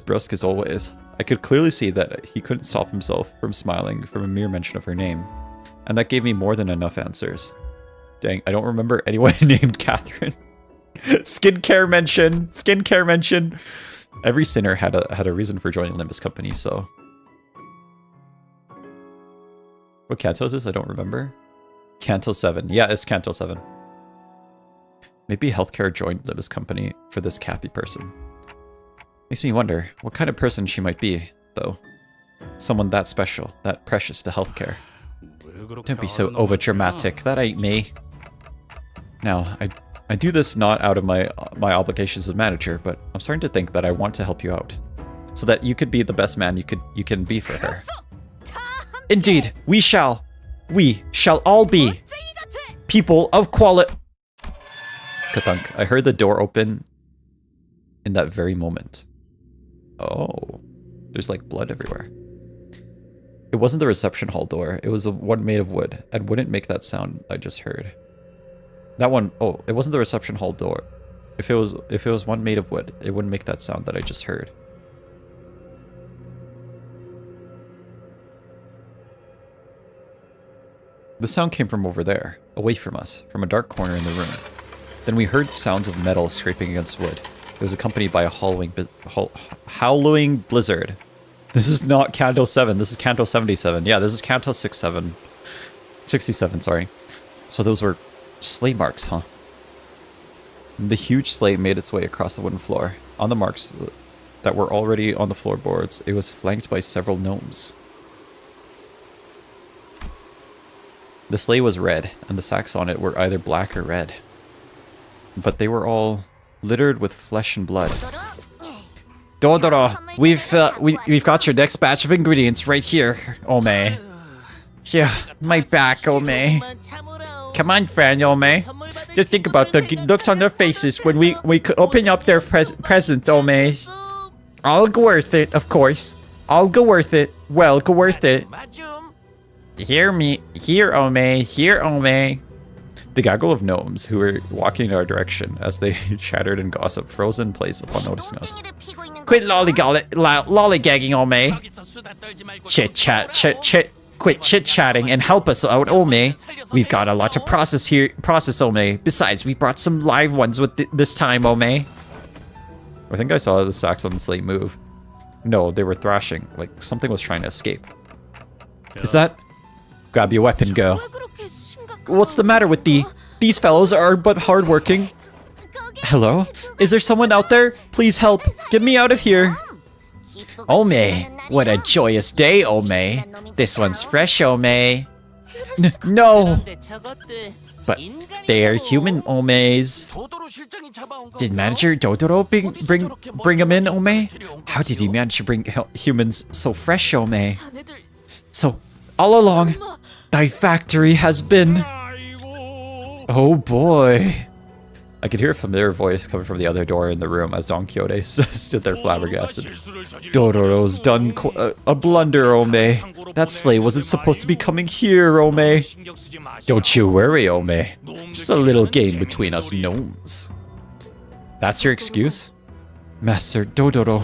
brusque as always. I could clearly see that he couldn't stop himself from smiling from a mere mention of her name. And that gave me more than enough answers. Dang, I don't remember anyone named Catherine. Skincare mention. Every sinner had a reason for joining Limbus Company, so. What canto is this? I don't remember. Canto 7. Yeah, it's Canto 7. Maybe Healthcare joined Limbus Company for this Kathy person. Makes me wonder what kind of person she might be, though. Someone that special, that precious to Healthcare. Don't be so over-dramatic. That ain't me. Now, I do this not out of my obligations as manager, but I'm starting to think that I want to help you out, so that you could be the best man you can be for her. Indeed, we shall all be people of quality. Kathunk, I heard the door open in that very moment. Oh, there's like blood everywhere. It wasn't the reception hall door. It was the one made of wood, and wouldn't make that sound I just heard. That one, oh, it wasn't the reception hall door. If it was one made of wood, it wouldn't make that sound that I just heard. The sound came from over there, away from us, from a dark corner in the room. Then we heard sounds of metal scraping against wood. It was accompanied by a howling blizzard. This is not Canto 7, this is Canto 77. Yeah, this is Canto 67, sorry. So those were sleigh marks, huh? The huge sleigh made its way across the wooden floor. On the marks that were already on the floorboards, it was flanked by several gnomes. The sleigh was red, and the sacks on it were either black or red. But they were all littered with flesh and blood. Dodoro, we've got your next batch of ingredients right here, Ome. Yeah, my back, Ome. Come on, friend, Ome. Just think about the looks on their faces when we could open up their presents, Ome. All go worth it, of course. All go worth it. Well, go worth it. Hear me, here, Ome, here, Ome. The gaggle of gnomes who were walking in our direction as they chattered and gossiped froze in place upon noticing us. Quit lollygagging, Ome. Quit chit-chatting and help us out, Ome. We've got a lot to process, Ome. Besides, we brought some live ones with this time, Ome. I think I saw the sacks on the sleigh move. No, they were thrashing, like something was trying to escape. Is that? Grab your weapon, go. What's the matter with these fellows are but hardworking. Hello? Is there someone out there? Please help. Get me out of here. Ome, what a joyous day, Ome. This one's fresh, Ome. No. But they are human Omes. Did Manager Dodoro bring them in, Ome? How did he manage to bring humans so fresh, Ome? So, all along, thy factory has been... Oh boy. I could hear a familiar voice coming from the other door in the room as Don Quixote stood there flabbergasted. Dororo's done a blunder, Ome. That sleigh wasn't supposed to be coming here, Ome. Don't you worry, Ome. Just a little game between us gnomes. That's your excuse? Master Dodoro.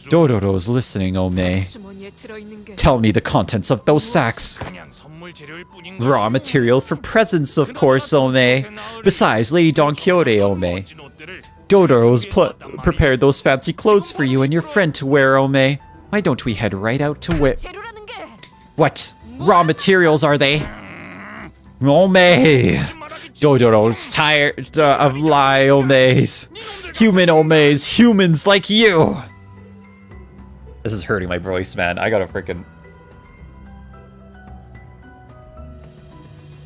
Dodoro's listening, Ome. 주머니에 들어있는 게 Tell me the contents of those sacks. Raw material for presents, of course, Ome. Besides, Lady Don Quixote, Ome. Dodoro's prepared those fancy clothes for you and your friend to wear, Ome. Why don't we head right out to 재료라는 게 What? Raw materials are they? Ome. Dodoro's tired of lie, Omes. Human Omes. Humans like you. This is hurting my voice, man. I gotta freaking...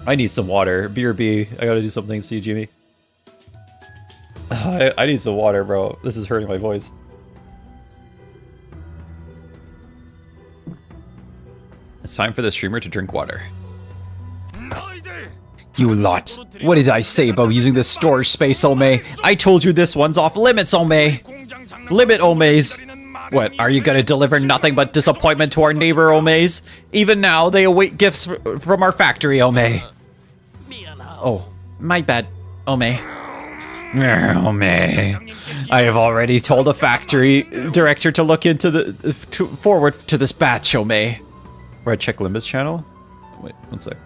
I need some water. BRB. I gotta do something. See you, Jimmy. I need some water, bro. This is hurting my voice. It's time for the streamer to drink water. You lot. What did I say about using this storage space, Ome? I told you this one's off limits, Ome. Limit, Omes. What, are you gonna deliver nothing but disappointment to our neighbor, Omes? Even now, they await gifts from our factory, Ome. Oh, my bad, Ome. Ome. I have already told the factory director to look into forward to this batch, Ome. Where I check Limbus channel? Wait, one sec.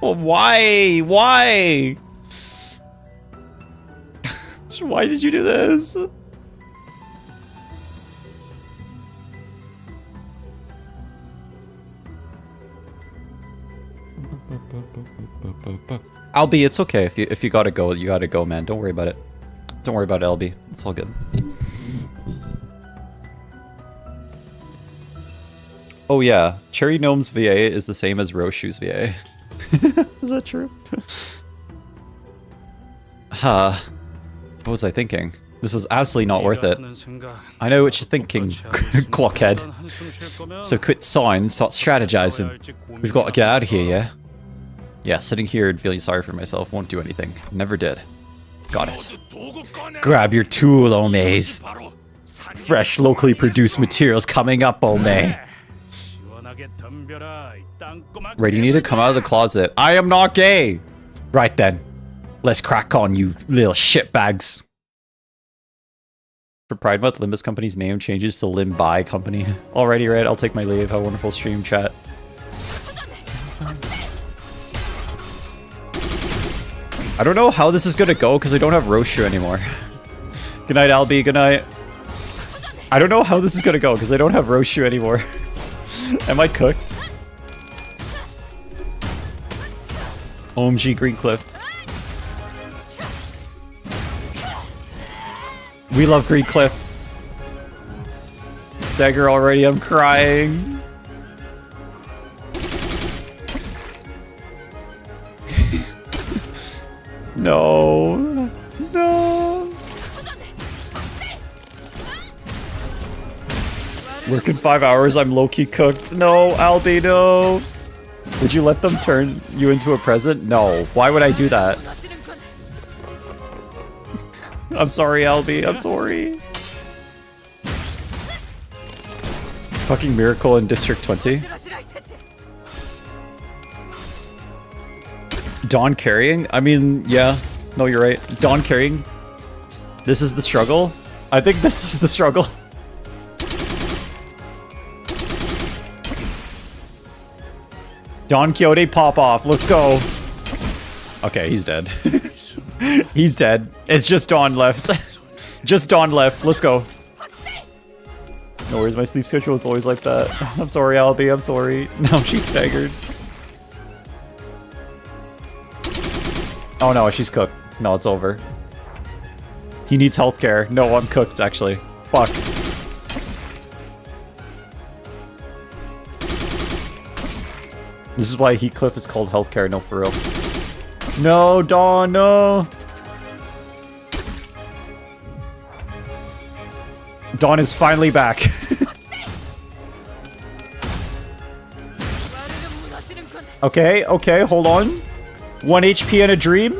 Well, why? Why? Why did you do this? Albi, it's okay. If you gotta go, you gotta go, man. Don't worry about it. Don't worry about it, Albi. It's all good. Oh yeah, Cherry Gnome's VA is the same as Roshu's VA. Is that true? Huh. What was I thinking? This was absolutely not worth it. I know what you're thinking, clockhead. So quit sawing and start strategizing. We've got to get out of here, yeah? Yeah, sitting here and feeling sorry for myself won't do anything. Never did. Got it. Grab your tool, Omes. Fresh, locally produced materials coming up, Ome. Ray, you need to come out of the closet. I am not gay! Right then. Let's crack on, you little shitbags. For Pride Month, Limbus Company's name changes to Limby Company. Alrighty, Red, I'll take my leave. Have a wonderful stream, chat. I don't know how this is gonna go because I don't have Roshu anymore. Good night, Albi. Good night. I don't know how this is gonna go because I don't have Roshu anymore. Am I cooked? OMG Greencliff. We love Greencliff. Stagger already, I'm crying. No. No. Working 5 hours, I'm low-key cooked. No, Albi, no. Would you let them turn you into a present? No. Why would I do that? I'm sorry, Albi. I'm sorry. Fucking Miracle in District 20. Dawn carrying? I mean, yeah. No, you're right. Dawn carrying. This is the struggle? I think this is the struggle. Don Quixote pop off. Let's go. Okay, he's dead. He's dead. It's just Dawn left. Just Dawn left. Let's go. No worries, my sleep schedule is always like that. I'm sorry, Albi. I'm sorry. No, she's staggered. Oh no, she's cooked. No, it's over. He needs healthcare. No, I'm cooked, actually. Fuck. This is why Heathcliff is called healthcare, no, for real. No, Dawn, no! Dawn is finally back. Okay, okay, hold on. 1 HP and a dream.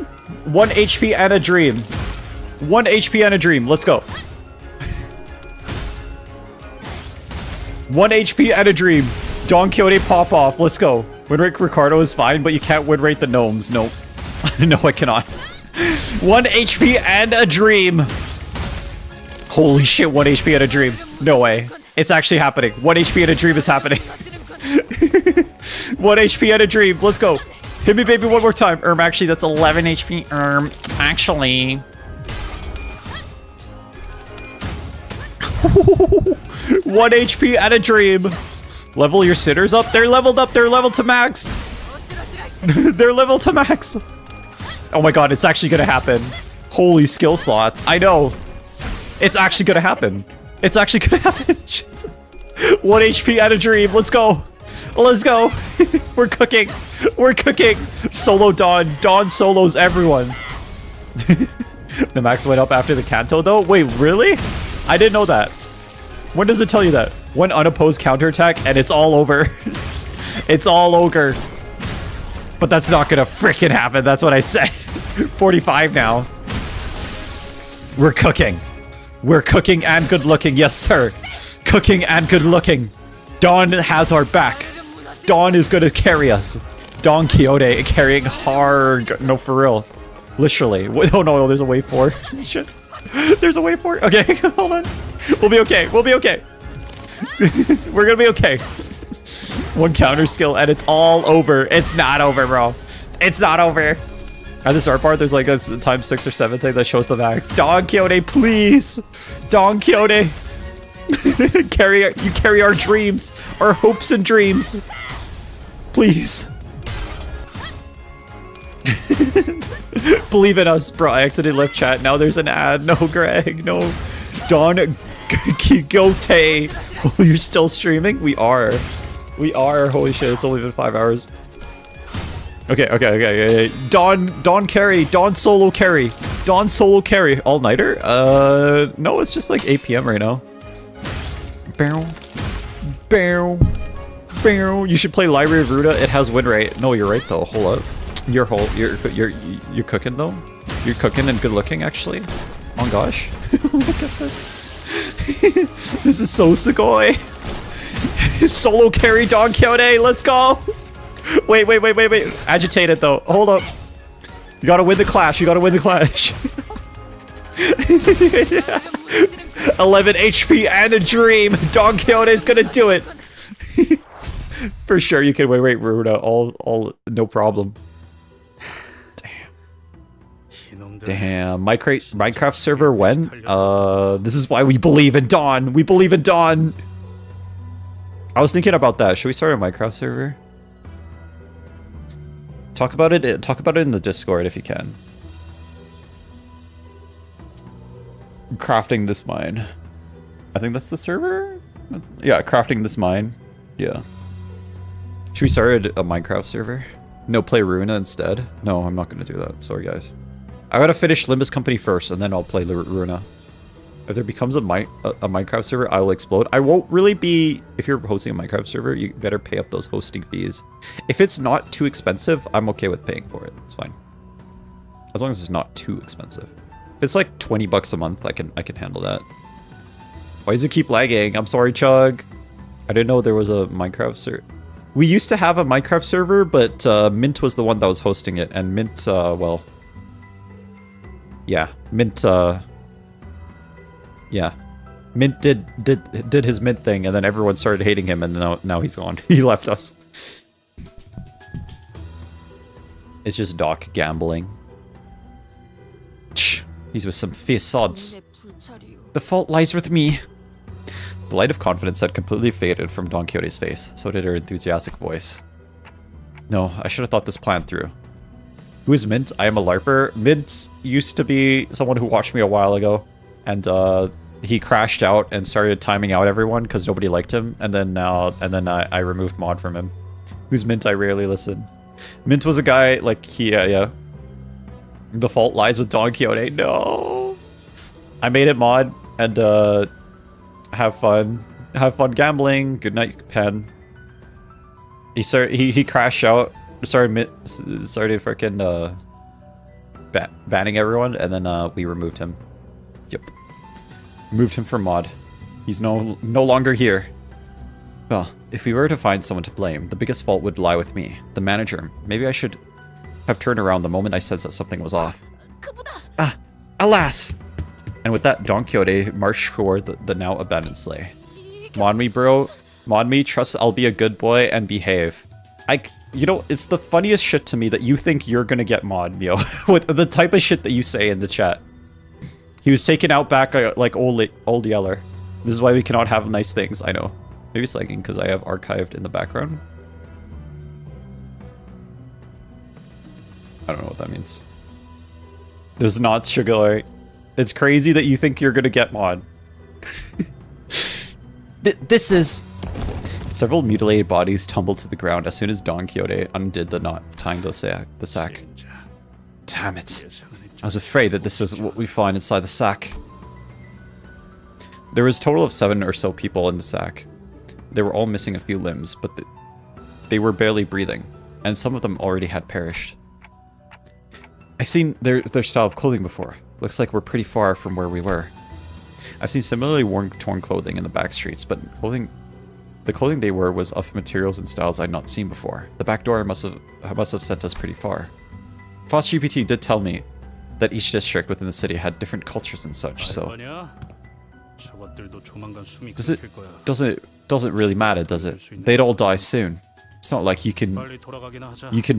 1 HP and a dream. 1 HP and a dream. Let's go. 1 HP and a dream. Don Quixote pop off. Let's go. Win rate Ricardo is fine, but you can't win rate the gnomes. Nope. No, I cannot. 1 HP and a dream. Holy shit, 1 HP and a dream. No way. It's actually happening. 1 HP and a dream is happening. 1 HP and a dream. Let's go. Hit me, baby, one more time. Actually, that's 11 HP. Actually. 1 HP and a dream. Level your sitters up. They're leveled up. They're leveled to max. They're leveled to max. Oh my god, it's actually gonna happen. Holy skill slots. I know. It's actually gonna happen. It's actually gonna happen. 1 HP and a dream. Let's go. Let's go. We're cooking. We're cooking. Solo Dawn. Dawn solos everyone. The max went up after the Canto though? Wait, really? I didn't know that. When does it tell you that? One unopposed counterattack and it's all over. It's all over. But that's not gonna freaking happen. That's what I said. 45 now. We're cooking. We're cooking and good looking. Yes, sir. Cooking and good looking. Dawn has our back. Dawn is gonna carry us. Don Quixote carrying hard. No, for real. Literally. Oh, no, there's a wave 4. Shit. There's a wave 4. Okay, hold on. We'll be okay. We'll be okay. We're gonna be okay. 1 counter skill and it's all over. It's not over, bro. It's not over. At the start part, there's like a times 6 or 7 thing that shows the max. Don Quixote, please. Don Quixote. You carry our dreams. Our hopes and dreams. Please. Believe in us, bro. I exited left chat. Now there's an ad. No, Greg. No. Don Quixote. Oh, you're still streaming? We are. We are. Holy shit, it's only been 5 hours. Okay. Dawn carry. Dawn solo carry. Dawn solo carry. All-nighter? No, it's just like 8 PM right now. Bow. Bow. Bow. You should play Library of Ruda. It has win rate. No, you're right though. Hold up. You're cooking though. You're cooking and good looking actually. Oh gosh. Look at this. This is so Sugoi. Solo carry Don Quixote. Let's go. Wait. Agitated though. Hold up. You gotta win the clash. You gotta win the clash. 11 HP and a dream. Don Quixote is gonna do it. For sure you can win rate Ruda. All no problem. Damn. Minecraft server when? This is why we believe in Dawn. We believe in Dawn. I was thinking about that. Should we start a Minecraft server? Talk about it in the Discord if you can. Crafting this mine. I think that's the server? Yeah, crafting this mine. Yeah. Should we start a Minecraft server? No, play Runa instead? No, I'm not gonna do that. Sorry, guys. I gotta finish Limbus Company first, and then I'll play Runa. If there becomes a Minecraft server, I will explode. I won't really be... If you're hosting a Minecraft server, you better pay up those hosting fees. If it's not too expensive, I'm okay with paying for it. It's fine. As long as it's not too expensive. If it's like 20 bucks a month, I can handle that. Why does it keep lagging? I'm sorry, Chug. I didn't know there was a Minecraft server. We used to have a Minecraft server, but Mint was the one that was hosting it. And Mint, well... Yeah, Mint, yeah. Mint did his Mint thing, and then everyone started hating him, and now he's gone. He left us. It's just Doc gambling. He's with some fierce sods. The fault lies with me. The light of confidence had completely faded from Don Quixote's face, so did her enthusiastic voice. No, I should have thought this plan through. Who is Mint? I am a LARPer. Mint used to be someone who watched me a while ago, and he crashed out and started timing out everyone because nobody liked him, and then I removed mod from him. Who's Mint? I rarely listen. Mint was a guy like yeah. The fault lies with Don Quixote. No, I made it mod and have fun gambling. Good night, Pen. He crashed out started freaking banning everyone, and then we removed him. Yep. Removed him from mod. He's no longer here. Well, if we were to find someone to blame, the biggest fault would lie with me, the manager. Maybe I should have turned around the moment I sensed that something was off. Ah, alas! And with that, Don Quixote marched toward the now abandoned sleigh. Mod me, bro. Mod me, trust I'll be a good boy and behave. You know, it's the funniest shit to me that you think you're gonna get mod, yo. With the type of shit that you say in the chat. He was taken out back like old Yeller. This is why we cannot have nice things, I know. Maybe it's lagging because I have archived in the background. I don't know what that means. There's not Sugar. It's crazy that you think you're gonna get mod. This is... Several mutilated bodies tumbled to the ground as soon as Don Quixote undid the knot tying the sack. Damn it. I was afraid that this is what we find inside the sack. There was a total of 7 or so people in the sack. They were all missing a few limbs, but they were barely breathing, and some of them already had perished. I've seen their style of clothing before. Looks like we're pretty far from where we were. I've seen similarly torn clothing in the back streets, but the clothing they wore was of materials and styles I'd not seen before. The back door must have sent us pretty far. FOSS-GPT did tell me that each district within the city had different cultures and such, so... Doesn't really matter, does it? They'd all die soon. It's not like you can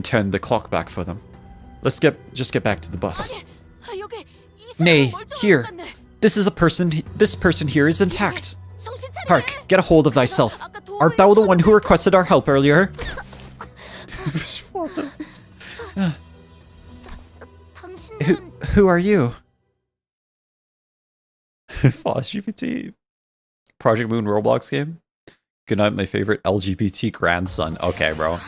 turn the clock back for them. Let's just get back to the bus. Nay, here. This person here is intact. Hark, get a hold of thyself. Art thou the one who requested our help earlier? Who are you? FOSS-GPT. Project Moon Roblox game? Good night, my favorite LGBT grandson. Okay, bro.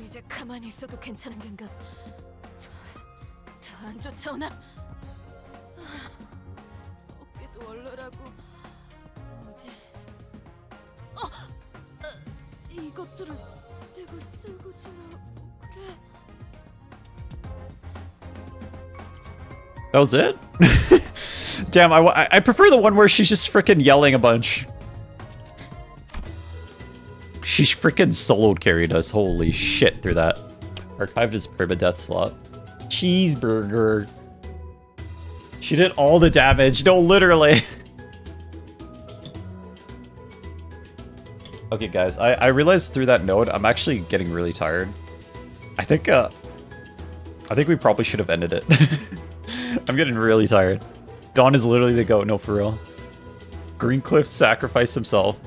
이제 가만히 있어도 괜찮은 건가? 더 안 쫓아오나? 어깨도 얼얼하고 어제 이것들을 내가 쓰고 지나고 그래. That was it? Damn, I prefer the one where she's just freaking yelling a bunch. She freaking soloed carried us. Holy shit through that. Archived his permadeath slot. Cheeseburger. She did all the damage. No, literally. Okay, guys. I realized through that node, I'm actually getting really tired. I think we probably should have ended it. I'm getting really tired. Dawn is literally the GOAT. No, for real. Greencliff sacrificed himself.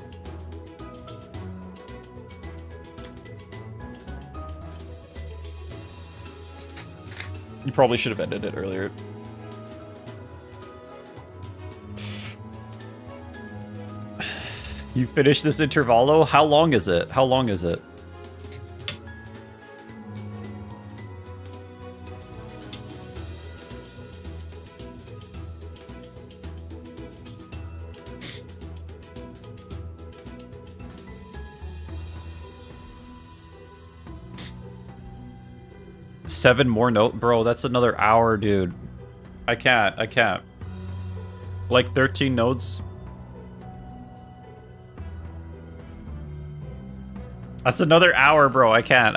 You probably should have ended it earlier. You finished this intervallo? How long is it? How long is it? Seven more note, bro. That's another hour, dude. I can't. Like 13 nodes. That's another hour, bro. I can't.